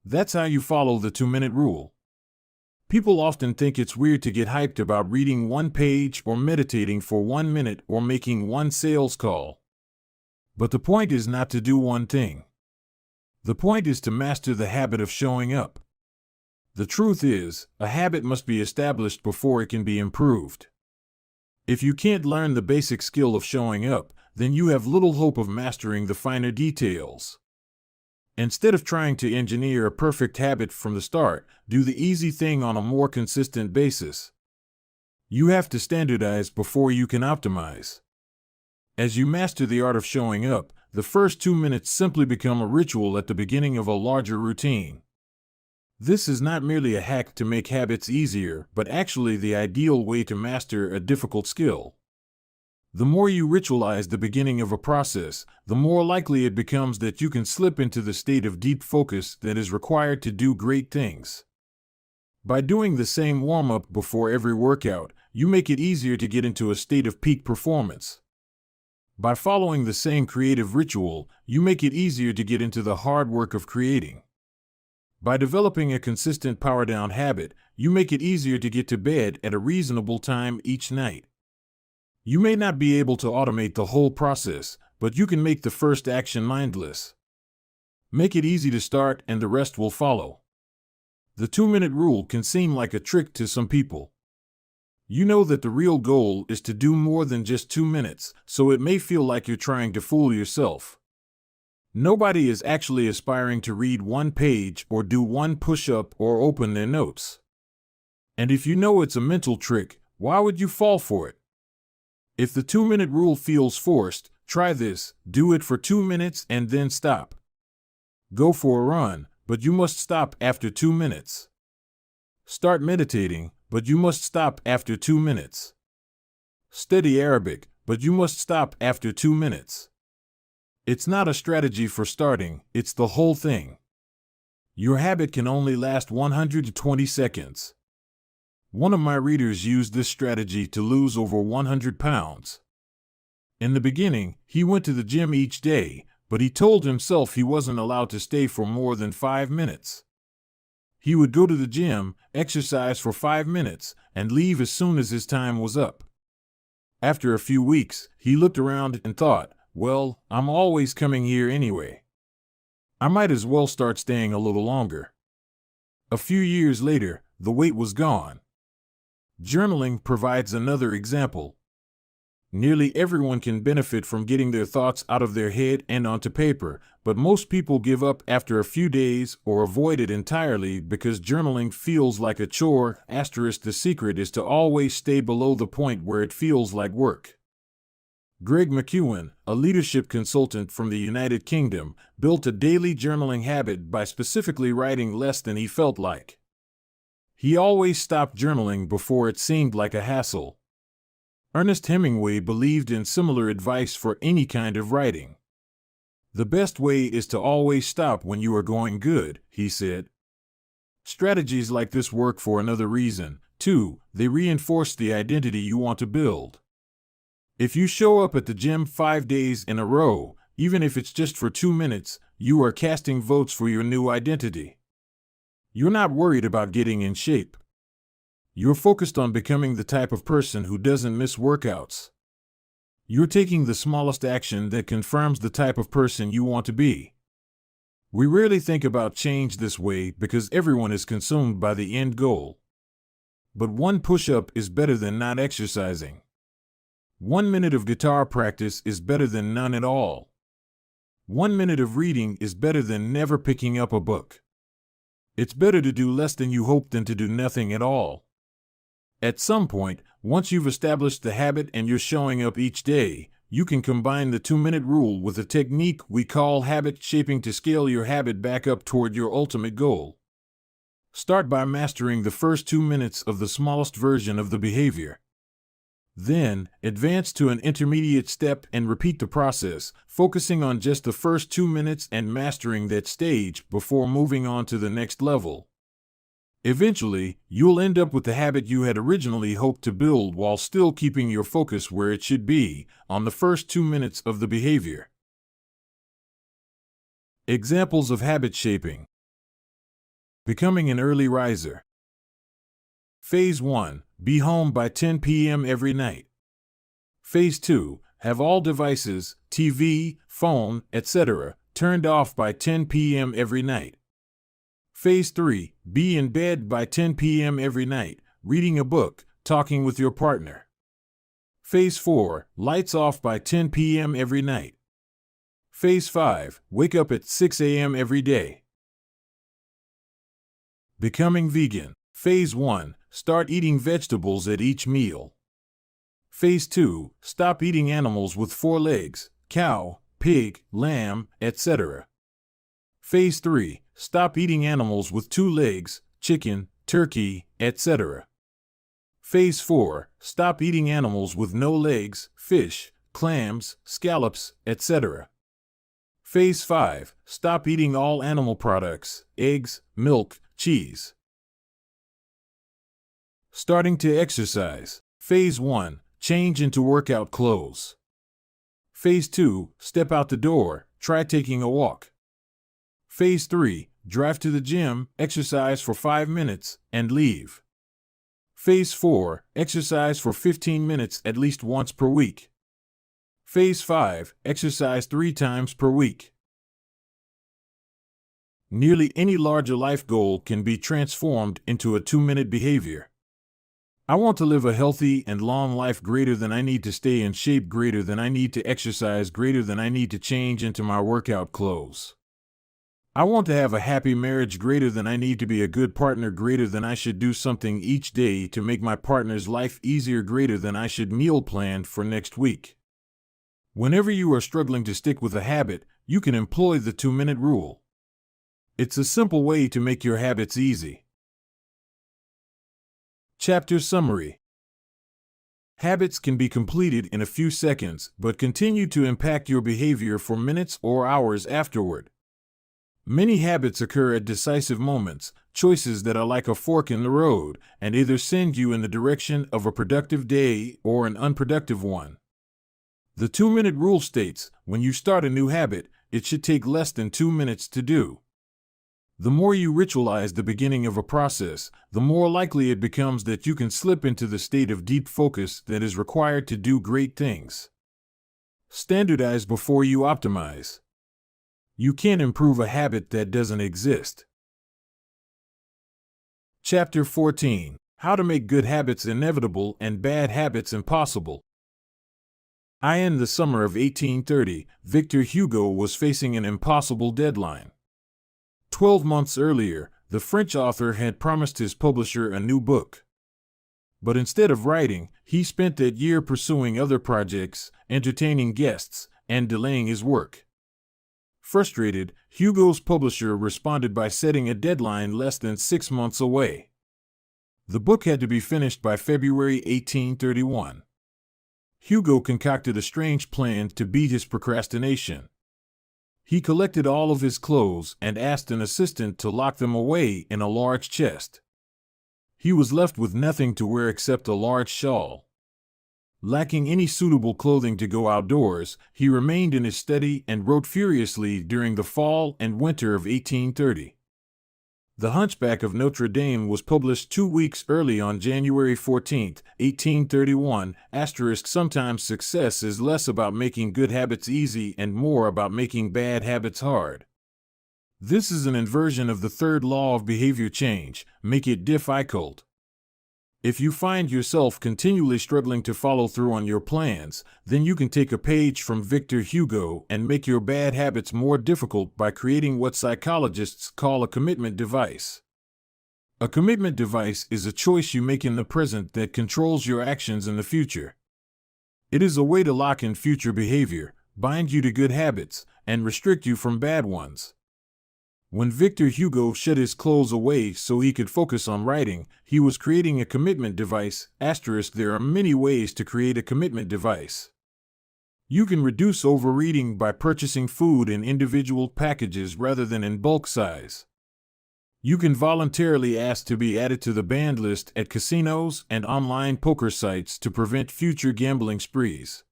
That's how you follow the 2-minute rule. People often think it's weird to get hyped about reading one page or meditating for 1 minute or making one sales call. But the point is not to do one thing. The point is to master the habit of showing up. The truth is, a habit must be established before it can be improved. If you can't learn the basic skill of showing up, then you have little hope of mastering the finer details. Instead of trying to engineer a perfect habit from the start, do the easy thing on a more consistent basis. You have to standardize before you can optimize. As you master the art of showing up, the first 2 minutes simply become a ritual at the beginning of a larger routine. This is not merely a hack to make habits easier, but actually the ideal way to master a difficult skill. The more you ritualize the beginning of a process, the more likely it becomes that you can slip into the state of deep focus that is required to do great things. By doing the same warm-up before every workout, you make it easier to get into a state of peak performance. By following the same creative ritual, you make it easier to get into the hard work of creating. By developing a consistent power-down habit, you make it easier to get to bed at a reasonable time each night. You may not be able to automate the whole process, but you can make the first action mindless. Make it easy to start and the rest will follow. The 2-minute rule can seem like a trick to some people. You know that the real goal is to do more than just 2 minutes, so it may feel like you're trying to fool yourself. Nobody is actually aspiring to read 1 page or do 1 push-up or open their notes. And if you know it's a mental trick, why would you fall for it? If the 2-minute rule feels forced, try this: do it for 2 minutes and then stop. Go for a run, but you must stop after 2 minutes. Start meditating, but you must stop after 2 minutes. Study Arabic, but you must stop after 2 minutes. It's not a strategy for starting, it's the whole thing. Your habit can only last 120 seconds. One of my readers used this strategy to lose over 100 pounds. In the beginning, he went to the gym each day, but he told himself he wasn't allowed to stay for more than 5 minutes. He would go to the gym, exercise for 5 minutes, and leave as soon as his time was up. After a few weeks, he looked around and thought, well, I'm always coming here anyway. I might as well start staying a little longer. A few years later, the weight was gone. Journaling provides another example. Nearly everyone can benefit from getting their thoughts out of their head and onto paper, but most people give up after a few days or avoid it entirely because journaling feels like a chore. The secret is to always stay below the point where it feels like work. Greg McEwen, a leadership consultant from the United Kingdom, built a daily journaling habit by specifically writing less than he felt like. He always stopped journaling before it seemed like a hassle. Ernest Hemingway believed in similar advice for any kind of writing. The best way is to always stop when you are going good, he said. Strategies like this work for another reason, too. They reinforce the identity you want to build. If you show up at the gym 5 days in a row, even if it's just for 2 minutes, you are casting votes for your new identity. You're not worried about getting in shape. You're focused on becoming the type of person who doesn't miss workouts. You're taking the smallest action that confirms the type of person you want to be. We rarely think about change this way because everyone is consumed by the end goal. But 1 push-up is better than not exercising. 1 minute of guitar practice is better than none at all. 1 minute of reading is better than never picking up a book. It's better to do less than you hope than to do nothing at all. At some point, once you've established the habit and you're showing up each day, you can combine the 2-minute rule with a technique we call habit shaping to scale your habit back up toward your ultimate goal. Start by mastering the first 2 minutes of the smallest version of the behavior. Then, advance to an intermediate step and repeat the process, focusing on just the first 2 minutes and mastering that stage before moving on to the next level. Eventually, you'll end up with the habit you had originally hoped to build while still keeping your focus where it should be, on the first 2 minutes of the behavior. Examples of habit shaping. Becoming an early riser. Phase 1. Be home by 10 p.m. every night. Phase 2. Have all devices, TV, phone, etc., turned off by 10 p.m. every night. Phase 3. Be in bed by 10 p.m. every night, reading a book, talking with your partner. Phase 4. Lights off by 10 p.m. every night. Phase 5. Wake up at 6 a.m. every day. Becoming vegan. Phase 1. Start eating vegetables at each meal. Phase 2. Stop eating animals with 4 legs, cow, pig, lamb, etc. Phase 3. Stop eating animals with 2 legs, chicken, turkey, etc. Phase 4. Stop eating animals with no legs, fish, clams, scallops, etc. Phase 5. Stop eating all animal products, eggs, milk, cheese. Starting to exercise. Phase 1. Change into workout clothes. Phase 2. Step out the door, try taking a walk. Phase 3. Drive to the gym, exercise for 5 minutes, and leave. Phase 4. Exercise for 15 minutes at least once per week. Phase 5. Exercise 3 times per week. Nearly any larger life goal can be transformed into a 2-minute behavior. I want to live a healthy and long life greater than I need to stay in shape, greater than I need to exercise, greater than I need to change into my workout clothes. I want to have a happy marriage, greater than I need to be a good partner, greater than I should do something each day to make my partner's life easier, greater than I should meal plan for next week. Whenever you are struggling to stick with a habit, you can employ the 2-minute rule. It's a simple way to make your habits easy. Chapter Summary. Habits can be completed in a few seconds, but continue to impact your behavior for minutes or hours afterward. Many habits occur at decisive moments, choices that are like a fork in the road, and either send you in the direction of a productive day or an unproductive one. The 2-minute rule states, when you start a new habit, it should take less than 2 minutes to do. The more you ritualize the beginning of a process, the more likely it becomes that you can slip into the state of deep focus that is required to do great things. Standardize before you optimize. You can't improve a habit that doesn't exist. Chapter 14. How to make good habits inevitable and bad habits impossible. In the summer of 1830, Victor Hugo was facing an impossible deadline. 12 months earlier, the French author had promised his publisher a new book. But instead of writing, he spent that year pursuing other projects, entertaining guests, and delaying his work. Frustrated, Hugo's publisher responded by setting a deadline less than 6 months away. The book had to be finished by February 1831. Hugo concocted a strange plan to beat his procrastination. He collected all of his clothes and asked an assistant to lock them away in a large chest. He was left with nothing to wear except a large shawl. Lacking any suitable clothing to go outdoors, he remained in his study and wrote furiously during the fall and winter of 1830. The Hunchback of Notre Dame was published 2 weeks early on January 14, 1831. Sometimes success is less about making good habits easy and more about making bad habits hard. This is an inversion of the third law of behavior change: make it difficult. If you find yourself continually struggling to follow through on your plans, then you can take a page from Victor Hugo and make your bad habits more difficult by creating what psychologists call a commitment device. A commitment device is a choice you make in the present that controls your actions in the future. It is a way to lock in future behavior, bind you to good habits, and restrict you from bad ones. When Victor Hugo shut his clothes away so he could focus on writing, he was creating a commitment device. There are many ways to create a commitment device. You can reduce overeating by purchasing food in individual packages rather than in bulk size. You can voluntarily ask to be added to the banned list at casinos and online poker sites to prevent future gambling sprees.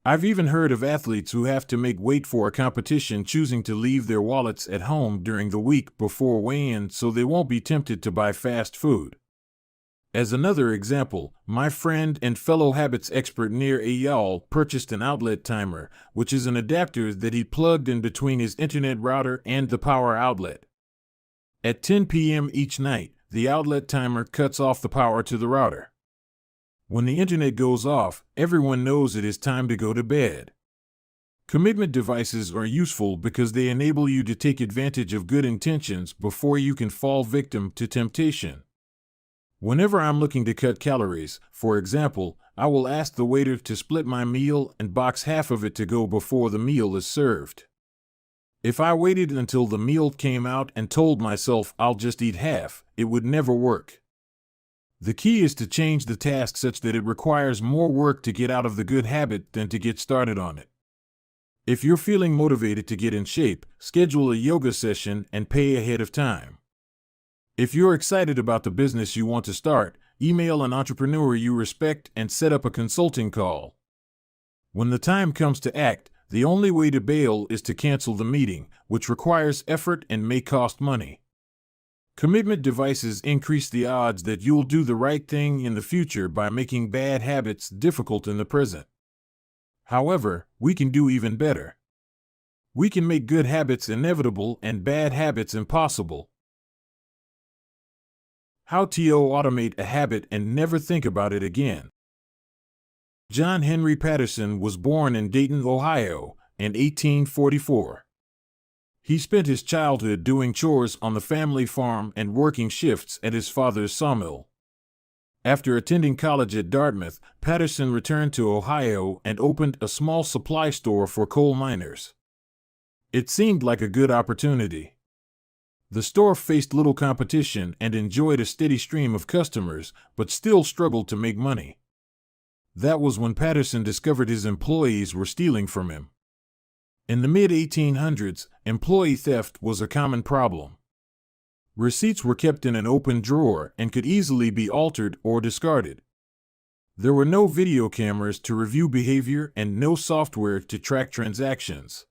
I've even heard of athletes who have to make weight for a competition choosing to leave their wallets at home during the week before weigh-in so they won't be tempted to buy fast food. As another example, my friend and fellow habits expert Nir Eyal purchased an outlet timer, which is an adapter that he plugged in between his internet router and the power outlet. At 10 p.m. each night, the outlet timer cuts off the power to the router. When the internet goes off, everyone knows it is time to go to bed. Commitment devices are useful because they enable you to take advantage of good intentions before you can fall victim to temptation. Whenever I'm looking to cut calories, for example, I will ask the waiter to split my meal and box half of it to go before the meal is served. If I waited until the meal came out and told myself I'll just eat half, it would never work. The key is to change the task such that it requires more work to get out of the good habit than to get started on it. If you're feeling motivated to get in shape, schedule a yoga session and pay ahead of time. If you're excited about the business you want to start, email an entrepreneur you respect and set up a consulting call. When the time comes to act, the only way to bail is to cancel the meeting, which requires effort and may cost money. Commitment devices increase the odds that you'll do the right thing in the future by making bad habits difficult in the present. However, we can do even better. We can make good habits inevitable and bad habits impossible. How to automate a habit and never think about it again. John Henry Patterson was born in Dayton, Ohio, in 1844. He spent his childhood doing chores on the family farm and working shifts at his father's sawmill. After attending college at Dartmouth, Patterson returned to Ohio and opened a small supply store for coal miners. It seemed like a good opportunity. The store faced little competition and enjoyed a steady stream of customers, but still struggled to make money. That was when Patterson discovered his employees were stealing from him. In the mid-1800s, employee theft was a common problem. Receipts were kept in an open drawer and could easily be altered or discarded. There were no video cameras to review behavior and no software to track transactions.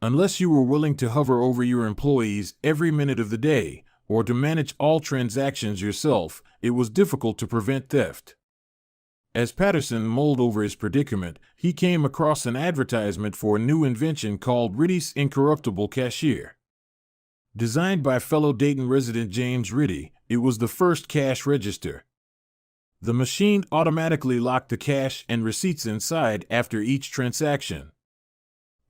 Unless you were willing to hover over your employees every minute of the day, or to manage all transactions yourself, it was difficult to prevent theft. As Patterson mulled over his predicament, he came across an advertisement for a new invention called Ritty's Incorruptible Cashier. Designed by fellow Dayton resident James Ritty, it was the first cash register. The machine automatically locked the cash and receipts inside after each transaction.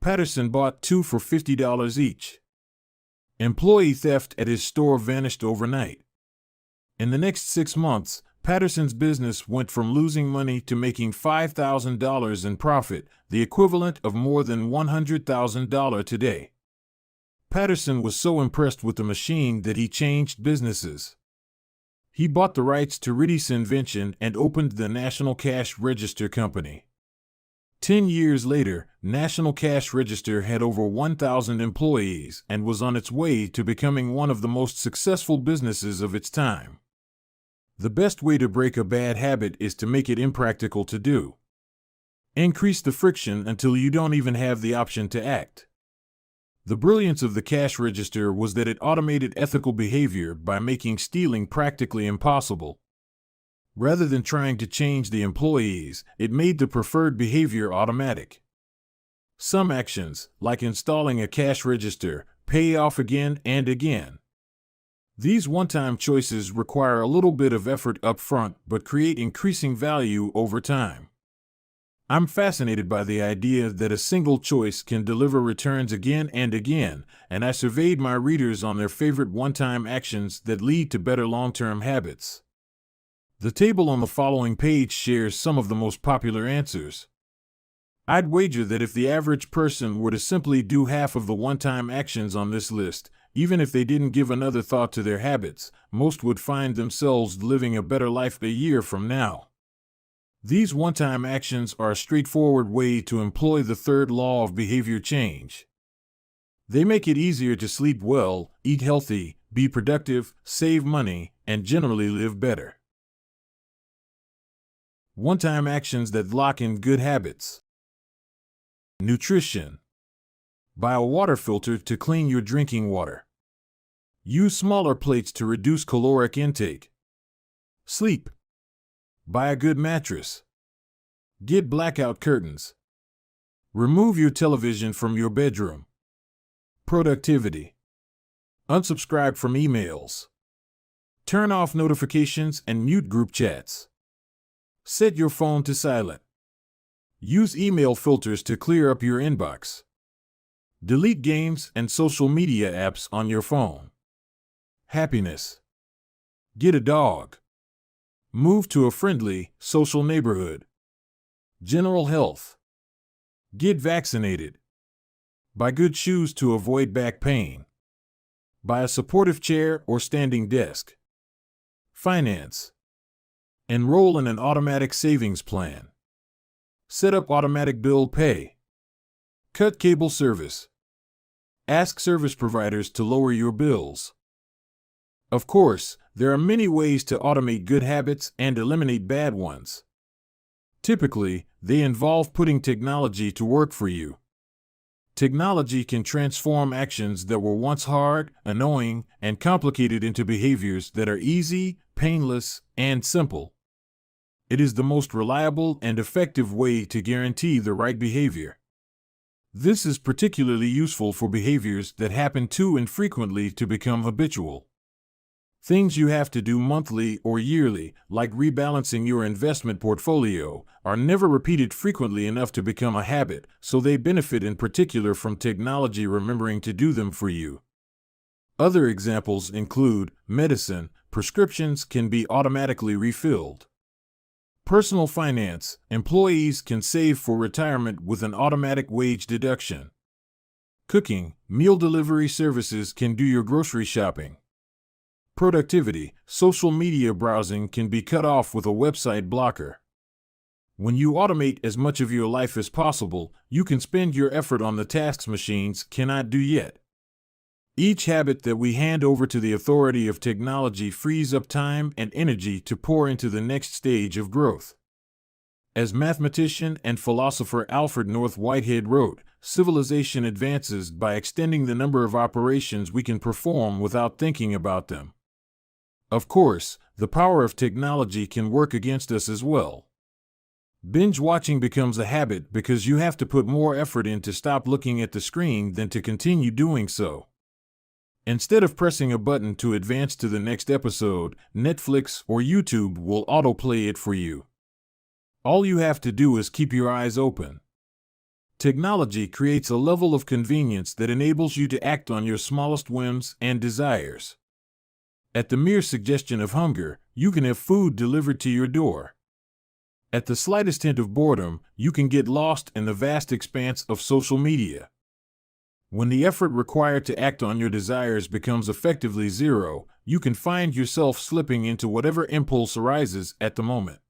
Patterson bought 2 for $50 each. Employee theft at his store vanished overnight. In the next 6 months, Patterson's business went from losing money to making $5,000 in profit, the equivalent of more than $100,000 today. Patterson was so impressed with the machine that he changed businesses. He bought the rights to Ritty's invention and opened the National Cash Register Company. 10 years later, National Cash Register had over 1,000 employees and was on its way to becoming one of the most successful businesses of its time. The best way to break a bad habit is to make it impractical to do. Increase the friction until you don't even have the option to act. The brilliance of the cash register was that it automated ethical behavior by making stealing practically impossible. Rather than trying to change the employees, it made the preferred behavior automatic. Some actions, like installing a cash register, pay off again and again. These one-time choices require a little bit of effort up front but create increasing value over time. I'm fascinated by the idea that a single choice can deliver returns again and again, and I surveyed my readers on their favorite one-time actions that lead to better long-term habits. The table on the following page shares some of the most popular answers. I'd wager that if the average person were to simply do half of the one-time actions on this list, even if they didn't give another thought to their habits, most would find themselves living a better life a year from now. These one-time actions are a straightforward way to employ the third law of behavior change. They make it easier to sleep well, eat healthy, be productive, save money, and generally live better. One-time actions that lock in good habits. Nutrition. Buy a water filter to clean your drinking water. Use smaller plates to reduce caloric intake. Sleep. Buy a good mattress. Get blackout curtains. Remove your television from your bedroom. Productivity. Unsubscribe from emails. Turn off notifications and mute group chats. Set your phone to silent. Use email filters to clear up your inbox. Delete games and social media apps on your phone. Happiness. Get a dog. Move to a friendly, social neighborhood. General health. Get vaccinated. Buy good shoes to avoid back pain. Buy a supportive chair or standing desk. Finance. Enroll in an automatic savings plan. Set up automatic bill pay. Cut cable service. Ask service providers to lower your bills. Of course, there are many ways to automate good habits and eliminate bad ones. Typically, they involve putting technology to work for you. Technology can transform actions that were once hard, annoying, and complicated into behaviors that are easy, painless, and simple. It is the most reliable and effective way to guarantee the right behavior. This is particularly useful for behaviors that happen too infrequently to become habitual. Things you have to do monthly or yearly, like rebalancing your investment portfolio, are never repeated frequently enough to become a habit, so they benefit in particular from technology remembering to do them for you. Other examples include medicine. Prescriptions can be automatically refilled. Personal finance. Employees can save for retirement with an automatic wage deduction. Cooking. Meal delivery services can do your grocery shopping. Productivity. Social media browsing can be cut off with a website blocker. When you automate as much of your life as possible, you can spend your effort on the tasks machines cannot do yet. Each habit that we hand over to the authority of technology frees up time and energy to pour into the next stage of growth. As mathematician and philosopher Alfred North Whitehead wrote, civilization advances by extending the number of operations we can perform without thinking about them. Of course, the power of technology can work against us as well. Binge watching becomes a habit because you have to put more effort in to stop looking at the screen than to continue doing so. Instead of pressing a button to advance to the next episode, Netflix or YouTube will autoplay it for you. All you have to do is keep your eyes open. Technology creates a level of convenience that enables you to act on your smallest whims and desires. At the mere suggestion of hunger, you can have food delivered to your door. At the slightest hint of boredom, you can get lost in the vast expanse of social media. When the effort required to act on your desires becomes effectively zero, you can find yourself slipping into whatever impulse arises at the moment.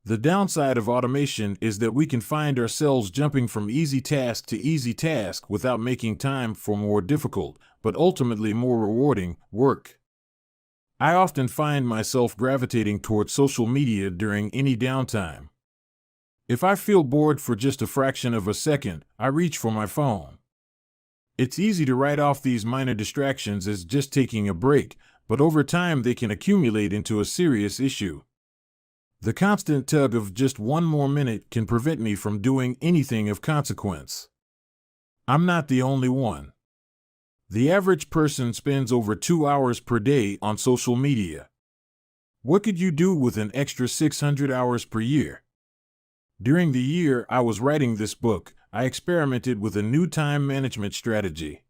The downside of automation is that we can find ourselves jumping from easy task to easy task without making time for more difficult, but ultimately more rewarding, work. I often find myself gravitating toward social media during any downtime. If I feel bored for just a fraction of a second, I reach for my phone. It's easy to write off these minor distractions as just taking a break, but over time they can accumulate into a serious issue. The constant tug of just one more minute can prevent me from doing anything of consequence. I'm not the only one. The average person spends over 2 hours per day on social media. What could you do with an extra 600 hours per year? During the year I was writing this book, I experimented with a new time management strategy.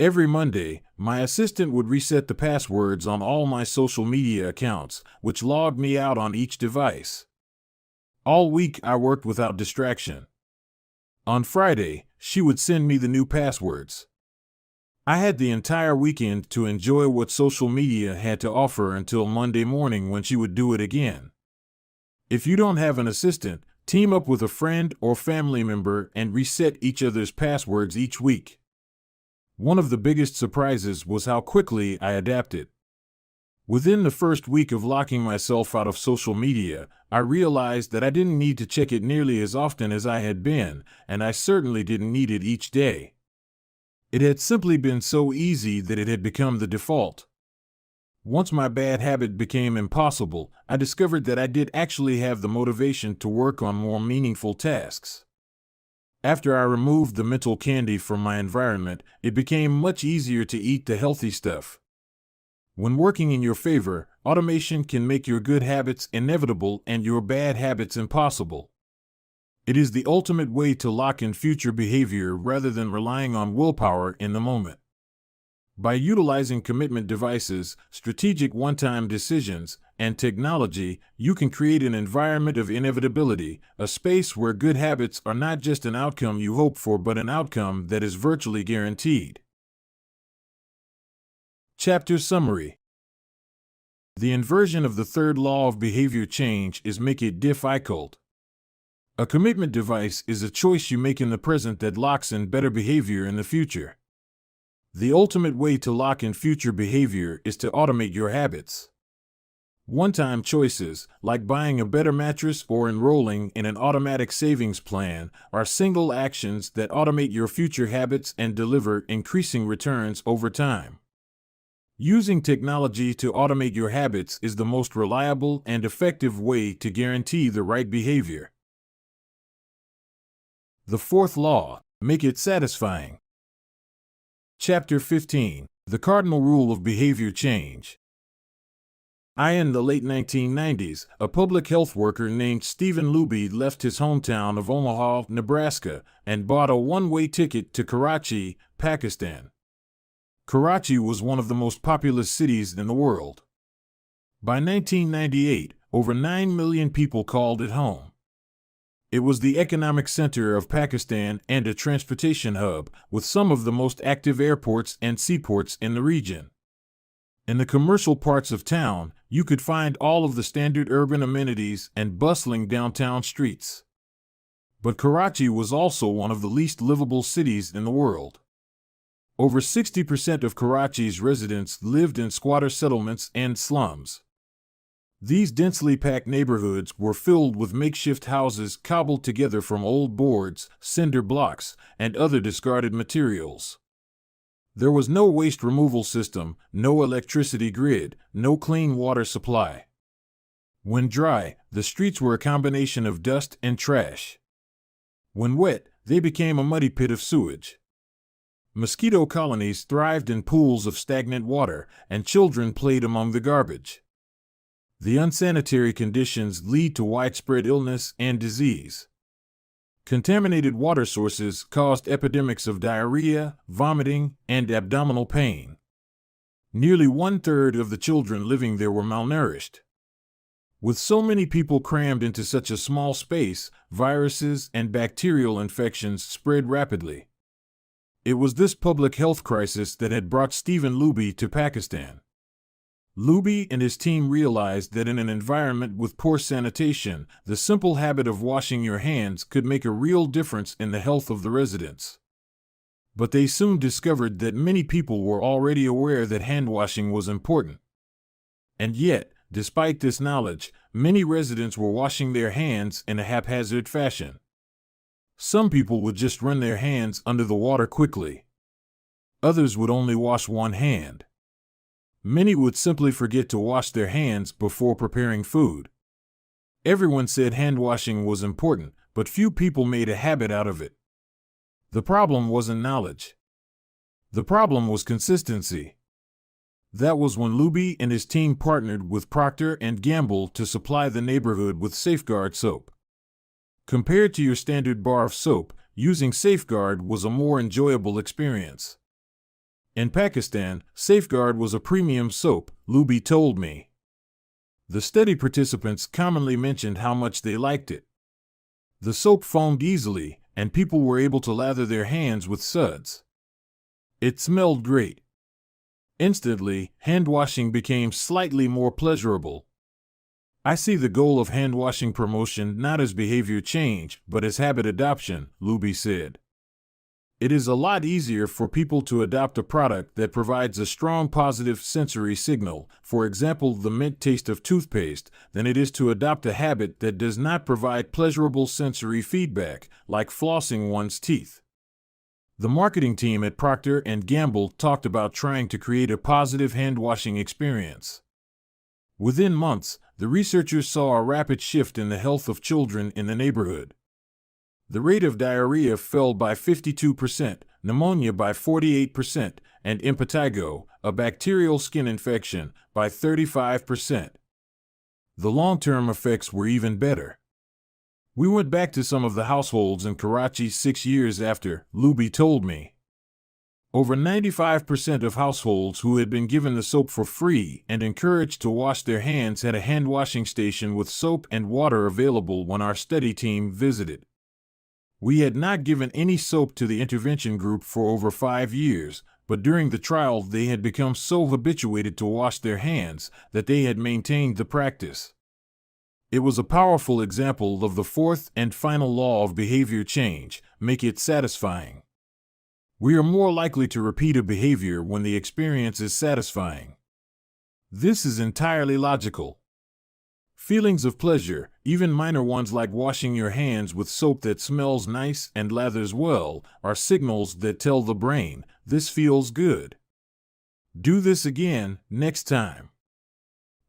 Every Monday, my assistant would reset the passwords on all my social media accounts, which logged me out on each device. All week I worked without distraction. On Friday, she would send me the new passwords. I had the entire weekend to enjoy what social media had to offer until Monday morning when she would do it again. If you don't have an assistant, team up with a friend or family member and reset each other's passwords each week. One of the biggest surprises was how quickly I adapted. Within the first week of locking myself out of social media, I realized that I didn't need to check it nearly as often as I had been, and I certainly didn't need it each day. It had simply been so easy that it had become the default. Once my bad habit became impossible, I discovered that I did actually have the motivation to work on more meaningful tasks. After I removed the mental candy from my environment, it became much easier to eat the healthy stuff. When working in your favor, automation can make your good habits inevitable and your bad habits impossible. It is the ultimate way to lock in future behavior rather than relying on willpower in the moment. By utilizing commitment devices, strategic one-time decisions, and technology, you can create an environment of inevitability, a space where good habits are not just an outcome you hope for but an outcome that is virtually guaranteed. Chapter Summary. The inversion of the third law of behavior change is make it difficult. A commitment device is a choice you make in the present that locks in better behavior in the future. The ultimate way to lock in future behavior is to automate your habits. One-time choices, like buying a better mattress or enrolling in an automatic savings plan, are single actions that automate your future habits and deliver increasing returns over time. Using technology to automate your habits is the most reliable and effective way to guarantee the right behavior. The fourth law, make it satisfying. Chapter 15, The Cardinal Rule of Behavior Change. In the late 1990s, a public health worker named Stephen Luby left his hometown of Omaha, Nebraska, and bought a one-way ticket to Karachi, Pakistan. Karachi was one of the most populous cities in the world. By 1998, over 9 million people called it home. It was the economic center of Pakistan and a transportation hub, with some of the most active airports and seaports in the region. In the commercial parts of town, you could find all of the standard urban amenities and bustling downtown streets. But Karachi was also one of the least livable cities in the world. Over 60% of Karachi's residents lived in squatter settlements and slums. These densely packed neighborhoods were filled with makeshift houses cobbled together from old boards, cinder blocks, and other discarded materials. There was no waste removal system, no electricity grid, no clean water supply. When dry, the streets were a combination of dust and trash. When wet, they became a muddy pit of sewage. Mosquito colonies thrived in pools of stagnant water, and children played among the garbage. The unsanitary conditions lead to widespread illness and disease. Contaminated water sources caused epidemics of diarrhea, vomiting, and abdominal pain. Nearly 1/3 of the children living there were malnourished. With so many people crammed into such a small space, viruses and bacterial infections spread rapidly. It was this public health crisis that had brought Stephen Luby to Pakistan. Luby and his team realized that in an environment with poor sanitation, the simple habit of washing your hands could make a real difference in the health of the residents. But they soon discovered that many people were already aware that hand washing was important. And yet, despite this knowledge, many residents were washing their hands in a haphazard fashion. Some people would just run their hands under the water quickly. Others would only wash one hand. Many would simply forget to wash their hands before preparing food. Everyone said hand washing was important, but few people made a habit out of it. The problem wasn't knowledge. The problem was consistency. That was when Luby and his team partnered with Procter & Gamble to supply the neighborhood with Safeguard soap. Compared to your standard bar of soap, using Safeguard was a more enjoyable experience. In Pakistan, Safeguard was a premium soap, Luby told me. The study participants commonly mentioned how much they liked it. The soap foamed easily, and people were able to lather their hands with suds. It smelled great. Instantly, hand washing became slightly more pleasurable. I see the goal of hand washing promotion not as behavior change, but as habit adoption, Luby said. It is a lot easier for people to adopt a product that provides a strong positive sensory signal, for example the mint taste of toothpaste, than it is to adopt a habit that does not provide pleasurable sensory feedback, like flossing one's teeth. The marketing team at Procter & Gamble talked about trying to create a positive hand-washing experience. Within months, the researchers saw a rapid shift in the health of children in the neighborhood. The rate of diarrhea fell by 52%, pneumonia by 48%, and impetigo, a bacterial skin infection, by 35%. The long-term effects were even better. We went back to some of the households in Karachi 6 years after, Luby told me. Over 95% of households who had been given the soap for free and encouraged to wash their hands had a hand-washing station with soap and water available when our study team visited. We had not given any soap to the intervention group for over 5 years, but during the trial they had become so habituated to wash their hands that they had maintained the practice. It was a powerful example of the fourth and final law of behavior change: make it satisfying. We are more likely to repeat a behavior when the experience is satisfying. This is entirely logical. Feelings of pleasure, even minor ones like washing your hands with soap that smells nice and lathers well, are signals that tell the brain, this feels good. Do this again, next time.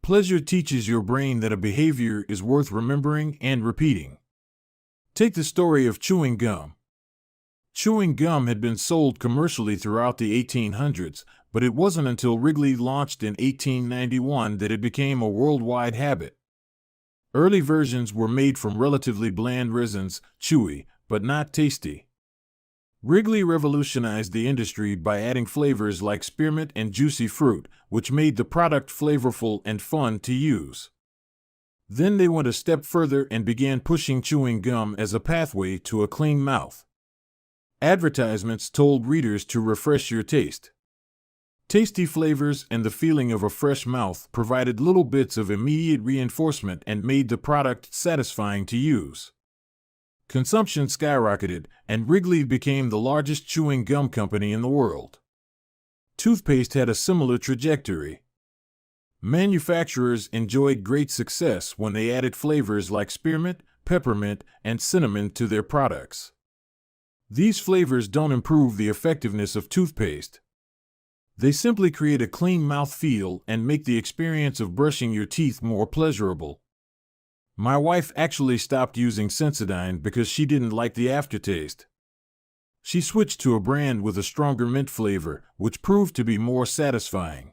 Pleasure teaches your brain that a behavior is worth remembering and repeating. Take the story of chewing gum. Chewing gum had been sold commercially throughout the 1800s, but it wasn't until Wrigley launched in 1891 that it became a worldwide habit. Early versions were made from relatively bland resins, chewy, but not tasty. Wrigley revolutionized the industry by adding flavors like spearmint and juicy fruit, which made the product flavorful and fun to use. Then they went a step further and began pushing chewing gum as a pathway to a clean mouth. Advertisements told readers to refresh your taste. Tasty flavors and the feeling of a fresh mouth provided little bits of immediate reinforcement and made the product satisfying to use. Consumption skyrocketed, and Wrigley became the largest chewing gum company in the world. Toothpaste had a similar trajectory. Manufacturers enjoyed great success when they added flavors like spearmint, peppermint, and cinnamon to their products. These flavors don't improve the effectiveness of toothpaste. They simply create a clean mouth feel and make the experience of brushing your teeth more pleasurable. My wife actually stopped using Sensodyne because she didn't like the aftertaste. She switched to a brand with a stronger mint flavor, which proved to be more satisfying.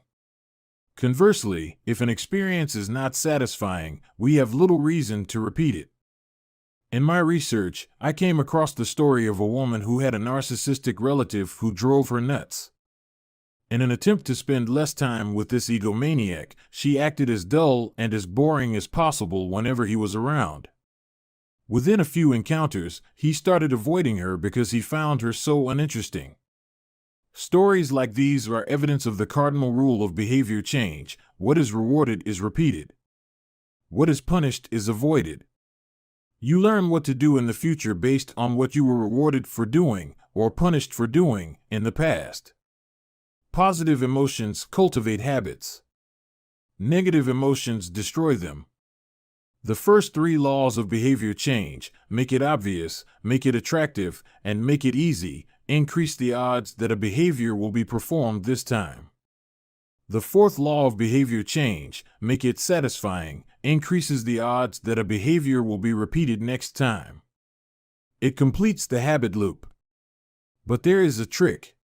Conversely, if an experience is not satisfying, we have little reason to repeat it. In my research, I came across the story of a woman who had a narcissistic relative who drove her nuts. In an attempt to spend less time with this egomaniac, she acted as dull and as boring as possible whenever he was around. Within a few encounters, he started avoiding her because he found her so uninteresting. Stories like these are evidence of the cardinal rule of behavior change: what is rewarded is repeated. What is punished is avoided. You learn what to do in the future based on what you were rewarded for doing, or punished for doing, in the past. Positive emotions cultivate habits. Negative emotions destroy them. The first 3 laws of behavior change: make it obvious, make it attractive, and make it easy, increase the odds that a behavior will be performed this time. The 4th law of behavior change, make it satisfying, increases the odds that a behavior will be repeated next time. It completes the habit loop. But there is a trick.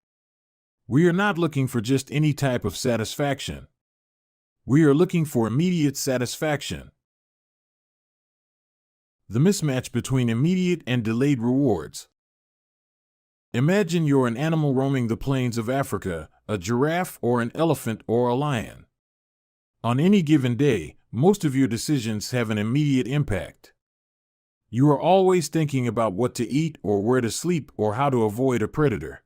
We are not looking for just any type of satisfaction. We are looking for immediate satisfaction. The mismatch between immediate and delayed rewards. Imagine you're an animal roaming the plains of Africa, a giraffe, or an elephant or a lion. On any given day, most of your decisions have an immediate impact. You are always thinking about what to eat or where to sleep or how to avoid a predator.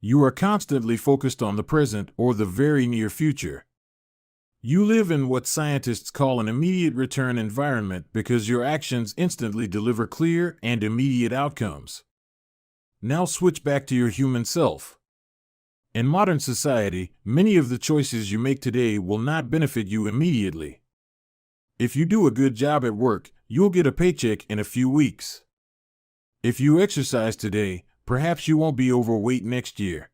You are constantly focused on the present or the very near future. You live in what scientists call an immediate return environment because your actions instantly deliver clear and immediate outcomes. Now switch back to your human self. In modern society, many of the choices you make today will not benefit you immediately. If you do a good job at work, you'll get a paycheck in a few weeks. If you exercise today, perhaps you won't be overweight next year.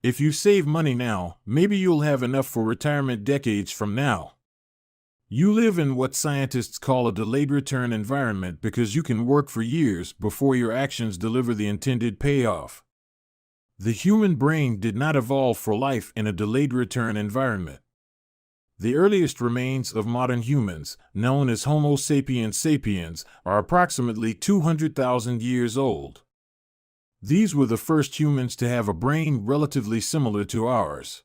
If you save money now, maybe you'll have enough for retirement decades from now. You live in what scientists call a delayed return environment because you can work for years before your actions deliver the intended payoff. The human brain did not evolve for life in a delayed return environment. The earliest remains of modern humans, known as Homo sapiens sapiens, are approximately 200,000 years old. These were the first humans to have a brain relatively similar to ours.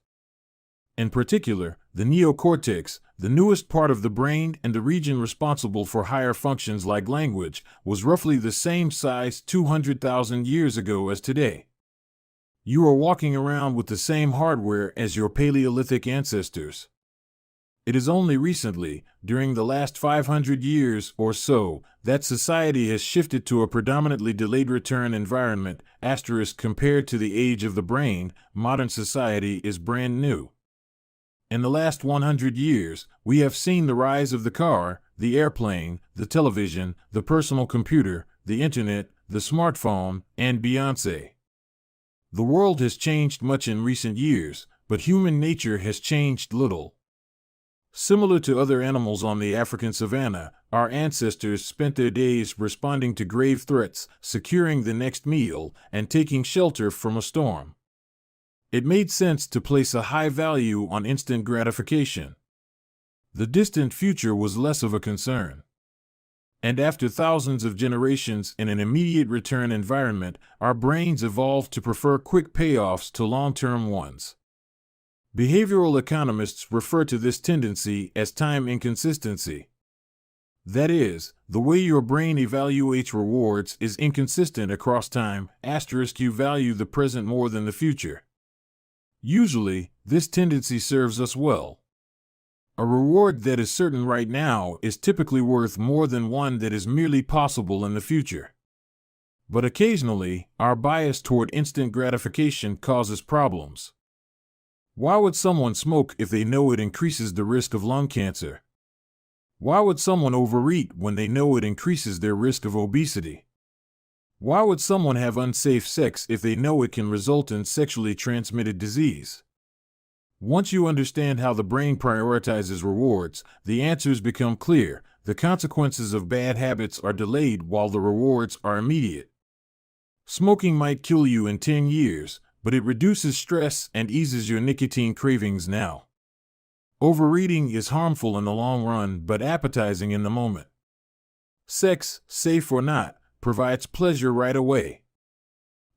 In particular, the neocortex, the newest part of the brain and the region responsible for higher functions like language, was roughly the same size 200,000 years ago as today. You are walking around with the same hardware as your Paleolithic ancestors. It is only recently, during the last 500 years or so, that society has shifted to a predominantly delayed return environment. Compared to the age of the brain, modern society is brand new. In the last 100 years, we have seen the rise of the car, the airplane, the television, the personal computer, the internet, the smartphone, and Beyoncé. The world has changed much in recent years, but human nature has changed little. Similar to other animals on the African savanna, our ancestors spent their days responding to grave threats, securing the next meal, and taking shelter from a storm. It made sense to place a high value on instant gratification. The distant future was less of a concern. And after thousands of generations in an immediate return environment, our brains evolved to prefer quick payoffs to long-term ones. Behavioral economists refer to this tendency as time inconsistency. That is, the way your brain evaluates rewards is inconsistent across time. You value the present more than the future. Usually, this tendency serves us well. A reward that is certain right now is typically worth more than one that is merely possible in the future. But occasionally, our bias toward instant gratification causes problems. Why would someone smoke if they know it increases the risk of lung cancer? Why would someone overeat when they know it increases their risk of obesity? Why would someone have unsafe sex if they know it can result in sexually transmitted disease? Once you understand how the brain prioritizes rewards, the answers become clear. The consequences of bad habits are delayed while the rewards are immediate. Smoking might kill you in 10 years, but it reduces stress and eases your nicotine cravings now. Overeating is harmful in the long run but appetizing in the moment. Sex, safe or not, provides pleasure right away.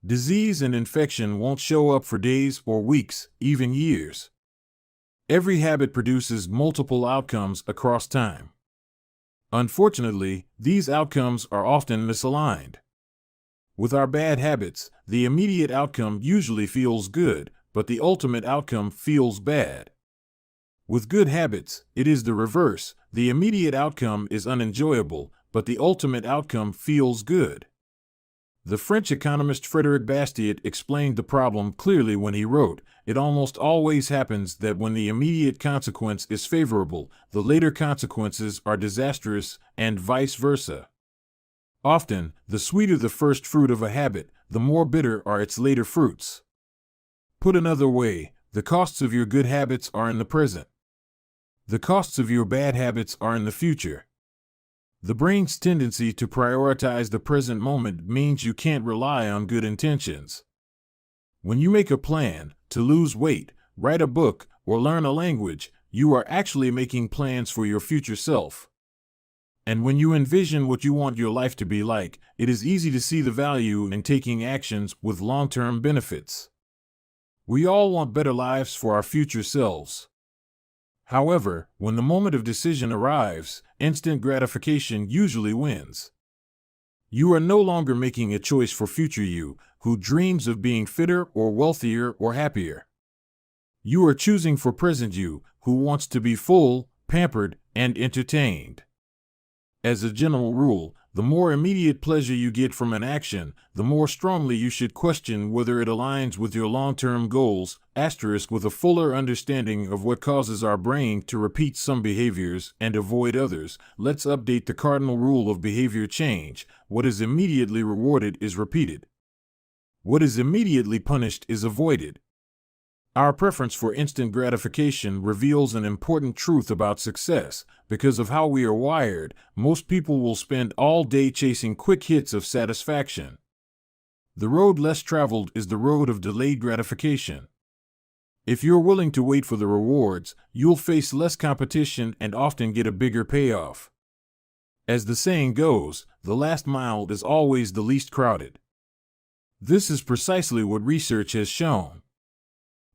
Disease and infection won't show up for days or weeks, even years. Every habit produces multiple outcomes across time. Unfortunately, these outcomes are often misaligned. With our bad habits, the immediate outcome usually feels good, but the ultimate outcome feels bad. With good habits, it is the reverse. The immediate outcome is unenjoyable, but the ultimate outcome feels good. The French economist Frédéric Bastiat explained the problem clearly when he wrote, "It almost always happens that when the immediate consequence is favorable, the later consequences are disastrous, and vice versa." Often, the sweeter the first fruit of a habit, the more bitter are its later fruits. Put another way, the costs of your good habits are in the present. The costs of your bad habits are in the future. The brain's tendency to prioritize the present moment means you can't rely on good intentions. When you make a plan to lose weight, write a book, or learn a language, you are actually making plans for your future self. And when you envision what you want your life to be like, it is easy to see the value in taking actions with long-term benefits. We all want better lives for our future selves. However, when the moment of decision arrives, instant gratification usually wins. You are no longer making a choice for future you, who dreams of being fitter or wealthier or happier. You are choosing for present you, who wants to be full, pampered, and entertained. As a general rule, the more immediate pleasure you get from an action, the more strongly you should question whether it aligns with your long-term goals, with a fuller understanding of what causes our brain to repeat some behaviors and avoid others. Let's update the cardinal rule of behavior change. What is immediately rewarded is repeated. What is immediately punished is avoided. Our preference for instant gratification reveals an important truth about success. Because of how we are wired, most people will spend all day chasing quick hits of satisfaction. The road less traveled is the road of delayed gratification. If you're willing to wait for the rewards, you'll face less competition and often get a bigger payoff. As the saying goes, the last mile is always the least crowded. This is precisely what research has shown.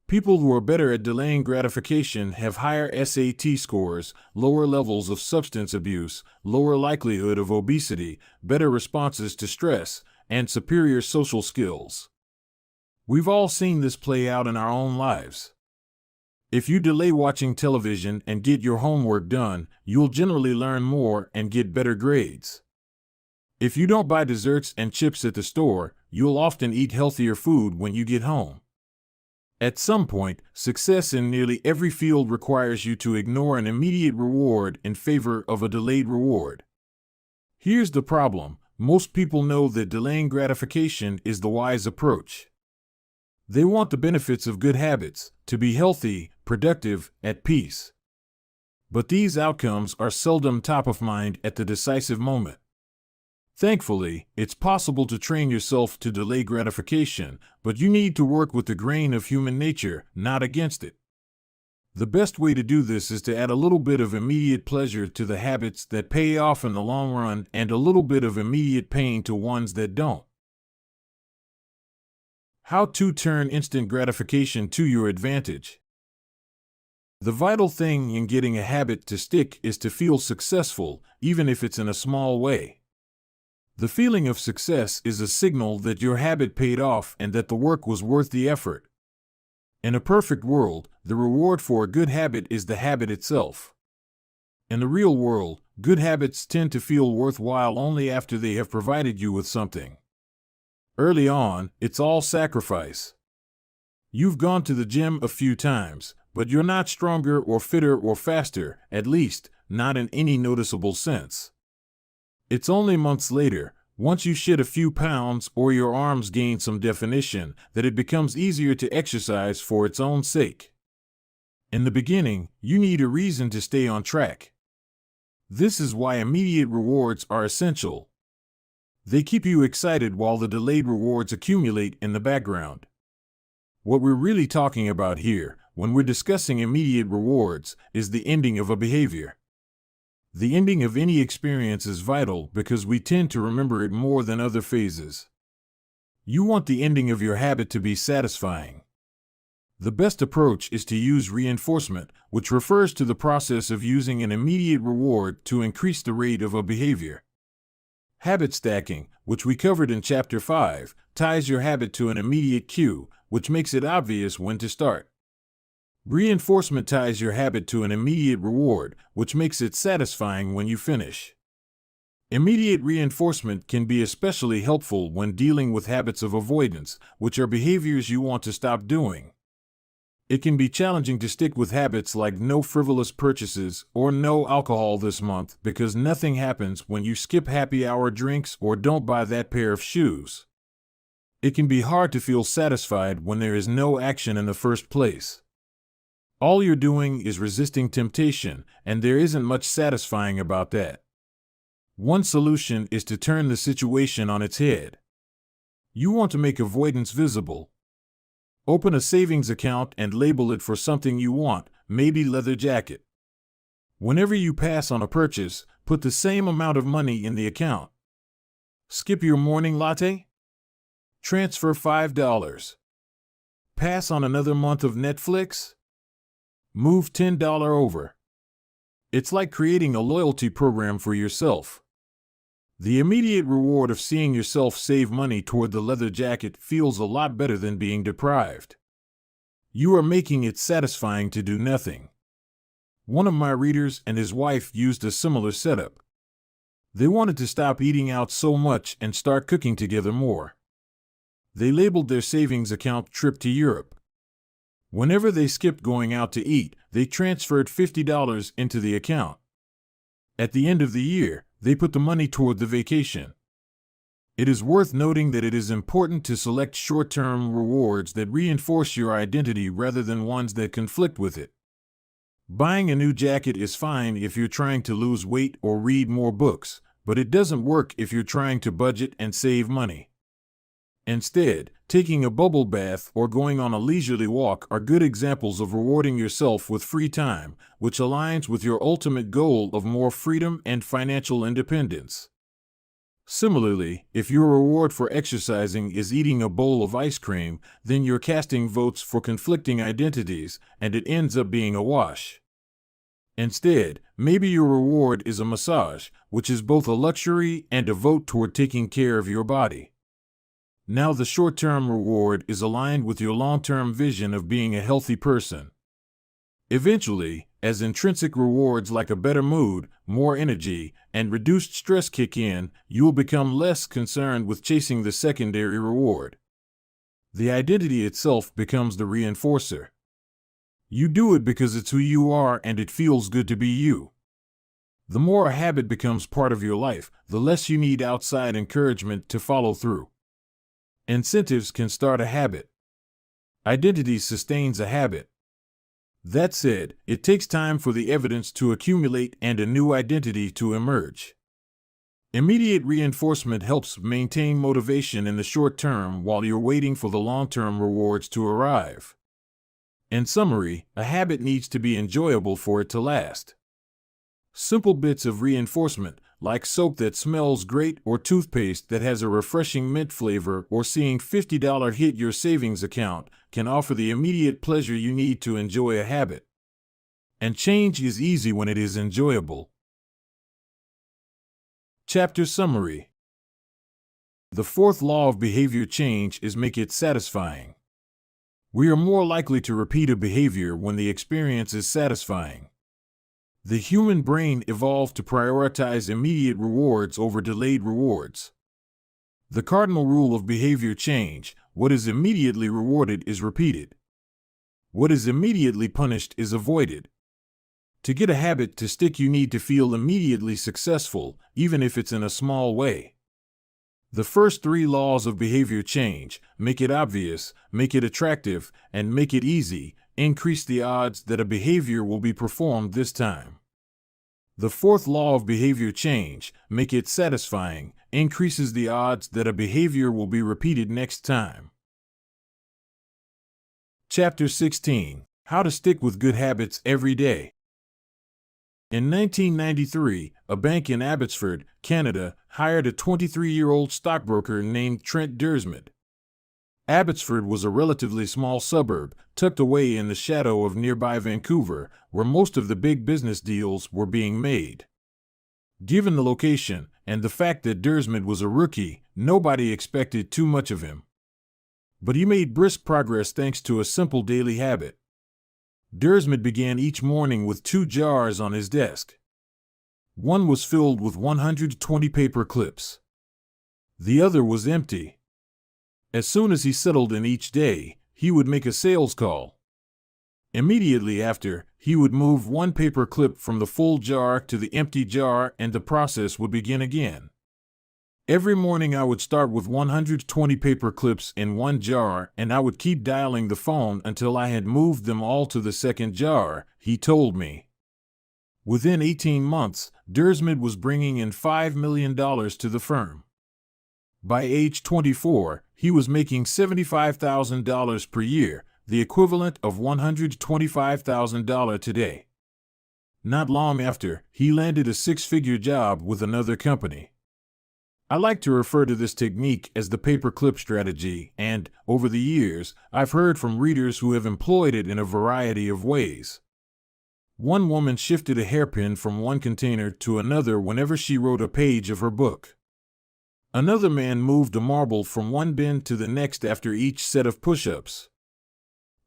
People who are better at delaying gratification have higher SAT scores, lower levels of substance abuse, lower likelihood of obesity, better responses to stress, and superior social skills. We've all seen this play out in our own lives. If you delay watching television and get your homework done, you'll generally learn more and get better grades. If you don't buy desserts and chips at the store, you'll often eat healthier food when you get home. At some point, success in nearly every field requires you to ignore an immediate reward in favor of a delayed reward. Here's the problem: most people know that delaying gratification is the wise approach. They want the benefits of good habits, to be healthy, productive, at peace. But these outcomes are seldom top of mind at the decisive moment. Thankfully, it's possible to train yourself to delay gratification, but you need to work with the grain of human nature, not against it. The best way to do this is to add a little bit of immediate pleasure to the habits that pay off in the long run and a little bit of immediate pain to ones that don't. How to turn instant gratification to your advantage. The vital thing in getting a habit to stick is to feel successful, even if it's in a small way. The feeling of success is a signal that your habit paid off and that the work was worth the effort. In a perfect world, the reward for a good habit is the habit itself. In the real world, good habits tend to feel worthwhile only after they have provided you with something. Early on, it's all sacrifice. You've gone to the gym a few times, but you're not stronger or fitter or faster, at least, not in any noticeable sense. It's only months later, once you shed a few pounds or your arms gain some definition, that it becomes easier to exercise for its own sake. In the beginning, you need a reason to stay on track. This is why immediate rewards are essential. They keep you excited while the delayed rewards accumulate in the background. What we're really talking about here, when we're discussing immediate rewards, is the ending of a behavior. The ending of any experience is vital because we tend to remember it more than other phases. You want the ending of your habit to be satisfying. The best approach is to use reinforcement, which refers to the process of using an immediate reward to increase the rate of a behavior. Habit stacking, which we covered in Chapter 5, ties your habit to an immediate cue, which makes it obvious when to start. Reinforcement ties your habit to an immediate reward, which makes it satisfying when you finish. Immediate reinforcement can be especially helpful when dealing with habits of avoidance, which are behaviors you want to stop doing. It can be challenging to stick with habits like no frivolous purchases or no alcohol this month because nothing happens when you skip happy hour drinks or don't buy that pair of shoes. It can be hard to feel satisfied when there is no action in the first place. All you're doing is resisting temptation, and there isn't much satisfying about that. One solution is to turn the situation on its head. You want to make avoidance visible. Open a savings account and label it for something you want, maybe leather jacket. Whenever you pass on a purchase, put the same amount of money in the account. Skip your morning latte? Transfer $5. Pass on another month of Netflix? Move $10 over. It's like creating a loyalty program for yourself. The immediate reward of seeing yourself save money toward the leather jacket feels a lot better than being deprived. You are making it satisfying to do nothing. One of my readers and his wife used a similar setup. They wanted to stop eating out so much and start cooking together more. They labeled their savings account Trip to Europe. Whenever they skipped going out to eat, they transferred $50 into the account. At the end of the year, they put the money toward the vacation. It is worth noting that it is important to select short-term rewards that reinforce your identity rather than ones that conflict with it. Buying a new jacket is fine if you're trying to lose weight or read more books, but it doesn't work if you're trying to budget and save money. Instead, taking a bubble bath or going on a leisurely walk are good examples of rewarding yourself with free time, which aligns with your ultimate goal of more freedom and financial independence. Similarly, if your reward for exercising is eating a bowl of ice cream, then you're casting votes for conflicting identities, and it ends up being a wash. Instead, maybe your reward is a massage, which is both a luxury and a vote toward taking care of your body. Now the short-term reward is aligned with your long-term vision of being a healthy person. Eventually, as intrinsic rewards like a better mood, more energy, and reduced stress kick in, you will become less concerned with chasing the secondary reward. The identity itself becomes the reinforcer. You do it because it's who you are and it feels good to be you. The more a habit becomes part of your life, the less you need outside encouragement to follow through. Incentives can start a habit. Identity sustains a habit. That said, it takes time for the evidence to accumulate and a new identity to emerge. Immediate reinforcement helps maintain motivation in the short term while you're waiting for the long-term rewards to arrive. In summary, a habit needs to be enjoyable for it to last. Simple bits of reinforcement, like soap that smells great or toothpaste that has a refreshing mint flavor or seeing $50 hit your savings account, can offer the immediate pleasure you need to enjoy a habit. And change is easy when it is enjoyable. Chapter Summary. The fourth law of behavior change is make it satisfying. We are more likely to repeat a behavior when the experience is satisfying. The human brain evolved to prioritize immediate rewards over delayed rewards. The cardinal rule of behavior change: what is immediately rewarded is repeated. What is immediately punished is avoided. To get a habit to stick, you need to feel immediately successful, even if it's in a small way. The first three laws of behavior change, make it obvious, make it attractive, and make it easy, increase the odds that a behavior will be performed this time. The fourth law of behavior change, make it satisfying, increases the odds that a behavior will be repeated next time. Chapter 16. How to stick with good habits every day. In 1993, a bank in Abbotsford, Canada, hired a 23-year-old stockbroker named Trent Dersmid. Abbotsford was a relatively small suburb, tucked away in the shadow of nearby Vancouver, where most of the big business deals were being made. Given the location, and the fact that Dersmid was a rookie, nobody expected too much of him. But he made brisk progress thanks to a simple daily habit. Dersmid began each morning with 2 jars on his desk. One was filled with 120 paper clips. The other was empty. As soon as he settled in each day, he would make a sales call. Immediately after, he would move 1 paper clip from the full jar to the empty jar, and the process would begin again. Every morning I would start with 120 paper clips in 1 jar, and I would keep dialing the phone until I had moved them all to the second jar, he told me. Within 18 months, Dersmid was bringing in $5 million to the firm. By age 24, he was making $75,000 per year, the equivalent of $125,000 today. Not long after, he landed a 6-figure job with another company. I like to refer to this technique as the paperclip strategy, and, over the years, I've heard from readers who have employed it in a variety of ways. One woman shifted a hairpin from one container to another whenever she wrote a page of her book. Another man moved a marble from one bin to the next after each set of push-ups.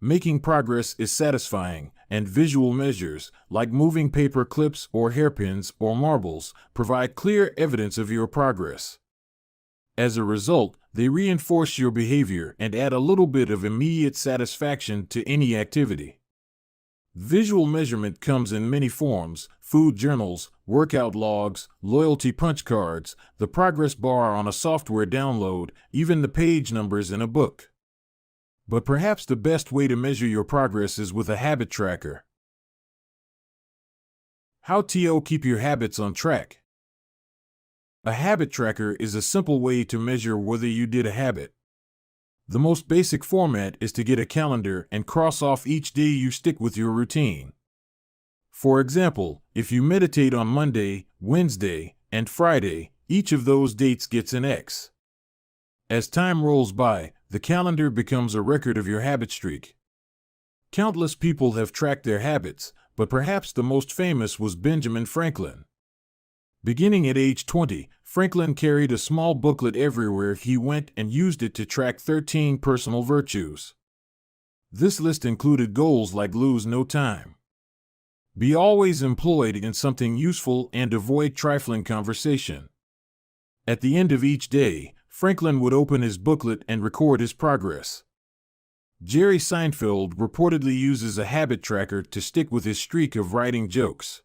Making progress is satisfying, and visual measures, like moving paper clips or hairpins or marbles, provide clear evidence of your progress. As a result, they reinforce your behavior and add a little bit of immediate satisfaction to any activity. Visual measurement comes in many forms: food journals, workout logs, loyalty punch cards, the progress bar on a software download, even the page numbers in a book. But perhaps the best way to measure your progress is with a habit tracker. How to keep your habits on track. A habit tracker is a simple way to measure whether you did a habit. The most basic format is to get a calendar and cross off each day you stick with your routine. For example, if you meditate on Monday, Wednesday, and Friday, each of those dates gets an X. As time rolls by, the calendar becomes a record of your habit streak. Countless people have tracked their habits, but perhaps the most famous was Benjamin Franklin. Beginning at age 20, Franklin carried a small booklet everywhere he went and used it to track 13 personal virtues. This list included goals like lose no time, be always employed in something useful, and avoid trifling conversation. At the end of each day, Franklin would open his booklet and record his progress. Jerry Seinfeld reportedly uses a habit tracker to stick with his streak of writing jokes.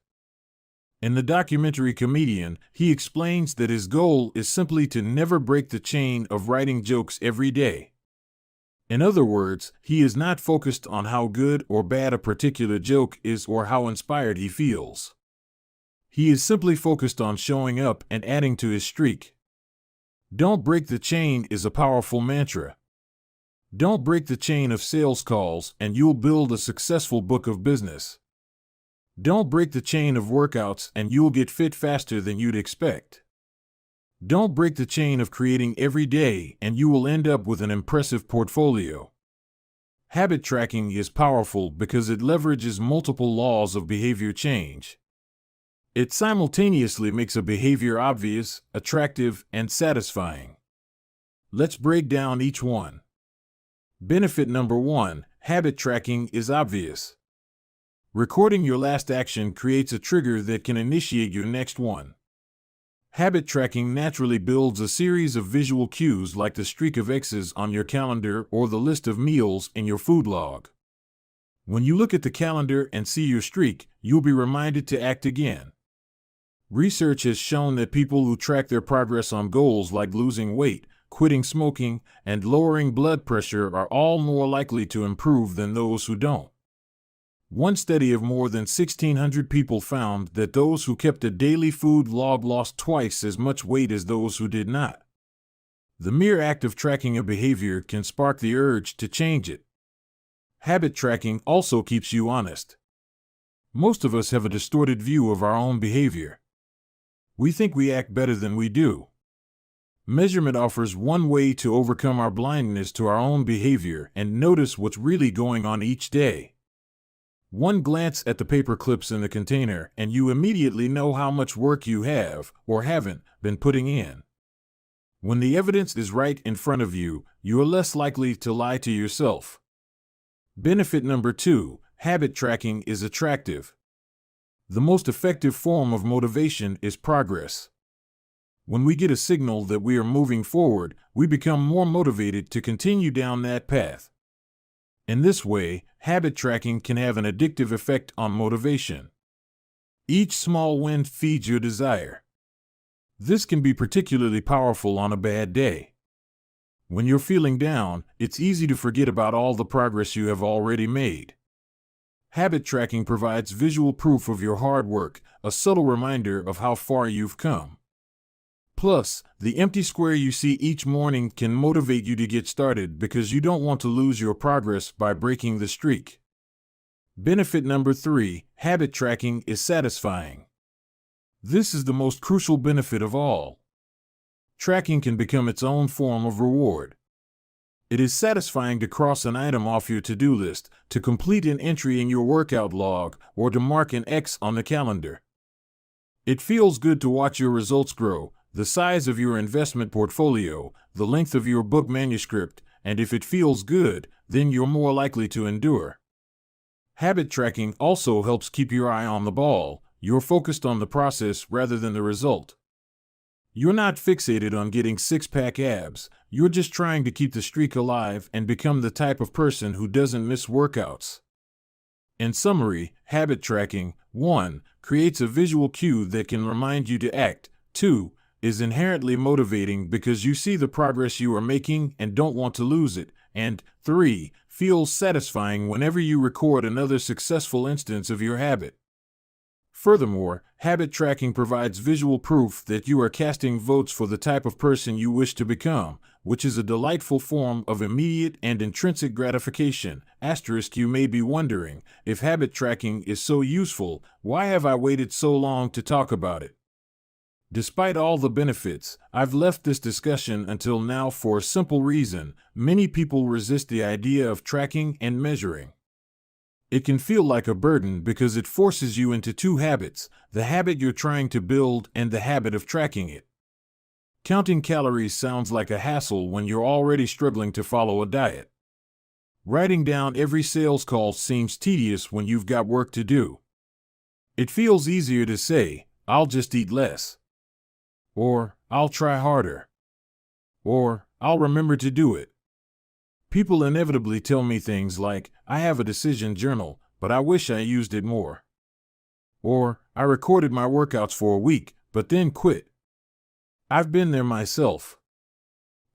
In the documentary Comedian, he explains that his goal is simply to never break the chain of writing jokes every day. In other words, he is not focused on how good or bad a particular joke is or how inspired he feels. He is simply focused on showing up and adding to his streak. Don't break the chain is a powerful mantra. Don't break the chain of sales calls, and you'll build a successful book of business. Don't break the chain of workouts, and you'll get fit faster than you'd expect. Don't break the chain of creating every day, and you will end up with an impressive portfolio. Habit tracking is powerful because it leverages multiple laws of behavior change. It simultaneously makes a behavior obvious, attractive, and satisfying. Let's break down each one. Benefit number 1: habit tracking is obvious. Recording your last action creates a trigger that can initiate your next one. Habit tracking naturally builds a series of visual cues like the streak of X's on your calendar or the list of meals in your food log. When you look at the calendar and see your streak, you'll be reminded to act again. Research has shown that people who track their progress on goals like losing weight, quitting smoking, and lowering blood pressure are all more likely to improve than those who don't. One study of more than 1,600 people found that those who kept a daily food log lost twice as much weight as those who did not. The mere act of tracking a behavior can spark the urge to change it. Habit tracking also keeps you honest. Most of us have a distorted view of our own behavior. We think we act better than we do. Measurement offers one way to overcome our blindness to our own behavior and notice what's really going on each day. One glance at the paper clips in the container and you immediately know how much work you have, or haven't, been putting in. When the evidence is right in front of you, you are less likely to lie to yourself. Benefit number 2: habit tracking is attractive. The most effective form of motivation is progress. When we get a signal that we are moving forward, we become more motivated to continue down that path. In this way, habit tracking can have an addictive effect on motivation. Each small win feeds your desire. This can be particularly powerful on a bad day. When you're feeling down, it's easy to forget about all the progress you have already made. Habit tracking provides visual proof of your hard work, a subtle reminder of how far you've come. Plus, the empty square you see each morning can motivate you to get started because you don't want to lose your progress by breaking the streak. Benefit number 3: habit tracking is satisfying. This is the most crucial benefit of all. Tracking can become its own form of reward. It is satisfying to cross an item off your to-do list, to complete an entry in your workout log, or to mark an X on the calendar. It feels good to watch your results grow, the size of your investment portfolio, the length of your book manuscript, and if it feels good, then you're more likely to endure. Habit tracking also helps keep your eye on the ball. You're focused on the process rather than the result. You're not fixated on getting six-pack abs. You're just trying to keep the streak alive and become the type of person who doesn't miss workouts. In summary, habit tracking, 1. Creates a visual cue that can remind you to act. 2. Is inherently motivating because you see the progress you are making and don't want to lose it. And 3. Feels satisfying whenever you record another successful instance of your habit. Furthermore, habit tracking provides visual proof that you are casting votes for the type of person you wish to become, which is a delightful form of immediate and intrinsic gratification. Asterisk, you may be wondering, if habit tracking is so useful, why have I waited so long to talk about it? Despite all the benefits, I've left this discussion until now for a simple reason: many people resist the idea of tracking and measuring. It can feel like a burden because it forces you into two habits: the habit you're trying to build and the habit of tracking it. Counting calories sounds like a hassle when you're already struggling to follow a diet. Writing down every sales call seems tedious when you've got work to do. It feels easier to say, "I'll just eat less," or "I'll try harder," or "I'll remember to do it." People inevitably tell me things like, "I have a decision journal, but I wish I used it more." Or, "I recorded my workouts for a week, but then quit." I've been there myself.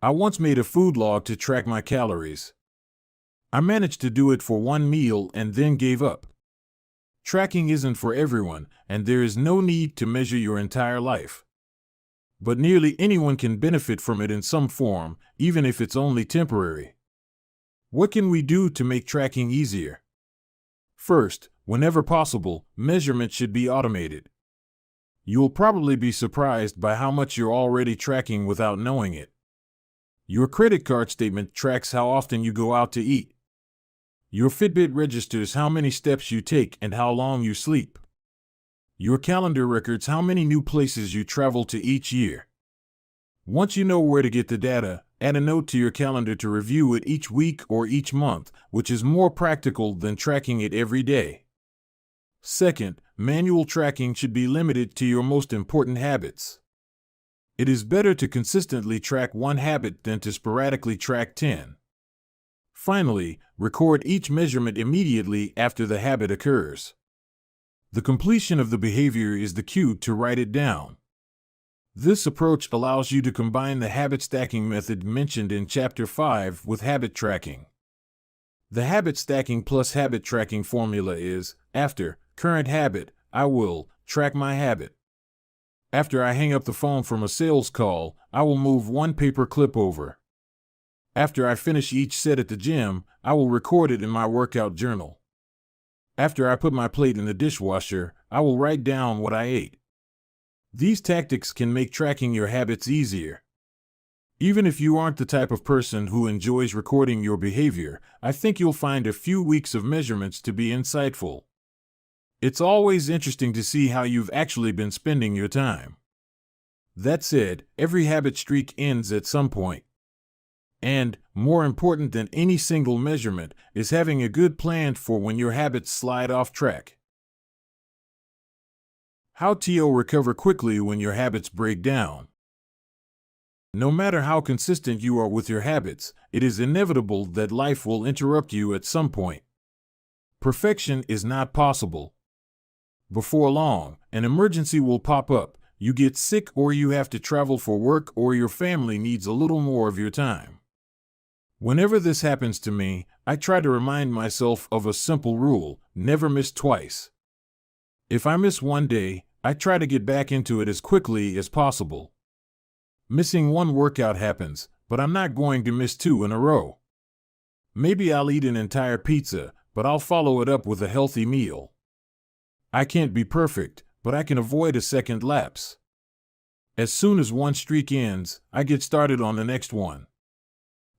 I once made a food log to track my calories. I managed to do it for one meal and then gave up. Tracking isn't for everyone, and there is no need to measure your entire life. But nearly anyone can benefit from it in some form, even if it's only temporary. What can we do to make tracking easier? First, whenever possible, measurement should be automated. You'll probably be surprised by how much you're already tracking without knowing it. Your credit card statement tracks how often you go out to eat. Your Fitbit registers how many steps you take and how long you sleep. Your calendar records how many new places you travel to each year. Once you know where to get the data, add a note to your calendar to review it each week or each month, which is more practical than tracking it every day. Second, manual tracking should be limited to your most important habits. It is better to consistently track one habit than to sporadically track 10. Finally, record each measurement immediately after the habit occurs. The completion of the behavior is the cue to write it down. This approach allows you to combine the habit stacking method mentioned in Chapter 5 with habit tracking. The habit stacking plus habit tracking formula is: after current habit, I will track my habit. After I hang up the phone from a sales call, I will move one paper clip over. After I finish each set at the gym, I will record it in my workout journal. After I put my plate in the dishwasher, I will write down what I ate. These tactics can make tracking your habits easier. Even if you aren't the type of person who enjoys recording your behavior, I think you'll find a few weeks of measurements to be insightful. It's always interesting to see how you've actually been spending your time. That said, every habit streak ends at some point. And, more important than any single measurement, is having a good plan for when your habits slide off track. How to recover quickly when your habits break down. No matter how consistent you are with your habits, it is inevitable that life will interrupt you at some point. Perfection is not possible. Before long, an emergency will pop up, you get sick or you have to travel for work or your family needs a little more of your time. Whenever this happens to me, I try to remind myself of a simple rule: never miss twice. If I miss one day, I try to get back into it as quickly as possible. Missing one workout happens, but I'm not going to miss 2 in a row. Maybe I'll eat an entire pizza, but I'll follow it up with a healthy meal. I can't be perfect, but I can avoid a second lapse. As soon as one streak ends, I get started on the next one.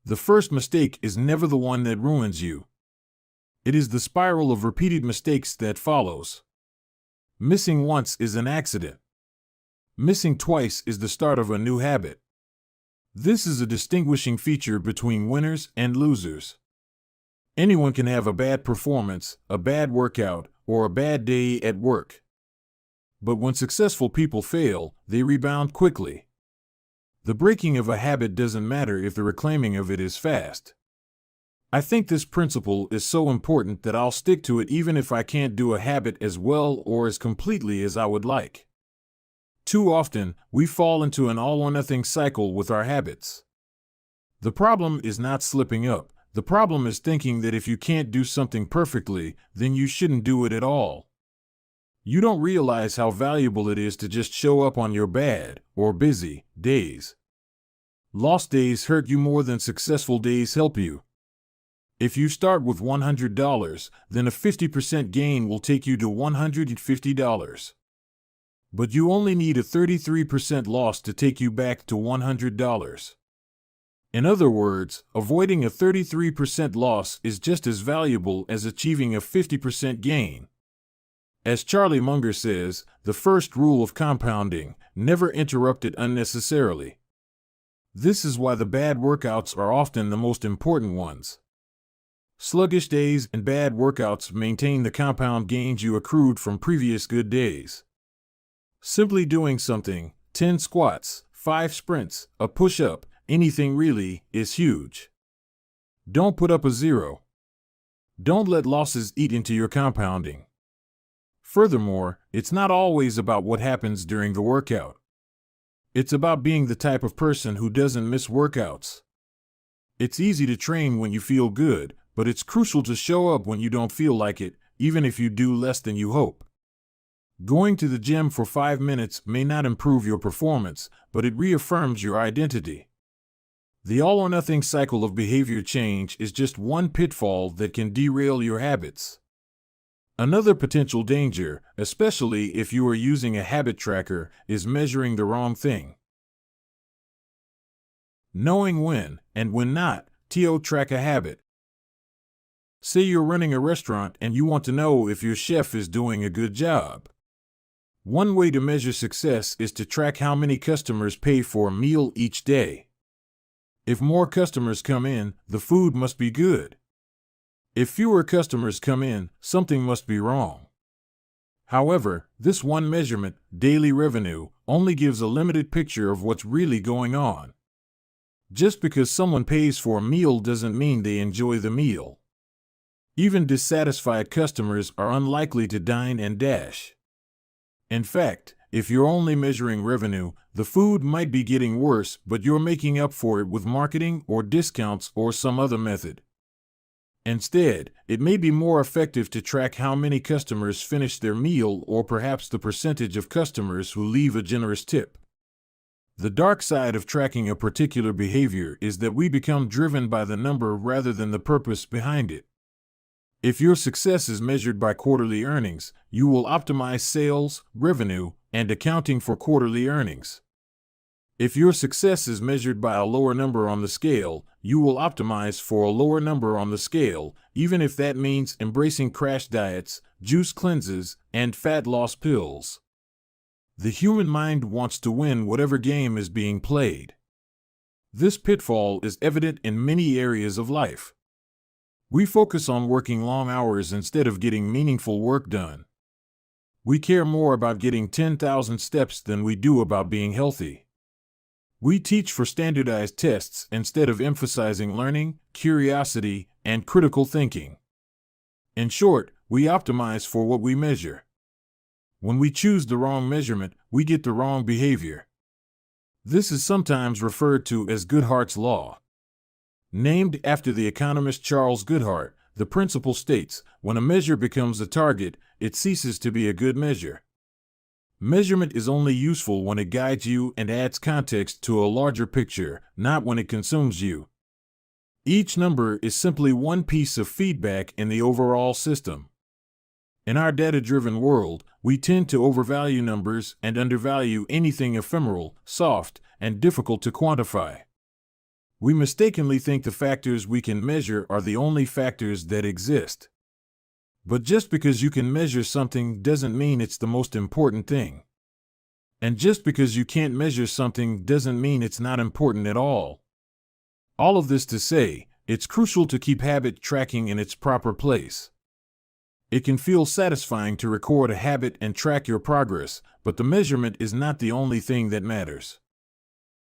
The first mistake is never the one that ruins you. It is the spiral of repeated mistakes that follows. Missing once is an accident. Missing twice is the start of a new habit. This is a distinguishing feature between winners and losers. Anyone can have a bad performance, a bad workout, or a bad day at work. But when successful people fail, they rebound quickly. The breaking of a habit doesn't matter if the reclaiming of it is fast. I think this principle is so important that I'll stick to it even if I can't do a habit as well or as completely as I would like. Too often, we fall into an all-or-nothing cycle with our habits. The problem is not slipping up. The problem is thinking that if you can't do something perfectly, then you shouldn't do it at all. You don't realize how valuable it is to just show up on your bad, or busy, days. Lost days hurt you more than successful days help you. If you start with $100, then a 50% gain will take you to $150. But you only need a 33% loss to take you back to $100. In other words, avoiding a 33% loss is just as valuable as achieving a 50% gain. As Charlie Munger says, the first rule of compounding: never interrupt it unnecessarily. This is why the bad workouts are often the most important ones. Sluggish days and bad workouts maintain the compound gains you accrued from previous good days. Simply doing something, 10 squats, 5 sprints, a push-up, anything really, is huge. Don't put up a zero. Don't let losses eat into your compounding. Furthermore, it's not always about what happens during the workout. It's about being the type of person who doesn't miss workouts. It's easy to train when you feel good, but it's crucial to show up when you don't feel like it, even if you do less than you hope. Going to the gym for 5 minutes may not improve your performance, but it reaffirms your identity. The all-or-nothing cycle of behavior change is just one pitfall that can derail your habits. Another potential danger, especially if you are using a habit tracker, is measuring the wrong thing. Knowing when, and when not, to track a habit. Say you're running a restaurant and you want to know if your chef is doing a good job. One way to measure success is to track how many customers pay for a meal each day. If more customers come in, the food must be good. If fewer customers come in, something must be wrong. However, this one measurement, daily revenue, only gives a limited picture of what's really going on. Just because someone pays for a meal doesn't mean they enjoy the meal. Even dissatisfied customers are unlikely to dine and dash. In fact, if you're only measuring revenue, the food might be getting worse, but you're making up for it with marketing or discounts or some other method. Instead, it may be more effective to track how many customers finish their meal or perhaps the percentage of customers who leave a generous tip. The dark side of tracking a particular behavior is that we become driven by the number rather than the purpose behind it. If your success is measured by quarterly earnings, you will optimize sales, revenue, and accounting for quarterly earnings. If your success is measured by a lower number on the scale, you will optimize for a lower number on the scale, even if that means embracing crash diets, juice cleanses, and fat loss pills. The human mind wants to win whatever game is being played. This pitfall is evident in many areas of life. We focus on working long hours instead of getting meaningful work done. We care more about getting 10,000 steps than we do about being healthy. We teach for standardized tests instead of emphasizing learning, curiosity, and critical thinking. In short, we optimize for what we measure. When we choose the wrong measurement, we get the wrong behavior. This is sometimes referred to as Goodhart's Law. Named after the economist Charles Goodhart, the principle states, when a measure becomes a target, it ceases to be a good measure. Measurement is only useful when it guides you and adds context to a larger picture, not when it consumes you. Each number is simply one piece of feedback in the overall system. In our data-driven world, we tend to overvalue numbers and undervalue anything ephemeral, soft, and difficult to quantify. We mistakenly think the factors we can measure are the only factors that exist. But just because you can measure something doesn't mean it's the most important thing. And just because you can't measure something doesn't mean it's not important at all. All of this to say, it's crucial to keep habit tracking in its proper place. It can feel satisfying to record a habit and track your progress, but the measurement is not the only thing that matters.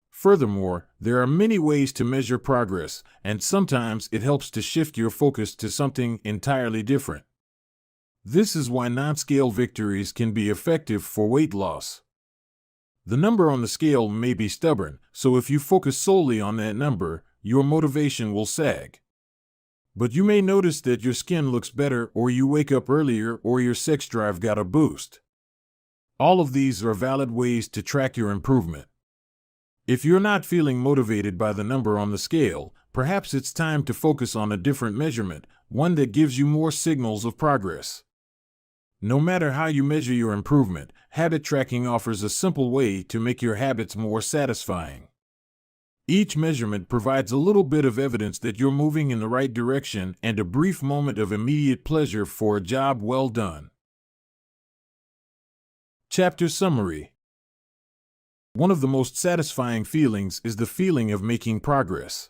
Furthermore, there are many ways to measure progress, and sometimes it helps to shift your focus to something entirely different. This is why non-scale victories can be effective for weight loss. The number on the scale may be stubborn, so if you focus solely on that number, your motivation will sag. But you may notice that your skin looks better, or you wake up earlier, or your sex drive got a boost. All of these are valid ways to track your improvement. If you're not feeling motivated by the number on the scale, perhaps it's time to focus on a different measurement, one that gives you more signals of progress. No matter how you measure your improvement, habit tracking offers a simple way to make your habits more satisfying. Each measurement provides a little bit of evidence that you're moving in the right direction and a brief moment of immediate pleasure for a job well done. Chapter Summary. One of the most satisfying feelings is the feeling of making progress.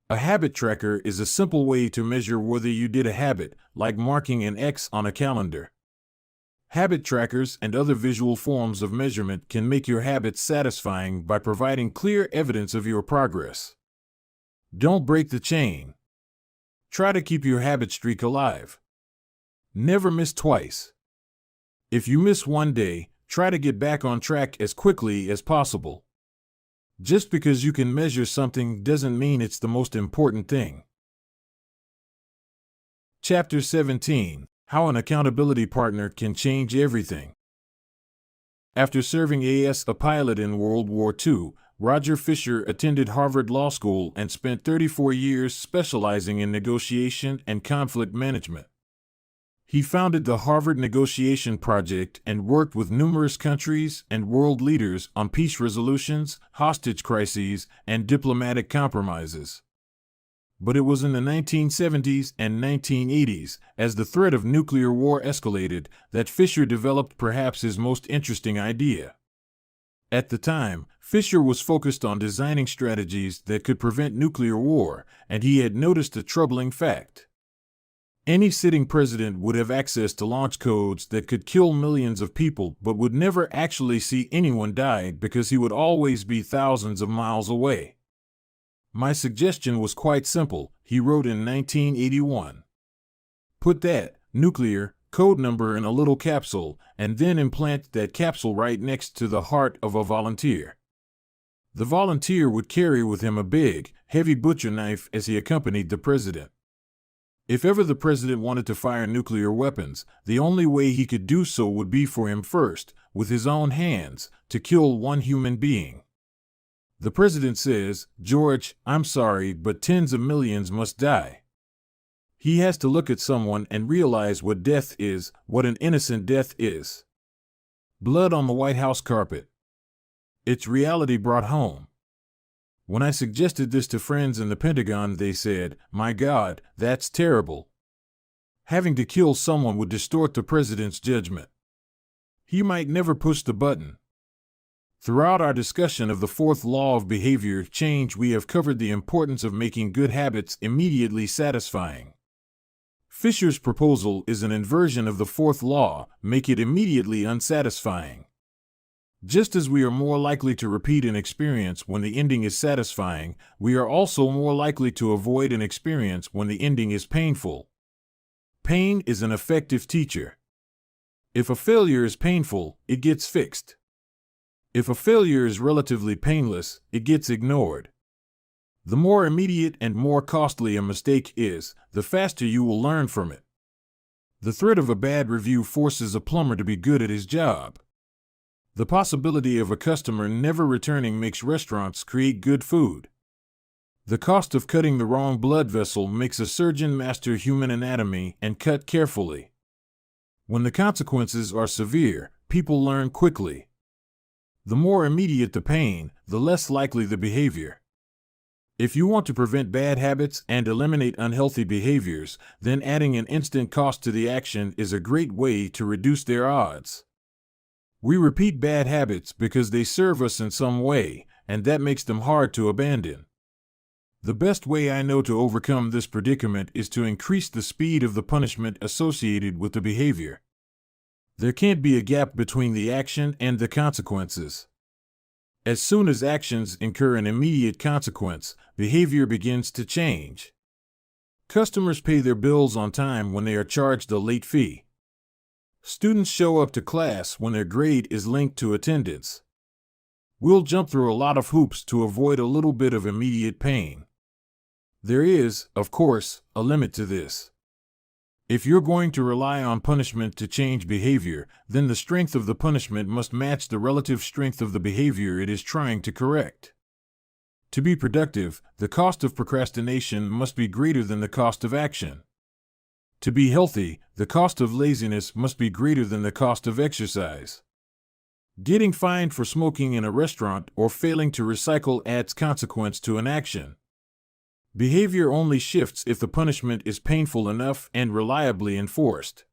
A habit tracker is a simple way to measure whether you did a habit, like marking an X on a calendar. Habit trackers and other visual forms of measurement can make your habits satisfying by providing clear evidence of your progress. Don't break the chain. Try to keep your habit streak alive. Never miss twice. If you miss one day, try to get back on track as quickly as possible. Just because you can measure something doesn't mean it's the most important thing. Chapter 17. How an accountability partner can change everything. After serving as a pilot in World War II, Roger Fisher attended Harvard Law School and spent 34 years specializing in negotiation and conflict management. He founded the Harvard Negotiation Project and worked with numerous countries and world leaders on peace resolutions, hostage crises, and diplomatic compromises. But it was in the 1970s and 1980s, as the threat of nuclear war escalated, that Fisher developed perhaps his most interesting idea. At the time, Fisher was focused on designing strategies that could prevent nuclear war, and he had noticed a troubling fact. Any sitting president would have access to launch codes that could kill millions of people but would never actually see anyone die because he would always be thousands of miles away. My suggestion was quite simple, he wrote in 1981. Put that nuclear code number in a little capsule, and then implant that capsule right next to the heart of a volunteer. The volunteer would carry with him a big, heavy butcher knife as he accompanied the president. If ever the president wanted to fire nuclear weapons, the only way he could do so would be for him first, with his own hands, to kill one human being. The president says, "George, I'm sorry, but tens of millions must die." He has to look at someone and realize what death is, what an innocent death is. Blood on the White House carpet. It's reality brought home. When I suggested this to friends in the Pentagon, they said, "My God, that's terrible. Having to kill someone would distort the president's judgment. He might never push the button." Throughout our discussion of the fourth law of behavior change, we have covered the importance of making good habits immediately satisfying. Fisher's proposal is an inversion of the fourth law, make it immediately unsatisfying. Just as we are more likely to repeat an experience when the ending is satisfying, we are also more likely to avoid an experience when the ending is painful. Pain is an effective teacher. If a failure is painful, it gets fixed. If a failure is relatively painless, it gets ignored. The more immediate and more costly a mistake is, the faster you will learn from it. The threat of a bad review forces a plumber to be good at his job. The possibility of a customer never returning makes restaurants create good food. The cost of cutting the wrong blood vessel makes a surgeon master human anatomy and cut carefully. When the consequences are severe, people learn quickly. The more immediate the pain, the less likely the behavior. If you want to prevent bad habits and eliminate unhealthy behaviors, then adding an instant cost to the action is a great way to reduce their odds. We repeat bad habits because they serve us in some way, and that makes them hard to abandon. The best way I know to overcome this predicament is to increase the speed of the punishment associated with the behavior. There can't be a gap between the action and the consequences. As soon as actions incur an immediate consequence, behavior begins to change. Customers pay their bills on time when they are charged a late fee. Students show up to class when their grade is linked to attendance. We'll jump through a lot of hoops to avoid a little bit of immediate pain. There is, of course, a limit to this. If you're going to rely on punishment to change behavior, then the strength of the punishment must match the relative strength of the behavior it is trying to correct. To be productive, the cost of procrastination must be greater than the cost of action. To be healthy, the cost of laziness must be greater than the cost of exercise. Getting fined for smoking in a restaurant or failing to recycle adds consequence to an action. Behavior only shifts if the punishment is painful enough and reliably enforced.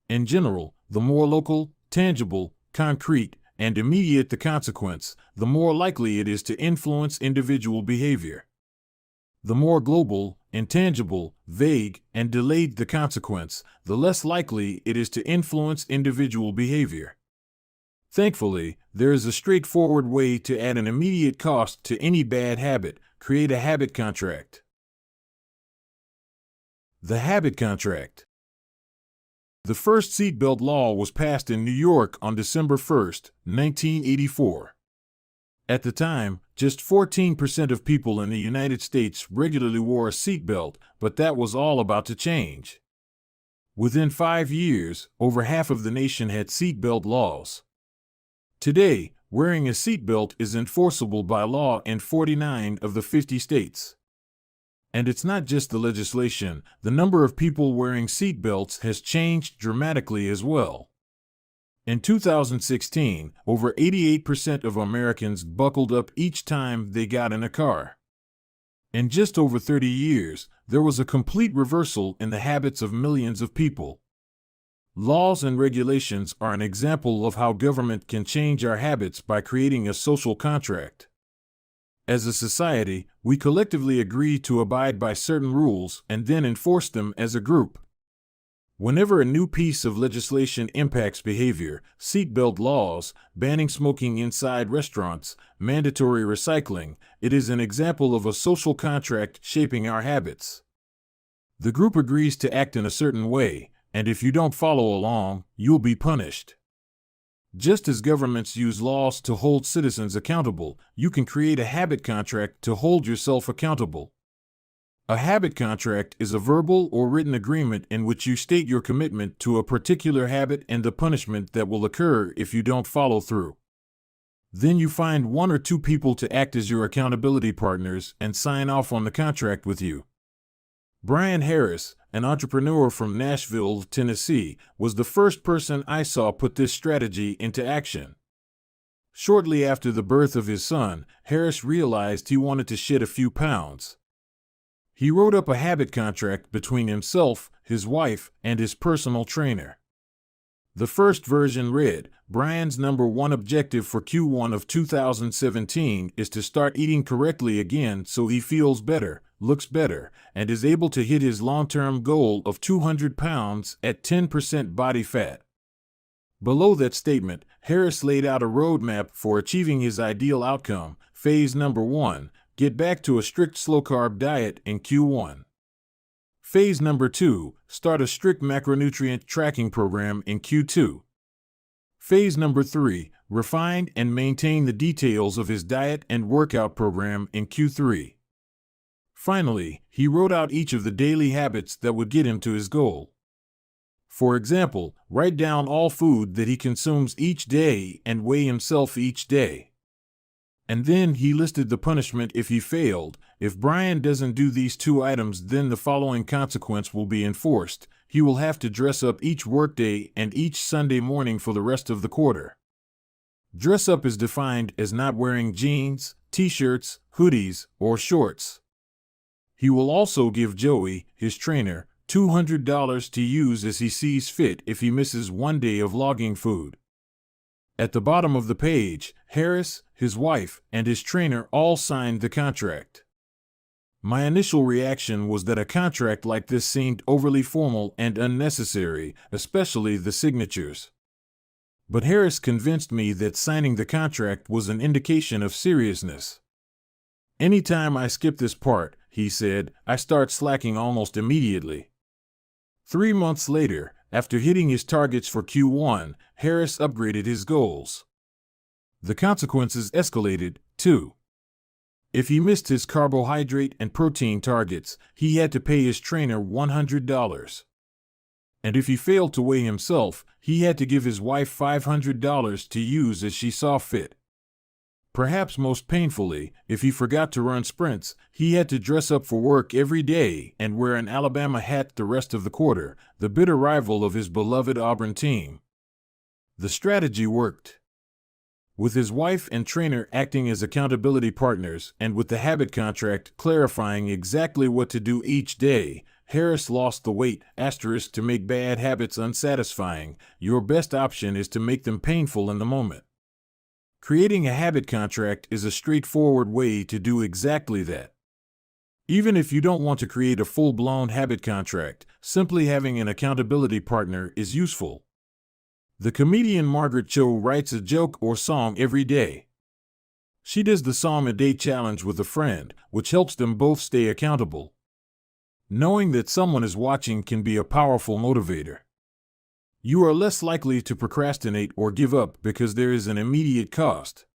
In general, the more local, tangible, concrete, and immediate the consequence, the more likely it is to influence individual behavior. The more global, intangible, vague, and delayed the consequence, the less likely it is to influence individual behavior. Thankfully, there is a straightforward way to add an immediate cost to any bad habit: create a habit contract. The habit contract. The first seatbelt law was passed in New York on December 1, 1984. At the time, just 14% of people in the United States regularly wore a seatbelt, but that was all about to change. Within 5 years, over half of the nation had seatbelt laws. Today, wearing a seatbelt is enforceable by law in 49 of the 50 states. And it's not just the legislation, the number of people wearing seatbelts has changed dramatically as well. In 2016, over 88% of Americans buckled up each time they got in a car. In just over 30 years, there was a complete reversal in the habits of millions of people. Laws and regulations are an example of how government can change our habits by creating a social contract. As a society, we collectively agree to abide by certain rules and then enforce them as a group. Whenever a new piece of legislation impacts behavior, seatbelt laws, banning smoking inside restaurants, mandatory recycling, it is an example of a social contract shaping our habits. The group agrees to act in a certain way, and if you don't follow along, you'll be punished. Just as governments use laws to hold citizens accountable, you can create a habit contract to hold yourself accountable. A habit contract is a verbal or written agreement in which you state your commitment to a particular habit and the punishment that will occur if you don't follow through. Then you find 1 or 2 people to act as your accountability partners and sign off on the contract with you. Brian Harris, an entrepreneur from Nashville, Tennessee, was the first person I saw put this strategy into action. Shortly after the birth of his son, Harris realized he wanted to shed a few pounds. He wrote up a habit contract between himself, his wife, and his personal trainer. The first version read, "Brian's number 1 objective for Q1 of 2017 is to start eating correctly again so he feels better, looks better, and is able to hit his long-term goal of 200 pounds at 10% body fat." Below that statement, Harris laid out a roadmap for achieving his ideal outcome. Phase number 1, get back to a strict slow-carb diet in Q1. Phase number 2, start a strict macronutrient tracking program in Q2. Phase number 3, refine and maintain the details of his diet and workout program in Q3. Finally, he wrote out each of the daily habits that would get him to his goal. For example, write down all food that he consumes each day and weigh himself each day. And then he listed the punishment if he failed. If Brian doesn't do these 2 items, then the following consequence will be enforced. he will have to dress up each workday and each Sunday morning for the rest of the quarter. Dress up is defined as not wearing jeans, t-shirts, hoodies, or shorts. He will also give Joey, his trainer, $200 to use as he sees fit if he misses one day of logging food. At the bottom of the page, Harris, his wife, and his trainer all signed the contract. My initial reaction was that a contract like this seemed overly formal and unnecessary, especially the signatures. But Harris convinced me that signing the contract was an indication of seriousness. "Anytime I skip this part," he said, "I start slacking almost immediately." 3 months later, after hitting his targets for Q1, Harris upgraded his goals. The consequences escalated, too. If he missed his carbohydrate and protein targets, he had to pay his trainer $100. And if he failed to weigh himself, he had to give his wife $500 to use as she saw fit. Perhaps most painfully, if he forgot to run sprints, he had to dress up for work every day and wear an Alabama hat the rest of the quarter, the bitter rival of his beloved Auburn team. The strategy worked. With his wife and trainer acting as accountability partners and with the habit contract clarifying exactly what to do each day, Harris lost the weight. To make bad habits unsatisfying, your best option is to make them painful in the moment. Creating a habit contract is a straightforward way to do exactly that. Even if you don't want to create a full-blown habit contract, simply having an accountability partner is useful. The comedian Margaret Cho writes a joke or song every day. She does the Psalm a Day challenge with a friend, which helps them both stay accountable. Knowing that someone is watching can be a powerful motivator. You are less likely to procrastinate or give up because there is an immediate cost.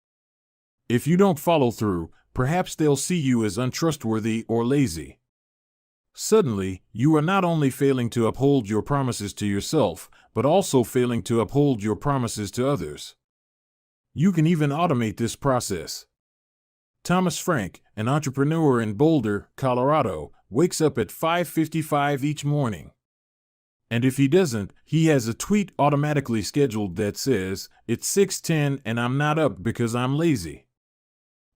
If you don't follow through, perhaps they'll see you as untrustworthy or lazy. Suddenly, you are not only failing to uphold your promises to yourself, but also failing to uphold your promises to others. You can even automate this process. Thomas Frank, an entrepreneur in Boulder, Colorado, wakes up at 5:55 each morning. And if he doesn't, he has a tweet automatically scheduled that says, "It's 6:10 and I'm not up because I'm lazy."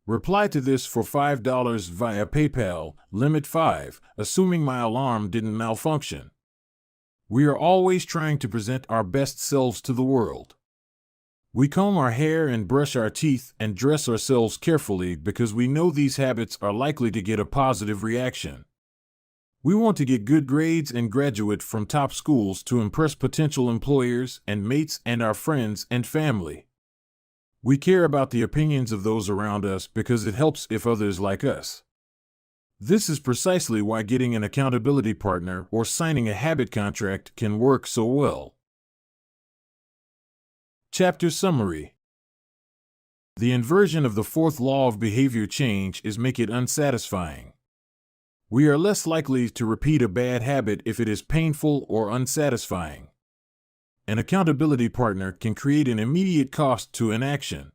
Reply to this for $5 via PayPal, limit 5, assuming my alarm didn't malfunction. We are always trying to present our best selves to the world. We comb our hair and brush our teeth and dress ourselves carefully because we know these habits are likely to get a positive reaction. We want to get good grades and graduate from top schools to impress potential employers and mates and our friends and family. We care about the opinions of those around us because it helps if others like us. This is precisely why getting an accountability partner or signing a habit contract can work so well. Chapter Summary. The inversion of the fourth law of behavior change is make it unsatisfying. We are less likely to repeat a bad habit if it is painful or unsatisfying. An accountability partner can create an immediate cost to inaction.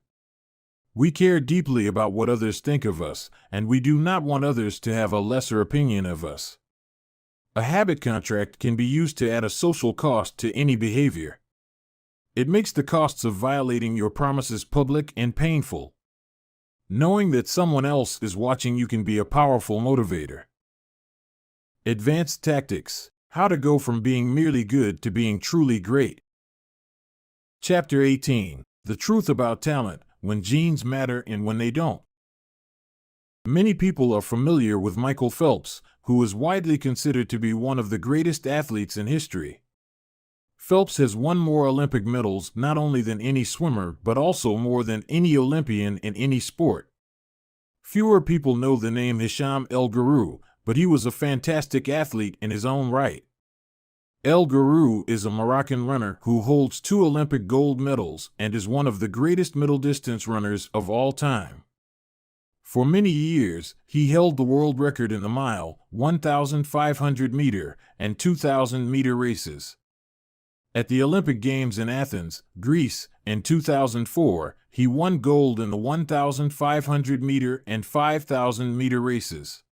We care deeply about what others think of us, and we do not want others to have a lesser opinion of us. A habit contract can be used to add a social cost to any behavior. It makes the costs of violating your promises public and painful. Knowing that someone else is watching you can be a powerful motivator. Advanced Tactics: How to go from being merely good to being truly great. Chapter 18. The Truth About Talent, When Genes Matter and When They Don't. Many people are familiar with Michael Phelps, who is widely considered to be one of the greatest athletes in history. Phelps has won more Olympic medals not only than any swimmer but also more than any Olympian in any sport. Fewer people know the name Hisham El Guru, but he was a fantastic athlete in his own right. El Guru is a Moroccan runner who holds 2 Olympic gold medals and is one of the greatest middle-distance runners of all time. For many years, he held the world record in the mile, 1,500-meter, and 2,000-meter races. At the Olympic Games in Athens, Greece, in 2004, he won gold in the 1,500-meter and 5,000-meter races.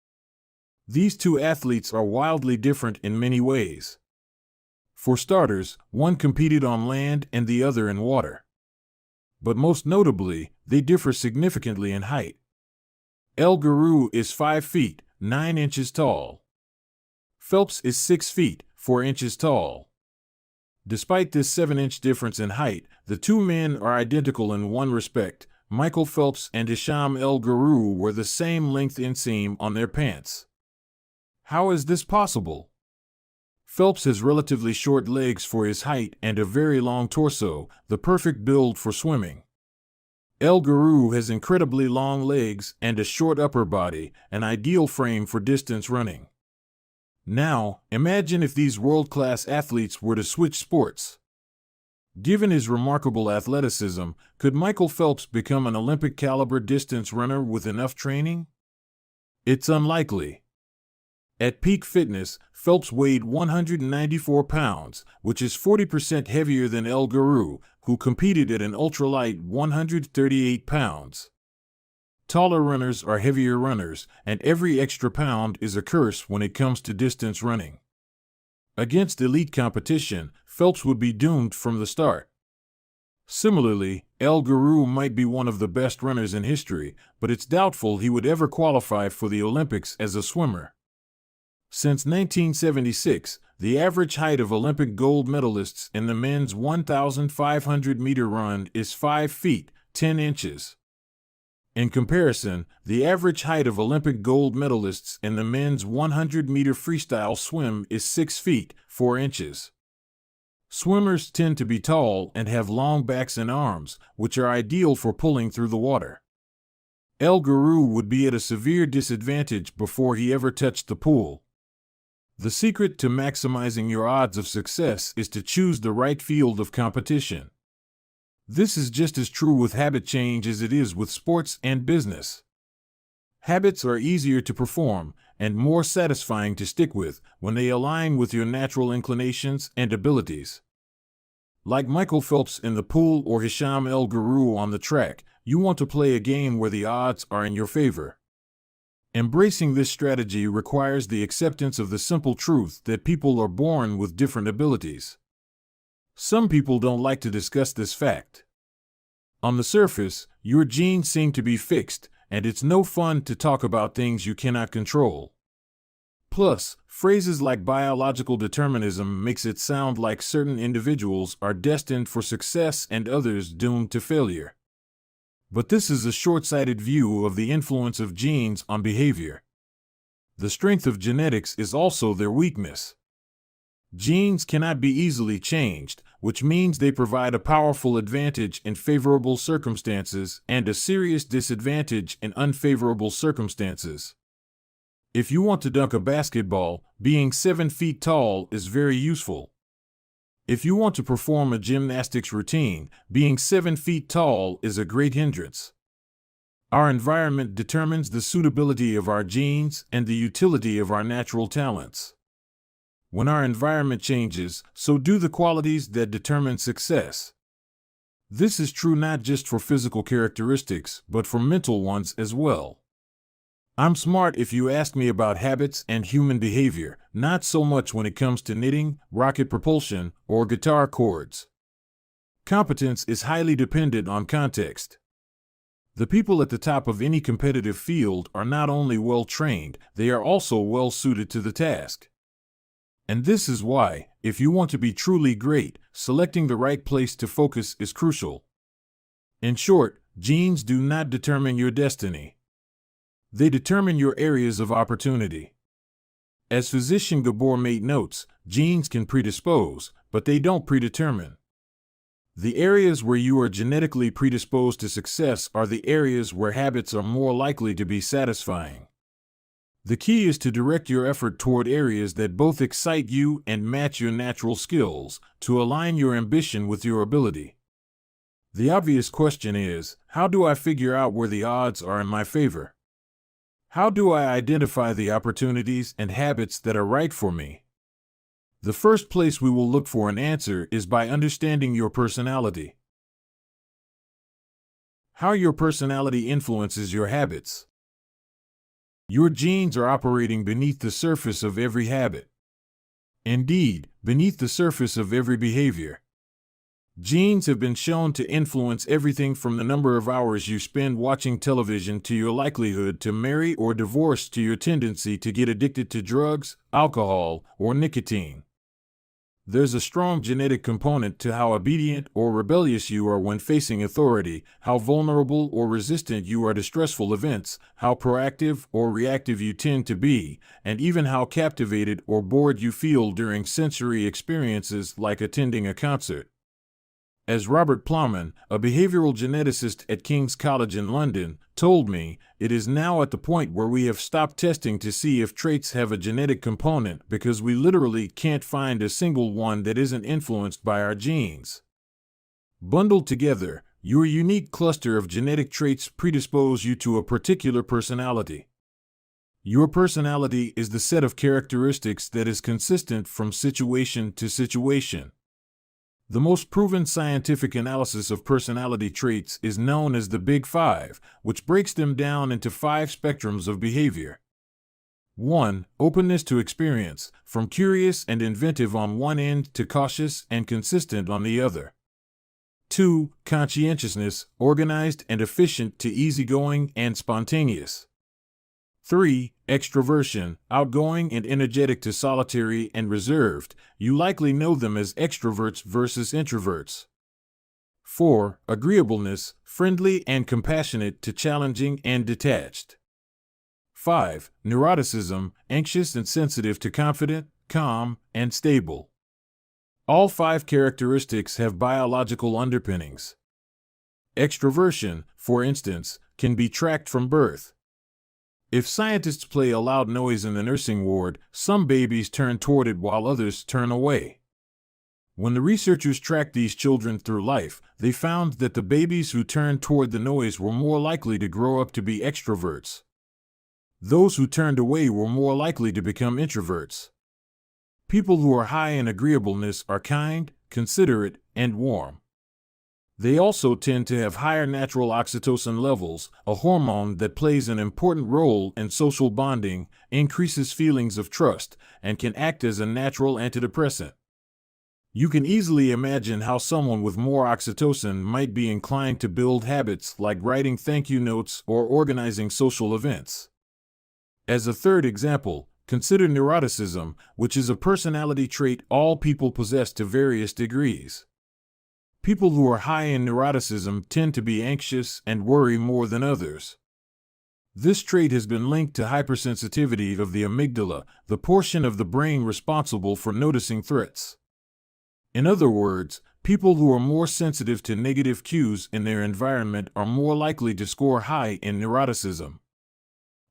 These two athletes are wildly different in many ways. For starters, one competed on land and the other in water. But most notably, they differ significantly in height. El Guru is 5 feet, 9 inches tall. Phelps is 6 feet, 4 inches tall. Despite this 7-inch difference in height, the two men are identical in one respect. Michael Phelps and Hisham El Guru were the same length inseam on their pants. How is this possible? Phelps has relatively short legs for his height and a very long torso, the perfect build for swimming. El Guru has incredibly long legs and a short upper body, an ideal frame for distance running. Now, imagine if these world-class athletes were to switch sports. Given his remarkable athleticism, could Michael Phelps become an Olympic-caliber distance runner with enough training? It's unlikely. At peak fitness, Phelps weighed 194 pounds, which is 40% heavier than El Guru, who competed at an ultralight 138 pounds. Taller runners are heavier runners, and every extra pound is a curse when it comes to distance running. Against elite competition, Phelps would be doomed from the start. Similarly, El Guru might be one of the best runners in history, but it's doubtful he would ever qualify for the Olympics as a swimmer. Since 1976, the average height of Olympic gold medalists in the men's 1,500-meter run is 5 feet, 10 inches. In comparison, the average height of Olympic gold medalists in the men's 100-meter freestyle swim is 6 feet, 4 inches. Swimmers tend to be tall and have long backs and arms, which are ideal for pulling through the water. El Guru would be at a severe disadvantage before he ever touched the pool. The secret to maximizing your odds of success is to choose the right field of competition. This is just as true with habit change as it is with sports and business. Habits are easier to perform and more satisfying to stick with when they align with your natural inclinations and abilities. Like Michael Phelps in the pool or Hisham El Guru on the track, you want to play a game where the odds are in your favor. Embracing this strategy requires the acceptance of the simple truth that people are born with different abilities. Some people don't like to discuss this fact. On the surface, your genes seem to be fixed, and it's no fun to talk about things you cannot control. Plus, phrases like biological determinism makes it sound like certain individuals are destined for success and others doomed to failure. But this is a short-sighted view of the influence of genes on behavior. The strength of genetics is also their weakness. Genes cannot be easily changed, which means they provide a powerful advantage in favorable circumstances and a serious disadvantage in unfavorable circumstances. If you want to dunk a basketball, being 7 feet tall is very useful. If you want to perform a gymnastics routine, being 7 feet tall is a great hindrance. Our environment determines the suitability of our genes and the utility of our natural talents. When our environment changes, so do the qualities that determine success. This is true not just for physical characteristics, but for mental ones as well. I'm smart if you ask me about habits and human behavior, not so much when it comes to knitting, rocket propulsion, or guitar chords. Competence is highly dependent on context. The people at the top of any competitive field are not only well-trained, they are also well-suited to the task. And this is why, if you want to be truly great, selecting the right place to focus is crucial. In short, genes do not determine your destiny. They determine your areas of opportunity. As physician Gabor Mate notes, genes can predispose, but they don't predetermine. The areas where you are genetically predisposed to success are the areas where habits are more likely to be satisfying. The key is to direct your effort toward areas that both excite you and match your natural skills, to align your ambition with your ability. The obvious question is, how do I figure out where the odds are in my favor? How do I identify the opportunities and habits that are right for me? The first place we will look for an answer is by understanding your personality. How your personality influences your habits. Your genes are operating beneath the surface of every habit. Indeed, beneath the surface of every behavior. Genes have been shown to influence everything from the number of hours you spend watching television to your likelihood to marry or divorce to your tendency to get addicted to drugs, alcohol, or nicotine. There's a strong genetic component to how obedient or rebellious you are when facing authority, how vulnerable or resistant you are to stressful events, how proactive or reactive you tend to be, and even how captivated or bored you feel during sensory experiences like attending a concert. As Robert Plowman, a behavioral geneticist at King's College in London, told me, it is now at the point where we have stopped testing to see if traits have a genetic component because we literally can't find a single one that isn't influenced by our genes. Bundled together, your unique cluster of genetic traits predispose you to a particular personality. Your personality is the set of characteristics that is consistent from situation to situation. The most proven scientific analysis of personality traits is known as the Big Five, which breaks them down into 5 spectrums of behavior. 1. Openness to experience, from curious and inventive on one end to cautious and consistent on the other. 2. Conscientiousness, organized and efficient to easygoing and spontaneous. 3. Extroversion, outgoing and energetic to solitary and reserved. You likely know them as extroverts versus introverts. 4. Agreeableness, friendly and compassionate to challenging and detached. 5. Neuroticism, anxious and sensitive to confident, calm, and stable. All 5 characteristics have biological underpinnings. Extroversion, for instance, can be tracked from birth. If scientists play a loud noise in the nursing ward, some babies turn toward it while others turn away. When the researchers tracked these children through life, they found that the babies who turned toward the noise were more likely to grow up to be extroverts. Those who turned away were more likely to become introverts. People who are high in agreeableness are kind, considerate, and warm. They also tend to have higher natural oxytocin levels, a hormone that plays an important role in social bonding, increases feelings of trust, and can act as a natural antidepressant. You can easily imagine how someone with more oxytocin might be inclined to build habits like writing thank you notes or organizing social events. As a third example, consider neuroticism, which is a personality trait all people possess to various degrees. People who are high in neuroticism tend to be anxious and worry more than others. This trait has been linked to hypersensitivity of the amygdala, the portion of the brain responsible for noticing threats. In other words, people who are more sensitive to negative cues in their environment are more likely to score high in neuroticism.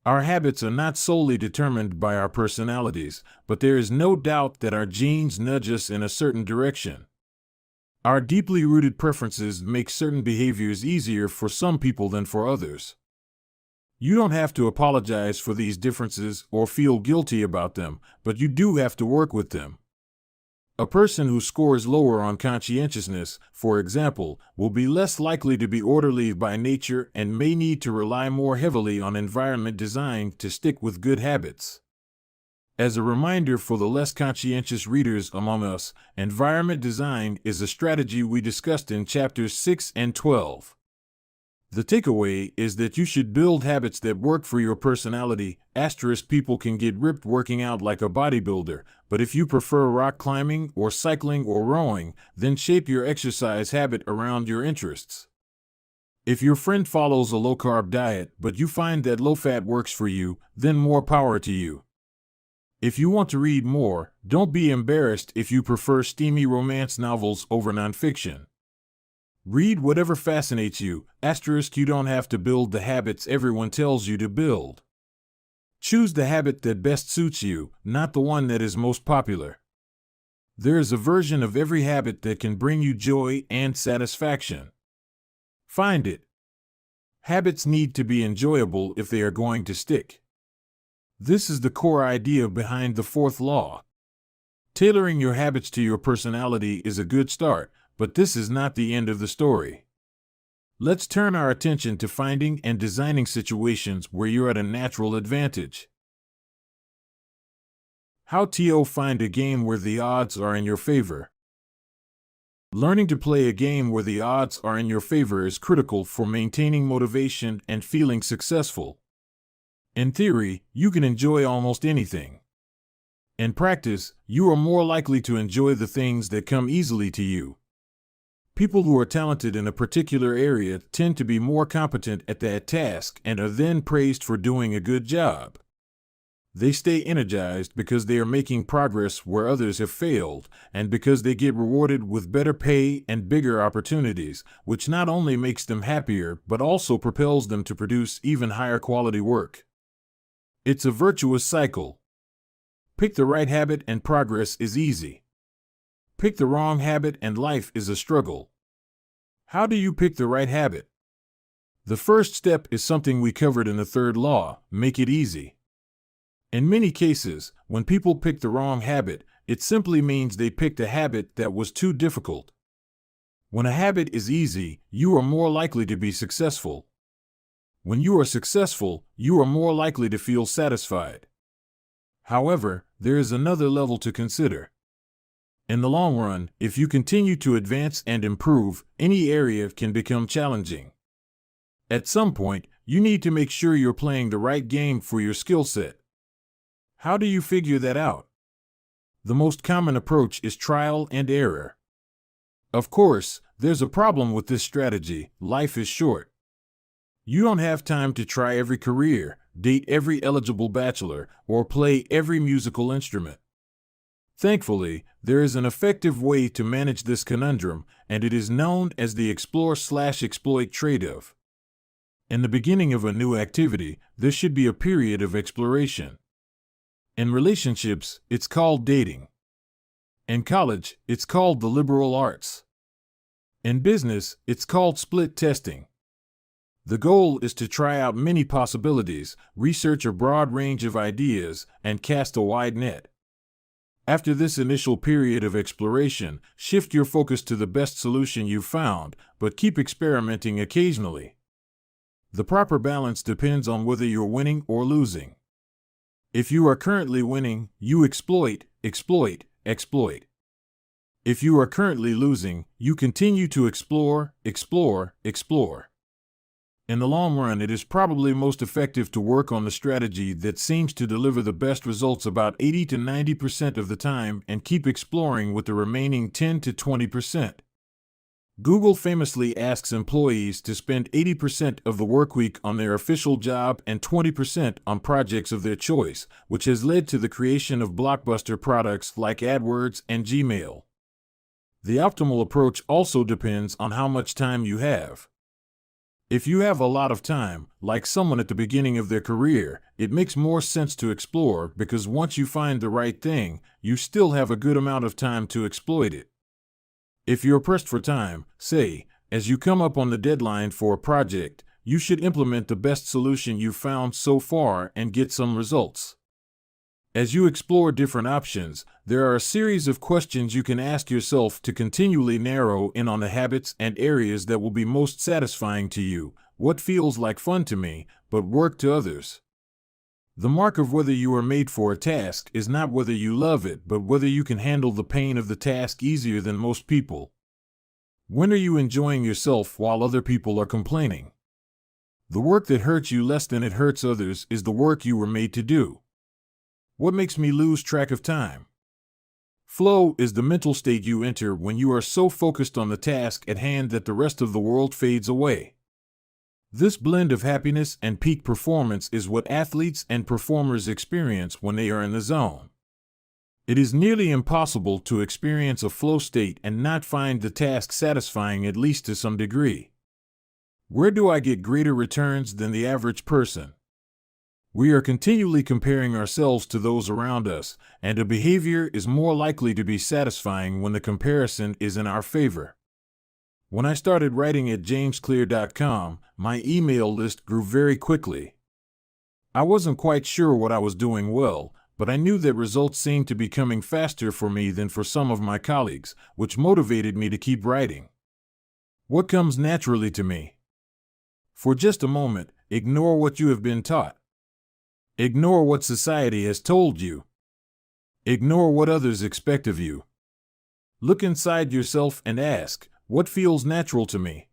Our habits are not solely determined by our personalities, but there is no doubt that our genes nudge us in a certain direction. Our deeply rooted preferences make certain behaviors easier for some people than for others. You don't have to apologize for these differences or feel guilty about them, but you do have to work with them. A person who scores lower on conscientiousness, for example, will be less likely to be orderly by nature and may need to rely more heavily on environment design to stick with good habits. As a reminder for the less conscientious readers among us, environment design is a strategy we discussed in chapters 6 and 12. The takeaway is that you should build habits that work for your personality. People can get ripped working out like a bodybuilder, but if you prefer rock climbing or cycling or rowing, then shape your exercise habit around your interests. If your friend follows a low-carb diet but you find that low-fat works for you, then more power to you. If you want to read more, don't be embarrassed if you prefer steamy romance novels over nonfiction. Read whatever fascinates you. You don't have to build the habits everyone tells you to build. Choose the habit that best suits you, not the one that is most popular. There is a version of every habit that can bring you joy and satisfaction. Find it. Habits need to be enjoyable if they are going to stick. This is the core idea behind the 4th law. Tailoring your habits to your personality is a good start, but this is not the end of the story. Let's turn our attention to finding and designing situations where you're at a natural advantage. How to find a game where the odds are in your favor. Learning to play a game where the odds are in your favor is critical for maintaining motivation and feeling successful. In theory, you can enjoy almost anything. In practice, you are more likely to enjoy the things that come easily to you. People who are talented in a particular area tend to be more competent at that task and are then praised for doing a good job. They stay energized because they are making progress where others have failed, and because they get rewarded with better pay and bigger opportunities, which not only makes them happier but also propels them to produce even higher quality work. It's a virtuous cycle. Pick the right habit and progress is easy. Pick the wrong habit and life is a struggle. How do you pick the right habit? The first step is something we covered in the third law: make it easy. In many cases, when people pick the wrong habit, it simply means they picked a habit that was too difficult. When a habit is easy, you are more likely to be successful. When you are successful, you are more likely to feel satisfied. However, there is another level to consider. In the long run, if you continue to advance and improve, any area can become challenging. At some point, you need to make sure you're playing the right game for your skill set. How do you figure that out? The most common approach is trial and error. Of course, there's a problem with this strategy: life is short. You don't have time to try every career, date every eligible bachelor, or play every musical instrument. Thankfully, there is an effective way to manage this conundrum, and it is known as the explore/exploit trade-off. In the beginning of a new activity, there should be a period of exploration. In relationships, it's called dating. In college, it's called the liberal arts. In business, it's called split testing. The goal is to try out many possibilities, research a broad range of ideas, and cast a wide net. After this initial period of exploration, shift your focus to the best solution you've found, but keep experimenting occasionally. The proper balance depends on whether you're winning or losing. If you are currently winning, you exploit, exploit, exploit. If you are currently losing, you continue to explore, explore, explore. In the long run, it is probably most effective to work on the strategy that seems to deliver the best results about 80 to 90% of the time and keep exploring with the remaining 10 to 20%. Google famously asks employees to spend 80% of the workweek on their official job and 20% on projects of their choice, which has led to the creation of blockbuster products like AdWords and Gmail. The optimal approach also depends on how much time you have. If you have a lot of time, like someone at the beginning of their career, it makes more sense to explore because once you find the right thing, you still have a good amount of time to exploit it. If you're pressed for time, say, as you come up on the deadline for a project, you should implement the best solution you've found so far and get some results. As you explore different options, there are a series of questions you can ask yourself to continually narrow in on the habits and areas that will be most satisfying to you. What feels like fun to me, but work to others? The mark of whether you are made for a task is not whether you love it, but whether you can handle the pain of the task easier than most people. When are you enjoying yourself while other people are complaining? The work that hurts you less than it hurts others is the work you were made to do. What makes me lose track of time? Flow is the mental state you enter when you are so focused on the task at hand that the rest of the world fades away. This blend of happiness and peak performance is what athletes and performers experience when they are in the zone. It is nearly impossible to experience a flow state and not find the task satisfying at least to some degree. Where do I get greater returns than the average person? We are continually comparing ourselves to those around us, and a behavior is more likely to be satisfying when the comparison is in our favor. When I started writing at jamesclear.com, my email list grew very quickly. I wasn't quite sure what I was doing well, but I knew that results seemed to be coming faster for me than for some of my colleagues, which motivated me to keep writing. What comes naturally to me? For just a moment, ignore what you have been taught. Ignore what society has told you. Ignore what others expect of you. Look inside yourself and ask, what feels natural to me?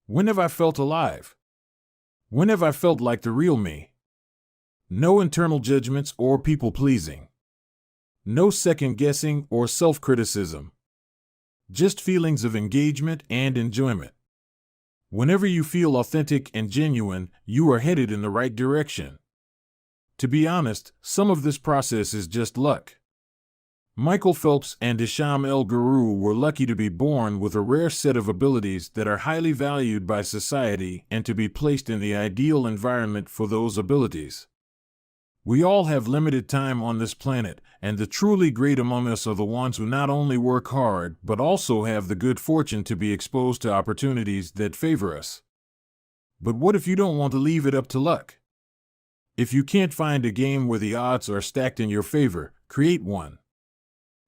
When have I felt alive? When have I felt like the real me? No internal judgments or people-pleasing. No second-guessing or self-criticism. Just feelings of engagement and enjoyment. Whenever you feel authentic and genuine, you are headed in the right direction. To be honest, some of this process is just luck. Michael Phelps and Hisham El Guru were lucky to be born with a rare set of abilities that are highly valued by society and to be placed in the ideal environment for those abilities. We all have limited time on this planet, and the truly great among us are the ones who not only work hard but also have the good fortune to be exposed to opportunities that favor us. But what if you don't want to leave it up to luck? If you can't find a game where the odds are stacked in your favor, create one.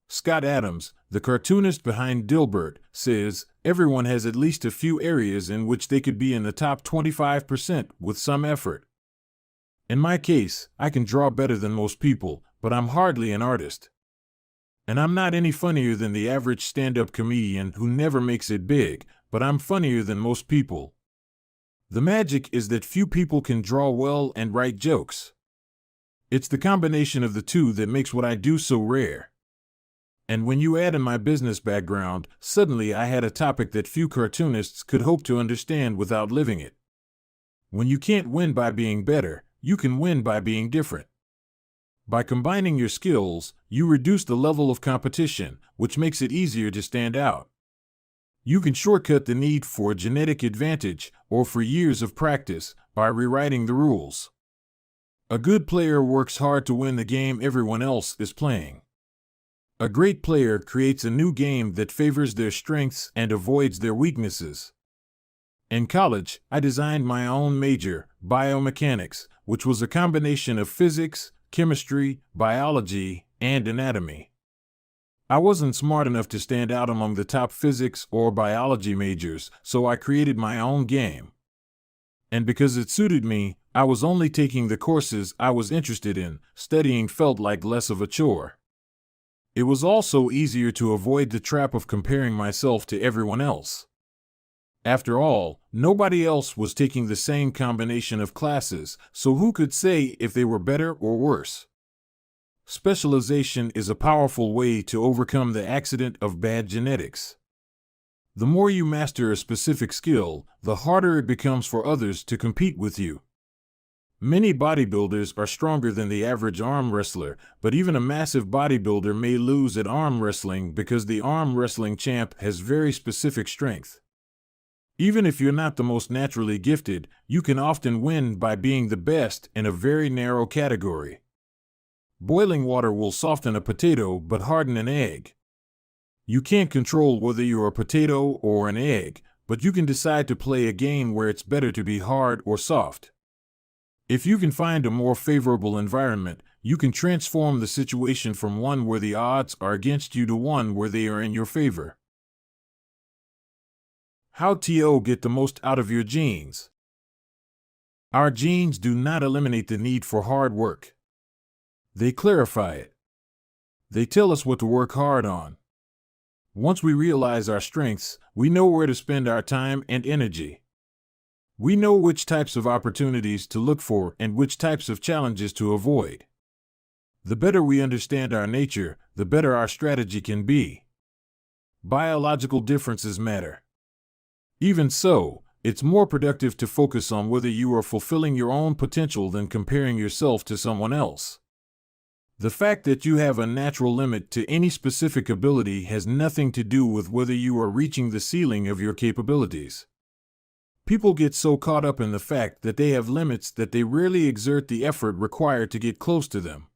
Scott Adams, the cartoonist behind Dilbert, says, everyone has at least a few areas in which they could be in the top 25% with some effort. In my case, I can draw better than most people, but I'm hardly an artist. And I'm not any funnier than the average stand-up comedian who never makes it big, but I'm funnier than most people. The magic is that few people can draw well and write jokes. It's the combination of the two that makes what I do so rare. And when you add in my business background, suddenly I had a topic that few cartoonists could hope to understand without living it. When you can't win by being better, you can win by being different. By combining your skills, you reduce the level of competition, which makes it easier to stand out. You can shortcut the need for a genetic advantage or for years of practice by rewriting the rules. A good player works hard to win the game everyone else is playing. A great player creates a new game that favors their strengths and avoids their weaknesses. In college, I designed my own major, biomechanics, which was a combination of physics, chemistry, biology, and anatomy. I wasn't smart enough to stand out among the top physics or biology majors, so I created my own game. And because it suited me, I was only taking the courses I was interested in. Studying felt like less of a chore. It was also easier to avoid the trap of comparing myself to everyone else. After all, nobody else was taking the same combination of classes, so who could say if they were better or worse? Specialization is a powerful way to overcome the accident of bad genetics. The more you master a specific skill, the harder it becomes for others to compete with you. Many bodybuilders are stronger than the average arm wrestler, but even a massive bodybuilder may lose at arm wrestling because the arm wrestling champ has very specific strength. Even if you're not the most naturally gifted, you can often win by being the best in a very narrow category. Boiling water will soften a potato but harden an egg. You can't control whether you're a potato or an egg, but you can decide to play a game where it's better to be hard or soft. If you can find a more favorable environment, you can transform the situation from one where the odds are against you to one where they are in your favor. How to get the most out of your genes. Our genes do not eliminate the need for hard work. They clarify it. They tell us what to work hard on. Once we realize our strengths, we know where to spend our time and energy. We know which types of opportunities to look for and which types of challenges to avoid. The better we understand our nature, the better our strategy can be. Biological differences matter. Even so, it's more productive to focus on whether you are fulfilling your own potential than comparing yourself to someone else. The fact that you have a natural limit to any specific ability has nothing to do with whether you are reaching the ceiling of your capabilities. People get so caught up in the fact that they have limits that they rarely exert the effort required to get close to them.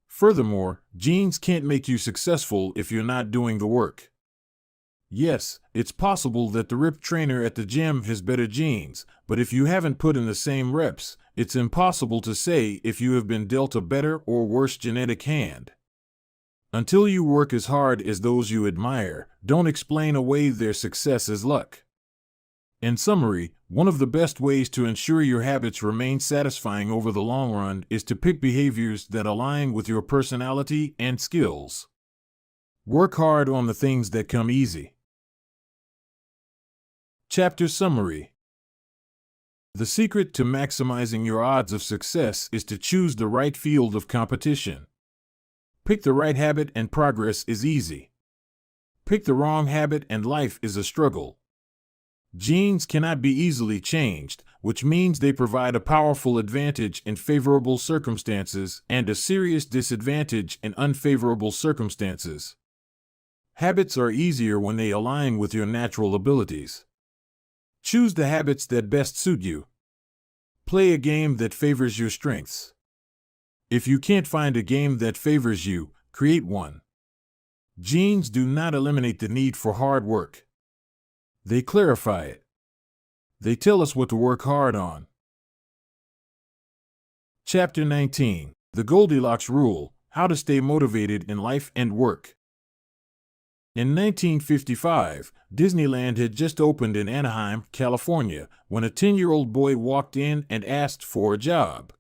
Furthermore, genes can't make you successful if you're not doing the work. Yes, it's possible that the ripped trainer at the gym has better genes, but if you haven't put in the same reps, it's impossible to say if you have been dealt a better or worse genetic hand. Until you work as hard as those you admire, don't explain away their success as luck. In summary, one of the best ways to ensure your habits remain satisfying over the long run is to pick behaviors that align with your personality and skills. Work hard on the things that come easy. Chapter Summary. The secret to maximizing your odds of success is to choose the right field of competition. Pick the right habit and progress is easy. Pick the wrong habit and life is a struggle. Genes cannot be easily changed, which means they provide a powerful advantage in favorable circumstances and a serious disadvantage in unfavorable circumstances. Habits are easier when they align with your natural abilities. Choose the habits that best suit you. Play a game that favors your strengths. If you can't find a game that favors you, create one. Genes do not eliminate the need for hard work. They clarify it. They tell us what to work hard on. Chapter 19. The Goldilocks Rule: How to Stay Motivated in Life and Work. In 1955, Disneyland had just opened in Anaheim, California, when a 10-year-old boy walked in and asked for a job.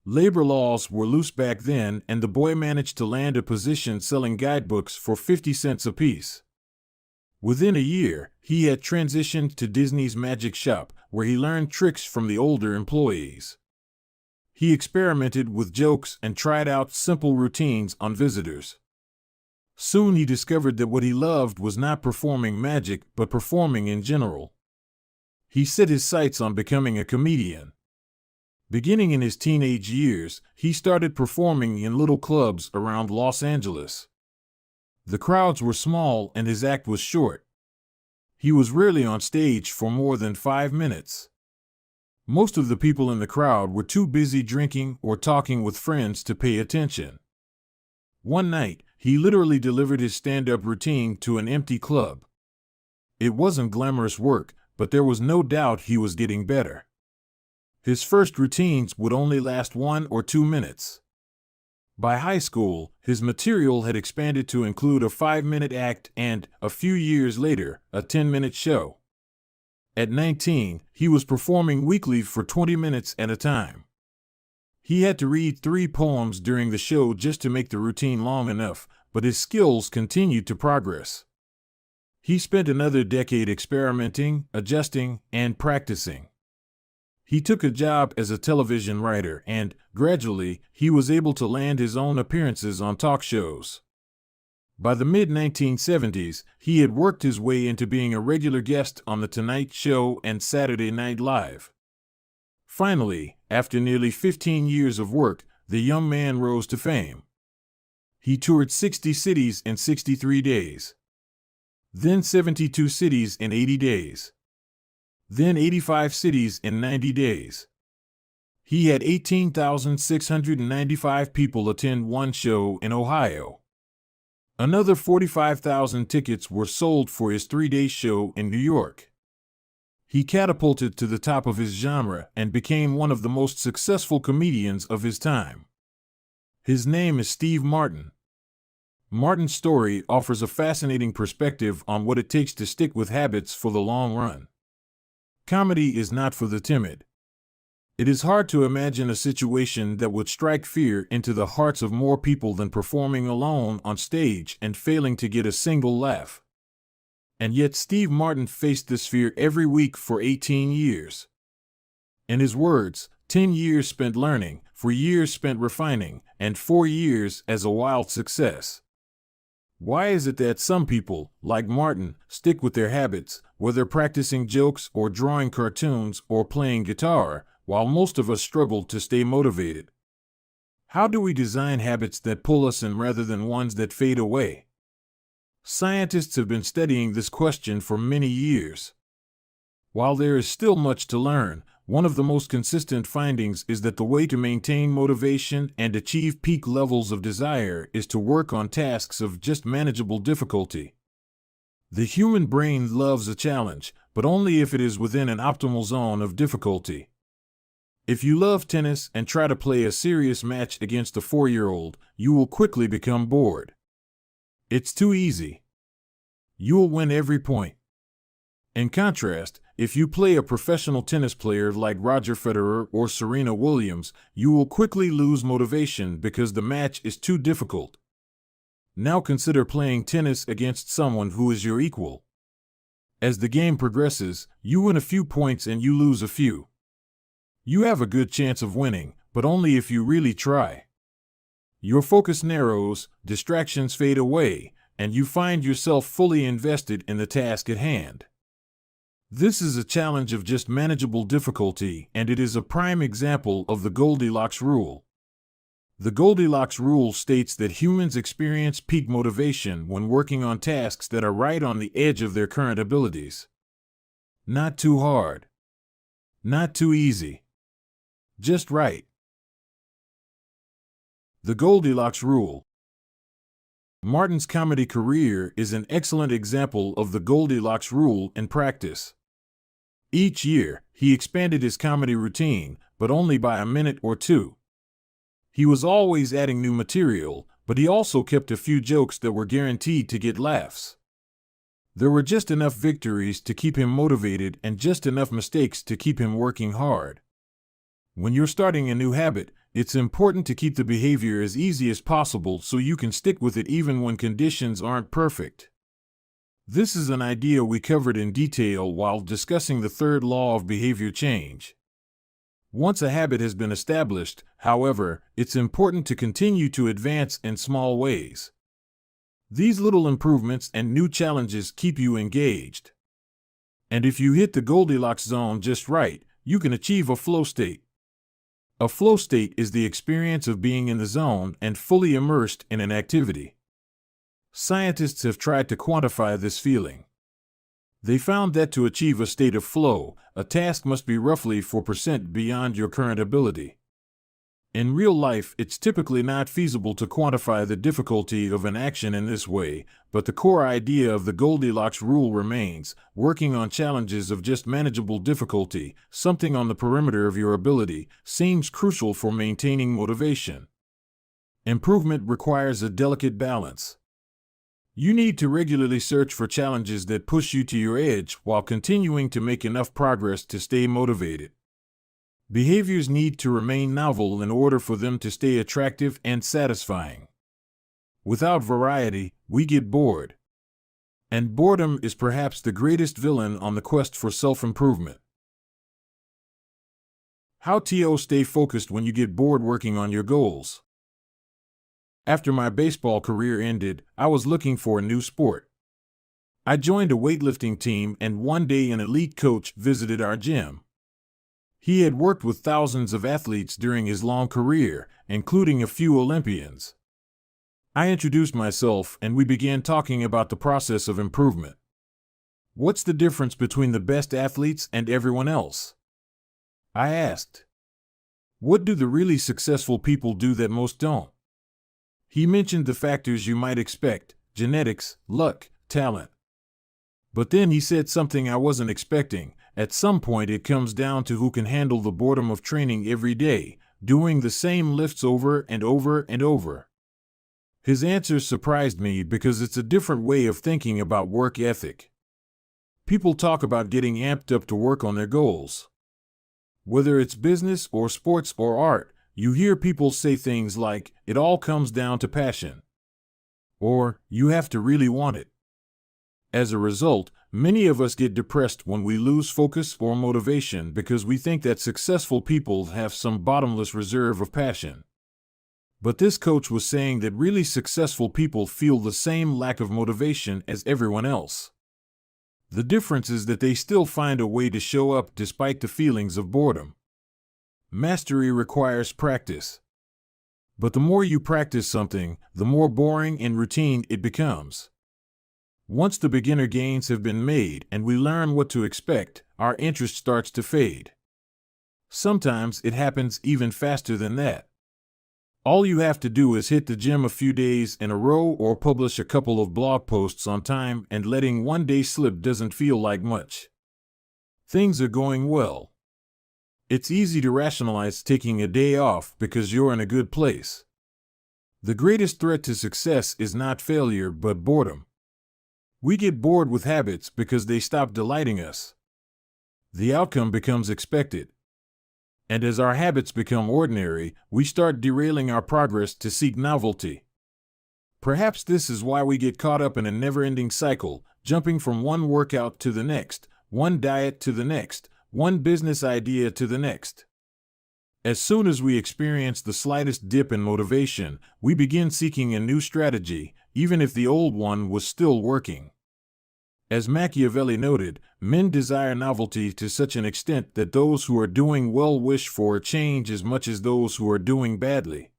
Labor laws were loose back then, and the boy managed to land a position selling guidebooks for 50 cents apiece. Within a year, he had transitioned to Disney's Magic Shop, where he learned tricks from the older employees. He experimented with jokes and tried out simple routines on visitors. Soon he discovered that what he loved was not performing magic, but performing in general. He set his sights on becoming a comedian. Beginning in his teenage years, he started performing in little clubs around Los Angeles. The crowds were small and his act was short. He was rarely on stage for more than 5 minutes. Most of the people in the crowd were too busy drinking or talking with friends to pay attention. One night, he literally delivered his stand-up routine to an empty club. It wasn't glamorous work, but there was no doubt he was getting better. His first routines would only last 1 or 2 minutes. By high school, his material had expanded to include a 5-minute act and, a few years later, a 10-minute show. At 19, he was performing weekly for 20 minutes at a time. He had to read 3 poems during the show just to make the routine long enough, but his skills continued to progress. He spent another decade experimenting, adjusting, and practicing. He took a job as a television writer and, gradually, he was able to land his own appearances on talk shows. By the mid-1970s, he had worked his way into being a regular guest on The Tonight Show and Saturday Night Live. Finally, after nearly 15 years of work, the young man rose to fame. He toured 60 cities in 63 days. Then 72 cities in 80 days. Then 85 cities in 90 days. He had 18,695 people attend one show in Ohio. Another 45,000 tickets were sold for his 3-day show in New York. He catapulted to the top of his genre and became one of the most successful comedians of his time. His name is Steve Martin. Martin's story offers a fascinating perspective on what it takes to stick with habits for the long run. Comedy is not for the timid. It is hard to imagine a situation that would strike fear into the hearts of more people than performing alone on stage and failing to get a single laugh. And yet Steve Martin faced this fear every week for 18 years. In his words, 10 years spent learning, 4 years spent refining, and 4 years as a wild success. Why is it that some people, like Martin, stick with their habits, whether practicing jokes or drawing cartoons or playing guitar, while most of us struggle to stay motivated? How do we design habits that pull us in rather than ones that fade away? Scientists have been studying this question for many years. While there is still much to learn, one of the most consistent findings is that the way to maintain motivation and achieve peak levels of desire is to work on tasks of just manageable difficulty. The human brain loves a challenge, but only if it is within an optimal zone of difficulty. If you love tennis and try to play a serious match against a 4-year-old, you will quickly become bored. It's too easy. You will win every point. In contrast, if you play a professional tennis player like Roger Federer or Serena Williams, you will quickly lose motivation because the match is too difficult. Now consider playing tennis against someone who is your equal. As the game progresses, you win a few points and you lose a few. You have a good chance of winning, but only if you really try. Your focus narrows, distractions fade away, and you find yourself fully invested in the task at hand. This is a challenge of just manageable difficulty, and it is a prime example of the Goldilocks rule. The Goldilocks rule states that humans experience peak motivation when working on tasks that are right on the edge of their current abilities. Not too hard. Not too easy. Just right. The Goldilocks rule. Martin's comedy career is an excellent example of the Goldilocks rule in practice. Each year, he expanded his comedy routine, but only by a minute or two. He was always adding new material, but he also kept a few jokes that were guaranteed to get laughs. There were just enough victories to keep him motivated and just enough mistakes to keep him working hard. When you're starting a new habit, it's important to keep the behavior as easy as possible so you can stick with it even when conditions aren't perfect. This is an idea we covered in detail while discussing the third law of behavior change. Once a habit has been established, however, it's important to continue to advance in small ways. These little improvements and new challenges keep you engaged. And if you hit the Goldilocks zone just right, you can achieve a flow state. A flow state is the experience of being in the zone and fully immersed in an activity. Scientists have tried to quantify this feeling. They found that to achieve a state of flow, a task must be roughly 4% beyond your current ability. In real life, it's typically not feasible to quantify the difficulty of an action in this way, but the core idea of the Goldilocks rule remains: working on challenges of just manageable difficulty, something on the perimeter of your ability, seems crucial for maintaining motivation. Improvement requires a delicate balance. You need to regularly search for challenges that push you to your edge while continuing to make enough progress to stay motivated. Behaviors need to remain novel in order for them to stay attractive and satisfying. Without variety, we get bored. And boredom is perhaps the greatest villain on the quest for self-improvement. How to stay focused when you get bored working on your goals. After my baseball career ended, I was looking for a new sport. I joined a weightlifting team, and one day an elite coach visited our gym. He had worked with thousands of athletes during his long career, including a few Olympians. I introduced myself, and we began talking about the process of improvement. What's the difference between the best athletes and everyone else? I asked. What do the really successful people do that most don't? He mentioned the factors you might expect: genetics, luck, talent. But then he said something I wasn't expecting. At some point it comes down to who can handle the boredom of training every day, doing the same lifts over and over and over. His answer surprised me because it's a different way of thinking about work ethic. People talk about getting amped up to work on their goals. Whether it's business or sports or art, you hear people say things like, "It all comes down to passion," or "You have to really want it." As a result, many of us get depressed when we lose focus or motivation because we think that successful people have some bottomless reserve of passion. But this coach was saying that really successful people feel the same lack of motivation as everyone else. The difference is that they still find a way to show up despite the feelings of boredom. Mastery requires practice. But the more you practice something, the more boring and routine it becomes. Once the beginner gains have been made and we learn what to expect, our interest starts to fade. Sometimes it happens even faster than that. All you have to do is hit the gym a few days in a row or publish a couple of blog posts on time, and letting one day slip doesn't feel like much. Things are going well. It's easy to rationalize taking a day off because you're in a good place. The greatest threat to success is not failure but boredom. We get bored with habits because they stop delighting us. The outcome becomes expected. And as our habits become ordinary, we start derailing our progress to seek novelty. Perhaps this is why we get caught up in a never-ending cycle, jumping from one workout to the next, one diet to the next, one business idea to the next. As soon as we experience the slightest dip in motivation, we begin seeking a new strategy, even if the old one was still working. As Machiavelli noted, men desire novelty to such an extent that those who are doing well wish for a change as much as those who are doing badly.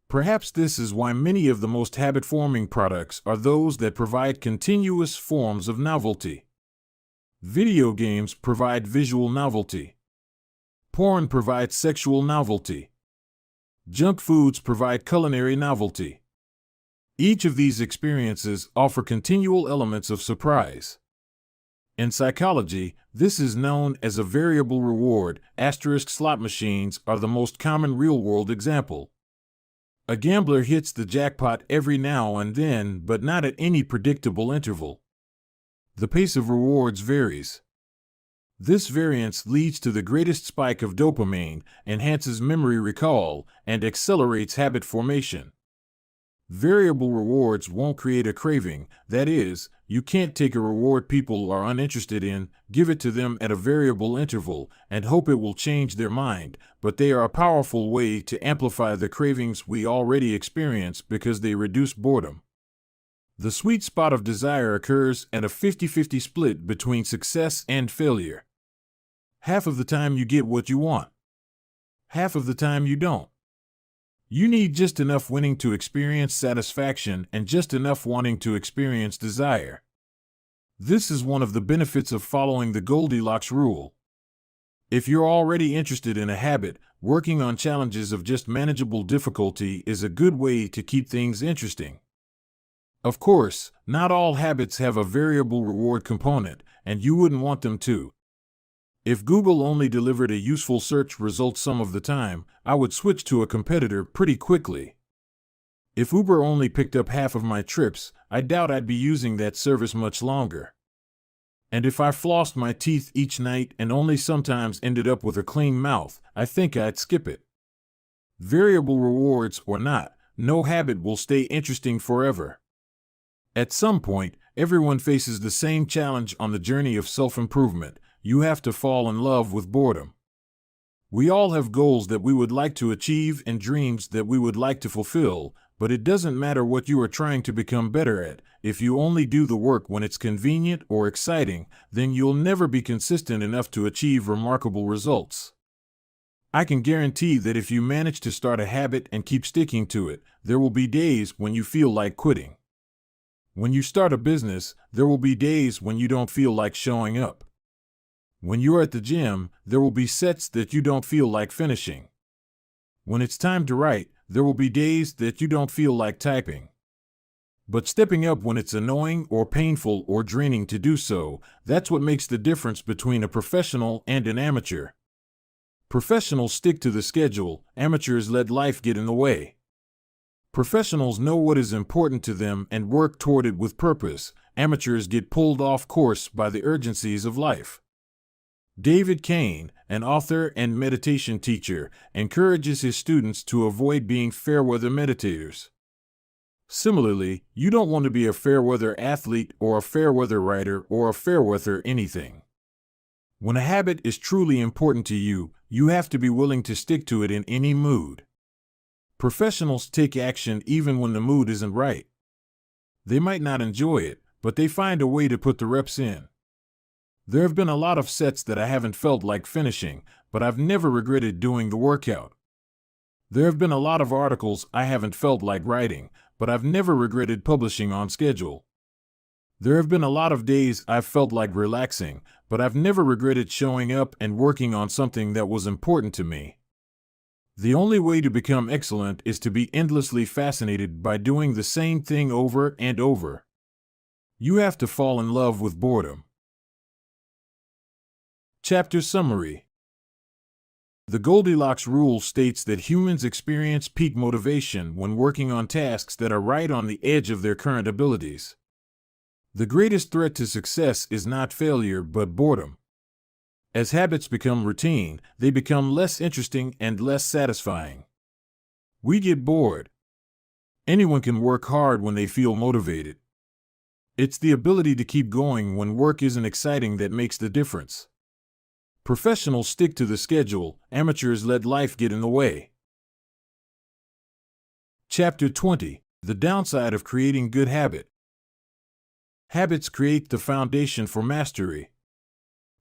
Perhaps this is why many of the most habit-forming products are those that provide continuous forms of novelty. Video games provide visual novelty. Porn provides sexual novelty. Junk foods provide culinary novelty. Each of these experiences offer continual elements of surprise. In psychology, this is known as a variable reward. Slot machines are the most common real-world example. A gambler hits the jackpot every now and then, but not at any predictable interval. The pace of rewards varies. This variance leads to the greatest spike of dopamine, enhances memory recall, and accelerates habit formation. Variable rewards won't create a craving. That is, you can't take a reward people are uninterested in, give it to them at a variable interval, and hope it will change their mind, but they are a powerful way to amplify the cravings we already experience because they reduce boredom. The sweet spot of desire occurs at a 50-50 split between success and failure. Half of the time you get what you want. Half of the time you don't. You need just enough winning to experience satisfaction and just enough wanting to experience desire. This is one of the benefits of following the Goldilocks rule. If you're already interested in a habit, working on challenges of just manageable difficulty is a good way to keep things interesting. Of course, not all habits have a variable reward component, and you wouldn't want them to. If Google only delivered a useful search result some of the time, I would switch to a competitor pretty quickly. If Uber only picked up half of my trips, I doubt I'd be using that service much longer. And if I flossed my teeth each night and only sometimes ended up with a clean mouth, I think I'd skip it. Variable rewards or not, no habit will stay interesting forever. At some point, everyone faces the same challenge on the journey of self-improvement. You have to fall in love with boredom. We all have goals that we would like to achieve and dreams that we would like to fulfill, but it doesn't matter what you are trying to become better at. If you only do the work when it's convenient or exciting, then you'll never be consistent enough to achieve remarkable results. I can guarantee that if you manage to start a habit and keep sticking to it, there will be days when you feel like quitting. When you start a business, there will be days when you don't feel like showing up. When you're at the gym, there will be sets that you don't feel like finishing. When it's time to write, there will be days that you don't feel like typing. But stepping up when it's annoying or painful or draining to do so, that's what makes the difference between a professional and an amateur. Professionals stick to the schedule, amateurs let life get in the way. Professionals know what is important to them and work toward it with purpose. Amateurs get pulled off course by the urgencies of life. David Kane, an author and meditation teacher, encourages his students to avoid being fair-weather meditators. Similarly, you don't want to be a fair-weather athlete or a fair-weather writer or a fair-weather anything. When a habit is truly important to you, you have to be willing to stick to it in any mood. Professionals take action even when the mood isn't right. They might not enjoy it, but they find a way to put the reps in. There have been a lot of sets that I haven't felt like finishing, but I've never regretted doing the workout. There have been a lot of articles I haven't felt like writing, but I've never regretted publishing on schedule. There have been a lot of days I've felt like relaxing, but I've never regretted showing up and working on something that was important to me. The only way to become excellent is to be endlessly fascinated by doing the same thing over and over. You have to fall in love with boredom. Chapter Summary. The Goldilocks rule states that humans experience peak motivation when working on tasks that are right on the edge of their current abilities. The greatest threat to success is not failure but boredom. As habits become routine, they become less interesting and less satisfying. We get bored. Anyone can work hard when they feel motivated. It's the ability to keep going when work isn't exciting that makes the difference. Professionals stick to the schedule, amateurs let life get in the way. Chapter 20: The Downside of Creating Good Habit. Habits create the foundation for mastery.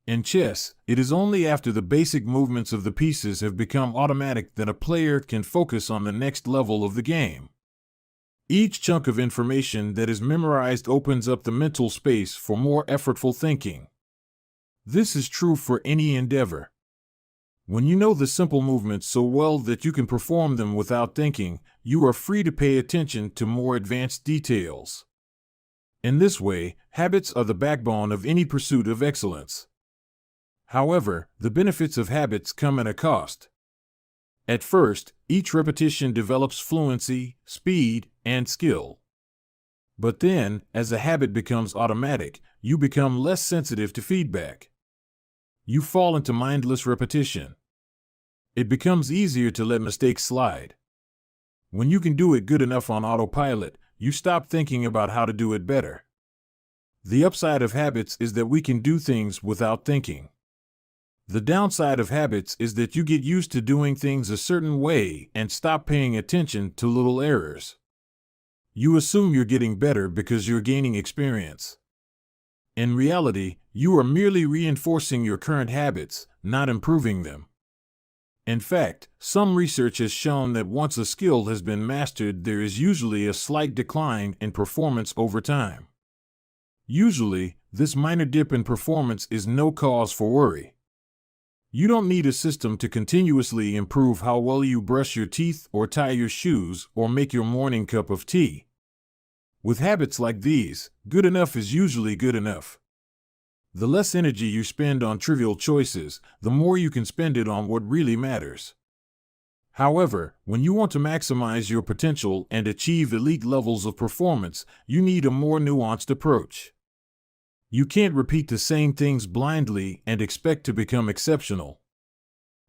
In chess, it is only after the basic movements of the pieces have become automatic that a player can focus on the next level of the game. Each chunk of information that is memorized opens up the mental space for more effortful thinking. This is true for any endeavor. When you know the simple movements so well that you can perform them without thinking, you are free to pay attention to more advanced details. In this way, habits are the backbone of any pursuit of excellence. However, the benefits of habits come at a cost. At first, each repetition develops fluency, speed, and skill. But then, as a habit becomes automatic, you become less sensitive to feedback. You fall into mindless repetition. It becomes easier to let mistakes slide. When you can do it good enough on autopilot, you stop thinking about how to do it better. The upside of habits is that we can do things without thinking. The downside of habits is that you get used to doing things a certain way and stop paying attention to little errors. You assume you're getting better because you're gaining experience. In reality, you are merely reinforcing your current habits, not improving them. In fact, some research has shown that once a skill has been mastered, there is usually a slight decline in performance over time. Usually, this minor dip in performance is no cause for worry. You don't need a system to continuously improve how well you brush your teeth or tie your shoes or make your morning cup of tea. With habits like these, good enough is usually good enough. The less energy you spend on trivial choices, the more you can spend it on what really matters. However, when you want to maximize your potential and achieve elite levels of performance, you need a more nuanced approach. You can't repeat the same things blindly and expect to become exceptional.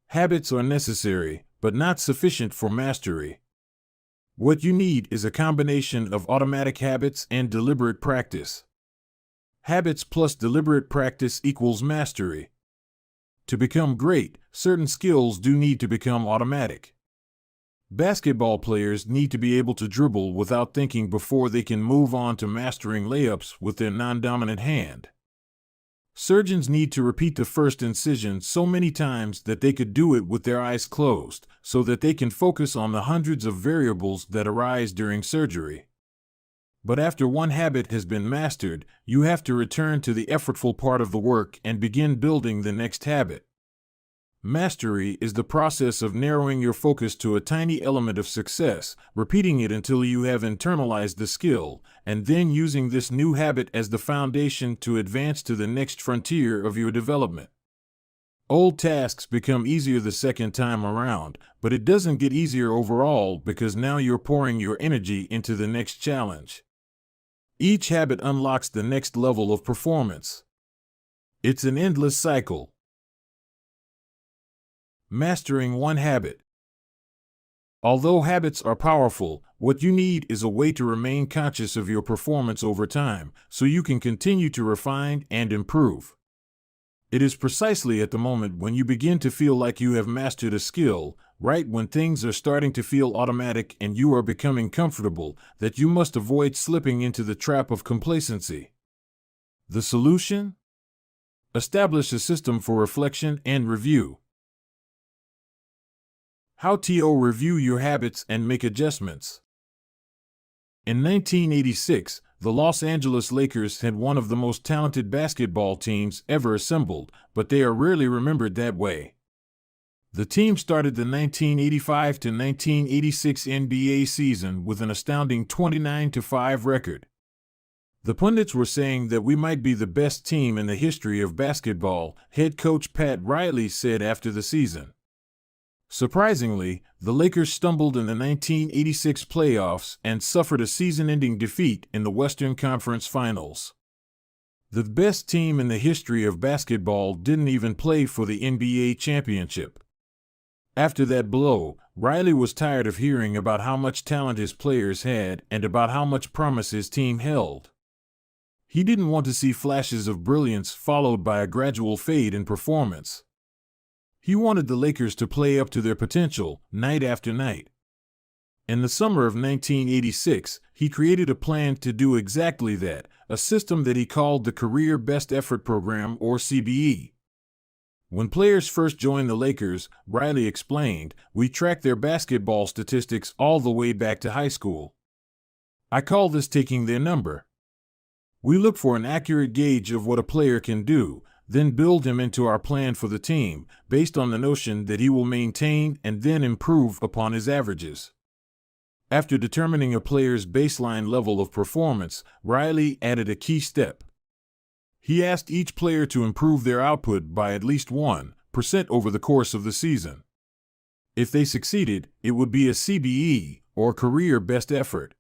Habits are necessary, but not sufficient for mastery. What you need is a combination of automatic habits and deliberate practice. Habits plus deliberate practice equals mastery. To become great, certain skills do need to become automatic. Basketball players need to be able to dribble without thinking before they can move on to mastering layups with their non-dominant hand. Surgeons need to repeat the first incision so many times that they could do it with their eyes closed, so that they can focus on the hundreds of variables that arise during surgery. But after one habit has been mastered, you have to return to the effortful part of the work and begin building the next habit. Mastery is the process of narrowing your focus to a tiny element of success, repeating it until you have internalized the skill, and then using this new habit as the foundation to advance to the next frontier of your development. Old tasks become easier the second time around, but it doesn't get easier overall because now you're pouring your energy into the next challenge. Each habit unlocks the next level of performance. It's an endless cycle. Mastering one habit. Although habits are powerful, what you need is a way to remain conscious of your performance over time, so you can continue to refine and improve. It is precisely at the moment when you begin to feel like you have mastered a skill, right when things are starting to feel automatic and you are becoming comfortable, that you must avoid slipping into the trap of complacency. The solution? Establish a system for reflection and review. How to review your habits and make adjustments. In 1986, the Los Angeles Lakers had one of the most talented basketball teams ever assembled, but they are rarely remembered that way. The team started the 1985 to 1986 NBA season with an astounding 29-5 record. The pundits were saying that we might be the best team in the history of basketball, head coach Pat Riley said after the season. Surprisingly, the Lakers stumbled in the 1986 playoffs and suffered a season-ending defeat in the Western Conference Finals. The best team in the history of basketball didn't even play for the NBA championship. After that blow, Riley was tired of hearing about how much talent his players had and about how much promise his team held. He didn't want to see flashes of brilliance followed by a gradual fade in performance. He wanted the Lakers to play up to their potential, night after night. In the summer of 1986, he created a plan to do exactly that, a system that he called the Career Best Effort Program, or CBE. When players first joined the Lakers, Riley explained, we track their basketball statistics all the way back to high school. I call this taking their number. We look for an accurate gauge of what a player can do, then build him into our plan for the team, based on the notion that he will maintain and then improve upon his averages. After determining a player's baseline level of performance, Riley added a key step. He asked each player to improve their output by at least 1% over the course of the season. If they succeeded, it would be a CBE, or Career Best Effort.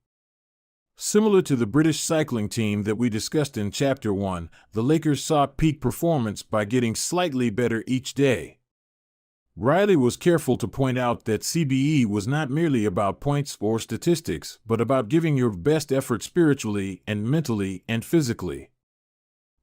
Similar to the British cycling team that we discussed in Chapter 1, the Lakers sought peak performance by getting slightly better each day. Riley was careful to point out that CBE was not merely about points or statistics, but about giving your best effort spiritually and mentally and physically.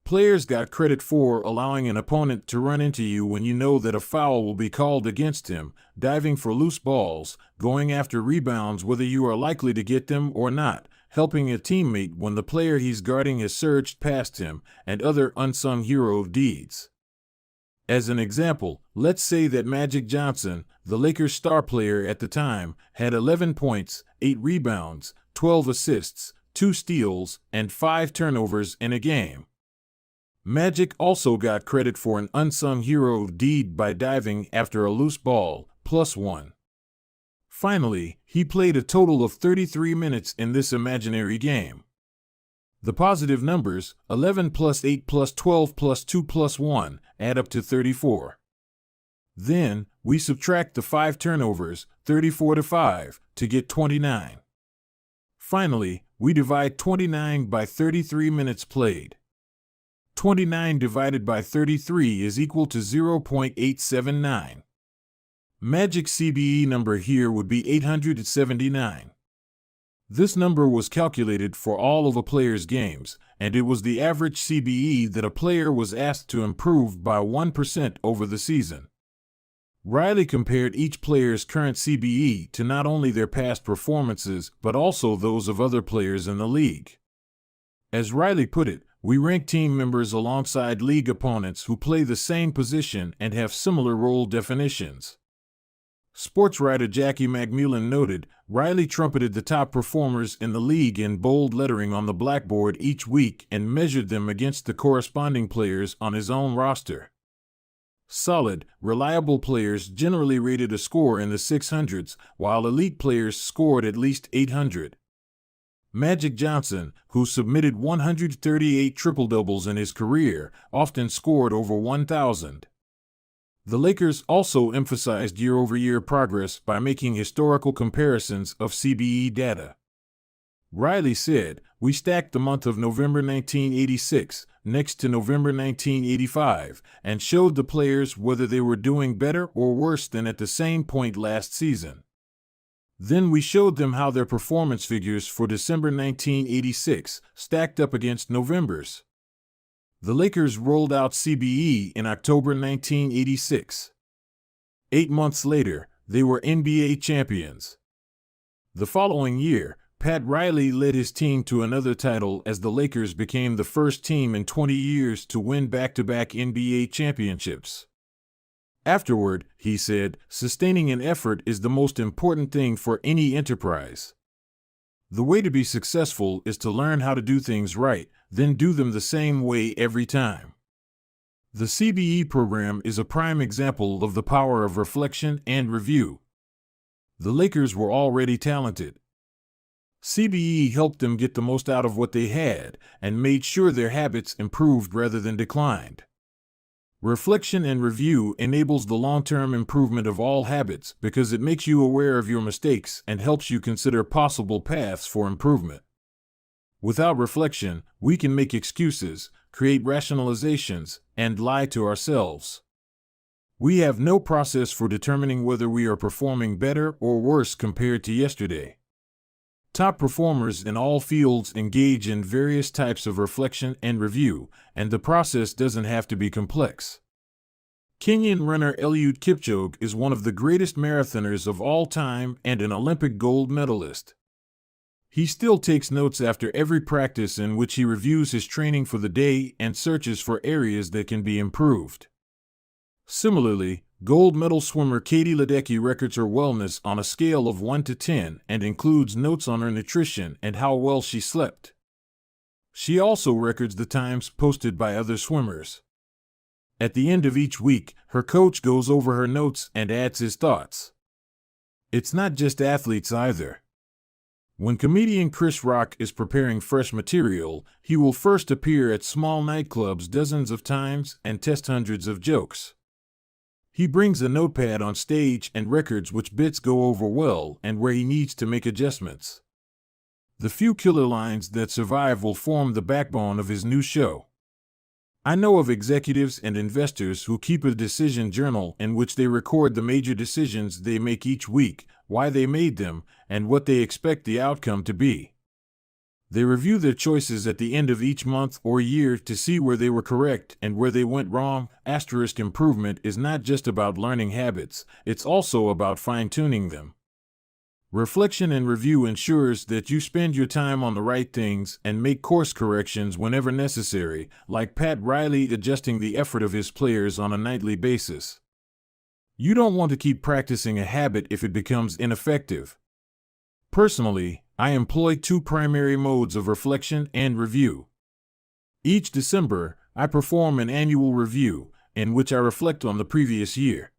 Players got credit for allowing an opponent to run into you when you know that a foul will be called against him, diving for loose balls, going after rebounds whether you are likely to get them or not, helping a teammate when the player he's guarding has surged past him, and other unsung hero deeds. As an example, let's say that Magic Johnson, the Lakers' star player at the time, had 11 points, 8 rebounds, 12 assists, 2 steals, and 5 turnovers in a game. Magic also got credit for an unsung hero deed by diving after a loose ball, +1. Finally, he played a total of 33 minutes in this imaginary game. The positive numbers, 11 plus 8 plus 12 plus 2 plus 1, add up to 34. Then, we subtract the 5 turnovers, 34 to 5, to get 29. Finally, we divide 29 by 33 minutes played. 29 divided by 33 is equal to 0.879. Magic's CBE number here would be 879. This number was calculated for all of a player's games, and it was the average CBE that a player was asked to improve by 1% over the season. Riley compared each player's current CBE to not only their past performances but also those of other players in the league. As Riley put it, we rank team members alongside league opponents who play the same position and have similar role definitions. Sports writer Jackie McMullen noted, Riley trumpeted the top performers in the league in bold lettering on the blackboard each week and measured them against the corresponding players on his own roster. Solid, reliable players generally rated a score in the 600s, while elite players scored at least 800. Magic Johnson, who submitted 138 triple-doubles in his career, often scored over 1,000. The Lakers also emphasized year-over-year progress by making historical comparisons of CBE data. Riley said, we stacked the month of November 1986 next to November 1985 and showed the players whether they were doing better or worse than at the same point last season. Then we showed them how their performance figures for December 1986 stacked up against November's. The Lakers rolled out CBE in October 1986. 8 months later, they were NBA champions. The following year, Pat Riley led his team to another title as the Lakers became the first team in 20 years to win back-to-back NBA championships. Afterward, he said, sustaining an effort is the most important thing for any enterprise. The way to be successful is to learn how to do things right, then do them the same way every time. The CBE program is a prime example of the power of reflection and review. The Lakers were already talented. CBE helped them get the most out of what they had and made sure their habits improved rather than declined. Reflection and review enables the long-term improvement of all habits because it makes you aware of your mistakes and helps you consider possible paths for improvement. Without reflection, we can make excuses, create rationalizations, and lie to ourselves. We have no process for determining whether we are performing better or worse compared to yesterday. Top performers in all fields engage in various types of reflection and review, and the process doesn't have to be complex. Kenyan runner Eliud Kipchoge is one of the greatest marathoners of all time and an Olympic gold medalist. He still takes notes after every practice in which he reviews his training for the day and searches for areas that can be improved. Similarly, gold medal swimmer Katie Ledecky records her wellness on a scale of 1 to 10 and includes notes on her nutrition and how well she slept. She also records the times posted by other swimmers. At the end of each week, her coach goes over her notes and adds his thoughts. It's not just athletes either. When comedian Chris Rock is preparing fresh material, he will first appear at small nightclubs dozens of times and test hundreds of jokes. He brings a notepad on stage and records which bits go over well and where he needs to make adjustments. The few killer lines that survive will form the backbone of his new show. I know of executives and investors who keep a decision journal in which they record the major decisions they make each week, why they made them, and what they expect the outcome to be. They review their choices at the end of each month or year to see where they were correct and where they went wrong. Improvement is not just about learning habits, it's also about fine-tuning them. Reflection and review ensures that you spend your time on the right things and make course corrections whenever necessary, like Pat Riley adjusting the effort of his players on a nightly basis. You don't want to keep practicing a habit if it becomes ineffective. Personally, I employ two primary modes of reflection and review. Each December, I perform an annual review, in which I reflect on the previous year.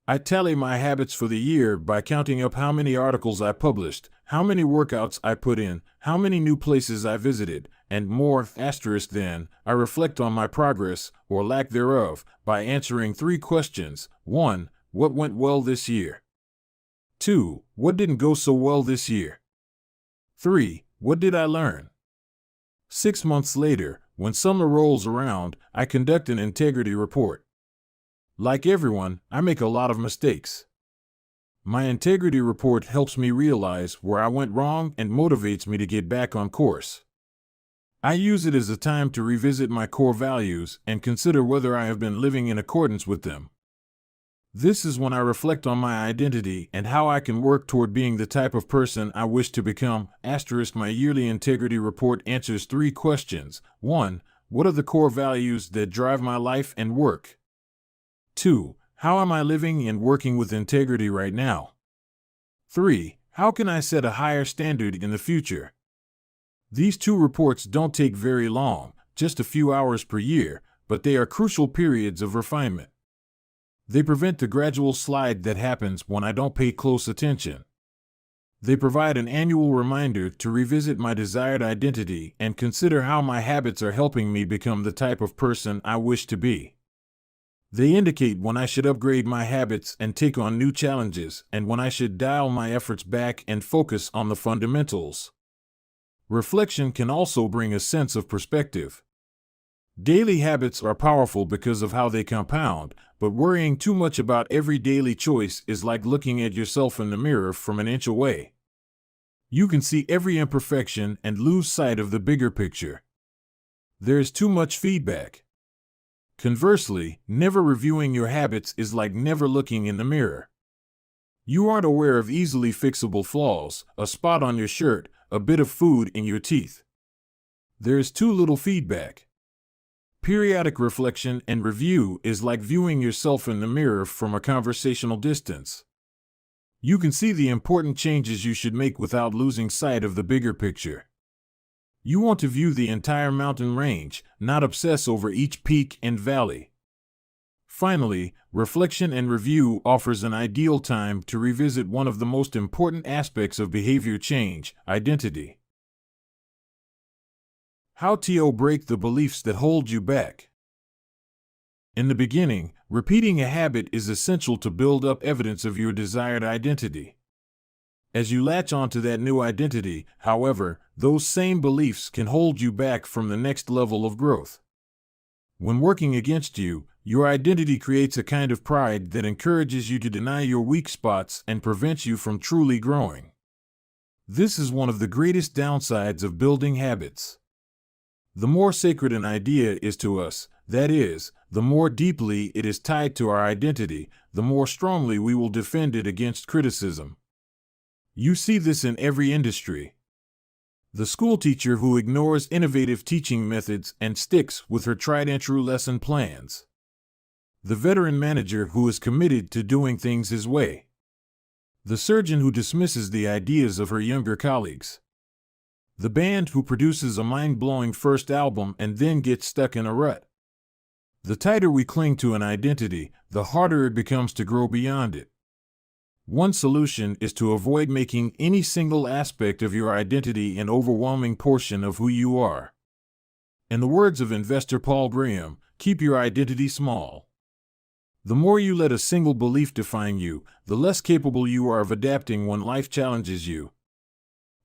I tally my habits for the year by counting up how many articles I published, how many workouts I put in, how many new places I visited, and more. Then, I reflect on my progress, or lack thereof, by answering 3 questions. 1. What went well this year? 2. What didn't go so well this year? 3. What did I learn? 6 months later, when summer rolls around, I conduct an integrity report. Like everyone, I make a lot of mistakes. My integrity report helps me realize where I went wrong and motivates me to get back on course. I use it as a time to revisit my core values and consider whether I have been living in accordance with them. This is when I reflect on my identity and how I can work toward being the type of person I wish to become. My yearly integrity report answers 3 questions. 1. What are the core values that drive my life and work? 2. How am I living and working with integrity right now? 3. How can I set a higher standard in the future? These 2 reports don't take very long, just a few hours per year, but they are crucial periods of refinement. They prevent the gradual slide that happens when I don't pay close attention. They provide an annual reminder to revisit my desired identity and consider how my habits are helping me become the type of person I wish to be. They indicate when I should upgrade my habits and take on new challenges, and when I should dial my efforts back and focus on the fundamentals. Reflection can also bring a sense of perspective. Daily habits are powerful because of how they compound, but worrying too much about every daily choice is like looking at yourself in the mirror from an inch away. You can see every imperfection and lose sight of the bigger picture. There is too much feedback. Conversely, never reviewing your habits is like never looking in the mirror. You aren't aware of easily fixable flaws, a spot on your shirt, a bit of food in your teeth. There is too little feedback. Periodic reflection and review is like viewing yourself in the mirror from a conversational distance. You can see the important changes you should make without losing sight of the bigger picture. You want to view the entire mountain range, not obsess over each peak and valley. Finally, reflection and review offers an ideal time to revisit one of the most important aspects of behavior change, identity. How to break the beliefs that hold you back. In the beginning, repeating a habit is essential to build up evidence of your desired identity. As you latch onto that new identity, however, those same beliefs can hold you back from the next level of growth. When working against you, your identity creates a kind of pride that encourages you to deny your weak spots and prevents you from truly growing. This is one of the greatest downsides of building habits. The more sacred an idea is to us, that is, the more deeply it is tied to our identity, the more strongly we will defend it against criticism. You see this in every industry. The schoolteacher who ignores innovative teaching methods and sticks with her tried-and-true lesson plans. The veteran manager who is committed to doing things his way. The surgeon who dismisses the ideas of her younger colleagues. The band who produces a mind-blowing first album and then gets stuck in a rut. The tighter we cling to an identity, the harder it becomes to grow beyond it. One solution is to avoid making any single aspect of your identity an overwhelming portion of who you are. In the words of investor Paul Graham, keep your identity small. The more you let a single belief define you, the less capable you are of adapting when life challenges you.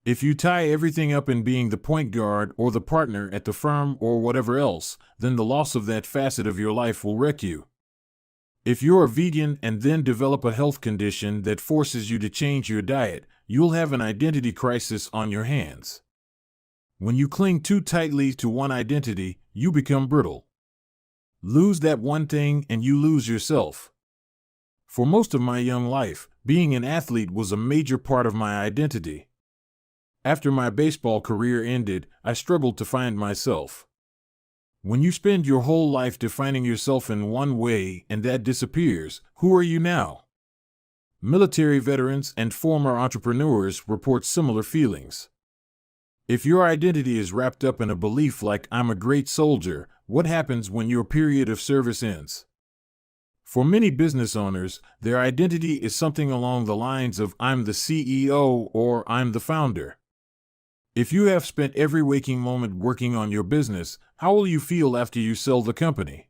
If you tie everything up in being the point guard or the partner at the firm or whatever else, then the loss of that facet of your life will wreck you. If you're a vegan and then develop a health condition that forces you to change your diet, you'll have an identity crisis on your hands. When you cling too tightly to one identity, you become brittle. Lose that one thing and you lose yourself. For most of my young life, being an athlete was a major part of my identity. After my baseball career ended, I struggled to find myself. When you spend your whole life defining yourself in one way and that disappears, who are you now? Military veterans and former entrepreneurs report similar feelings. If your identity is wrapped up in a belief like "I'm a great soldier," what happens when your period of service ends? For many business owners, their identity is something along the lines of "I'm the CEO" or "I'm the founder." If you have spent every waking moment working on your business, how will you feel after you sell the company?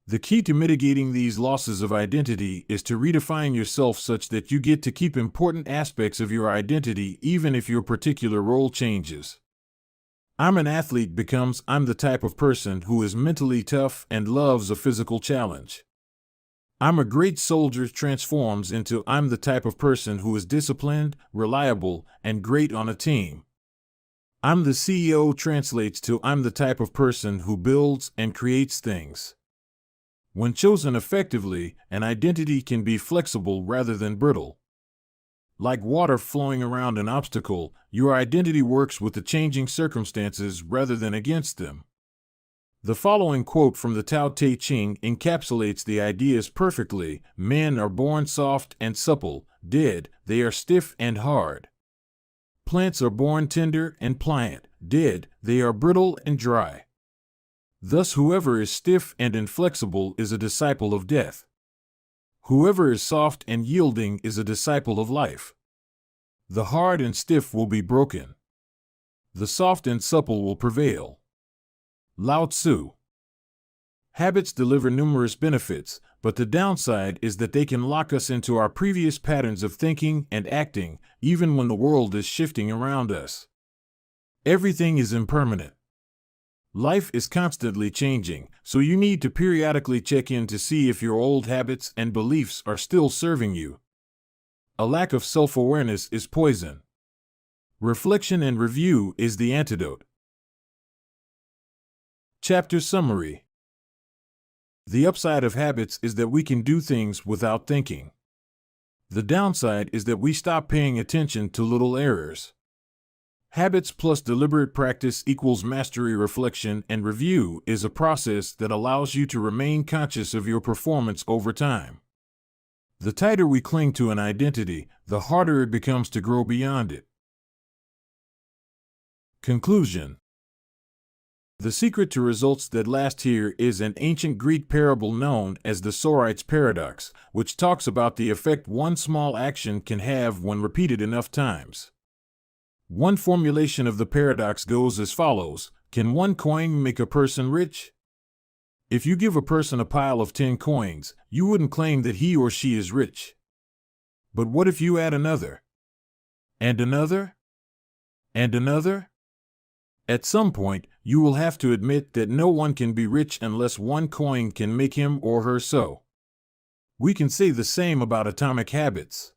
The key to mitigating these losses of identity is to redefine yourself such that you get to keep important aspects of your identity even if your particular role changes. "I'm an athlete" becomes "I'm the type of person who is mentally tough and loves a physical challenge." "I'm a great soldier" transforms into "I'm the type of person who is disciplined, reliable, and great on a team." "I'm the CEO" translates to "I'm the type of person who builds and creates things." When chosen effectively, an identity can be flexible rather than brittle. Like water flowing around an obstacle, your identity works with the changing circumstances rather than against them. The following quote from the Tao Te Ching encapsulates the ideas perfectly: "Men are born soft and supple, dead, they are stiff and hard. Plants are born tender and pliant, dead, they are brittle and dry. Thus whoever is stiff and inflexible is a disciple of death. Whoever is soft and yielding is a disciple of life. The hard and stiff will be broken. The soft and supple will prevail." Lao Tzu. Habits deliver numerous benefits, but the downside is that they can lock us into our previous patterns of thinking and acting, even when the world is shifting around us. Everything is impermanent. Life is constantly changing, so you need to periodically check in to see if your old habits and beliefs are still serving you. A lack of self-awareness is poison. Reflection and review is the antidote. Chapter Summary. The upside of habits is that we can do things without thinking. The downside is that we stop paying attention to little errors. Habits plus deliberate practice equals mastery. Reflection and review is a process that allows you to remain conscious of your performance over time. The tighter we cling to an identity, the harder it becomes to grow beyond it. Conclusion. The secret to results that last here is an ancient Greek parable known as the Sorites paradox, which talks about the effect one small action can have when repeated enough times. One formulation of the paradox goes as follows: can one coin make a person rich? If you give a person a pile of 10 coins, you wouldn't claim that he or she is rich. But what if you add another? And another? And another? At some point, you will have to admit that no one can be rich unless one coin can make him or her so. We can say the same about atomic habits.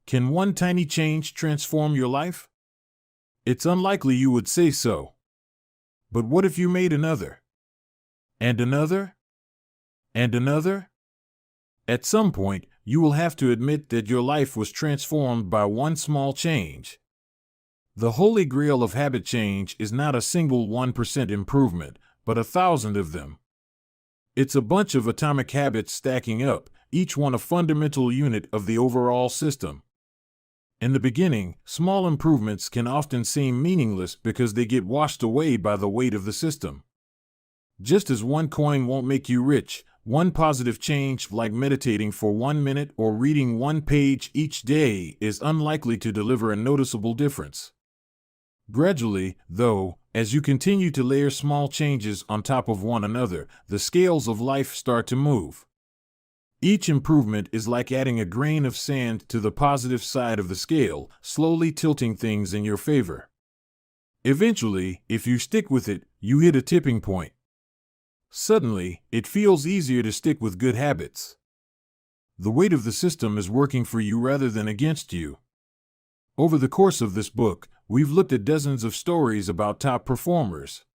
Can one tiny change transform your life? It's unlikely you would say so. But what if you made another? And another? And another? At some point, you will have to admit that your life was transformed by one small change. The holy grail of habit change is not a single 1% improvement, but 1,000 of them. It's a bunch of atomic habits stacking up, each one a fundamental unit of the overall system. In the beginning, small improvements can often seem meaningless because they get washed away by the weight of the system. Just as one coin won't make you rich, one positive change like meditating for 1 minute or reading 1 page each day is unlikely to deliver a noticeable difference. Gradually, though, as you continue to layer small changes on top of one another, the scales of life start to move. Each improvement is like adding a grain of sand to the positive side of the scale, slowly tilting things in your favor. Eventually, if you stick with it, you hit a tipping point. Suddenly, it feels easier to stick with good habits. The weight of the system is working for you rather than against you. Over the course of this book, we've looked at dozens of stories about top performers.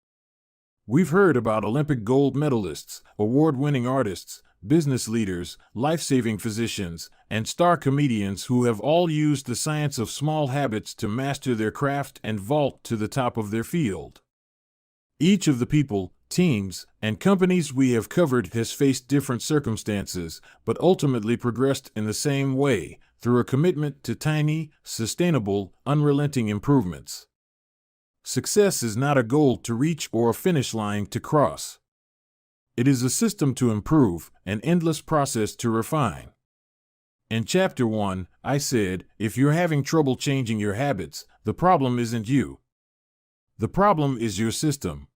We've heard about Olympic gold medalists, award-winning artists, business leaders, life-saving physicians, and star comedians who have all used the science of small habits to master their craft and vault to the top of their field. Each of the people, teams, and companies we have covered has faced different circumstances, but ultimately progressed in the same way, through a commitment to tiny, sustainable, unrelenting improvements. Success is not a goal to reach or a finish line to cross. It is a system to improve, an endless process to refine. In Chapter 1, I said, if you're having trouble changing your habits, the problem isn't you. The problem is your system.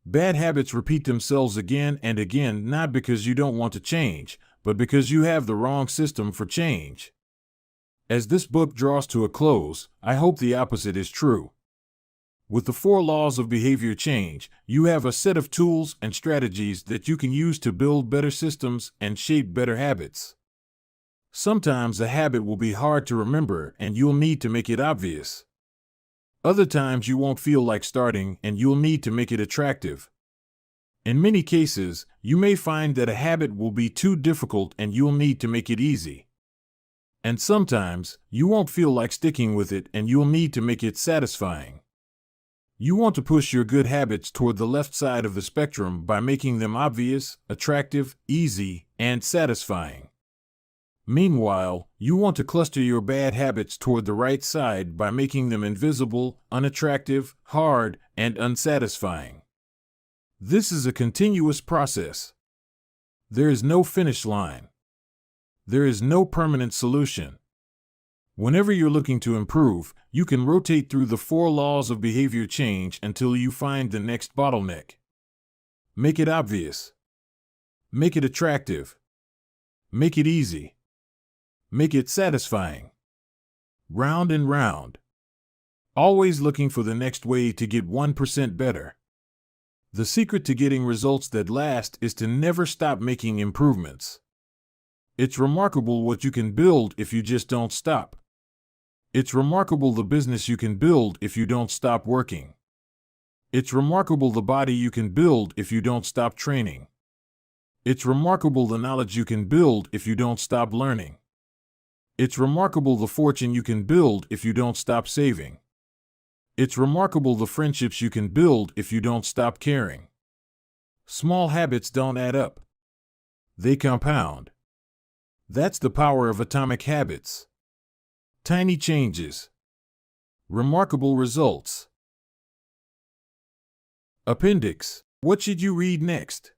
Bad habits repeat themselves again and again not because you don't want to change, but because you have the wrong system for change. As this book draws to a close, I hope the opposite is true. With the 4 laws of behavior change, you have a set of tools and strategies that you can use to build better systems and shape better habits. Sometimes a habit will be hard to remember and you'll need to make it obvious. Other times you won't feel like starting and you'll need to make it attractive. In many cases, you may find that a habit will be too difficult and you'll need to make it easy. And sometimes, you won't feel like sticking with it and you'll need to make it satisfying. You want to push your good habits toward the left side of the spectrum by making them obvious, attractive, easy, and satisfying. Meanwhile, you want to cluster your bad habits toward the right side by making them invisible, unattractive, hard, and unsatisfying. This is a continuous process. There is no finish line. There is no permanent solution. Whenever you're looking to improve, you can rotate through the 4 laws of behavior change until you find the next bottleneck. Make it obvious. Make it attractive. Make it easy. Make it satisfying. Round and round. Always looking for the next way to get 1% better. The secret to getting results that last is to never stop making improvements. It's remarkable what you can build if you just don't stop. It's remarkable the business you can build if you don't stop working. It's remarkable the body you can build if you don't stop training. It's remarkable the knowledge you can build if you don't stop learning. It's remarkable the fortune you can build if you don't stop saving. It's remarkable the friendships you can build if you don't stop caring. Small habits don't add up. They compound. That's the power of atomic habits. Tiny changes. Remarkable results. Appendix. What should you read next?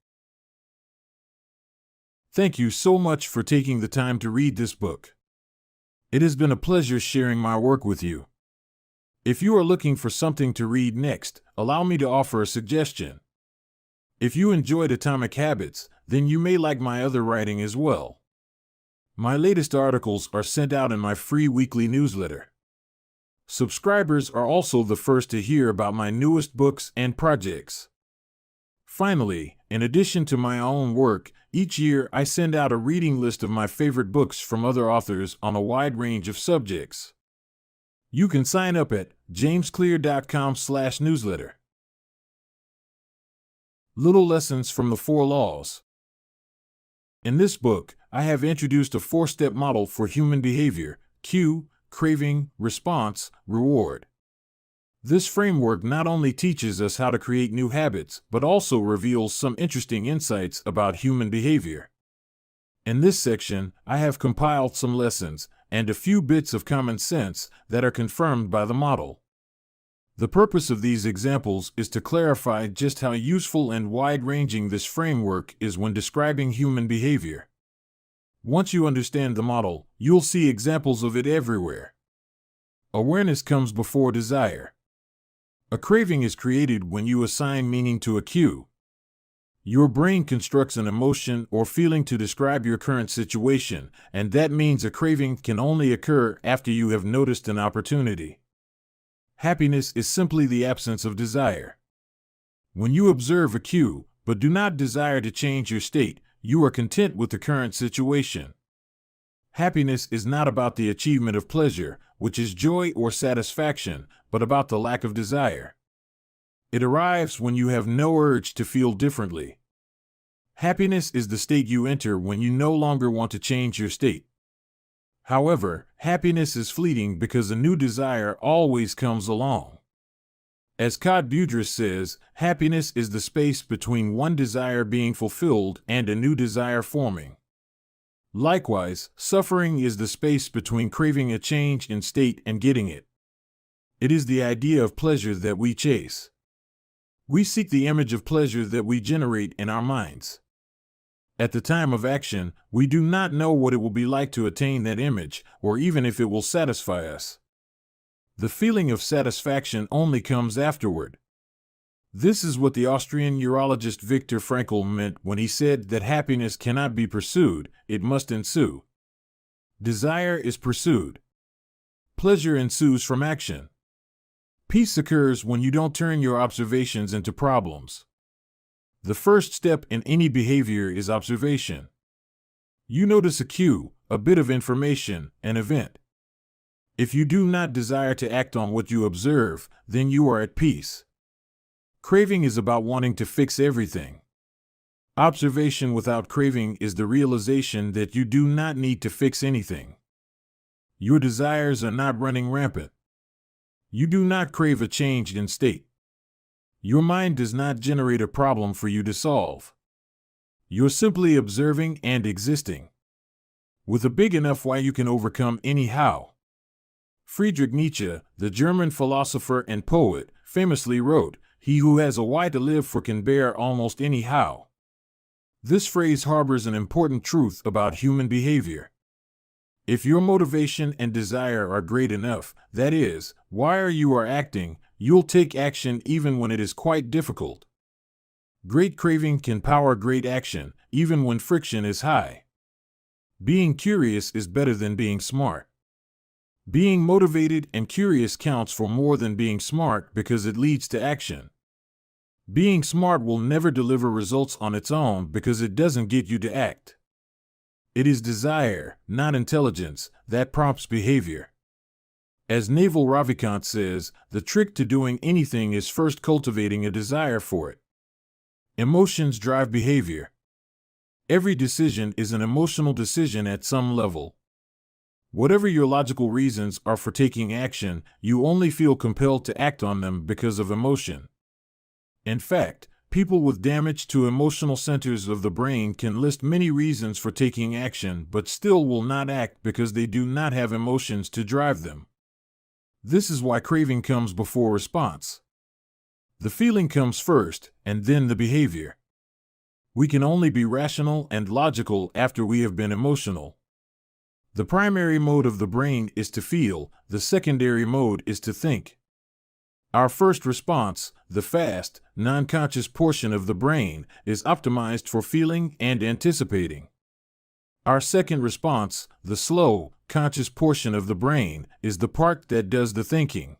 Thank you so much for taking the time to read this book. It has been a pleasure sharing my work with you. If you are looking for something to read next, allow me to offer a suggestion. If you enjoyed Atomic Habits, then you may like my other writing as well. My latest articles are sent out in my free weekly newsletter. Subscribers are also the first to hear about my newest books and projects. Finally, in addition to my own work, each year I send out a reading list of my favorite books from other authors on a wide range of subjects. You can sign up at jamesclear.com/newsletter. Little Lessons from the Four Laws. In this book, I have introduced a four-step model for human behavior: cue, craving, response, reward. This framework not only teaches us how to create new habits, but also reveals some interesting insights about human behavior. In this section, I have compiled some lessons and a few bits of common sense that are confirmed by the model. The purpose of these examples is to clarify just how useful and wide-ranging this framework is when describing human behavior. Once you understand the model, you'll see examples of it everywhere. Awareness comes before desire. A craving is created when you assign meaning to a cue. Your brain constructs an emotion or feeling to describe your current situation, and that means a craving can only occur after you have noticed an opportunity. Happiness is simply the absence of desire. When you observe a cue, but do not desire to change your state, you are content with the current situation. Happiness is not about the achievement of pleasure, which is joy or satisfaction, but about the lack of desire. It arrives when you have no urge to feel differently. Happiness is the state you enter when you no longer want to change your state. However, happiness is fleeting because a new desire always comes along. As Claude Boudris says, happiness is the space between one desire being fulfilled and a new desire forming. Likewise, suffering is the space between craving a change in state and getting it. It is the idea of pleasure that we chase. We seek the image of pleasure that we generate in our minds. At the time of action, we do not know what it will be like to attain that image, or even if it will satisfy us. The feeling of satisfaction only comes afterward. This is what the Austrian neurologist Viktor Frankl meant when he said that happiness cannot be pursued, it must ensue. Desire is pursued. Pleasure ensues from action. Peace occurs when you don't turn your observations into problems. The first step in any behavior is observation. You notice a cue, a bit of information, an event. If you do not desire to act on what you observe, then you are at peace. Craving is about wanting to fix everything. Observation without craving is the realization that you do not need to fix anything. Your desires are not running rampant. You do not crave a change in state. Your mind does not generate a problem for you to solve. You're simply observing and existing. With a big enough why you can overcome any how. Friedrich Nietzsche, the German philosopher and poet, famously wrote, "He who has a why to live for can bear almost any how." This phrase harbors an important truth about human behavior. If your motivation and desire are great enough, that is, why you are acting, you'll take action even when it is quite difficult. Great craving can power great action, even when friction is high. Being curious is better than being smart. Being motivated and curious counts for more than being smart because it leads to action. Being smart will never deliver results on its own because it doesn't get you to act. It is desire, not intelligence, that prompts behavior. As Naval Ravikant says, the trick to doing anything is first cultivating a desire for it. Emotions drive behavior. Every decision is an emotional decision at some level. Whatever your logical reasons are for taking action, you only feel compelled to act on them because of emotion. In fact, people with damage to emotional centers of the brain can list many reasons for taking action but still will not act because they do not have emotions to drive them. This is why craving comes before response. The feeling comes first, and then the behavior. We can only be rational and logical after we have been emotional. The primary mode of the brain is to feel, the secondary mode is to think. Our first response, the fast, non-conscious portion of the brain, is optimized for feeling and anticipating. Our second response, the slow, conscious portion of the brain, is the part that does the thinking.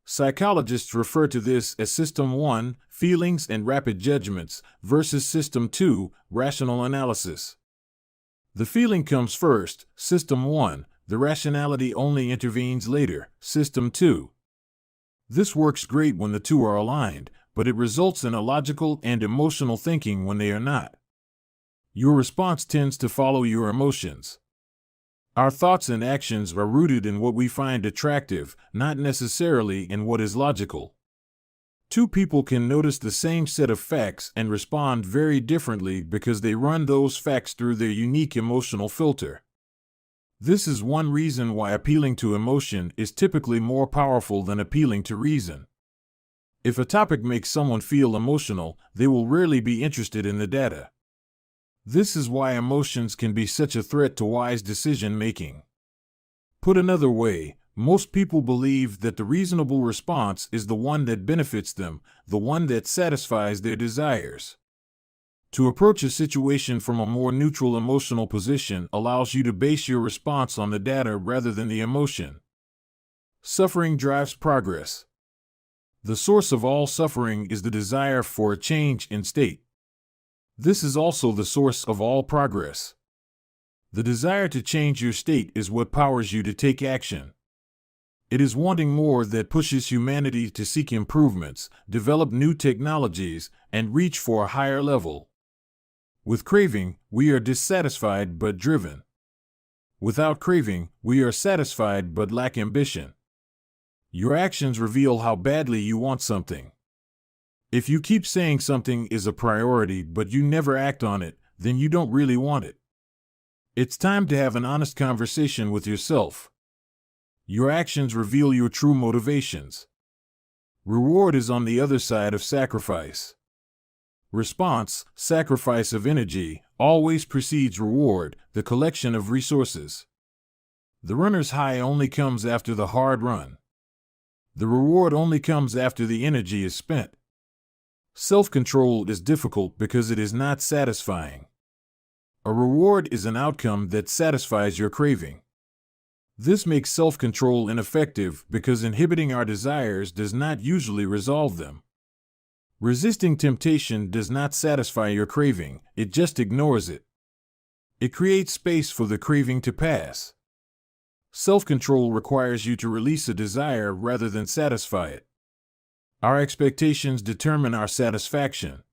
Psychologists refer to this as System 1, feelings and rapid judgments, versus System 2, rational analysis. The feeling comes first, System 1, the rationality only intervenes later, System 2. This works great when the two are aligned, but it results in illogical and emotional thinking when they are not. Your response tends to follow your emotions. Our thoughts and actions are rooted in what we find attractive, not necessarily in what is logical. Two people can notice the same set of facts and respond very differently because they run those facts through their unique emotional filter. This is one reason why appealing to emotion is typically more powerful than appealing to reason. If a topic makes someone feel emotional, they will rarely be interested in the data. This is why emotions can be such a threat to wise decision-making. Put another way, most people believe that the reasonable response is the one that benefits them, the one that satisfies their desires. To approach a situation from a more neutral emotional position allows you to base your response on the data rather than the emotion. Suffering drives progress. The source of all suffering is the desire for a change in state. This is also the source of all progress. The desire to change your state is what powers you to take action. It is wanting more that pushes humanity to seek improvements, develop new technologies, and reach for a higher level. With craving, we are dissatisfied but driven. Without craving, we are satisfied but lack ambition. Your actions reveal how badly you want something. If you keep saying something is a priority but you never act on it, then you don't really want it. It's time to have an honest conversation with yourself. Your actions reveal your true motivations. Reward is on the other side of sacrifice. Response, sacrifice of energy, always precedes reward, the collection of resources. The runner's high only comes after the hard run. The reward only comes after the energy is spent. Self-control is difficult because it is not satisfying. A reward is an outcome that satisfies your craving. This makes self-control ineffective because inhibiting our desires does not usually resolve them. Resisting temptation does not satisfy your craving, it just ignores it. It creates space for the craving to pass. Self-control requires you to release a desire rather than satisfy it. Our expectations determine our satisfaction.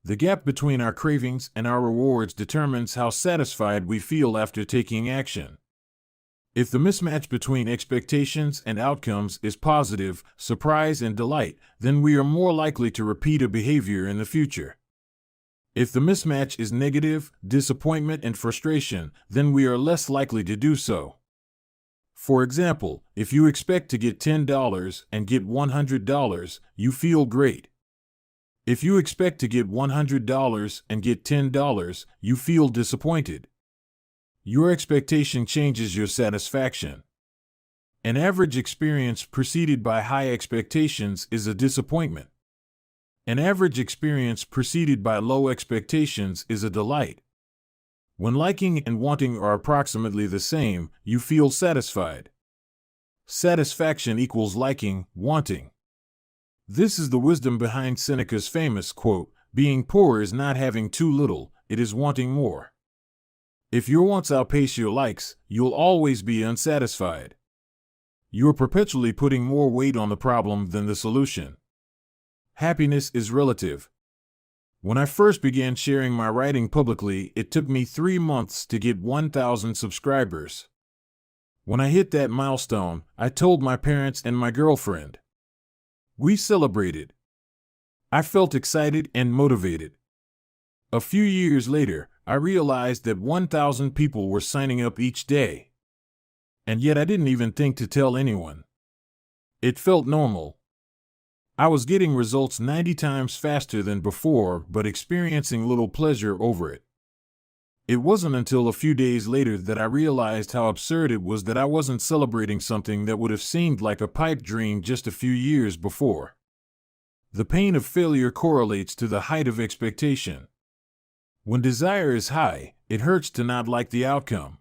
The gap between our cravings and our rewards determines how satisfied we feel after taking action. If the mismatch between expectations and outcomes is positive, surprise and delight, then we are more likely to repeat a behavior in the future. If the mismatch is negative, disappointment and frustration, then we are less likely to do so. For example, if you expect to get $10 and get $100, you feel great. If you expect to get $100 and get $10, you feel disappointed. Your expectation changes your satisfaction. An average experience preceded by high expectations is a disappointment. An average experience preceded by low expectations is a delight. When liking and wanting are approximately the same, you feel satisfied. Satisfaction equals liking, wanting. This is the wisdom behind Seneca's famous quote, "Being poor is not having too little, it is wanting more." If your wants outpace your likes, you'll always be unsatisfied. You're perpetually putting more weight on the problem than the solution. Happiness is relative. When I first began sharing my writing publicly, it took me 3 months to get 1,000 subscribers. When I hit that milestone, I told my parents and my girlfriend. We celebrated. I felt excited and motivated. A few years later, I realized that 1,000 people were signing up each day. And yet I didn't even think to tell anyone. It felt normal. I was getting results 90 times faster than before, but experiencing little pleasure over it. It wasn't until a few days later that I realized how absurd it was that I wasn't celebrating something that would have seemed like a pipe dream just a few years before. The pain of failure correlates to the height of expectation. When desire is high, it hurts to not like the outcome.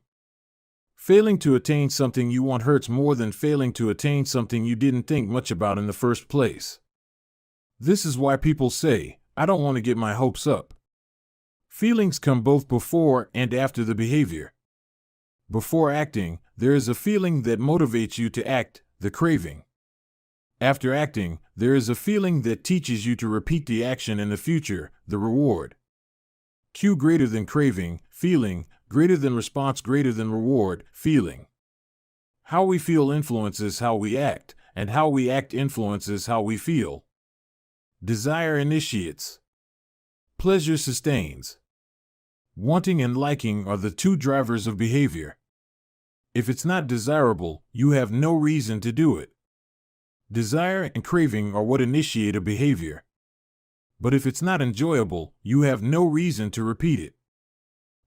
Failing to attain something you want hurts more than failing to attain something you didn't think much about in the first place. This is why people say, "I don't want to get my hopes up." Feelings come both before and after the behavior. Before acting, there is a feeling that motivates you to act, the craving. After acting, there is a feeling that teaches you to repeat the action in the future, the reward. Cue greater than craving, feeling, greater than response, greater than reward, feeling. How we feel influences how we act, and how we act influences how we feel. Desire initiates. Pleasure sustains. Wanting and liking are the two drivers of behavior. If it's not desirable, you have no reason to do it. Desire and craving are what initiate a behavior. But if it's not enjoyable, you have no reason to repeat it.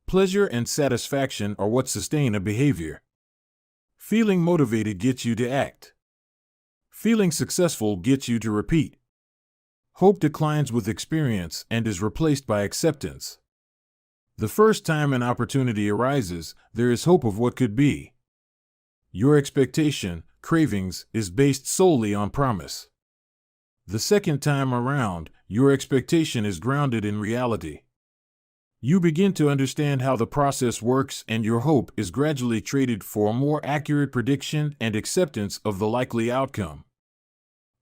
Pleasure and satisfaction are what sustain a behavior. Feeling motivated gets you to act. Feeling successful gets you to repeat. Hope declines with experience and is replaced by acceptance. The first time an opportunity arises, there is hope of what could be. Your expectation, cravings, is based solely on promise. The second time around, your expectation is grounded in reality. You begin to understand how the process works, and your hope is gradually traded for a more accurate prediction and acceptance of the likely outcome.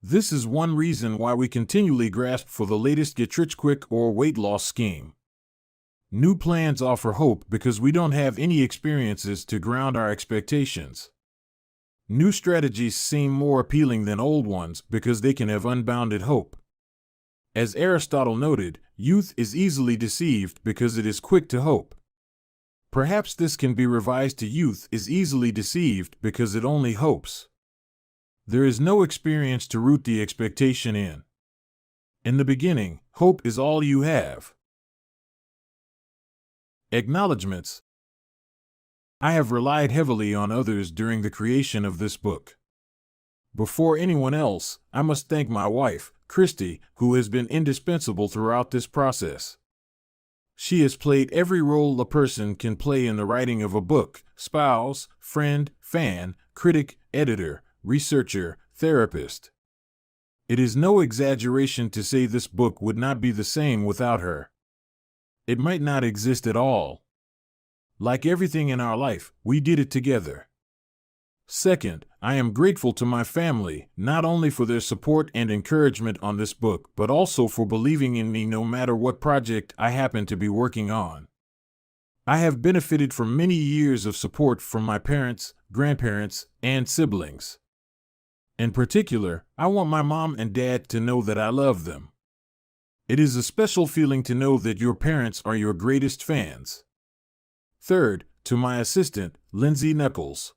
This is one reason why we continually grasp for the latest get-rich-quick or weight loss scheme. New plans offer hope because we don't have any experiences to ground our expectations. New strategies seem more appealing than old ones because they can have unbounded hope. As Aristotle noted, youth is easily deceived because it is quick to hope. Perhaps this can be revised to youth is easily deceived because it only hopes. There is no experience to root the expectation in. In the beginning, hope is all you have. Acknowledgements. I have relied heavily on others during the creation of this book. Before anyone else, I must thank my wife, Christy, who has been indispensable throughout this process. She has played every role a person can play in the writing of a book: spouse, friend, fan, critic, editor, researcher, therapist. It is no exaggeration to say this book would not be the same without her. It might not exist at all. Like everything in our life, we did it together. Second, I am grateful to my family, not only for their support and encouragement on this book, but also for believing in me no matter what project I happen to be working on. I have benefited from many years of support from my parents, grandparents, and siblings. In particular, I want my mom and dad to know that I love them. It is a special feeling to know that your parents are your greatest fans. Third, to my assistant, Lindsay Knuckles.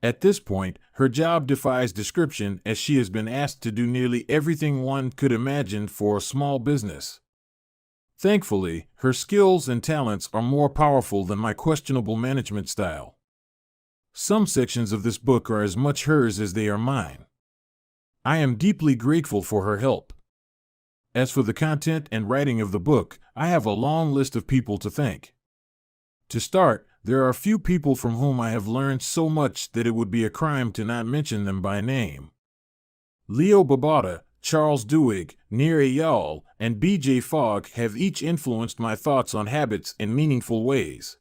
At this point, her job defies description as she has been asked to do nearly everything one could imagine for a small business. Thankfully, her skills and talents are more powerful than my questionable management style. Some sections of this book are as much hers as they are mine. I am deeply grateful for her help. As for the content and writing of the book, I have a long list of people to thank. To start, there are a few people from whom I have learned so much that it would be a crime to not mention them by name. Leo Babauta, Charles Duhigg, Nir Eyal, and B.J. Fogg have each influenced my thoughts on habits in meaningful ways.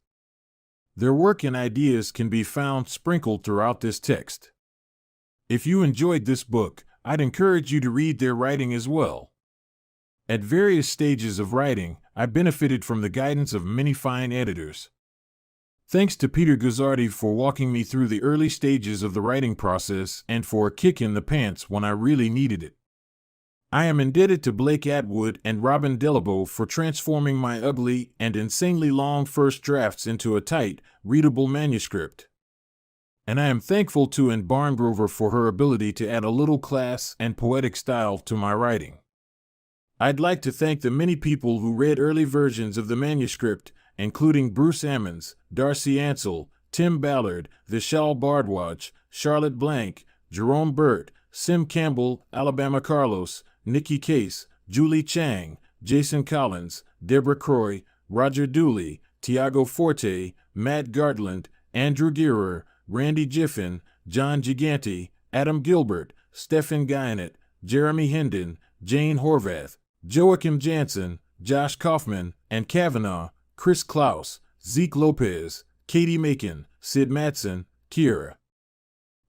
Their work and ideas can be found sprinkled throughout this text. If you enjoyed this book, I'd encourage you to read their writing as well. At various stages of writing, I benefited from the guidance of many fine editors. Thanks to Peter Guzzardi for walking me through the early stages of the writing process and for a kick in the pants when I really needed it. I am indebted to Blake Atwood and Robin Delabo for transforming my ugly and insanely long first drafts into a tight, readable manuscript. And I am thankful to Anne Barngrover for her ability to add a little class and poetic style to my writing. I'd like to thank the many people who read early versions of the manuscript, including Bruce Ammons, Darcy Ansell, Tim Ballard, Vishal Bardwaj, Charlotte Blank, Jerome Burt, Sim Campbell, Alabama Carlos, Nikki Case, Julie Chang, Jason Collins, Deborah Croy, Roger Dooley, Tiago Forte, Matt Gartland, Andrew Girer, Randy Jiffin, John Gigante, Adam Gilbert, Stephen Guyanet, Jeremy Hendon, Jane Horvath, Joachim Jansen, Josh Kaufman, and Kavanaugh, Chris Klaus, Zeke Lopez, Katie Macon, Sid Matson, Kira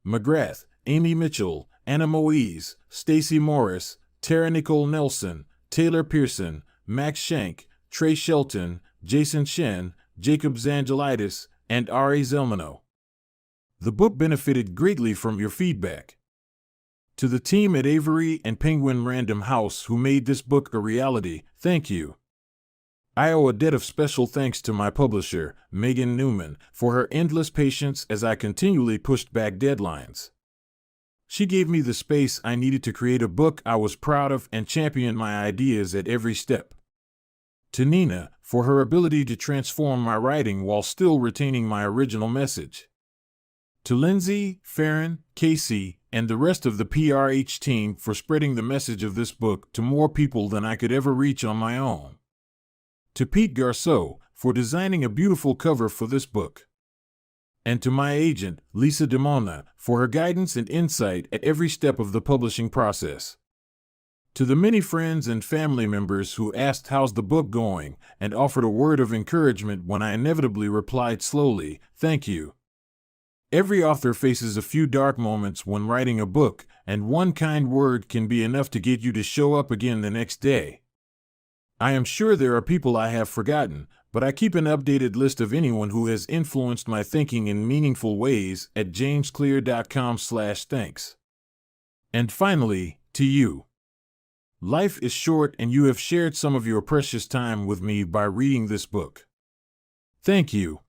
McGrath, Amy Mitchell, Anna Moise, Stacy Morris, Tara Nicole Nelson, Taylor Pearson, Max Shank, Trey Shelton, Jason Shen, Jacob Zangelitis, and Ari Zelmano. The book benefited greatly from your feedback. To the team at Avery and Penguin Random House who made this book a reality, thank you. I owe a debt of special thanks to my publisher, Megan Newman, for her endless patience as I continually pushed back deadlines. She gave me the space I needed to create a book I was proud of and championed my ideas at every step. To Nina, for her ability to transform my writing while still retaining my original message. To Lindsay, Farron, Casey, and the rest of the PRH team for spreading the message of this book to more people than I could ever reach on my own. To Pete Garceau, for designing a beautiful cover for this book. And to my agent, Lisa DeMona, for her guidance and insight at every step of the publishing process. To the many friends and family members who asked how's the book going and offered a word of encouragement when I inevitably replied slowly, thank you. Every author faces a few dark moments when writing a book, and one kind word can be enough to get you to show up again the next day. I am sure there are people I have forgotten, but I keep an updated list of anyone who has influenced my thinking in meaningful ways at jamesclear.com/thanks. And finally, to you. Life is short and you have shared some of your precious time with me by reading this book. Thank you.